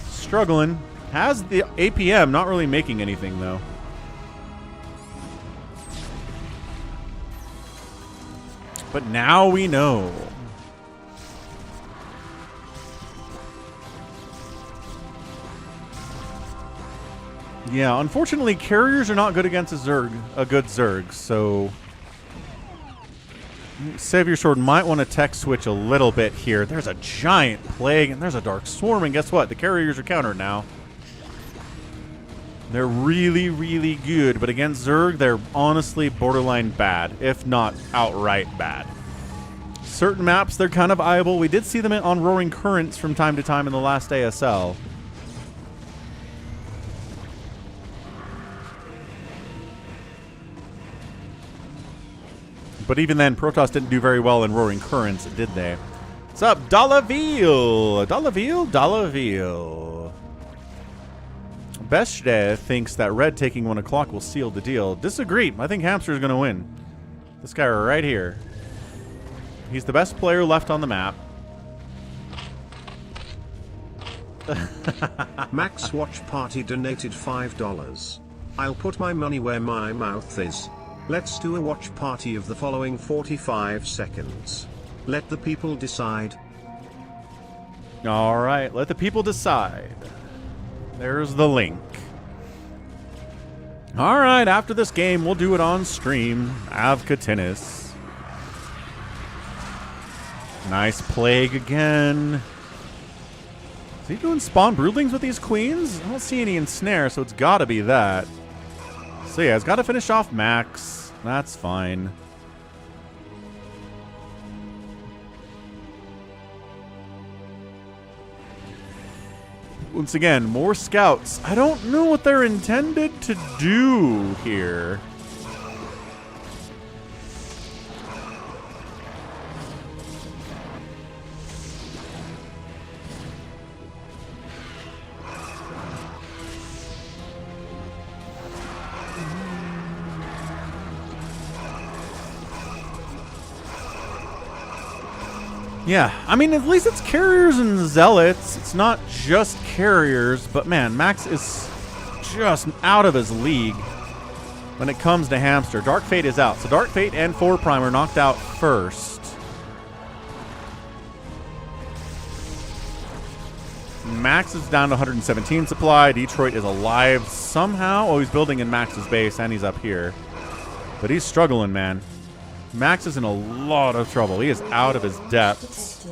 Struggling. Has the APM, not really making anything though. But now we know. Yeah, unfortunately, carriers are not good against a good Zerg, so Savior Sword might want to tech switch a little bit here. There's a giant plague, and there's a Dark Swarm, and guess what? The carriers are countered now. They're really, really good, but against Zerg, they're honestly borderline bad, if not outright bad. Certain maps, they're kind of viable. We did see them on Roaring Currents from time to time in the last ASL. But even then, Protoss didn't do very well in Roaring Currents, did they? What's up, Dollaville? Dollaville. Beshde thinks that red taking 1 o'clock will seal the deal. Disagree. I think Hamster's going to win. This guy right here. He's the best player left on the map. Max Watch Party donated $5. I'll put my money where my mouth is. Let's do a watch party of the following 45 seconds. Let the people decide. All right, let the people decide. There's the link. All right, after this game, we'll do it on stream. Avkatinis. Nice plague again. Is he doing spawn broodlings with these queens? I don't see any ensnare, so it's got to be that. So yeah, it's got to finish off Max. That's fine. Once again, more scouts. I don't know what they're intended to do here. Yeah, I mean, at least it's carriers and zealots. It's not just carriers, but man, Max is just out of his league when it comes to Hamster. Dark Fate is out. So Dark Fate and 4 Prime are knocked out first. Max is down to 117 supply. Detroit is alive somehow. Oh, he's building in Max's base, and he's up here. But he's struggling, man. Max is in a lot of trouble. He is out of his depths.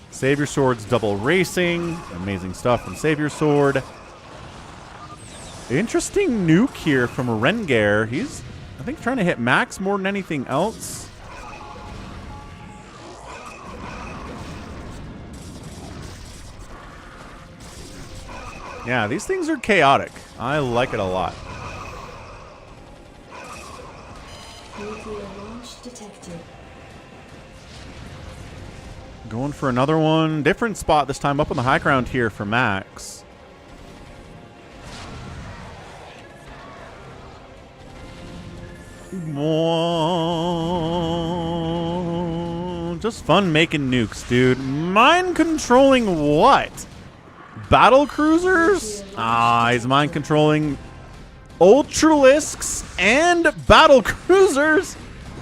Savior Sword's double racing. Amazing stuff from Savior Sword. Interesting nuke here from Rengar. He's, I think, trying to hit Max more than anything else. Yeah, these things are chaotic. I like it a lot. Nuclear launch detected. Going for another one. Different spot this time, up on the high ground here for Max. Whoa. Just fun making nukes, dude. Mind controlling what? Battle cruisers? Ah, he's mind controlling Ultralisks and battle cruisers.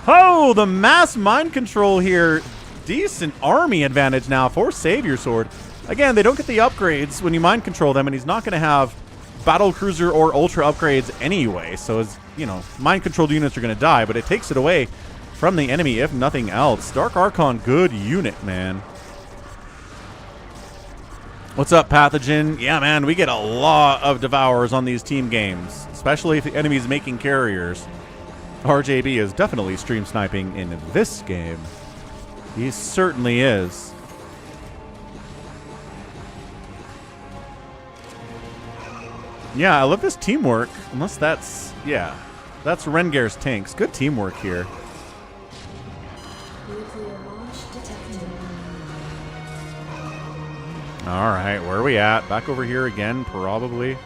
Oh, the mass mind control here. Decent army advantage now for Savior Sword. Again, they don't get the upgrades when you mind control them, and he's not going to have battle cruiser or ultra upgrades anyway. So, his, you know, mind controlled units are going to die, but it takes it away from the enemy, if nothing else. Dark Archon, good unit, man. What's up, Pathogen? Yeah, man, we get a lot of Devourers on these team games, especially if the enemy's making carriers. RJB is definitely stream sniping in this game. He certainly is. Yeah, I love this teamwork. Unless that's, yeah, that's Rengar's tanks. Good teamwork here. Nuclear launch detected. All right, where are we at? Back over here again, probably.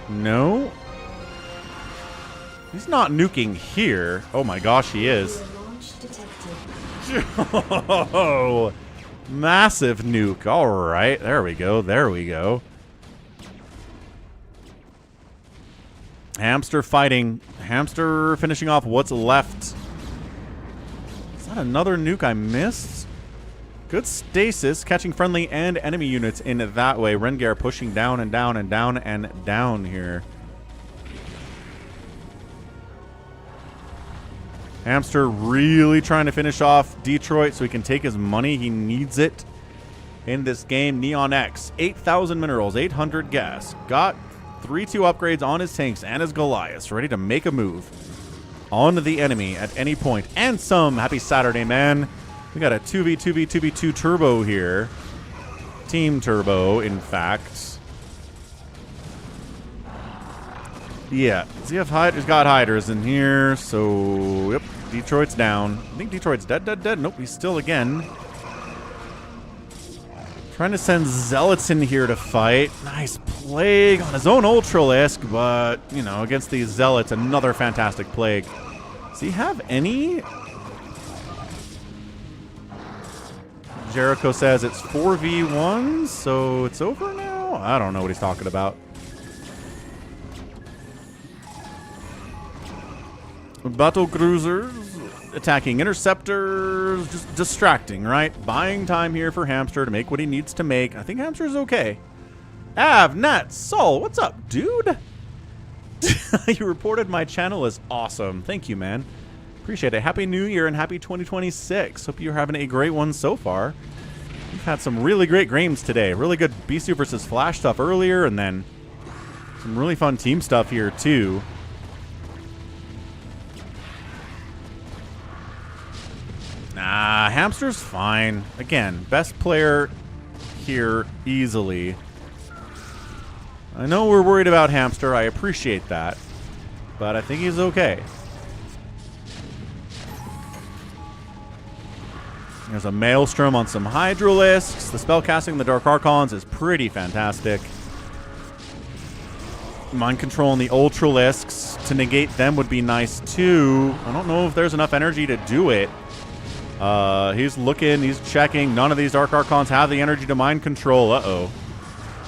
No. He's not nuking here. Oh my gosh, he is. Nuclear launch detected. Oh, massive nuke. All right, there we go. There we go. Hamster fighting. Hamster finishing off what's left. Is that another nuke I missed? Good stasis, catching friendly and enemy units in that way. Rengar pushing down and down and down and down here. Hamster really trying to finish off Detroit so he can take his money. He needs it in this game. Neon X, 8,000 minerals, 800 gas. Got 3-2 upgrades on his tanks and his Goliaths, ready to make a move on the enemy at any point. And some. Happy Saturday, man. We got a 2v2v2v2 turbo here. Team turbo, in fact. Yeah, ZF Hydra's got Hydras in here, so yep, Detroit's down. I think Detroit's dead. Nope, he's still again. Trying to send Zealots in here to fight. Nice Plague on his own Ultralisk, but, you know, against these Zealots, another fantastic Plague. Does he have any? Jericho says it's 4v1, so it's over now? I don't know what he's talking about. Battle cruisers attacking interceptors, just distracting, right? Buying time here for Hamster to make what he needs to make. I think Hamster's okay. Av, Nat, Sol, what's up, dude? You reported my channel is awesome. Thank you, man. Appreciate it. Happy New Year and happy 2026. Hope you're having a great one so far. We've had some really great games today. Really good Bisu versus Flash stuff earlier, and then some really fun team stuff here, too. Nah, Hamster's fine. Again, best player here easily. I know we're worried about Hamster. I appreciate that. But I think he's okay. There's a Maelstrom on some Hydralisks. The spellcasting in the Dark Archons is pretty fantastic. Mind control on the Ultralisks to negate them would be nice too. I don't know if there's enough energy to do it. He's looking, he's checking. None of these Dark Archons have the energy to mind control. Uh-oh.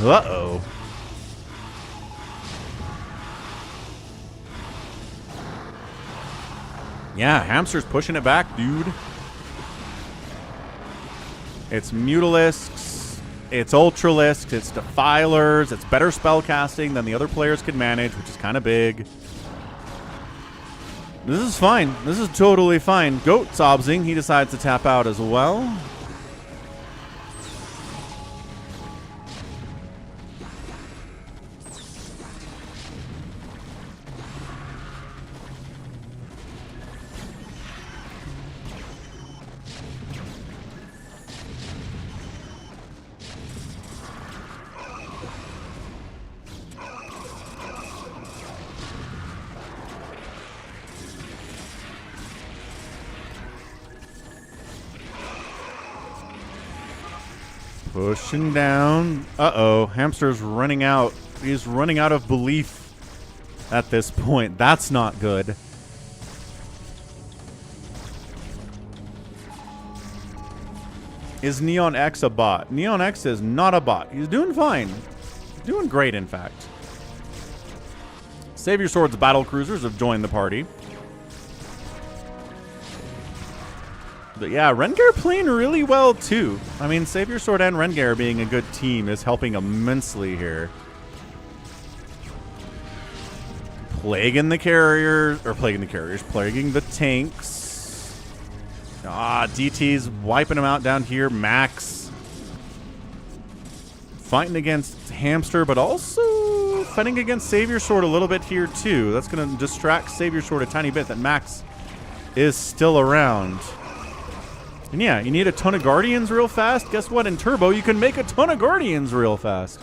Uh-oh. Yeah, Hamster's pushing it back, dude. It's Mutalisks, it's Ultralisks, it's Defilers, it's better spellcasting than the other players can manage, which is kind of big. This is fine. This is totally fine. Goat Sobzing, he decides to tap out as well. Pushing down. Uh-oh. Hamster's running out. He's running out of belief at this point. That's not good. Is Neon X a bot? Neon X is not a bot. He's doing fine. Doing great, in fact. Savior Sword's battle cruisers have joined the party. But yeah, Rengar playing really well too. I mean, Savior Sword and Rengar being a good team is helping immensely here. Plaguing the carriers, plaguing the tanks. Ah, DT's wiping them out down here. Max fighting against Hamster, but also fighting against Savior Sword a little bit here too. That's going to distract Savior Sword a tiny bit that Max is still around. And yeah, you need a ton of Guardians real fast. Guess what? In Turbo, you can make a ton of Guardians real fast.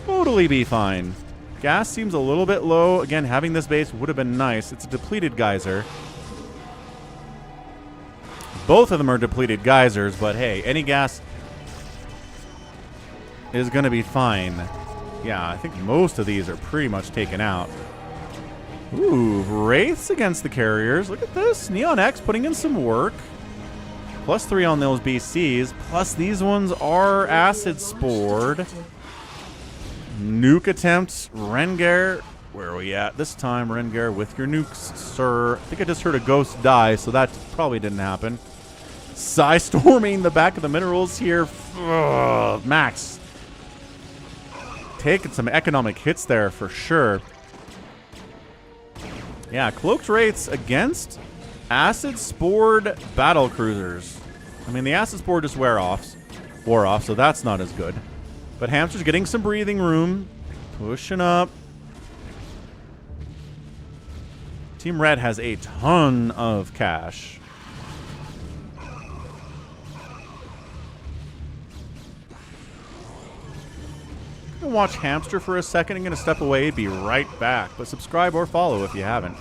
Totally be fine. Gas seems a little bit low. Again, having this base would have been nice. It's a depleted geyser. Both of them are depleted geysers, but hey, any gas is going to be fine. Yeah, I think most of these are pretty much taken out. Ooh, Wraiths against the carriers. Look at this. Neon X putting in some work. +3 on those BCs. Plus these ones are acid spored. Nuke attempts. Rengar. Where are we at this time? Rengar with your nukes, sir. I think I just heard a ghost die, so that probably didn't happen. Psy-storming the back of the minerals here. Ugh, Max. Taking some economic hits there for sure. Yeah, Cloaked Wraiths against Acid Spored Battle Cruisers. I mean, the Acid Spore just wore off, so that's not as good. But Hamster's getting some breathing room. Pushing up. Team Red has a ton of cash. I'm going to watch Hamster for a second. I'm going to step away, be right back. But subscribe or follow if you haven't.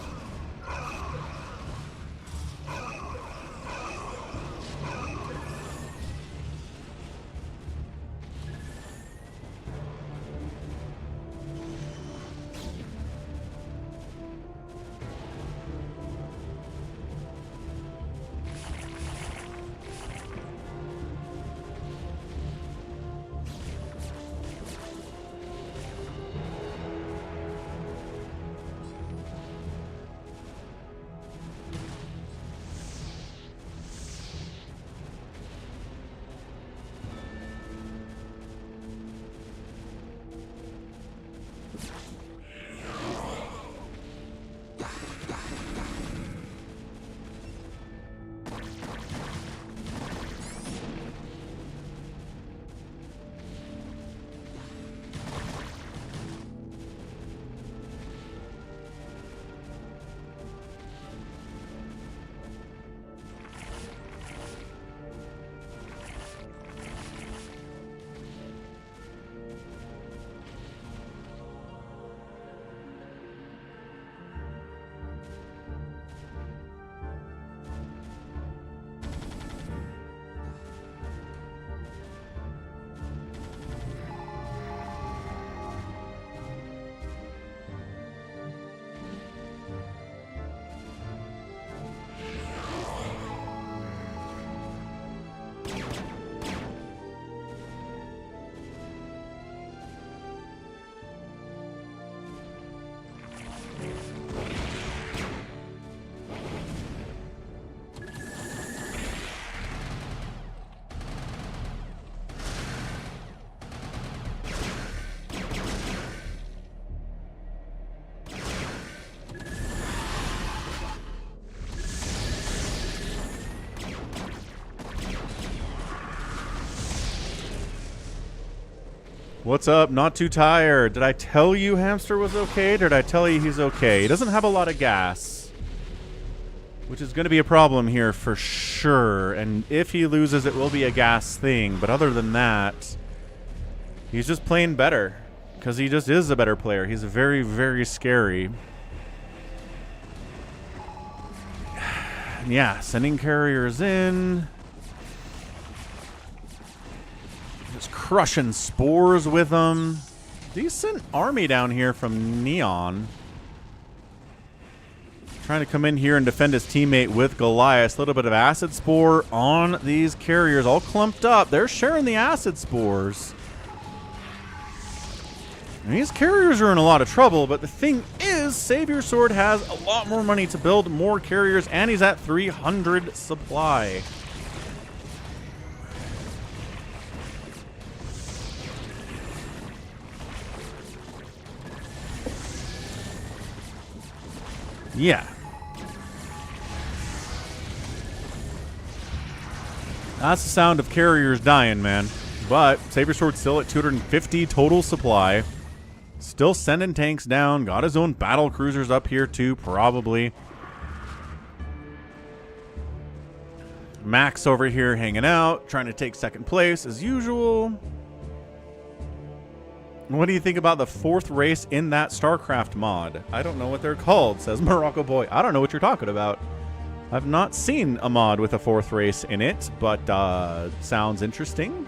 What's up? Not too tired. Did I tell you Hamster was okay? Did I tell you he's okay? He doesn't have a lot of gas, which is going to be a problem here for sure. And if he loses, it will be a gas thing. But other than that, he's just playing better because he just is a better player. He's very, very scary. Yeah, sending carriers in. Just crushing spores with them. Decent army down here from Neon. Trying to come in here and defend his teammate with Goliath. A little bit of acid spore on these carriers, all clumped up. They're sharing the acid spores. And these carriers are in a lot of trouble, but the thing is, Savior Sword has a lot more money to build more carriers, and he's at 300 supply. Yeah. That's the sound of carriers dying, man. But Saber Sword's still at 250 total supply. Still sending tanks down. Got his own battle cruisers up here too, probably. Max over here hanging out, trying to take second place as usual. What do you think about the 4th race in that StarCraft mod? I don't know what they're called, says Morocco Boy. I don't know what you're talking about. I've not seen a mod with a 4th race in it, but sounds interesting.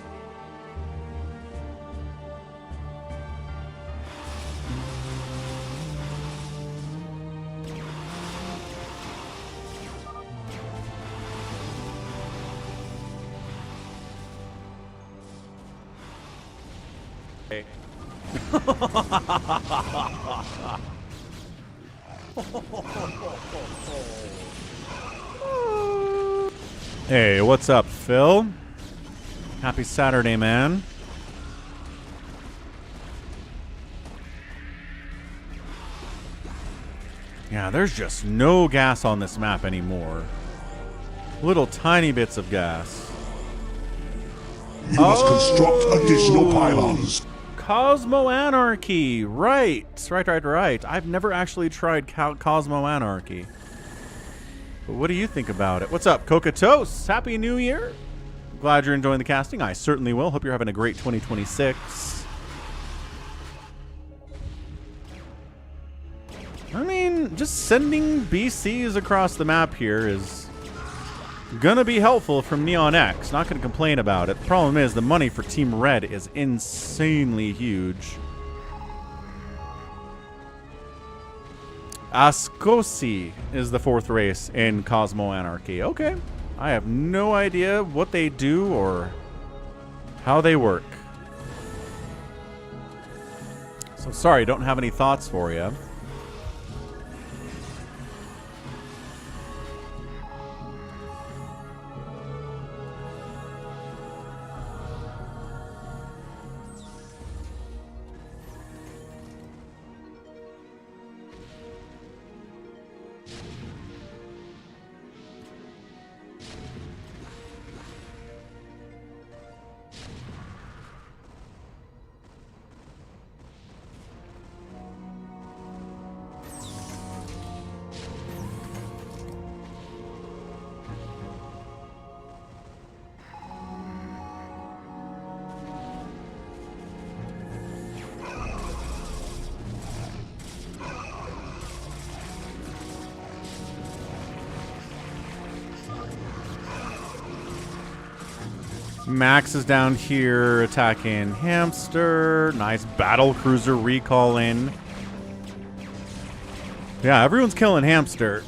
Okay. Hey, what's up, Phil? Happy Saturday, man. Yeah, there's just no gas on this map anymore. Little tiny bits of gas. You must construct additional pylons. Cosmo Anarchy. Right. I've never actually tried Cosmo Anarchy. But what do you think about it? What's up, Cocatos? Happy New Year. Glad you're enjoying the casting. I certainly will. Hope you're having a great 2026. I mean, just sending BCs across the map here is gonna be helpful from Neon X. Not gonna complain about it. The problem is the money for Team Red is insanely huge. Ascosi is the 4th race in Cosmo Anarchy. Okay. I have no idea what they do or how they work. So sorry, don't have any thoughts for you. Max is down here attacking Hamster. Nice battle cruiser recall in. Yeah, everyone's killing Hamster.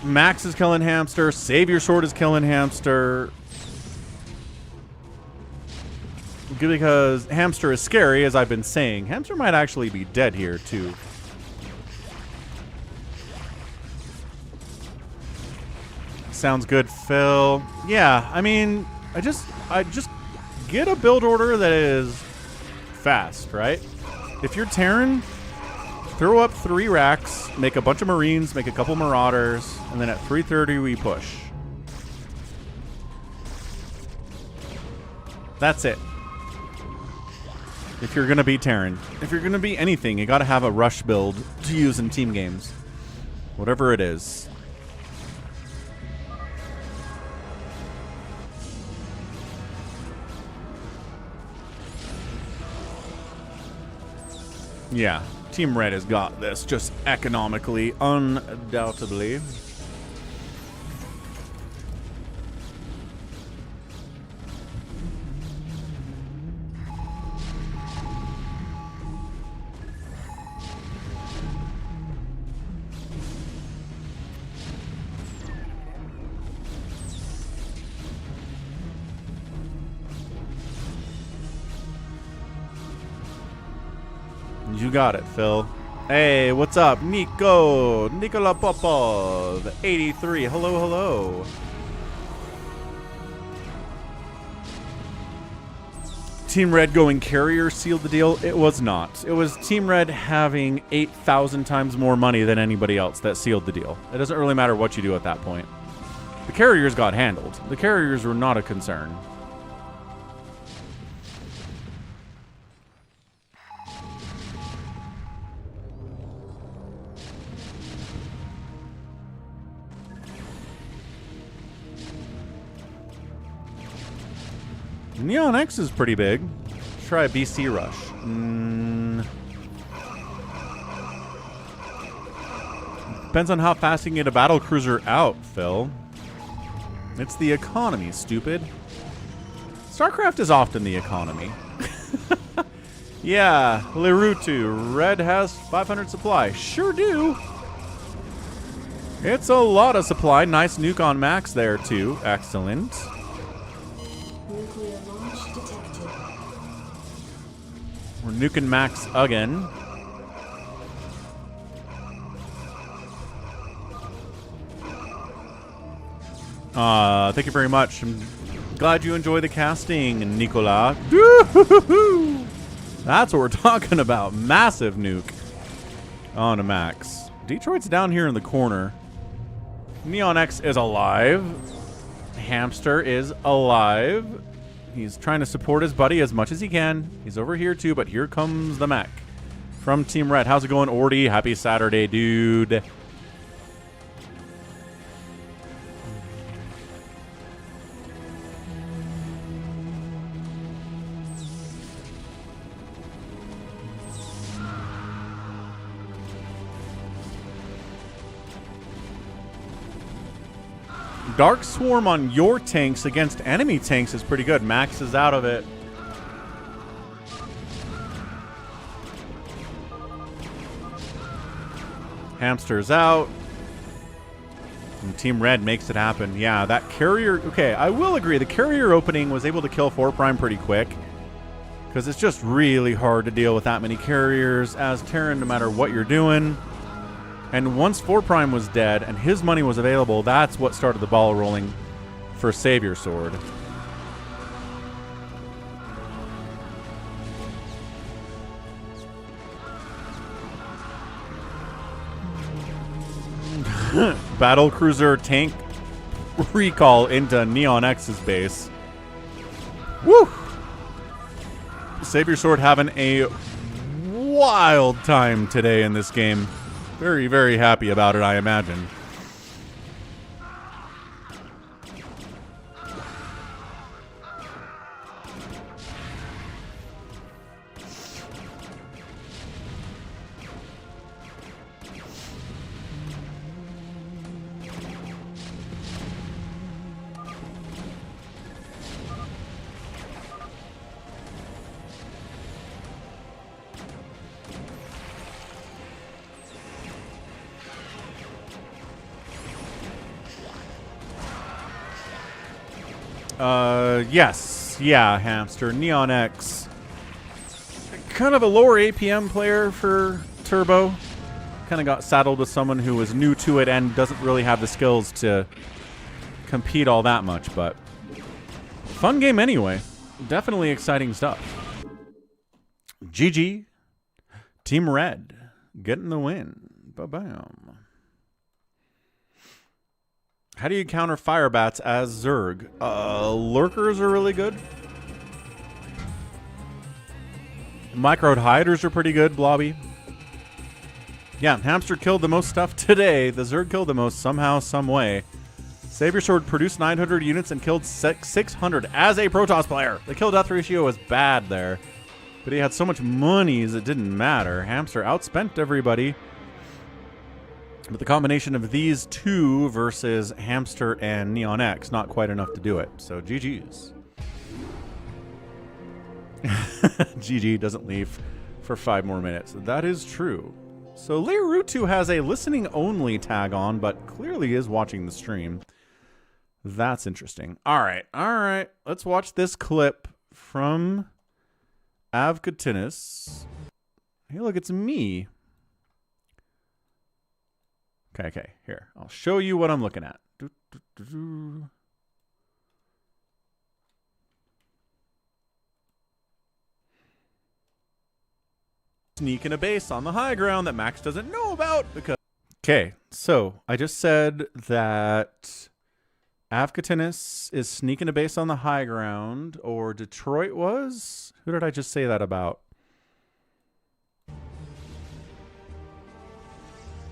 Max is killing Hamster. Savior Sword is killing Hamster. Because Hamster is scary, as I've been saying. Hamster might actually be dead here, too. Sounds good, Phil. Yeah, I mean, I just get a build order that is fast, right? If you're Terran, throw up 3 racks, make a bunch of Marines, make a couple Marauders, and then at 3:30 we push. That's it. If you're going to be Terran. If you're going to be anything, you got to have a rush build to use in team games. Whatever it is. Yeah, Team Red has got this, just economically, undoubtedly. You got it, Phil. Hey, what's up? Nikola Popov, 83. Hello, hello. Team Red going carrier sealed the deal. It was not. It was Team Red having 8,000 times more money than anybody else that sealed the deal. It doesn't really matter what you do at that point. The carriers got handled. The carriers were not a concern. Neon X is pretty big. Let's try a BC rush. Depends on how fast you can get a battle cruiser out, Phil. It's the economy, stupid. StarCraft is often the economy. Yeah, Lirutu. Red has 500 supply. Sure do. It's a lot of supply. Nice nuke on max there, too. Excellent. Nuclear launch detected. We're nuking max again. Thank you very much. I'm glad you enjoy the casting, Nicola. That's what we're talking about. Massive nuke on a max. Detroit's down here in the corner. Neon X is alive. Hamster is alive. He's trying to support his buddy as much as he can. He's over here too, but here comes the mech from Team Red. How's it going, Orty? Happy Saturday, dude. Dark Swarm on your tanks against enemy tanks is pretty good. Max is out of it. Hamster's out. And Team Red makes it happen. Yeah, that carrier... Okay, I will agree. The carrier opening was able to kill 4 Prime pretty quick. Because it's just really hard to deal with that many carriers as Terran, no matter what you're doing. And once 4 Prime was dead and his money was available, that's what started the ball rolling for Savior Sword. Battle Cruiser tank recall into Neon X's base. Woo! Savior Sword having a wild time today in this game. Very, very happy about it, I imagine. Yes. Yeah, Hamster. Neon X. Kind of a lower APM player for Turbo. Kind of got saddled with someone who was new to it and doesn't really have the skills to compete all that much, but fun game anyway. Definitely exciting stuff. GG. Team Red getting the win. Ba-bam. How do you counter fire bats as Zerg? Lurkers are really good. Microed hiders are pretty good, Blobby. Yeah, Hamster killed the most stuff today. The Zerg killed the most somehow, some way. Savior Sword produced 900 units and killed 600 as a Protoss player. The kill-death ratio was bad there. But he had so much monies it didn't matter. Hamster outspent everybody. But the combination of these two versus Hamster and Neon X, not quite enough to do it. So GG's. GG doesn't leave for 5 more minutes. That is true. So Leirutu has a listening only tag on, but clearly is watching the stream. That's interesting. All right. Let's watch this clip from Avkatinis. Hey, look, it's me. Okay. Here, I'll show you what I'm looking at. Sneaking a base on the high ground that Max doesn't know about because... Okay, so I just said that Avkatinis is sneaking a base on the high ground, or Detroit was? Who did I just say that about?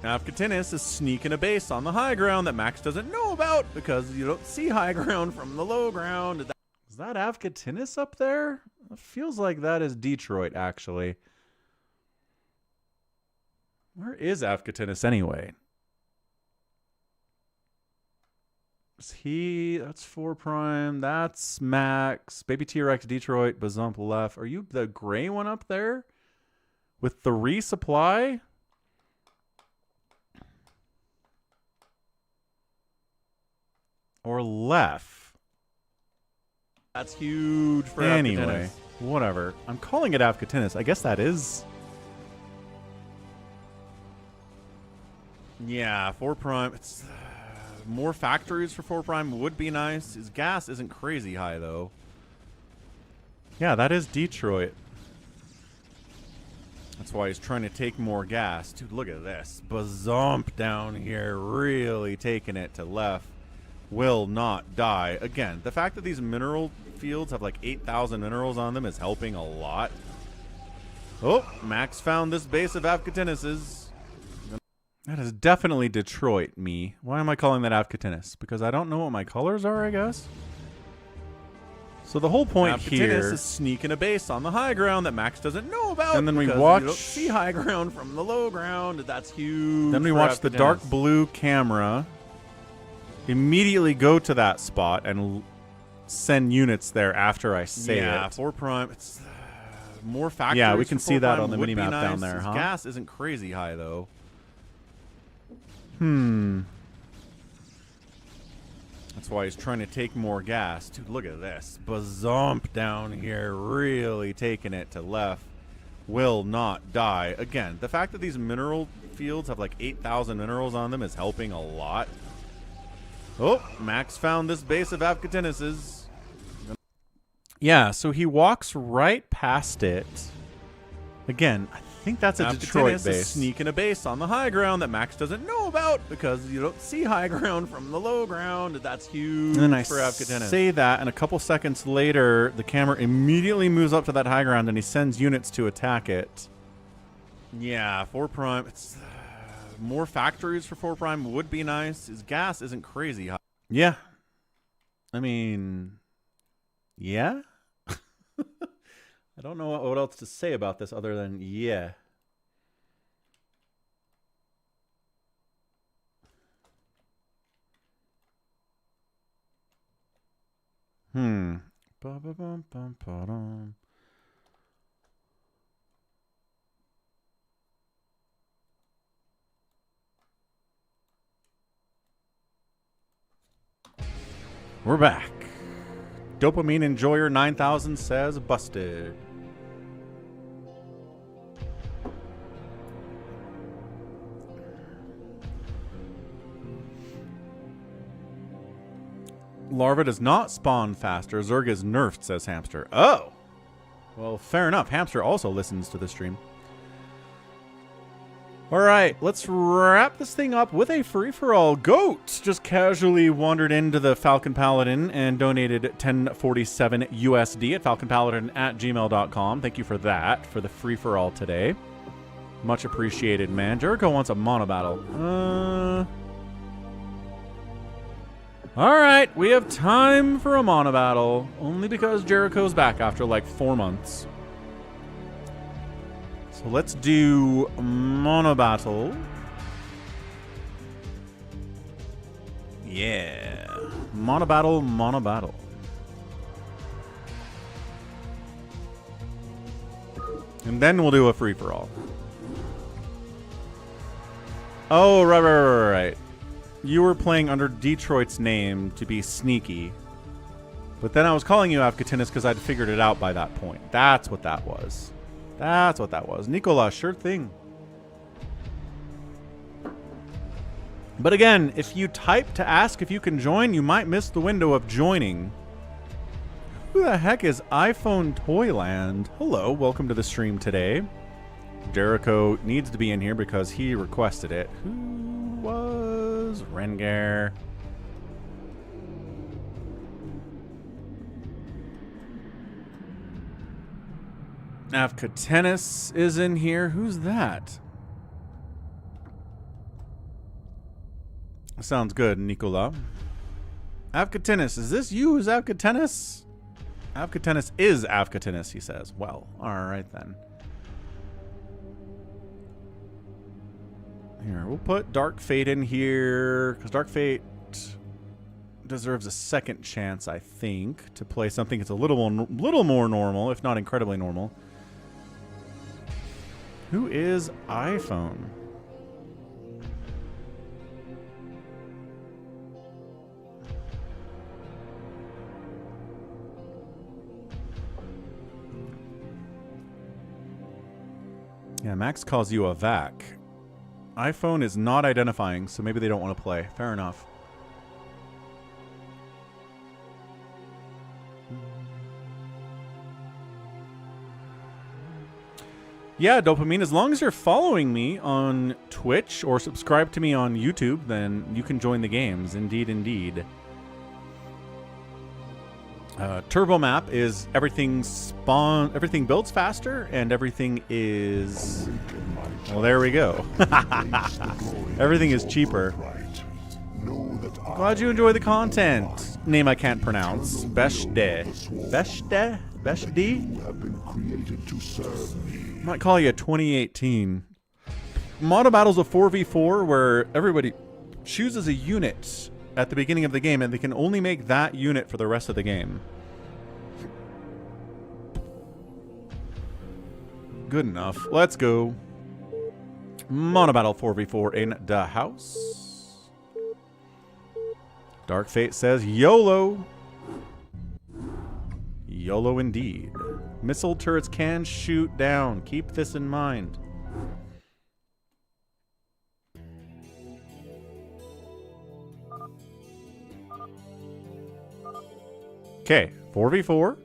Avkatinis is sneaking a base on the high ground that Max doesn't know about because you don't see high ground from the low ground. Is that Avkatinis up there? It feels like that is Detroit, actually. Where is Avkatinis anyway? Is he? That's 4 Prime. That's Max. Baby T-Rex, Detroit, Bazump left. Are you the gray one up there? With the resupply? Or left? That's huge for anyway. Avkatinis. Whatever. I'm calling it Avkatinis. I guess that is... Yeah, 4 Prime. It's more factories for 4 Prime would be nice. His gas isn't crazy high though. Yeah, that is Detroit. That's why he's trying to take more gas. Dude, look at this. Bazump down here really taking it to left. Will not die. Again, the fact that these mineral fields have like 8,000 minerals on them is helping a lot. Oh, Max found this base of Avkatinis's. That is definitely Detroit, me. Why am I calling that Avkatinis? Because I don't know what my colors are, I guess. So the whole point here is sneaking a base on the high ground that Max doesn't know about. And then we watch... You don't see high ground from the low ground. That's huge. Then we watch the dark blue camera immediately go to that spot and send units there after I say it. Yeah, 4 Prime. It's more factories. Yeah, we can see that on the minimap down there, huh? Gas isn't crazy high, though. That's why he's trying to take more gas. Dude, look at this. Bazump down here really taking it to left. Will not die. Again, the fact that these mineral fields have like 8,000 minerals on them is helping a lot. Oh, Max found this base of Avkatinis's. Yeah, so he walks right past it. Again, I think that's a Detroit base. Sneaking a base on the high ground that Max doesn't know about because you don't see high ground from the low ground. That's huge for Avkatinis. Say that, and a couple seconds later, the camera immediately moves up to that high ground and he sends units to attack it. Yeah, 4 Prime. It's more factories for 4 Prime would be nice. His gas isn't crazy high. Yeah. I mean, yeah. I don't know what else to say about this other than yeah. Ba-ba-bum-bum-ba-dum. We're back. Dopamine Enjoyer 9000 says busted. Larva does not spawn faster. Zerg is nerfed, says Hamster. Oh! Well, fair enough. Hamster also listens to the stream. All right, let's wrap this thing up with a free-for-all. Goat just casually wandered into the Falcon Paladin and donated 1047 USD at falconpaladin@gmail.com. Thank you for that, for the free-for-all today. Much appreciated, man. Jericho wants a monobattle. All right, we have time for a monobattle, only because Jericho's back after like 4 months. So let's do Monobattle. Yeah. Monobattle. And then we'll do a free-for-all. Oh, right. You were playing under Detroit's name to be sneaky. But then I was calling you Afkatinis because I'd figured it out by that point. That's what that was. Nicola, sure thing. But again, if you type to ask if you can join, you might miss the window of joining. Who the heck is iPhone Toyland? Hello, welcome to the stream today. Jericho needs to be in here because he requested it. Who was Rengar? Afkatinis is in here. Who's that? Sounds good, Nicola. Afkatinis, is this you who's Afkatinis? Afkatinis is Afkatinis, he says. Well, alright then. Here, we'll put Dark Fate in here, because Dark Fate deserves a second chance, I think, to play something that's a little more normal, if not incredibly normal. Who is iPhone? Yeah, Max calls you a vac. iPhone is not identifying, so maybe they don't want to play. Fair enough. Yeah, Dopamine, as long as you're following me on Twitch or subscribe to me on YouTube, then you can join the games. Indeed. Turbo Map is everything builds faster and everything is... Well, there we go. Everything is cheaper. Glad you enjoy the content. Name I can't pronounce. Beshde. Might call you 2018. Monobattle's a 4v4 where everybody chooses a unit at the beginning of the game and they can only make that unit for the rest of the game. Good enough. Let's go. Monobattle 4v4 in the house. Dark Fate says YOLO. YOLO indeed. Missile turrets can shoot down. Keep this in mind. Okay, 4v4.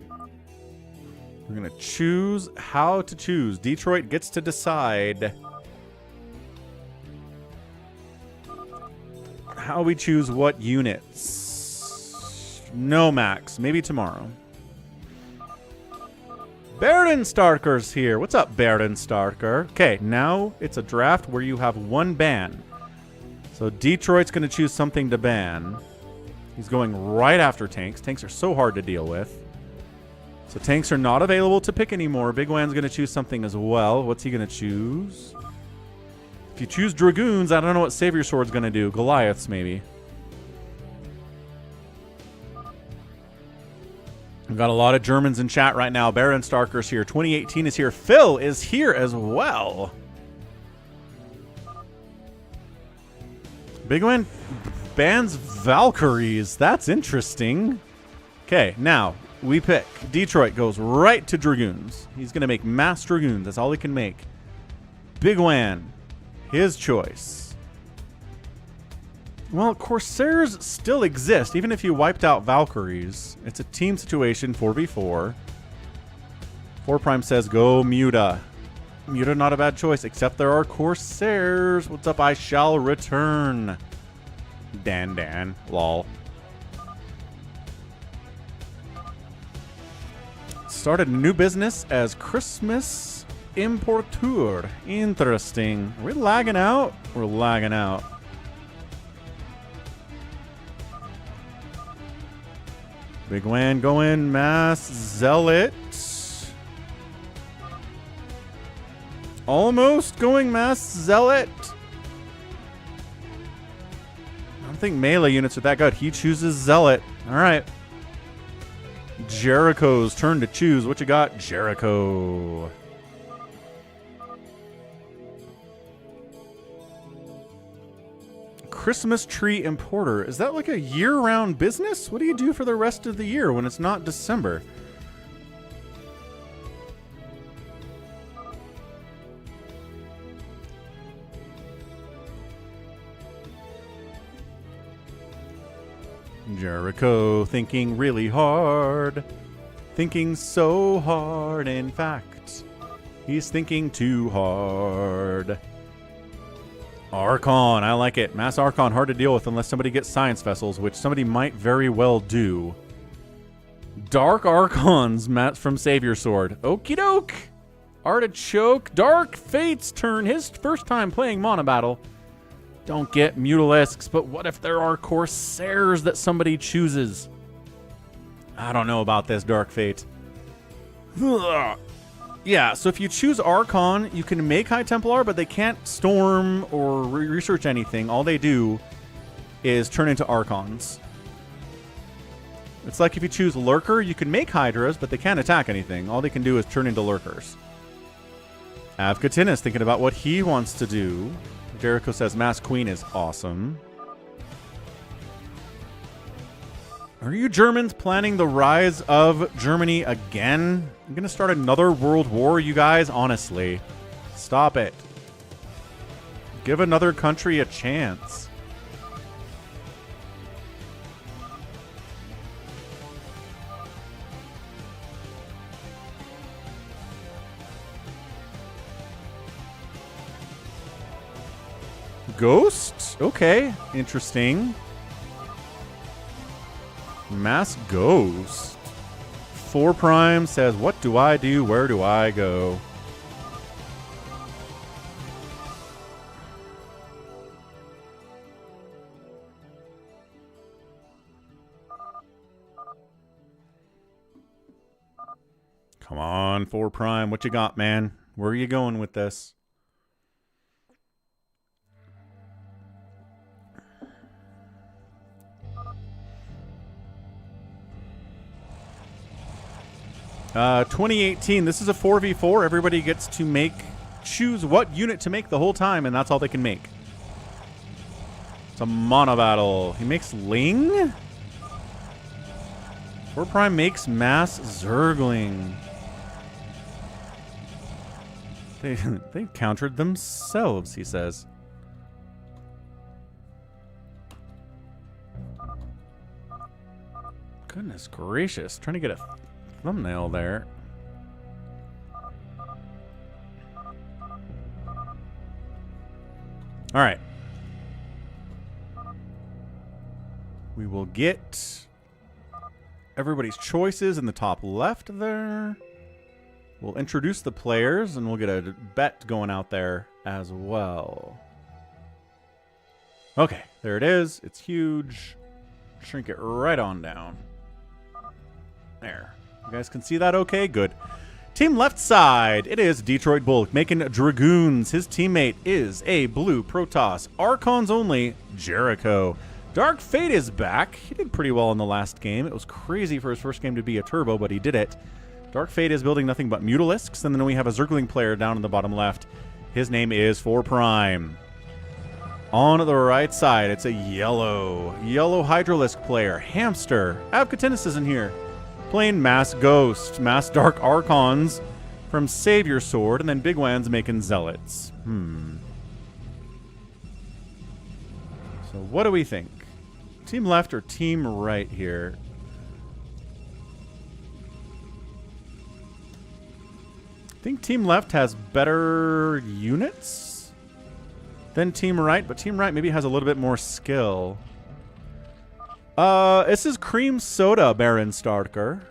We're going to choose how to choose. Detroit gets to decide how we choose what units. No, Max. Maybe tomorrow. Starker's here. What's up, Starker? Okay, now it's a draft where you have one ban. So Detroit's going to choose something to ban. He's going right after tanks. Tanks are so hard to deal with. So tanks are not available to pick anymore. Big Wan's going to choose something as well. What's he going to choose? If you choose Dragoons, I don't know what Savior Sword's going to do. Goliaths, maybe. We've got a lot of Germans in chat right now. Baron Starker's here. 2018 is here. Phil is here as well. Big Wan bans Valkyries. That's interesting. Okay, now we pick. Detroit goes right to Dragoons. He's going to make mass Dragoons. That's all he can make. Big Wan, his choice. Well, Corsairs still exist, even if you wiped out Valkyries. It's a team situation, 4v4. 4 Prime says, go Muta. Muta, not a bad choice, except there are Corsairs. What's up? I shall return. Dan. Lol. Started a new business as Christmas importeur. Interesting. Are we lagging out? We're lagging out. Big Wan going mass zealot. Almost going mass zealot. I don't think melee units are that good. He chooses zealot. All right. Jericho's turn to choose. What you got, Jericho? Christmas tree importer. Is that like a year-round business? What do you do for the rest of the year when it's not December? Jericho thinking really hard. Thinking so hard, in fact. He's thinking too hard. Archon, I like it. Mass Archon, hard to deal with unless somebody gets science vessels, which somebody might very well do. Dark Archons, Matt from Savior Sword. Okie doke. Artichoke. Dark Fate's turn. His first time playing Monobattle. Don't get Mutalisks, but what if there are Corsairs that somebody chooses? I don't know about this, Dark Fate. Ugh. Yeah, so if you choose Archon, you can make High Templar, but they can't storm or research anything. All they do is turn into Archons. It's like if you choose Lurker, you can make Hydras, but they can't attack anything. All they can do is turn into Lurkers. Avkatinis thinking about what he wants to do. Jericho says Mass Queen is awesome. Are you Germans planning the rise of Germany again? I'm going to start another world war, you guys? Honestly. Stop it. Give another country a chance. Ghost? Okay. Interesting. Mass Ghost. 4 Prime says, what do I do? Where do I go? Come on, 4 Prime. What you got, man? Where are you going with this? Uh, 2018, this is a 4v4. Everybody gets to choose what unit to make the whole time, and that's all they can make. It's a Monobattle. He makes Ling? 4 Prime makes Mass Zergling. They countered themselves, he says. Goodness gracious. Trying to get a thumbnail there. All right. We will get everybody's choices in the top left there. We'll introduce the players, and we'll get a bet going out there as well. Okay, there it is. It's huge. Shrink it right on down. There. You guys can see that okay? Good. Team left side. It is Detroit Bulk making Dragoons. His teammate is a blue Protoss. Archons only, Jericho. Dark Fate is back. He did pretty well in the last game. It was crazy for his first game to be a turbo, but he did it. Dark Fate is building nothing but Mutalisks, and then we have a Zergling player down in the bottom left. His name is 4 Prime. On the right side, it's a yellow Hydralisk player. Hamster. Avkatinis is in here. Playing Mass Ghost. Mass Dark Archons from Savior Sword, and then Big Wan's making Zealots. So what do we think? Team left or team right here? think team left has better units than team right, but team right maybe has a little bit more skill. This is cream soda, Baron Starker.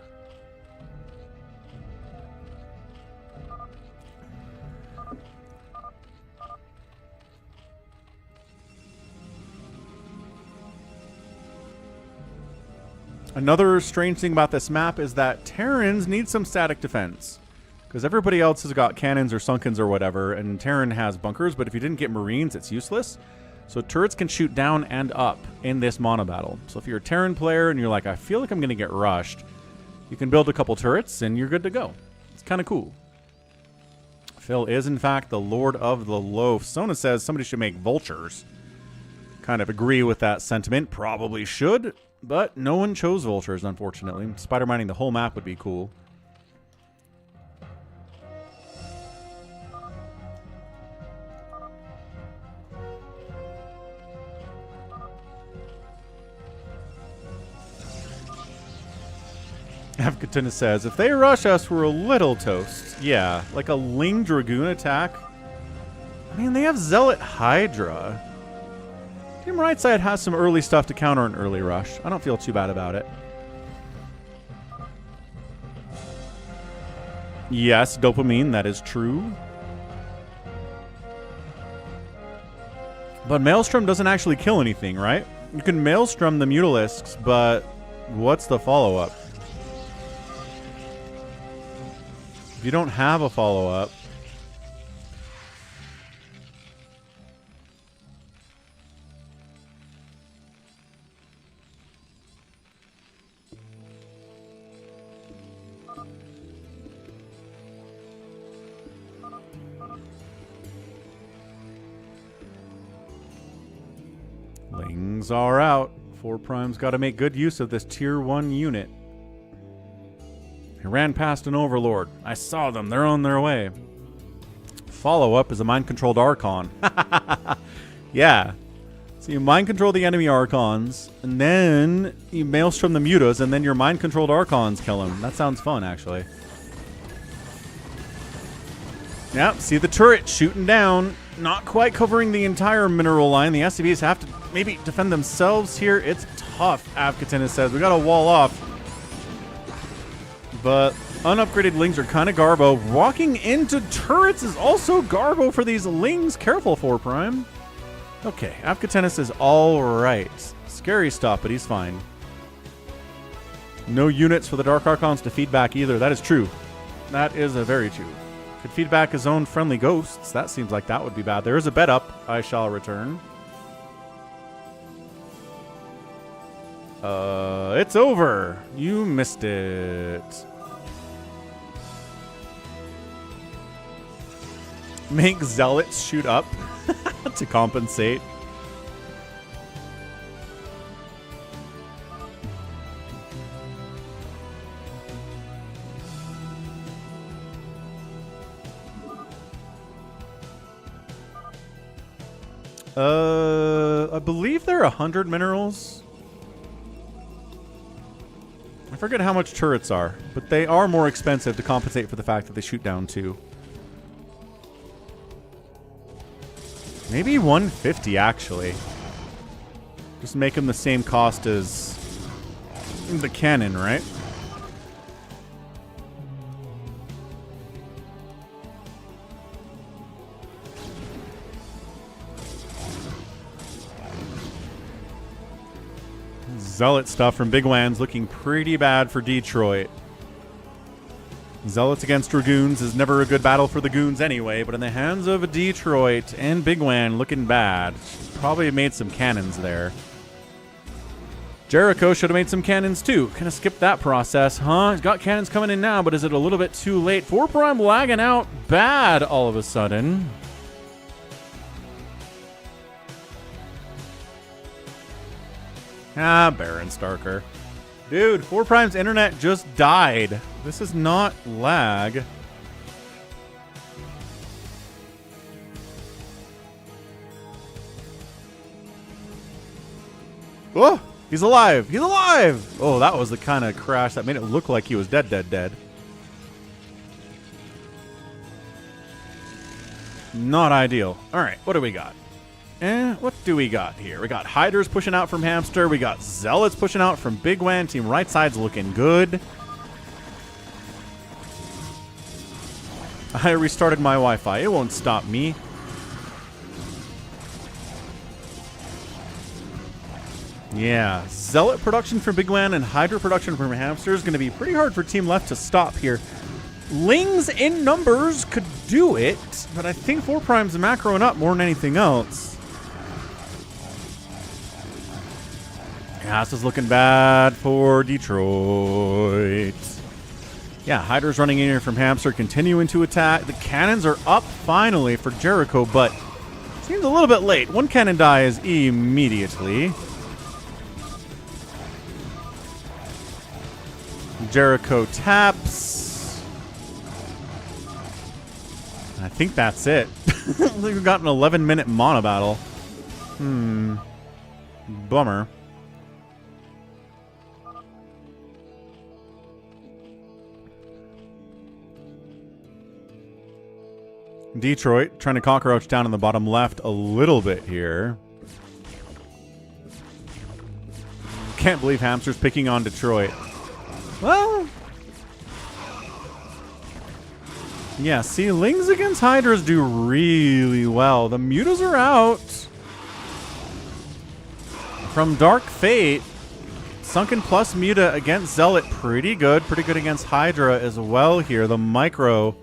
Another strange thing about this map is that Terrans need some static defense. Because everybody else has got cannons or sunkens or whatever, and Terran has bunkers, but if you didn't get Marines, it's useless. So turrets can shoot down and up in this Monobattle. So if you're a Terran player and you're like, I feel like I'm going to get rushed, you can build a couple turrets and you're good to go. It's kind of cool. Phil is, in fact, the Lord of the Loaf. Sona says somebody should make vultures. Kind of agree with that sentiment. Probably should. But no one chose vultures, unfortunately. Spider mining the whole map would be cool. Avkatina says, if they rush us, we're a little toast. Yeah, like a Ling Dragoon attack. I mean, they have Zealot Hydra. Team right side has some early stuff to counter an early rush. I don't feel too bad about it. Yes, dopamine, that is true. But Maelstrom doesn't actually kill anything, right? You can Maelstrom the Mutalisks, but what's the follow-up? If you don't have a follow-up... Lings are out. 4 Prime's got to make good use of this tier 1 unit. I ran past an Overlord. I saw them. They're on their way. Follow-up is a mind-controlled Archon. Yeah. So you mind-control the enemy Archons, and then you Maelstrom the Mutas, and then your mind-controlled Archons kill them. That sounds fun, actually. Yep, see the turret shooting down. Not quite covering the entire mineral line. The SCVs have to maybe defend themselves here. It's tough, Avkatina says. We got to wall off. But unupgraded Lings are kind of garbo. Walking into turrets is also garbo for these Lings. Careful, 4 Prime. Okay, Avkatina is all right. Scary stuff, but he's fine. No units for the Dark Archons to feed back either. That is true. That is a very true. Could feed back his own friendly ghosts. That seems like that would be bad. There is a bed up. I shall return. It's over. You missed it. Make zealots shoot up to compensate. I believe there are 100 minerals. I forget how much turrets are, but they are more expensive to compensate for the fact that they shoot down too. Maybe 150 actually. Just make them the same cost as the cannon, right? Zealot stuff from Big Wan's looking pretty bad for Detroit. Zealots against Dragoons is never a good battle for the Goons anyway, but in the hands of Detroit and Big Wan looking bad. Probably made some cannons there. Jericho should have made some cannons too. Kind of skipped that process, huh? He's got cannons coming in now, but is it a little bit too late? 4 Prime lagging out bad all of a sudden. Ah, Baron Starker. Dude, 4 Prime's internet just died. This is not lag. Oh, he's alive. He's alive. Oh, that was the kind of crash that made it look like he was dead. Not ideal. All right, what do we got? What do we got here? We got Hydras pushing out from Hamster. We got Zealots pushing out from Big Wan. Team right side's looking good. I restarted my Wi-Fi. It won't stop me. Yeah, Zealot production from Big Wan and Hydra production from Hamster is going to be pretty hard for Team Left to stop here. Lings in numbers could do it, but I think 4 Prime's macroing up more than anything else. Yeah, this is looking bad for Detroit. Yeah, Hydra's running in here from Hamster, continuing to attack. The cannons are up finally for Jericho, but seems a little bit late. One cannon dies immediately. Jericho taps. I think that's it. I think we've got an 11-minute Monobattle. Bummer. Detroit trying to cockroach down in the bottom left a little bit here. Can't believe Hamster's picking on Detroit. Well, yeah, see, Lings against Hydras do really well. The Mutas are out. From Dark Fate, Sunken plus Muta against Zealot, pretty good. Pretty good against Hydra as well here. The micro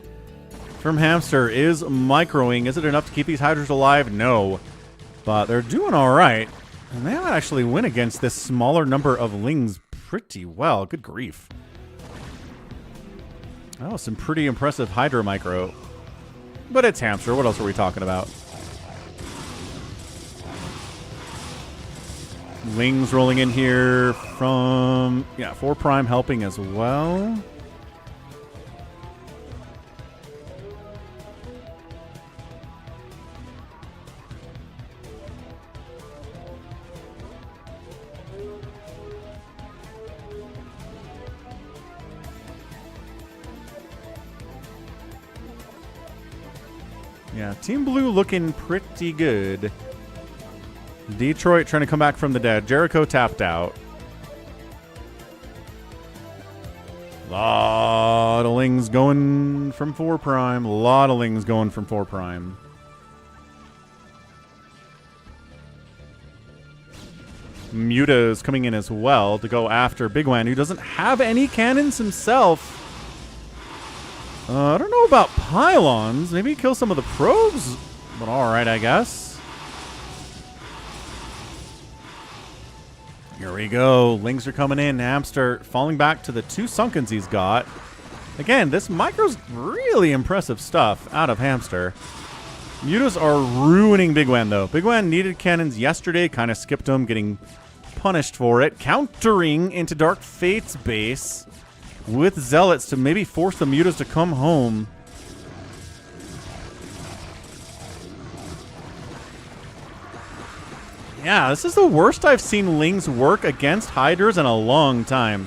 from Hamster is microing. Is it enough to keep these Hydras alive? No. But they're doing all right. And they might actually win against this smaller number of Lings pretty well. Good grief. Oh, some pretty impressive Hydra micro. But it's Hamster. What else are we talking about? Lings rolling in here from, yeah, 4 Prime helping as well. Yeah, Team Blue looking pretty good. Detroit trying to come back from the dead. Jericho tapped out. Lot of Lings going from 4 Prime. Lot of Lings going from 4 Prime. Muta is coming in as well to go after Big Wan, who doesn't have any cannons himself. I don't know about pylons. Maybe kill some of the probes. But alright, I guess. Here we go. Lings are coming in. Hamster falling back to the 2 Sunkens he's got. Again, this micro's really impressive stuff out of Hamster. Mutas are ruining Big Wan, though. Big Wan needed cannons yesterday. Kind of skipped them, getting punished for it. Countering into Dark Fate's base with Zealots to maybe force the Mutas to come home. Yeah, this is the worst I've seen Lings work against Hydras in a long time.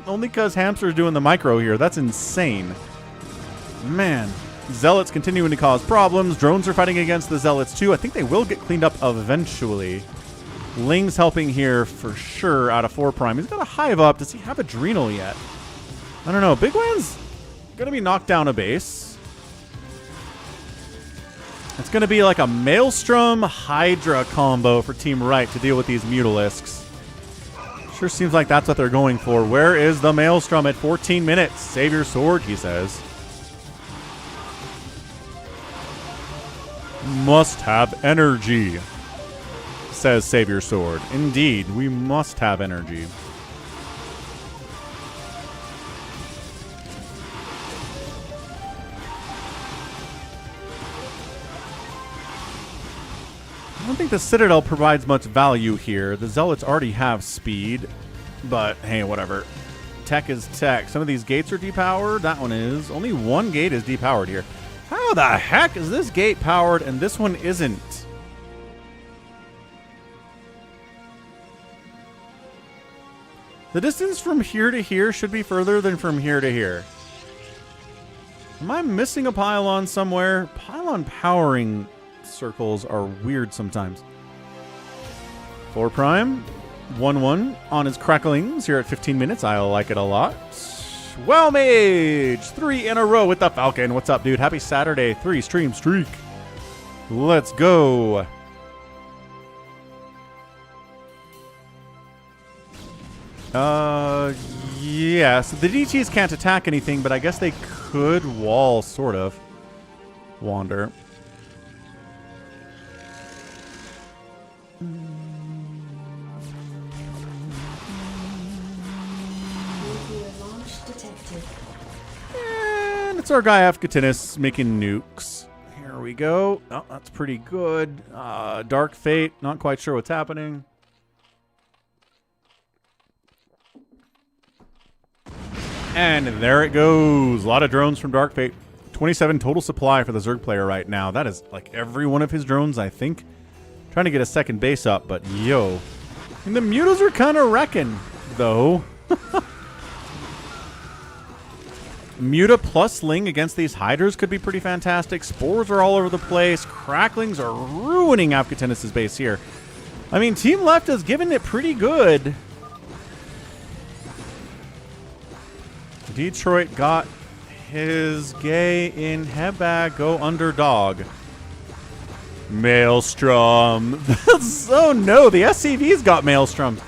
Only because Hamster's doing the micro here. That's insane. Man. Zealots continuing to cause problems. Drones are fighting against the Zealots too. I think they will get cleaned up eventually. Ling's helping here for sure out of 4 Prime. He's got a Hive up. Does he have Adrenal yet? I don't know. Big Wan's going to be knocked down a base. It's going to be like a Maelstrom Hydra combo for Team Right to deal with these Mutalisks. Sure seems like that's what they're going for. Where is the Maelstrom at 14 minutes? Save your sword, he says. Must have energy, says Save Your Sword. Indeed, we must have energy. I don't think the Citadel provides much value here. The Zealots already have speed, but hey, whatever. Tech is tech. Some of these gates are depowered. That one is. Only one gate is depowered here. How the heck is this gate powered and this one isn't? The distance from here to here should be further than from here to here. Am I missing a pylon somewhere? Pylon powering circles are weird sometimes. 4 Prime, 1-1 on his cracklings here at 15 minutes. I like it a lot. Well, Mage, 3 in a row with the Falcon. What's up, dude? Happy Saturday, 3 stream streak. Let's go. Yeah, so the DTs can't attack anything, but I guess they could wall, sort of. Wander. Nuclear launch detected. And it's our guy Afghatinus making nukes. Here we go. Oh, that's pretty good. Dark Fate, not quite sure what's happening. And there it goes. A lot of drones from Dark Fate. 27 total supply for the Zerg player right now. That is like every one of his drones, I think. Trying to get a second base up, but yo. And the Mutas are kind of wrecking, though. Muta plus Ling against these Hydras could be pretty fantastic. Spores are all over the place. Cracklings are ruining Afghatinus' base here. I mean, Team Left has given it pretty good. Detroit got his gay in head bag. Go underdog. Maelstrom. Oh no, the SCV's got Maelstrommed.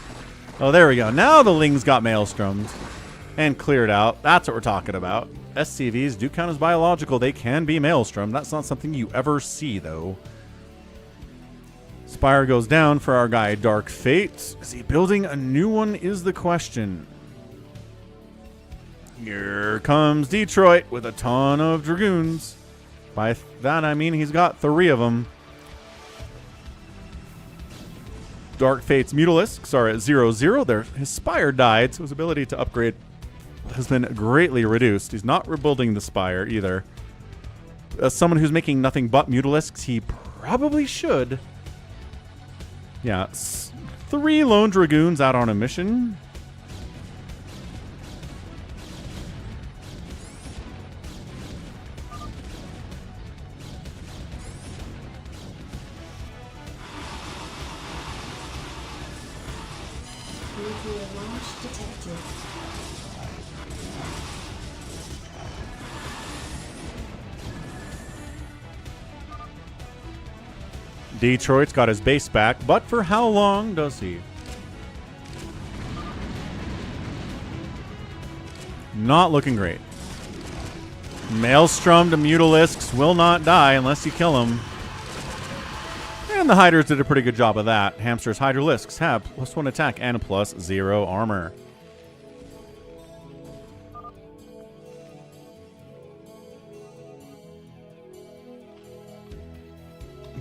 Oh, there we go. Now the Ling's got Maelstrommed. And cleared out. That's what we're talking about. SCVs do count as biological. They can be Maelstrom. That's not something you ever see, though. Spire goes down for our guy Dark Fate. Is he building a new one is the question. Here comes Detroit with a ton of Dragoons. By that I mean he's got 3 of them. Dark Fate's Mutalisks are at 0-0. His Spire died, so his ability to upgrade has been greatly reduced. He's not rebuilding the Spire either. As someone who's making nothing but Mutalisks, he probably should. Yeah, 3 lone Dragoons out on a mission. Nuclear launch detected. Detroit's got his base back, but for how long does he? Not looking great. Maelstrom to Mutalisks will not die unless you kill him. And the Hydras did a pretty good job of that. Hamster's Hydralisks have +1 attack and +0 armor.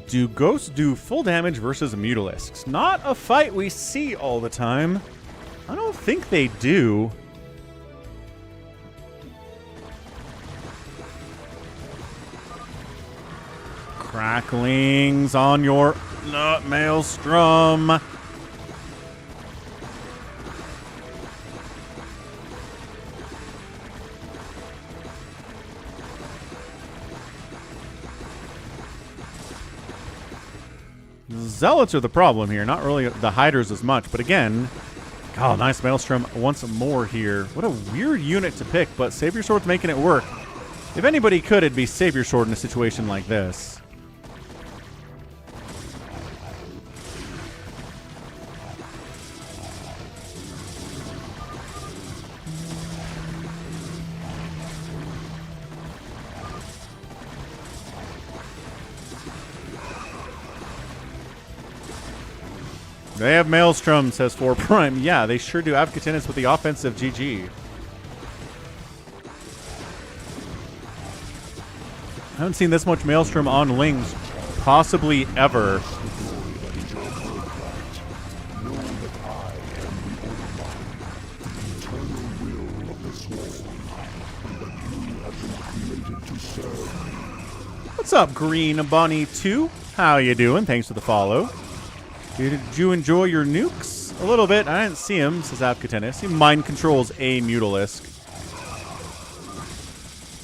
Do ghosts do full damage versus Mutalisks? Not a fight we see all the time. I don't think they do. Cracklings on your Maelstrom. Zealots are the problem here, not really the Hydras as much. But again, oh, nice Maelstrom once more here. What a weird unit to pick, but Savior Sword's making it work. If anybody could, it'd be Savior Sword in a situation like this. They have Maelstrom, says 4 Prime. Yeah, they sure do. Avcatinus with the offensive GG. I haven't seen this much Maelstrom on Lings possibly ever. What's up, Green Bunny 2? How you doing? Thanks for the follow. Did you enjoy your nukes? A little bit. I didn't see him, says Avcatinus. He mind controls a Mutalisk.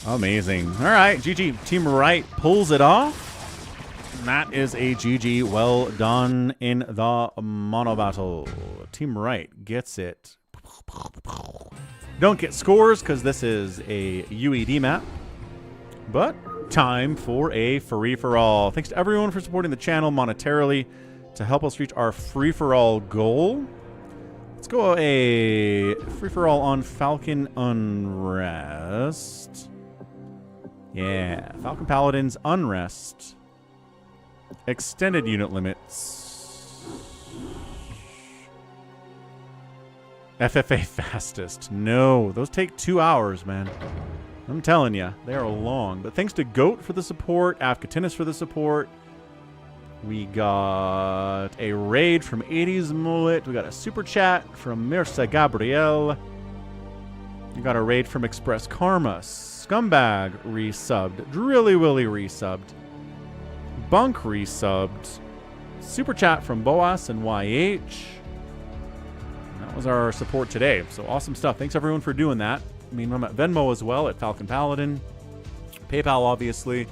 Amazing. All right, GG. Team Right pulls it off. And that is a GG. Well done in the Monobattle. Team Right gets it. Don't get scores because this is a UED map. But time for a free-for-all. Thanks to everyone for supporting the channel monetarily to help us reach our free-for-all goal. Let's go a free-for-all on Falcon Unrest. Yeah, Falcon Paladin's Unrest. Extended unit limits. FFA fastest. No, those take 2 hours, man. I'm telling you, they are long. But thanks to Goat for the support, Afkatinis for the support. We got a raid from 80s Mullet. We got a super chat from Mirsa Gabriel. We got a raid from Express Karma. Scumbag resubbed. Drilly Willy resubbed. Bunk resubbed. Super chat from Boas and YH. And that was our support today. So awesome stuff. Thanks everyone for doing that. I mean, I'm at Venmo as well at Falcon Paladin. PayPal, obviously.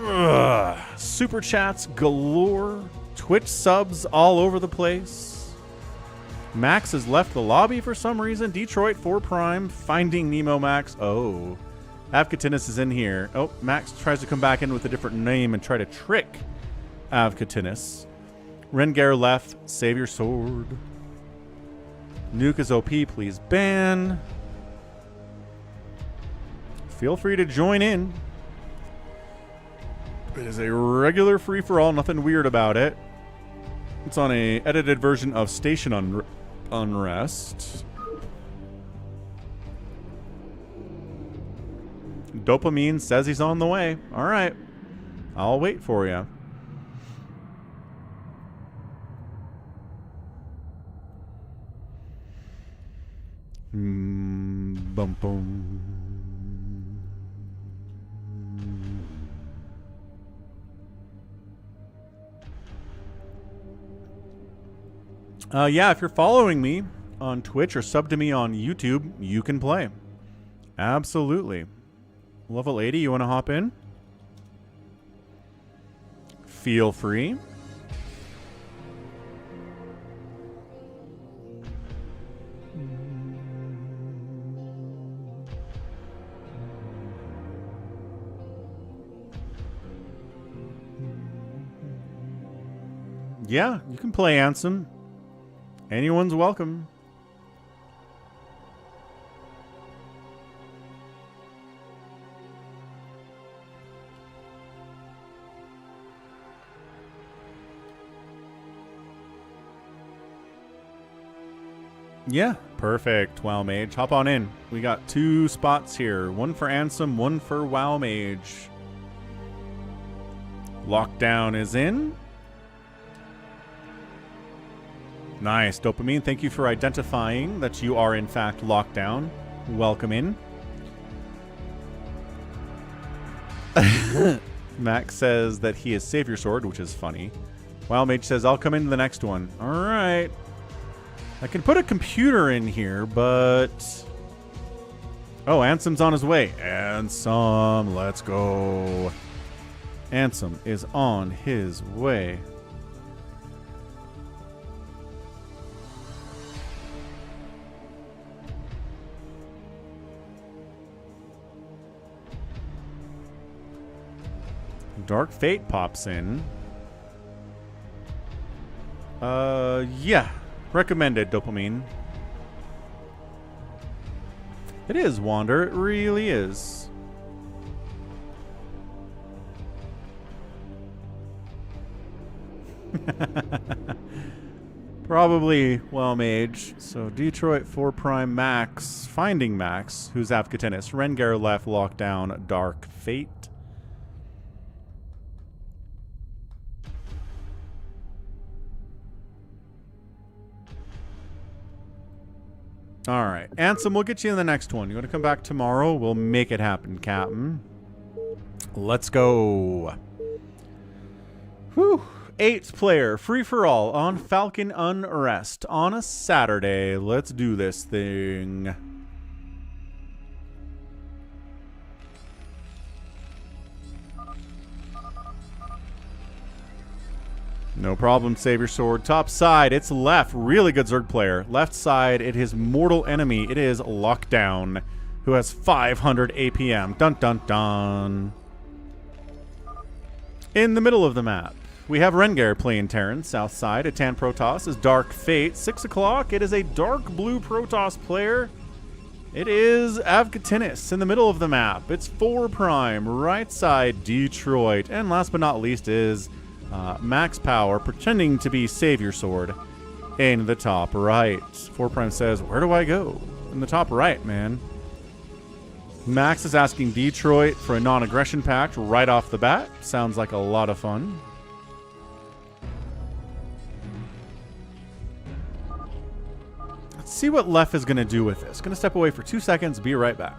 Ugh. Super chats galore. Twitch subs all over the place. Max has left the lobby for some reason. Detroit 4 Prime. Finding Nemo Max. Oh. Avkatinis is in here. Oh, Max tries to come back in with a different name and try to trick Avkatinis. Rengar left. Save your sword. Nuke is OP. Please ban. Feel free to join in. It is a regular free-for-all. Nothing weird about it. It's on a edited version of Station Unrest. Dopamine says he's on the way. All right. I'll wait for you. Bum bum. Yeah, if you're following me on Twitch or sub to me on YouTube, you can play. Absolutely. Level 80, you want to hop in? Feel free. Yeah, you can play Ansem. Anyone's welcome. Yeah, perfect. WoW Mage, hop on in. We got 2 spots here. One for Ansem, one for WoW Mage. Lockdown is in. Nice. Dopamine, thank you for identifying that you are in fact locked down. Welcome in. Max says that he is Savior Sword, which is funny. WoW Mage says, I'll come into the next one. All right. I can put a computer in here, but... Oh, Ansem's on his way. Ansem, let's go. Ansem is on his way. Dark Fate pops in. Yeah. Recommended, Dopamine. It is, Wander. It really is. Probably WoW Mage. So Detroit 4 Prime Max. Finding Max. Who's Avkatinis? Rengar left. Lockdown. Dark Fate. All right. Ansem, we'll get you in the next one. You want to come back tomorrow? We'll make it happen, Captain. Let's go. Whew. 8th player, free-for-all on Falcon Unrest on a Saturday. Let's do this thing. No problem, save your sword. Top side, it's left. Really good Zerg player. Left side, it is mortal enemy. It is Lockdown, who has 500 APM. Dun dun dun. In the middle of the map, we have Rengar playing Terran. South side, Atan Protoss is Dark Fate. 6 o'clock, it is a dark blue Protoss player. It is Avkatinis in the middle of the map. It's 4 Prime. Right side, Detroit. And last but not least is Max Power pretending to be Savior Sword in the top right. 4 Prime says, where do I go? In the top right, man. Max is asking Detroit for a non-aggression pact right off the bat. Sounds like a lot of fun. Let's see what Lef is going to do with this. Going to step away for 2 seconds. Be right back.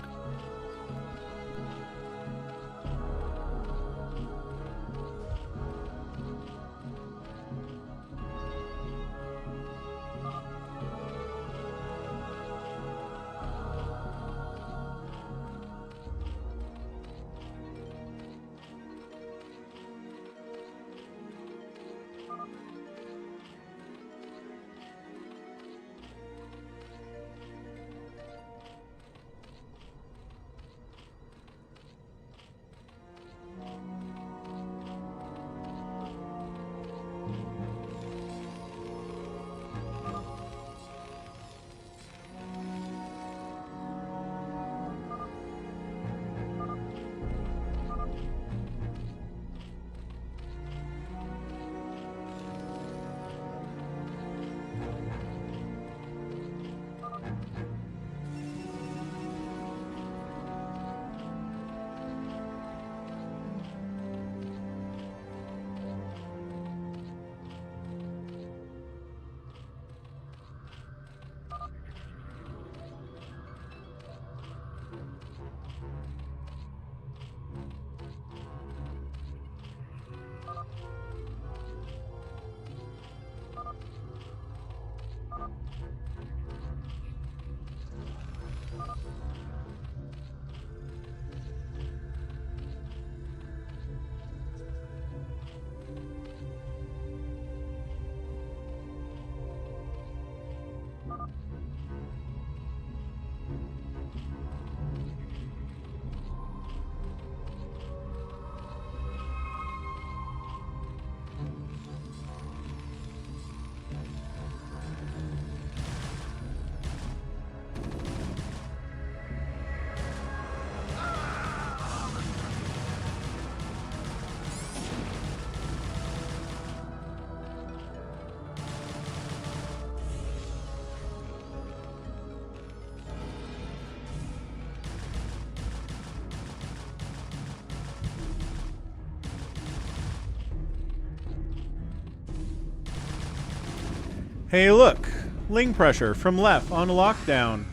Hey, look. Ling pressure from left on lockdown.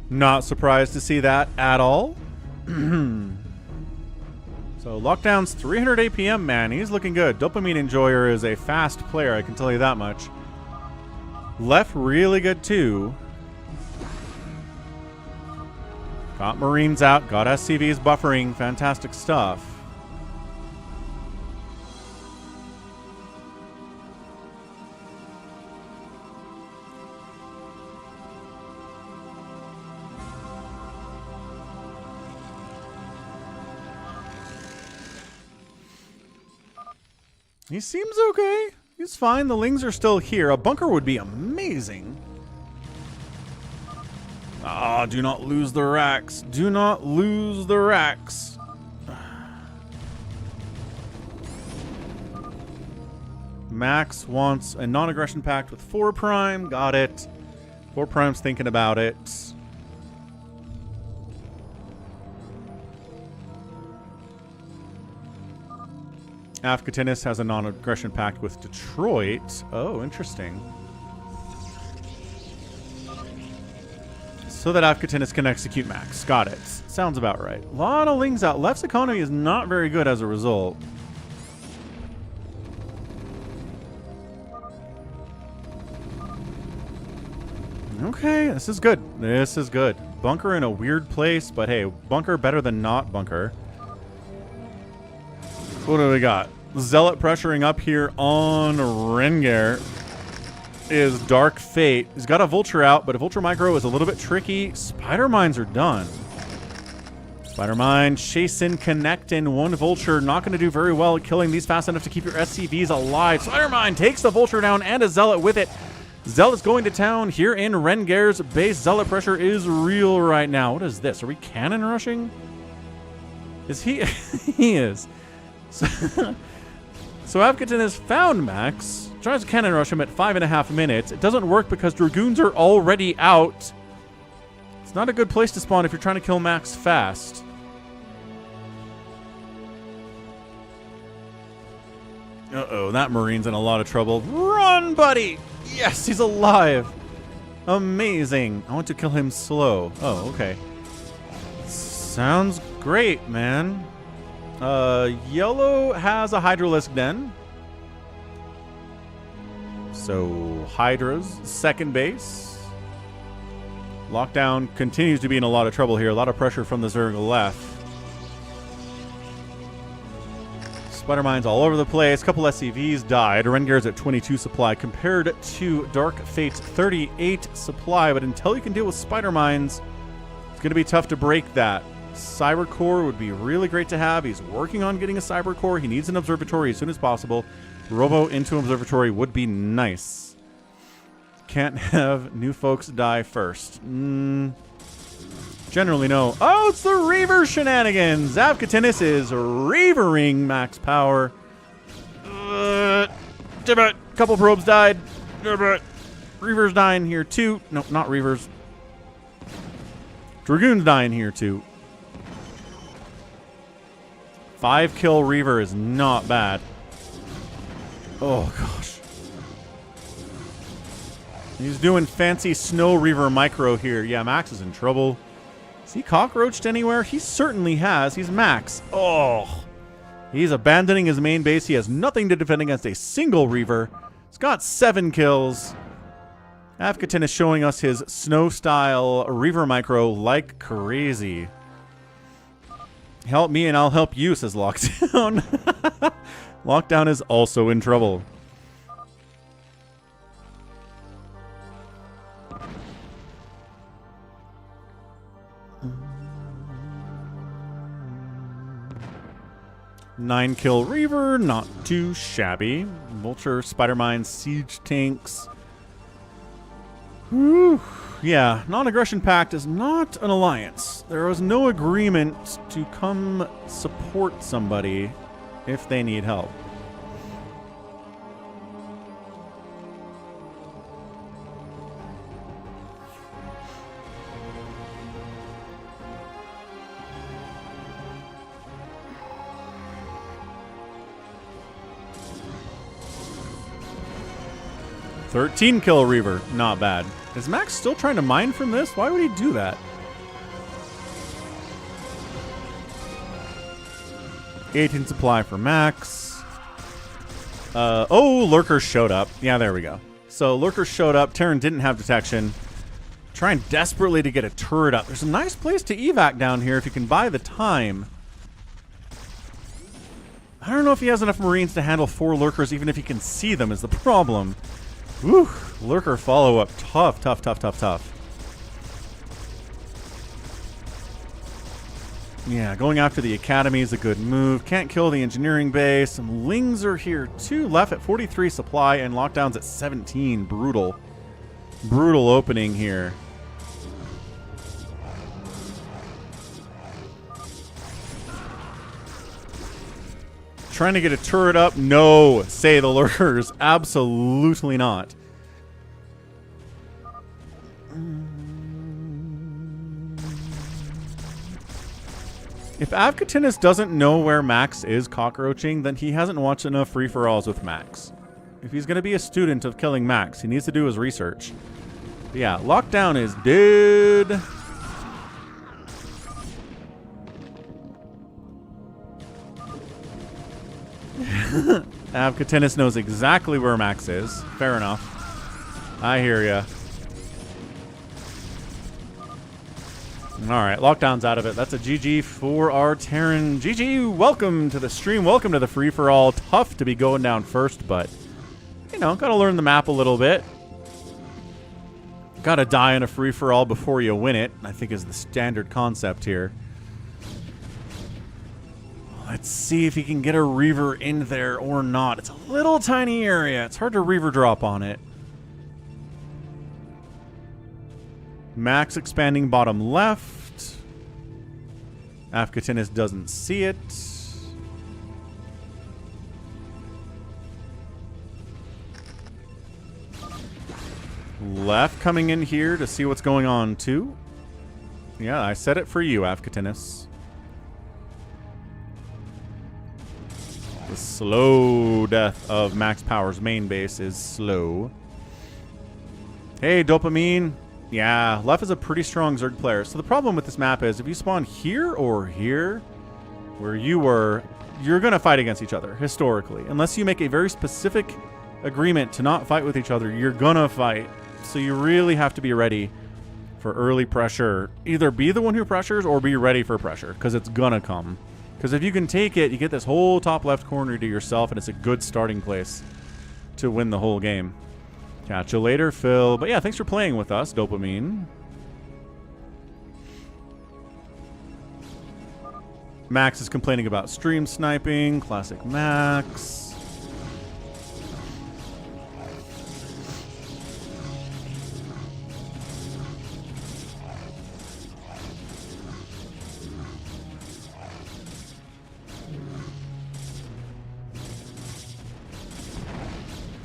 Not surprised to see that at all. So lockdown's 300 APM, man. He's looking good. Dopamine Enjoyer is a fast player, I can tell you that much. Left really good too. Got Marines out. Got SCVs buffering. Fantastic stuff. He seems okay. He's fine. The Lings are still here. A bunker would be amazing. Ah, do not lose the racks. Do not lose the racks. Max wants a non-aggression pact with 4 Prime. Got it. 4 Prime's thinking about it. Afkatinis has a non-aggression pact with Detroit. Oh, interesting. So that Afkatinis can execute Max. Got it. Sounds about right. A lot of Lings out. Left's economy is not very good as a result. Okay, this is good. This is good. Bunker in a weird place, but hey, bunker better than not bunker. What do we got? Zealot pressuring up here on Rengar is Dark Fate. He's got a Vulture out, but a Vulture Micro is a little bit tricky. Spider Mines are done. Spider Mine, chasing, connecting. One Vulture, not going to do very well at killing these fast enough to keep your SCVs alive. Spider Mine takes the Vulture down and a Zealot with it. Zealot's going to town here in Rengar's base. Zealot pressure is real right now. What is this? Are we cannon rushing? Is he? He is. So Avkatin has found Max. Tries to cannon rush him at 5.5 minutes. It doesn't work because Dragoons are already out. It's not a good place to spawn if you're trying to kill Max fast. Uh-oh, that Marine's in a lot of trouble. Run, buddy! Yes, he's alive. Amazing. I want to kill him slow. Oh, okay. Sounds great, man. Yellow has a Hydralisk Den. So, Hydra's second base. Lockdown continues to be in a lot of trouble here. A lot of pressure from the Zerg left. Spider Mines all over the place. A couple SCVs died. Rengar's at 22 supply compared to Dark Fate's 38 supply. But until you can deal with Spider Mines, it's going to be tough to break that. Cyber Core would be really great to have. He's working on getting a Cyber Core. He needs an observatory as soon as possible. Robo into observatory would be nice. Can't have new folks die first. Generally no. Oh, it's the Reaver shenanigans. Avkatinis is Reavering max power. Couple probes died. Reavers dying here too. No, not Reavers. Dragoons dying here too. 5-kill Reaver is not bad. Oh, gosh. He's doing fancy Snow Reaver Micro here. Yeah, Max is in trouble. Has he cockroached anywhere? He certainly has. He's Max. Oh. He's abandoning his main base. He has nothing to defend against a single Reaver. He's got 7 kills. Avkatin is showing us his Snow-style Reaver Micro like crazy. Help me and I'll help you, says Lockdown. Lockdown is also in trouble. Nine-kill Reaver, not too shabby. Vulture, Spider Mine, Siege Tanks. Whew. Yeah, non-aggression pact is not an alliance. There was no agreement to come support somebody if they need help. $13-kill Reaver, not bad. Is Max still trying to mine from this? Why would he do that? 18 supply for Max. Oh, Lurker showed up. Yeah, there we go. So Lurker showed up. Terran didn't have detection. Trying desperately to get a turret up. There's a nice place to evac down here if you can buy the time. I don't know if he has enough Marines to handle 4 Lurkers, even if he can see them is the problem. Whew, Lurker follow-up. Tough, tough, tough, tough, tough. Yeah, going after the Academy is a good move. Can't kill the engineering base. Some Lings are here too. Left at 43 supply and lockdowns at 17. Brutal. Brutal opening here. Trying to get a turret up? No, say the Lurkers. Absolutely not. If Avkatinis doesn't know where Max is cockroaching, then he hasn't watched enough free-for-alls with Max. If he's going to be a student of killing Max, he needs to do his research. But yeah, lockdown is dead. Avkatinis knows exactly where Max is. Fair enough. I hear ya. All right, lockdown's out of it. That's a GG for our Terran. GG, welcome to the stream. Welcome to the free-for-all. Tough to be going down first, but, you know, got to learn the map a little bit. Got to die in a free-for-all before you win it, I think is the standard concept here. Let's see if he can get a Reaver in there or not. It's a little tiny area. It's hard to Reaver drop on it. Max expanding bottom left. Afkatinis doesn't see it. Left coming in here to see what's going on too. Yeah, I said it for you, Afkatinis. The slow death of Max Power's main base is slow. Hey, Dopamine. Yeah, Left is a pretty strong Zerg player. So the problem with this map is if you spawn here or here, where you were, you're going to fight against each other, historically. Unless you make a very specific agreement to not fight with each other, you're going to fight. So you really have to be ready for early pressure. Either be the one who pressures or be ready for pressure, because it's going to come. Because if you can take it, you get this whole top left corner to yourself, and it's a good starting place to win the whole game. Catch you later, Phil. But yeah, thanks for playing with us, Dopamine. Max is complaining about stream sniping. Classic Max.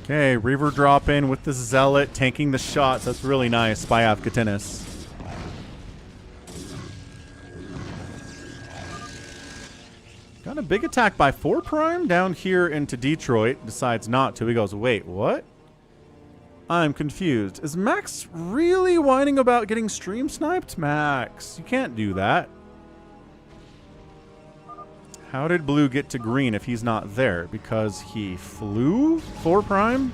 Okay, Reaver drop in with the Zealot, tanking the shots. That's really nice by Afkatinis. Got a big attack by 4 Prime down here into Detroit. Decides not to. He goes, wait, what? I'm confused. Is Max really whining about getting stream sniped? Max, you can't do that. How did Blue get to green if he's not there? Because he flew 4 Prime?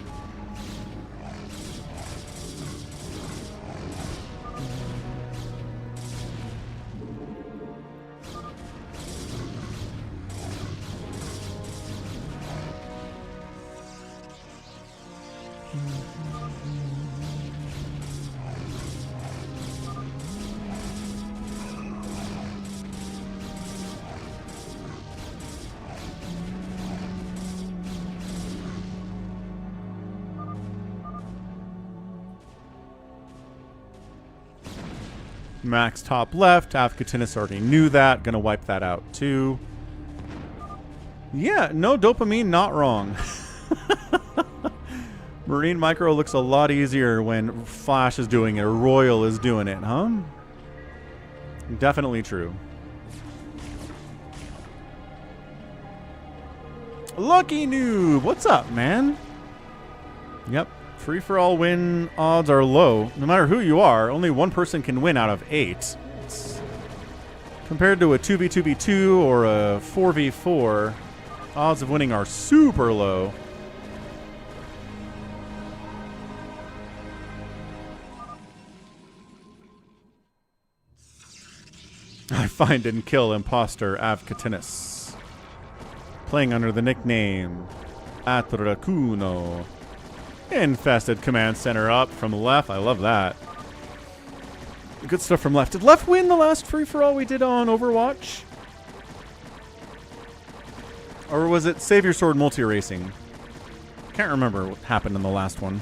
Max top left. Afkatinis already knew that. Gonna wipe that out too. Yeah, no, Dopamine, not wrong. Marine Micro looks a lot easier when Flash is doing it or Royal is doing it, huh? Definitely true. Lucky Noob, what's up, man? Yep. Free-for-all win odds are low. No matter who you are, only one person can win out of 8. Compared to a 2v2v2 or a 4v4, odds of winning are super low. I find and kill imposter Afkatinis. Playing under the nickname Atracuno. Infested command center up from left. I love that. Good stuff from left. Did left win the last free-for-all we did on Overwatch? Or was it Save Your Sword multi-racing? Can't remember what happened in the last one.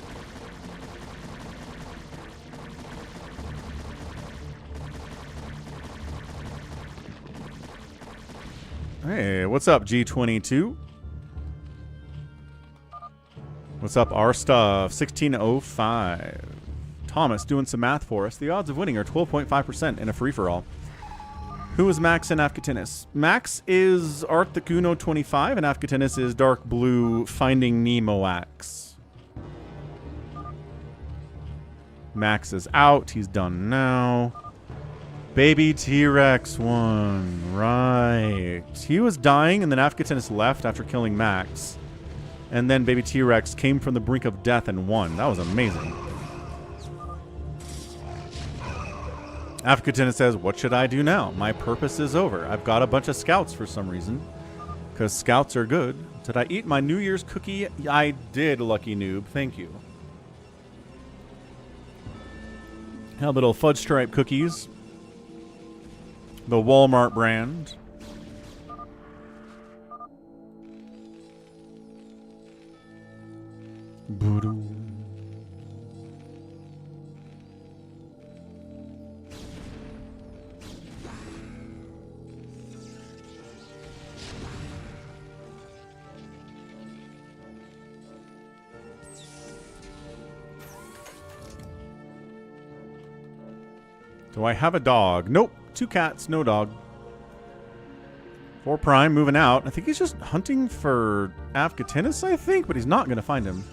Hey, what's up, G22? What's up, our stuff? 1605. Thomas doing some math for us. The odds of winning are 12.5% in a free-for-all. Who is Max and Afkatinis? Max is Arthakuno 25 and Afkatinis is Dark Blue Finding Nemo Axe. Max is out. He's done now. Baby T-Rex won. Right. He was dying and then Afkatinis left after killing Max. And then Baby T-Rex came from the brink of death and won. That was amazing. Africatina says, what should I do now? My purpose is over. I've got a bunch of scouts for some reason. Because scouts are good. Did I eat my New Year's cookie? I did, lucky noob. Thank you. Had little fudge stripe cookies. The Walmart brand. Voodoo. Do I have a dog? Nope. 2 cats, no dog. 4 Prime moving out. I think he's just hunting for Afghatinus, I think, but he's not going to find him.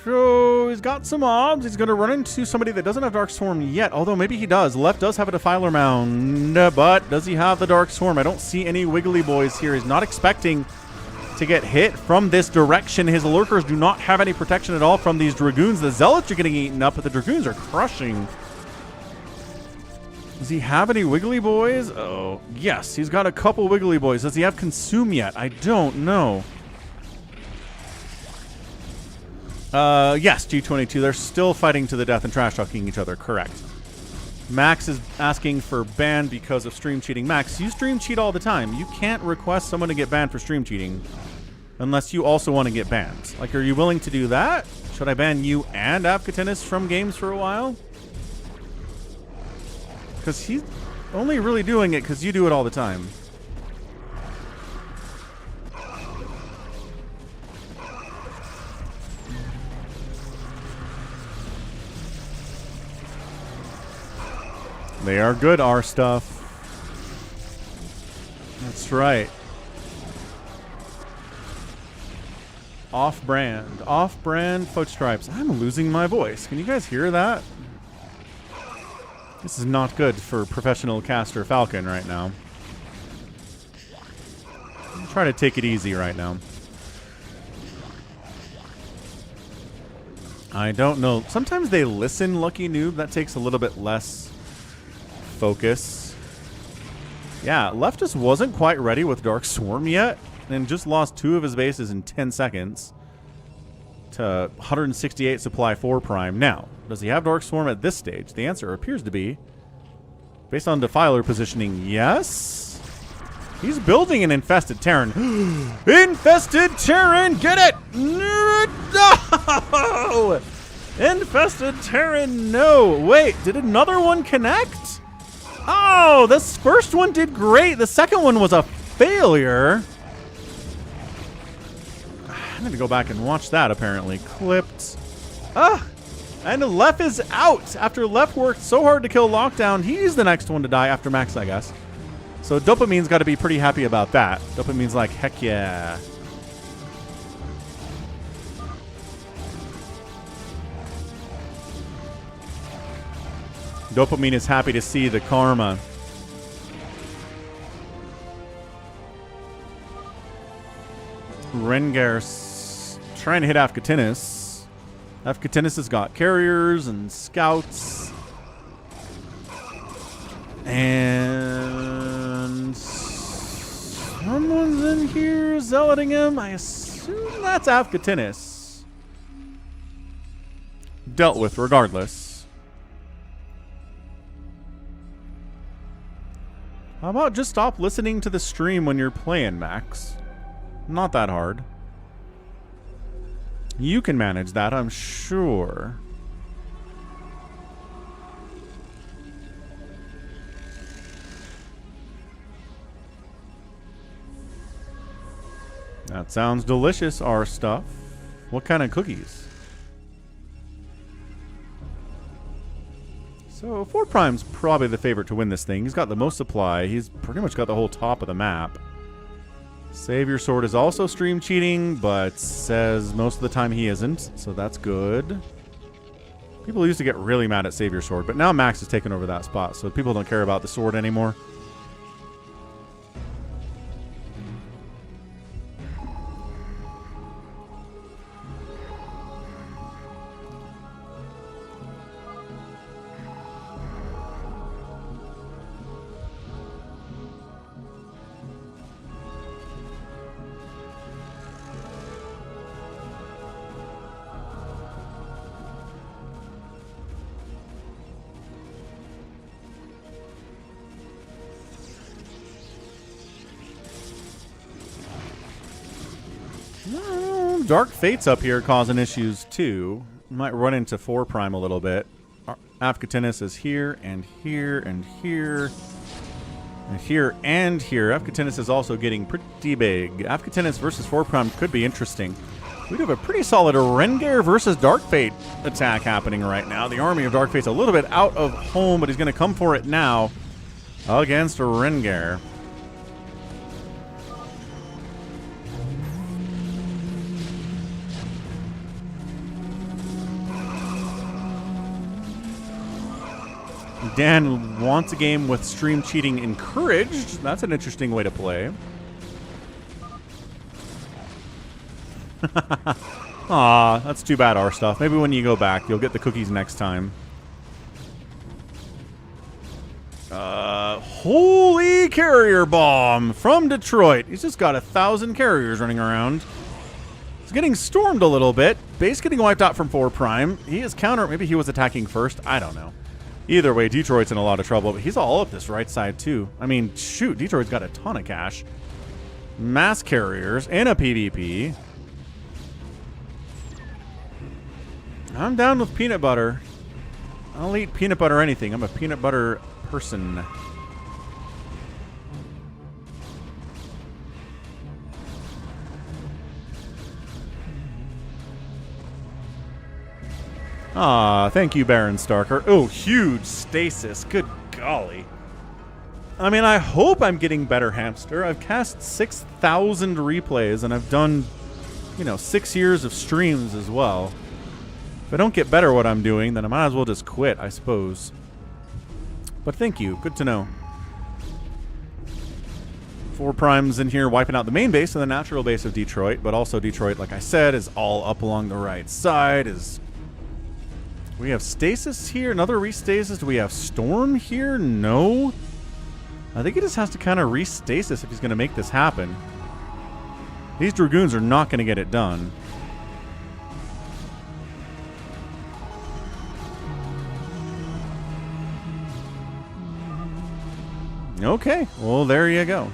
So he's got some mobs. He's going to run into somebody that doesn't have Dark Swarm yet, although maybe he does. Left does have a Defiler Mound, but does he have the Dark Swarm? I don't see any Wiggly Boys here. He's not expecting to get hit from this direction. His Lurkers do not have any protection at all from these Dragoons. The Zealots are getting eaten up, but the Dragoons are crushing. Does he have any Wiggly Boys? Oh, yes. He's got a couple Wiggly Boys. Does he have Consume yet? I don't know. Yes, G22. They're still fighting to the death and trash-talking each other. Correct. Max is asking for ban because of stream cheating. Max, you stream cheat all the time. You can't request someone to get banned for stream cheating unless you also want to get banned. Like, are you willing to do that? Should I ban you and Afghatinus from games for a while? Because he's only really doing it because you do it all the time. They are good, our stuff. That's right. Off-brand. Off-brand Foot Stripes. I'm losing my voice. Can you guys hear that? This is not good for professional caster Falcon right now. I'm trying to take it easy right now. I don't know. Sometimes they listen, lucky noob. That takes a little bit less focus. Yeah, Left just wasn't quite ready with Dark Swarm yet, and just lost 2 of his bases in 10 seconds to 168 supply 4 Prime. Now, does he have Dark Swarm at this stage? The answer appears to be, based on Defiler positioning, yes. He's building an Infested Terran. Infested Terran, get it! No! Infested Terran, no. Wait, did another one connect? Oh, this first one did great. The second one was a failure. I need to go back and watch that, apparently. Clipped. And Left is out. After Left worked so hard to kill Lockdown, he's the next one to die after Max, I guess. So Dopamine's got to be pretty happy about that. Dopamine's like, heck yeah. Dopamine is happy to see the karma. Rengar's trying to hit Afghatinus. Afghatinus has got carriers and scouts. And someone's in here zealoting him. I assume that's Afghatinus. Dealt with regardless. How about just stop listening to the stream when you're playing, Max? Not that hard. You can manage that, I'm sure. That sounds delicious, our stuff. What kind of cookies? So 4 Prime's probably the favorite to win this thing. He's got the most supply. He's pretty much got the whole top of the map. Savior Sword is also stream cheating, but says most of the time he isn't, so that's good. People used to get really mad at Savior Sword, but now Max has taken over that spot, so people don't care about the sword anymore. Dark Fate's up here causing issues too. Might run into 4 Prime a little bit. Afkatinis is here and here and here. And here and here. Afkatinis is also getting pretty big. Afkatinis versus 4 Prime could be interesting. We do have a pretty solid Rengar versus Dark Fate attack happening right now. The army of Dark Fate's a little bit out of home, but he's going to come for it now against Rengar. Dan wants a game with stream cheating encouraged. That's an interesting way to play. Aw, that's too bad, our stuff. Maybe when you go back, you'll get the cookies next time. Holy carrier bomb from Detroit. He's just got 1,000 carriers running around. He's getting stormed a little bit. Base getting wiped out from 4 Prime. He is counter. Maybe he was attacking first. I don't know. Either way, Detroit's in a lot of trouble, but he's all up this right side, too. I mean, shoot, Detroit's got a ton of cash. Mass carriers and a PvP. I'm down with peanut butter. I'll eat peanut butter anything. I'm a peanut butter person. Ah, thank you, Baron Starker. Oh, huge stasis. Good golly. I mean, I hope I'm getting better, Hamster. I've cast 6,000 replays, and I've done, 6 years of streams as well. If I don't get better at what I'm doing, then I might as well just quit, I suppose. But thank you. Good to know. 4 Primes in here wiping out the main base and the natural base of Detroit, but also Detroit, like I said, is all up along the right side, we have stasis here, another restasis. Do we have storm here? No. I think he just has to kind of restasis if he's going to make this happen. These Dragoons are not going to get it done. Okay, well, there you go.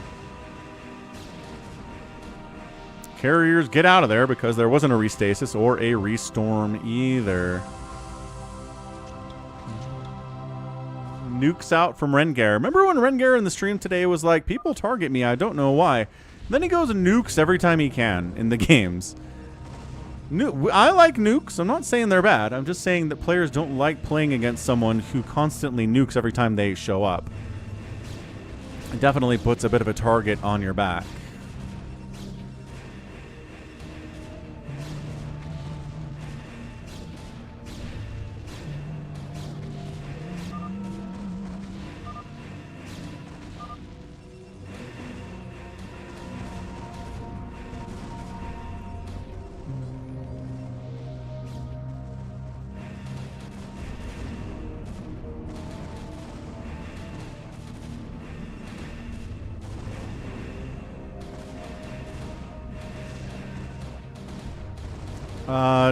Carriers, get out of there because there wasn't a restasis or a restorm either. Nukes out from Rengar. Remember when Rengar in the stream today was like, people target me, I don't know why. And then he goes and nukes every time he can in the games. I like nukes. I'm not saying they're bad. I'm just saying that players don't like playing against someone who constantly nukes every time they show up. It definitely puts a bit of a target on your back.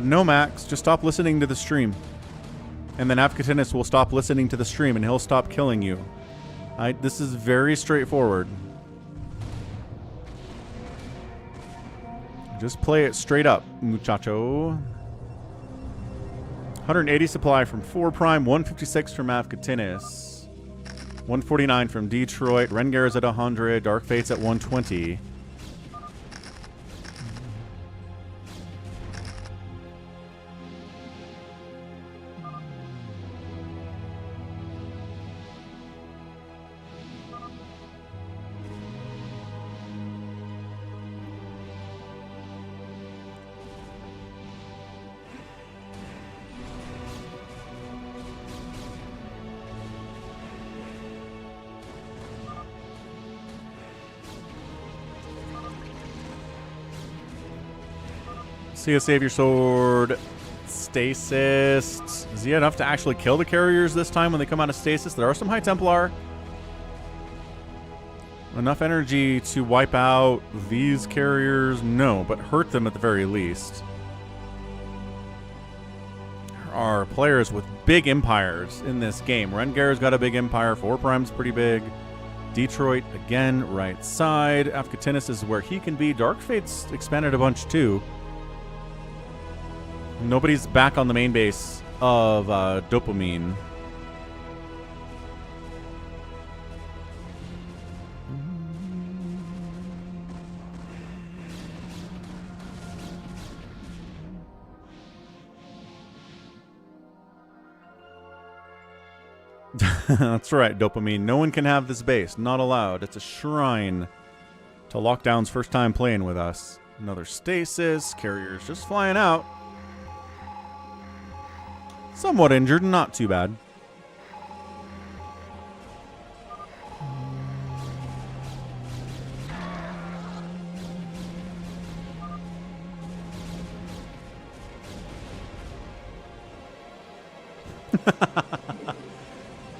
No, Max. Just stop listening to the stream. And then Afkatinis will stop listening to the stream and he'll stop killing you. This is very straightforward. Just play it straight up, muchacho. 180 supply from 4 Prime, 156 from Afkatinis. 149 from Detroit. Rengar's at 100. Dark Fate's at 120. See a Savior Sword. Stasis. Is he enough to actually kill the carriers this time when they come out of stasis? There are some High Templar. Enough energy to wipe out these carriers? No, but hurt them at the very least. There are players with big empires in this game. Rengar's got a big empire. 4 Prime's pretty big. Detroit, again, right side. Afkatinis is where he can be. Dark Fate's expanded a bunch, too. Nobody's back on the main base of Dopamine. That's right, Dopamine. No one can have this base. Not allowed. It's a shrine to Lockdown's first time playing with us. Another stasis. Carrier's just flying out. Somewhat injured, not too bad.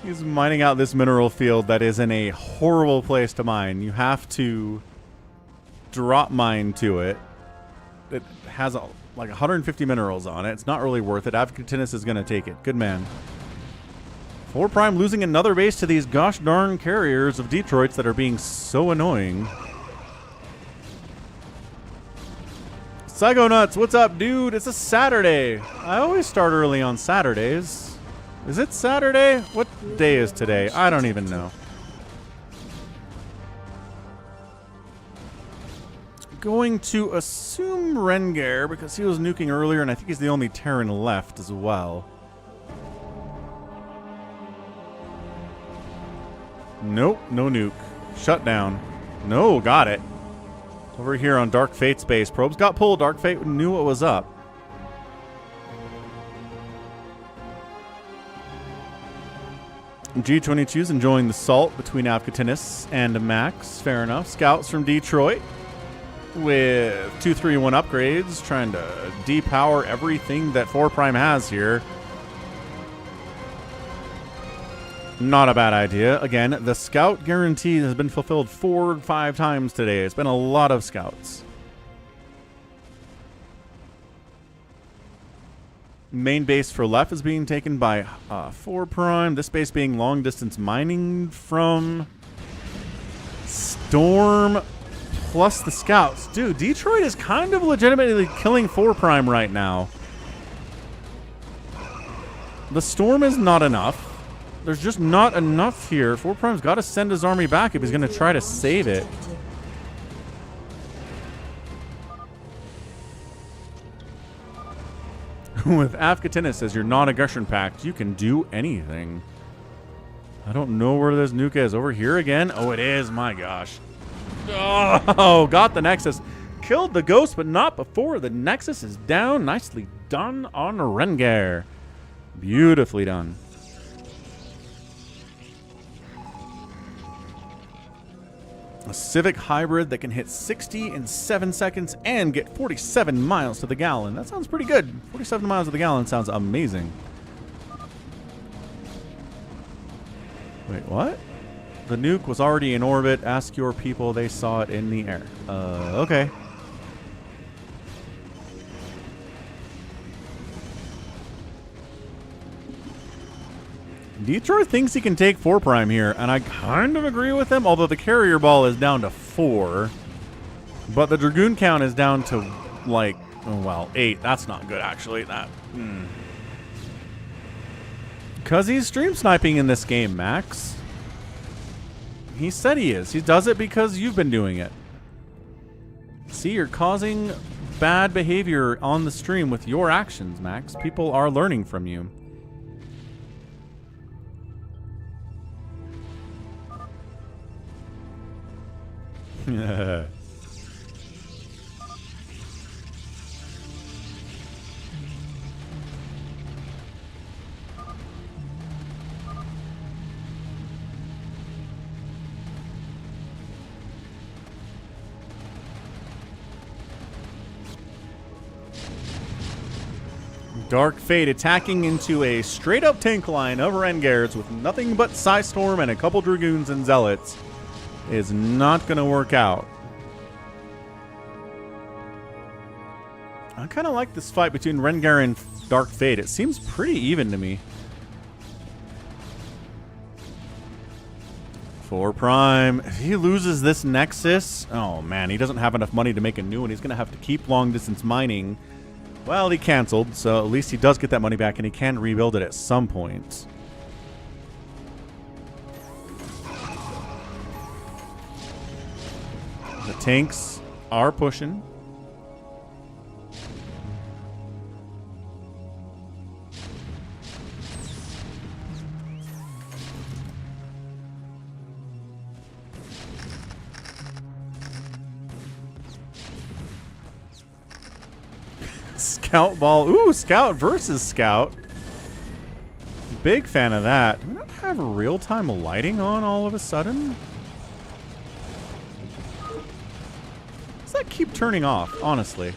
He's mining out this mineral field that is in a horrible place to mine. You have to drop mine to it. It has like 150 minerals on it. It's not really worth it. Avcatinus is going to take it. Good man. 4 Prime losing another base to these gosh darn carriers of Detroits that are being so annoying. Psychonauts, what's up, dude? It's a Saturday. I always start early on Saturdays. Is it Saturday? What day is today? I don't even know. Going to assume Rengar because he was nuking earlier, and I think he's the only Terran left as well. Nope, no nuke. Shut down. No, got it. Over here on Dark Fate's base. Probes got pulled. Dark Fate knew what was up. G22's enjoying the salt between Avcatinus and Max. Fair enough. Scouts from Detroit with 2-3-1 upgrades, trying to depower everything that 4 Prime has here. Not a bad idea. Again, the scout guarantee has been fulfilled 4 or 5 times today. It's been a lot of scouts. Main base for left is being taken by 4 Prime. This base being long distance mining from Storm plus the scouts. Dude, Detroit is kind of legitimately killing 4 Prime right now. The Storm is not enough. There's just not enough here. 4 Prime's got to send his army back if he's going to try to save it. With Avcatinus as your non-aggression pact, you can do anything. I don't know where this nuke is. Over here again? Oh, it is. My gosh. Oh, got the Nexus. Killed the Ghost, but not before the Nexus is down. Nicely done on Rengar. Beautifully done. A Civic hybrid that can hit 60 in 7 seconds and get 47 miles to the gallon. That sounds pretty good. 47 miles to the gallon sounds amazing. Wait, what? The nuke was already in orbit. Ask your people. They saw it in the air. Okay. Detroit thinks he can take 4 Prime here, and I kind of agree with him, although the carrier ball is down to 4. But the Dragoon count is down to, like, oh, well, 8. That's not good, actually. That, Because he's stream sniping in this game, Max. He said he is. He does it because you've been doing it. See, you're causing bad behavior on the stream with your actions, Max. People are learning from you. Dark Fate attacking into a straight-up tank line of Rengars with nothing but Psystorm and a couple Dragoons and Zealots is not going to work out. I kind of like this fight between Rengar and Dark Fate. It seems pretty even to me. 4 Prime. If he loses this Nexus, oh man, he doesn't have enough money to make a new one. He's going to have to keep long-distance mining Well, he canceled, so at least he does get that money back, and he can rebuild it at some point. The tanks are pushing. Scout ball. Ooh, Scout versus Scout. Big fan of that. Do we not have real-time lighting on all of a sudden? Does that keep turning off, honestly?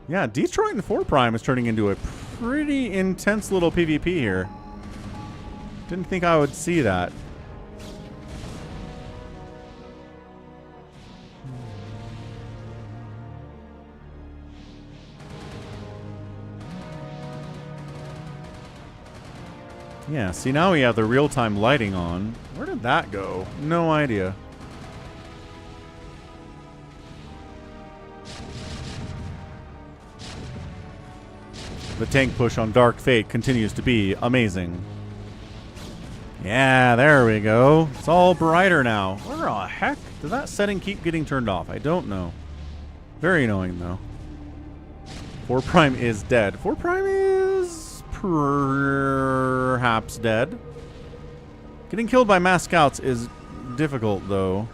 Yeah, Detroit and 4 Prime is turning into a pretty intense little PvP here. Didn't think I would see that. Yeah, see, now we have the real-time lighting on. Where did that go? No idea. The tank push on Dark Fate continues to be amazing. Yeah, there we go. It's all brighter now. Where the heck did that setting keep getting turned off? I don't know. Very annoying, though. 4 Prime is dead. 4 Prime is perhaps dead. Getting killed by mass scouts is difficult, though.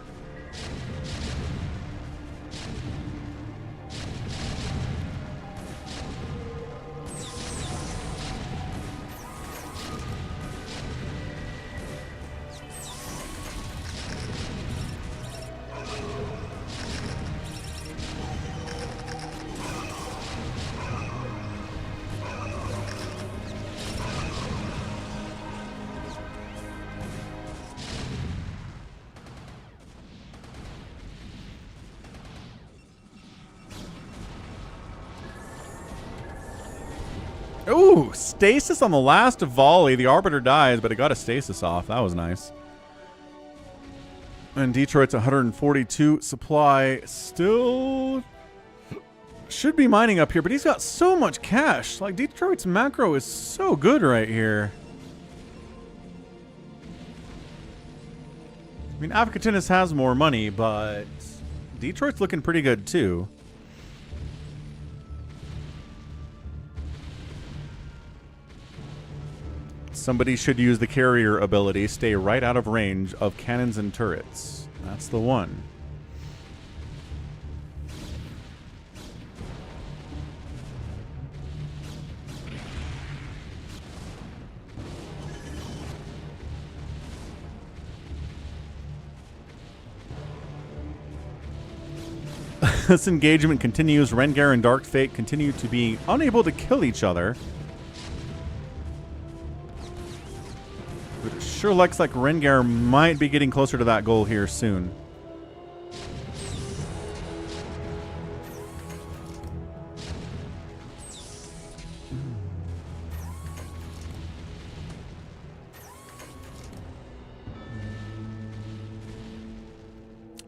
Ooh, stasis on the last volley. The Arbiter dies, but it got a stasis off. That was nice. And Detroit's 142 supply. Still should be mining up here, but he's got so much cash. Like, Detroit's macro is so good right here. I mean, Avocatinis has more money, but Detroit's looking pretty good, too. Somebody should use the carrier ability. Stay right out of range of cannons and turrets. That's the one. This engagement continues. Rengar and Dark Fate continue to be unable to kill each other. But it sure looks like Rengar might be getting closer to that goal here soon.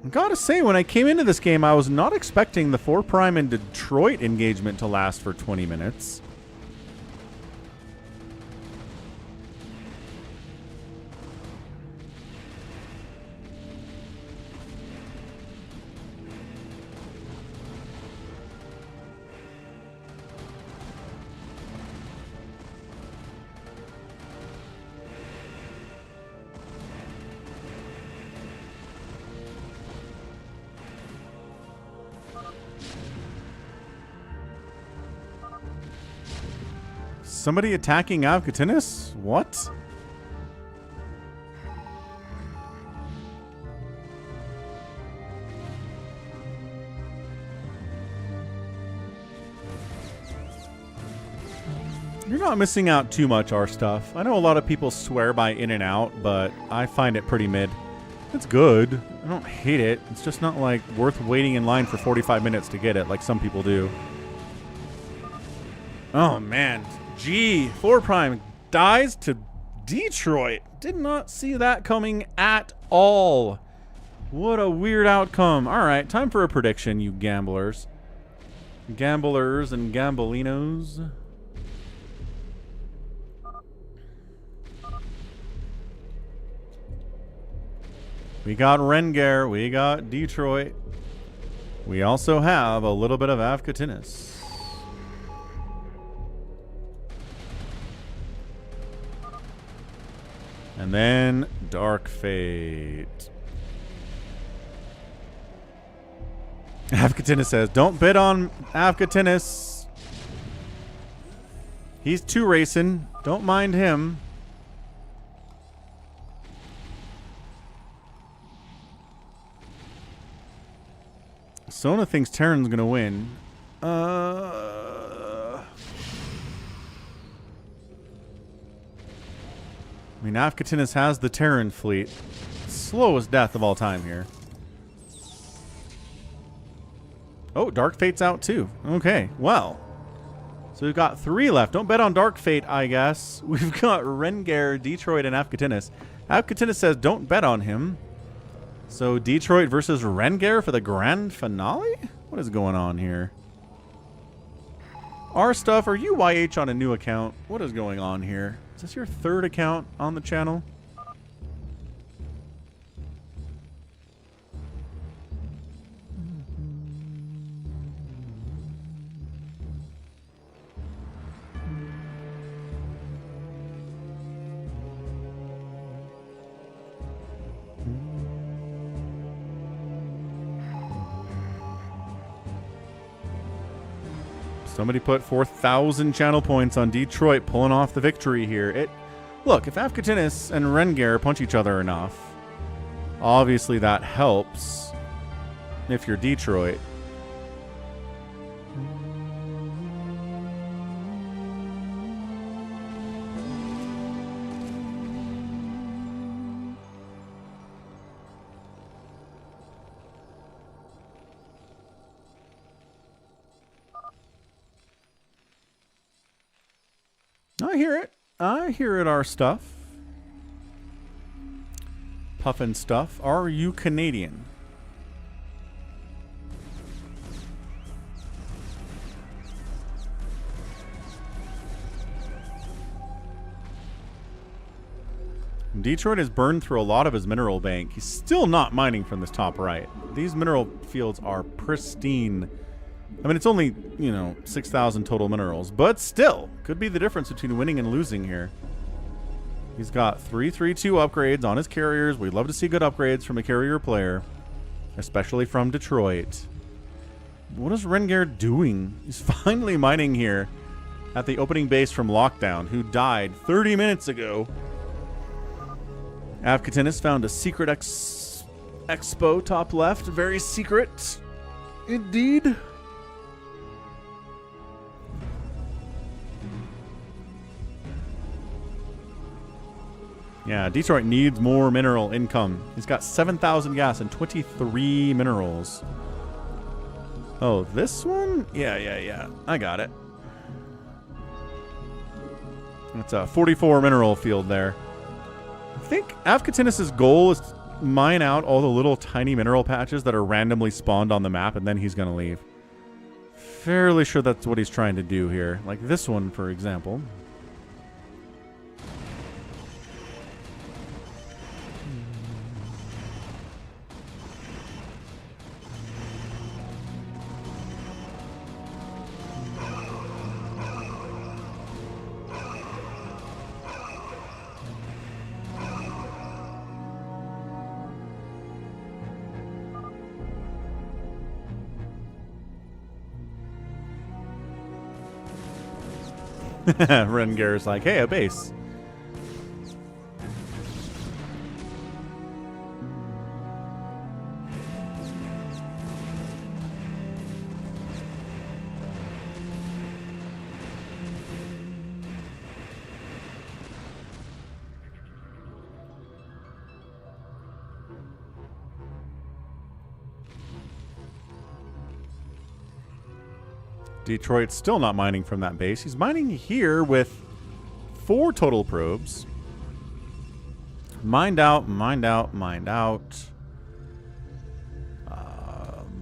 I gotta say, when I came into this game, I was not expecting the 4 Prime and Detroit engagement to last for 20 minutes. Somebody attacking Avocatinis? What? You're not missing out too much, our stuff. I know a lot of people swear by in and out, but I find it pretty mid. It's good. I don't hate it. It's just not like worth waiting in line for 45 minutes to get it like some people do. Oh man. Gee, 4 Prime dies to Detroit. Did not see that coming at all. What a weird outcome. All right, time for a prediction, you gamblers. Gamblers and gambolinos. We got Rengar. We got Detroit. We also have a little bit of Afkatinis. And then Dark Fate. Afkatinis says, don't bid on Afkatinis. He's 2 racing. Don't mind him. Sona thinks Terran's going to win. I mean, Afkatinis has the Terran fleet. Slowest death of all time here. Oh, Dark Fate's out too. Okay, well. So we've got 3 left. Don't bet on Dark Fate, I guess. We've got Rengar, Detroit, and Afkatinis. Afkatinis says don't bet on him. So Detroit versus Rengar for the grand finale? What is going on here? Our stuff, are you YH on a new account? What is going on here? Is this your 3rd account on the channel? Somebody put 4,000 channel points on Detroit pulling off the victory here. Look, if Afkatinis and Rengar punch each other enough, obviously that helps if you're Detroit. I hear it. I hear it, our stuff. Puffin stuff. Are you Canadian? Detroit has burned through a lot of his mineral bank. He's still not mining from this top right. These mineral fields are pristine. I mean, it's only, 6,000 total minerals, but still could be the difference between winning and losing here. He's got 332 upgrades on his carriers. We'd love to see good upgrades from a carrier player, especially from Detroit. What is Rengar doing? He's finally mining here at the opening base from Lockdown, who died 30 minutes ago. Afkatinis found a secret expo top left. Very secret indeed. Yeah, Detroit needs more mineral income. He's got 7,000 gas and 23 minerals. Oh, this one? Yeah. I got it. It's a 44 mineral field there. I think Afkatinis' goal is to mine out all the little tiny mineral patches that are randomly spawned on the map, and then he's going to leave. Fairly sure that's what he's trying to do here. Like this one, for example. Rengar's like, hey, a base. Detroit's still not mining from that base. He's mining here with 4 total probes. Mind out, mind out, mind out.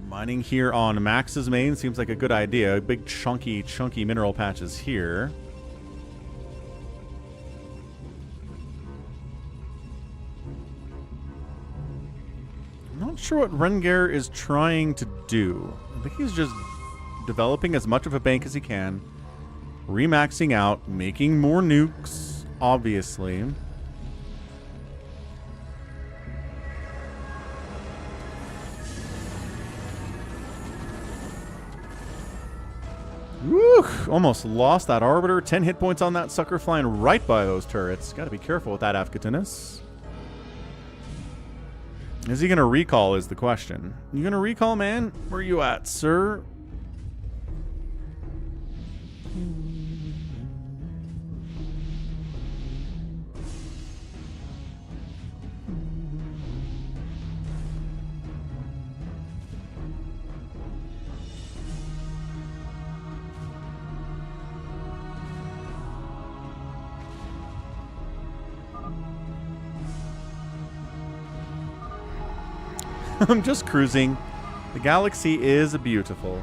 Mining here on Max's main seems like a good idea. Big chunky mineral patches here. I'm not sure what Rengar is trying to do. I think he's just developing as much of a bank as he can. Remaxing out, making more nukes, obviously. Woo! Almost lost that Arbiter. 10 hit points on that sucker flying right by those turrets. Gotta be careful with that Afkatinus. Is he gonna recall is the question. You gonna recall, man? Where you at, sir? I'm just cruising. The galaxy is beautiful.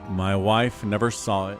My wife never saw it.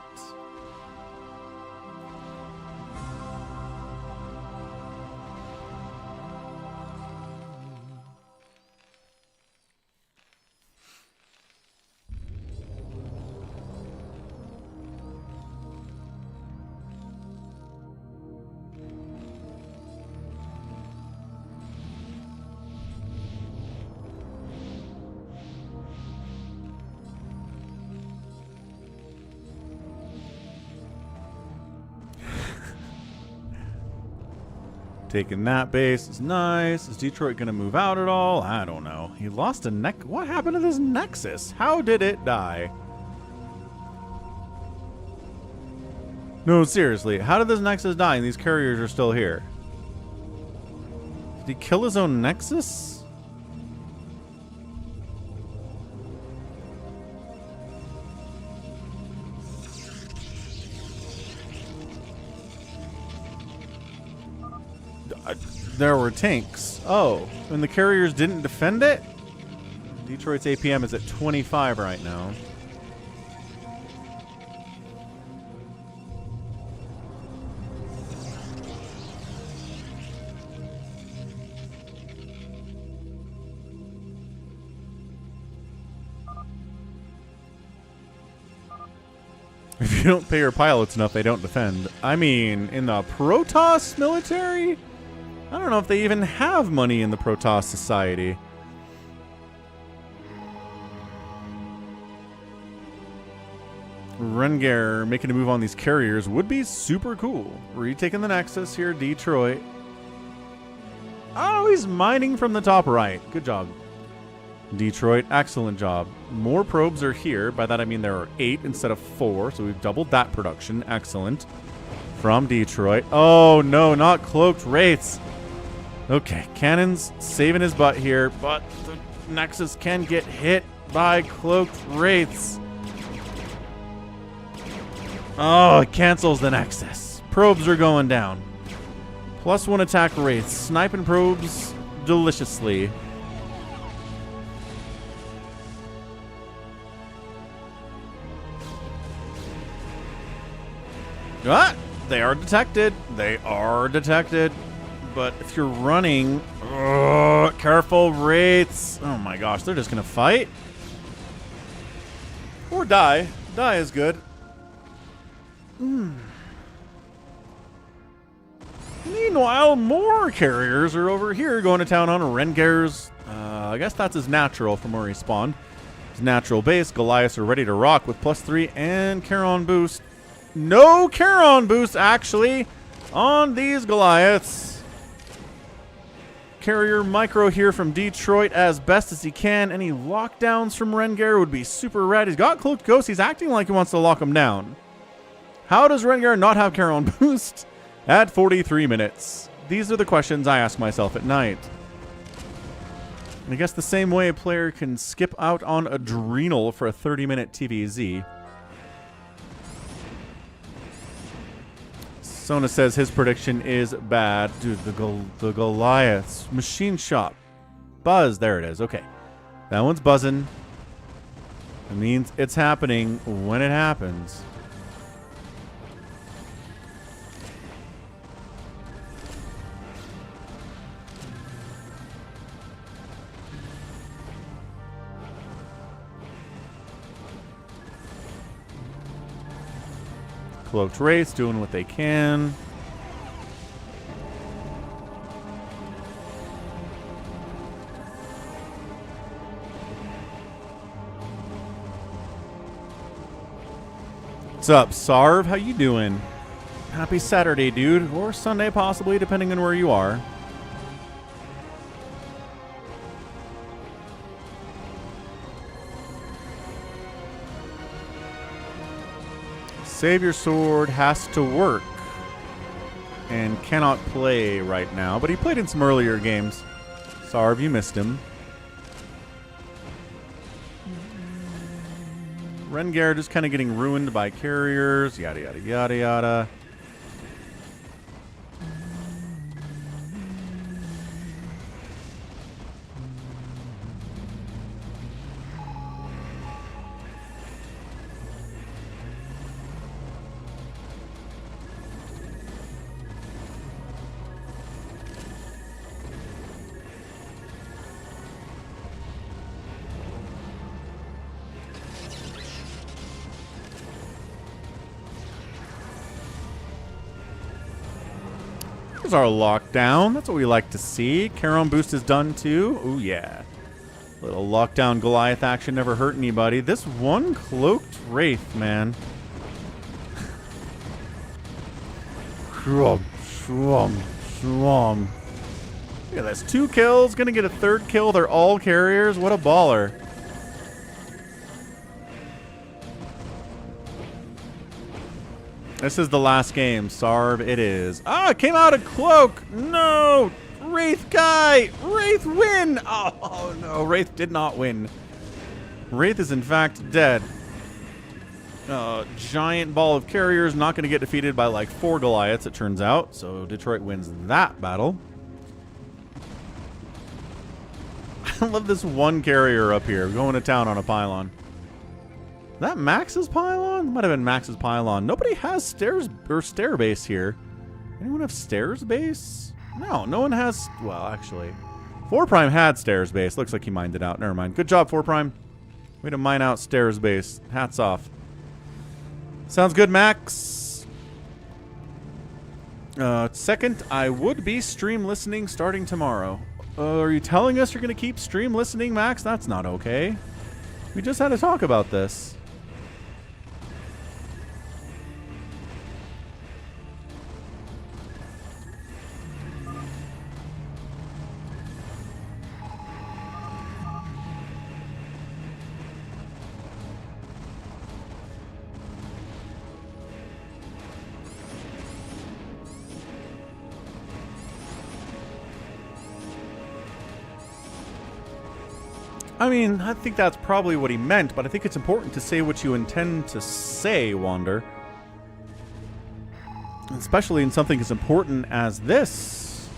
Taking that base is nice. Is Detroit going to move out at all? I don't know. He lost a neck. What happened to this Nexus? How did it die? No, seriously. How did this Nexus die and these carriers are still here? Did he kill his own Nexus? There were tanks. Oh, and the carriers didn't defend it? Detroit's APM is at 25 right now. If you don't pay your pilots enough, they don't defend. I mean, in the Protoss military? I don't know if they even have money in the Protoss Society. Rengar making a move on these carriers would be super cool. Retaking the Nexus here, Detroit. Oh, he's mining from the top right. Good job, Detroit. Excellent job. More probes are here. By that I mean there are 8 instead of 4, so we've doubled that production. Excellent. From Detroit. Oh, no, not cloaked wraiths. Okay, Cannon's saving his butt here, but the Nexus can get hit by cloaked wraiths. Oh, it cancels the Nexus. Probes are going down. +1 attack wraiths. Sniping probes deliciously. Ah, they are detected. They are detected. But if you're running, careful, wraiths. Oh my gosh, they're just gonna fight or die. Die is good. Meanwhile, more carriers are over here going to town on Rengar's. I guess that's his natural from where he spawned. His natural base. Goliaths are ready to rock with +3 and Charon boost. No Charon boost actually on these Goliaths. Carrier micro here from Detroit as best as he can. Any lockdowns from Rengar would be super rad. He's got Cloaked Ghost. He's acting like he wants to lock him down. How does Rengar not have Charon boost at 43 minutes? These are the questions I ask myself at night. I guess the same way a player can skip out on Adrenal for a 30-minute TVZ. Sona says his prediction is bad. Dude, the Goliaths. Machine shop. Buzz. There it is. Okay. That one's buzzing. It means it's happening when it happens. Cloaked Wraiths doing what they can. What's up, Sarv? How you doing? Happy Saturday, dude. Or Sunday, possibly, depending on where you are. Savior Sword has to work and cannot play right now, but he played in some earlier games. Sarv, you missed him. Rengar just kind of getting ruined by carriers, yada, yada, yada, yada. There's our lockdown. That's what we like to see. Charon boost is done too. Ooh, yeah. Little lockdown Goliath action never hurt anybody. This one cloaked Wraith, man. Shrum, shrum, shrum. Yeah, that's 2 kills. Gonna get a 3rd kill. They're all carriers. What a baller. This is the last game. Sarv, it is. Ah, it came out a cloak. No. Wraith guy. Wraith win. Oh, no. Wraith did not win. Wraith is, in fact, dead. Giant ball of carriers. Not going to get defeated by like 4 Goliaths, it turns out. So Detroit wins that battle. I love this one carrier up here going to town on a pylon. Is that Max's pylon? Might have been Max's pylon. Nobody has stairs or stair base here. Anyone have stairs base? No, no one has. Well, actually, 4 Prime had stairs base. Looks like he mined it out. Never mind. Good job, 4 Prime. Way to mine out stairs base. Hats off. Sounds good, Max. Second, I would be stream listening starting tomorrow. Are you telling us you're going to keep stream listening, Max? That's not okay. We just had to talk about this. I mean, I think that's probably what he meant, but I think it's important to say what you intend to say, Wander. Especially in something as important as this.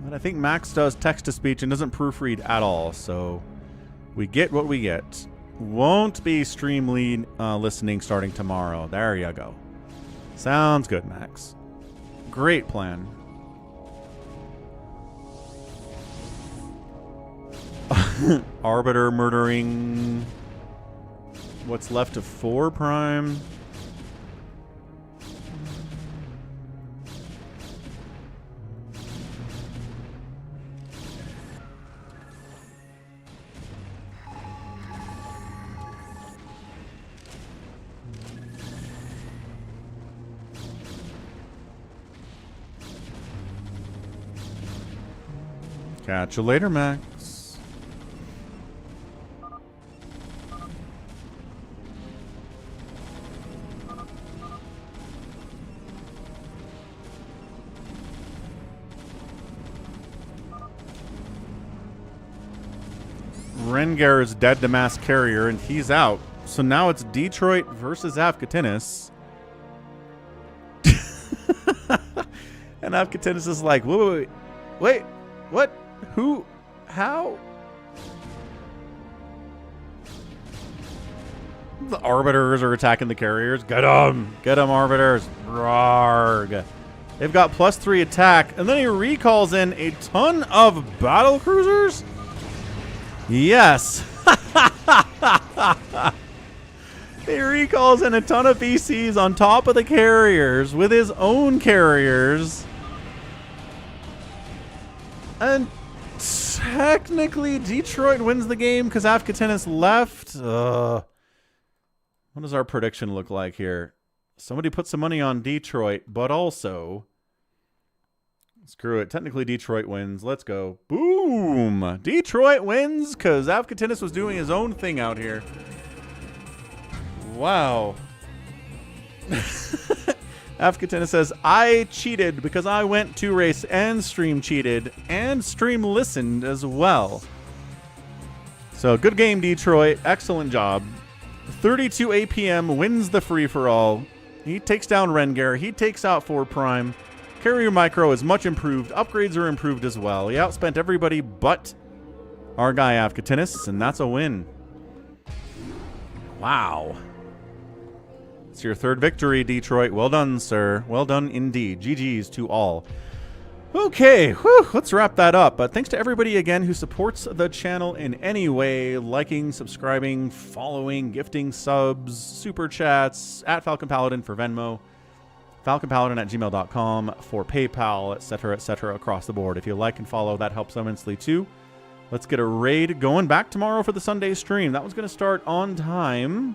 But I think Max does text-to-speech and doesn't proofread at all, so we get what we get. Won't be stream listening starting tomorrow. There you go. Sounds good, Max. Great plan. Arbiter murdering what's left of 4 Prime. Catch you later, Max. Rengar is dead to mass carrier, and he's out. So now it's Detroit versus Afkatinis. And Afkatinis is like, wait, what? Who? How? The Arbiters are attacking the carriers. Get them, Arbiters. Rarg. They've got +3 attack, and then he recalls in a ton of battle cruisers? Yes. He recalls in a ton of VCs on top of the carriers with his own carriers. And technically, Detroit wins the game because Afkatinis left. What does our prediction look like here? Somebody put some money on Detroit, but also... Screw it. Technically, Detroit wins. Let's go. Boom! Detroit wins because Afkatinis was doing his own thing out here. Wow. Afkatinis says, I cheated because I went to race and stream cheated and stream listened as well. So, good game, Detroit. Excellent job. 32 APM wins the free-for-all. He takes down Rengar. He takes out 4 Prime. Carrier Micro is much improved. Upgrades are improved as well. He outspent everybody but our guy Afkatinis, and that's a win. Wow. It's your 3rd victory, Detroit. Well done, sir. Well done indeed. GG's to all. Okay, whew, let's wrap that up. But thanks to everybody again who supports the channel in any way, liking, subscribing, following, gifting subs, super chats, at Falcon Paladin for Venmo, falconpaladin@gmail.com for PayPal, etc., across the board. If you like and follow, that helps immensely too. Let's get a raid going back tomorrow for the Sunday stream. That one's going to start on time.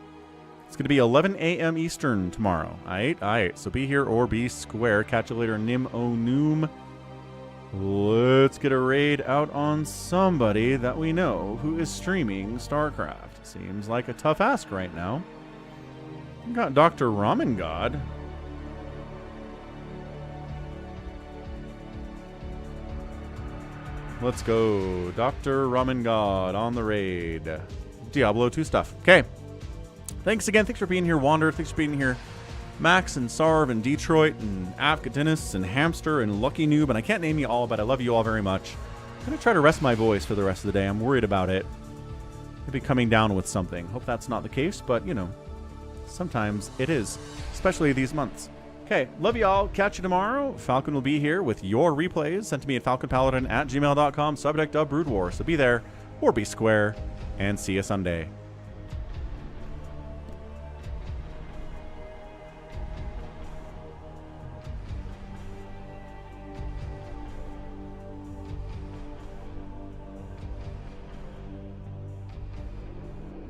It's going to be 11 a.m. Eastern tomorrow. All right. So be here or be square. Catch you later, Nim O Noom. Let's get a raid out on somebody that we know who is streaming StarCraft. Seems like a tough ask right now. We got Dr. Ramen God. Let's go. Dr. Ramen God on the raid. Diablo 2 stuff. Okay. Thanks again. Thanks for being here, Wander. Thanks for being here, Max and Sarv and Detroit and Afkatinis and Hamster and Lucky Noob. And I can't name you all, but I love you all very much. I'm going to try to rest my voice for the rest of the day. I'm worried about it. Maybe coming down with something. Hope that's not the case, but, you know, sometimes it is, especially these months. Okay, love you all. Catch you tomorrow. Falcon will be here with your replays sent to me at falconpaladin@gmail.com, subject of Brood War. So be there or be square, and see you Sunday.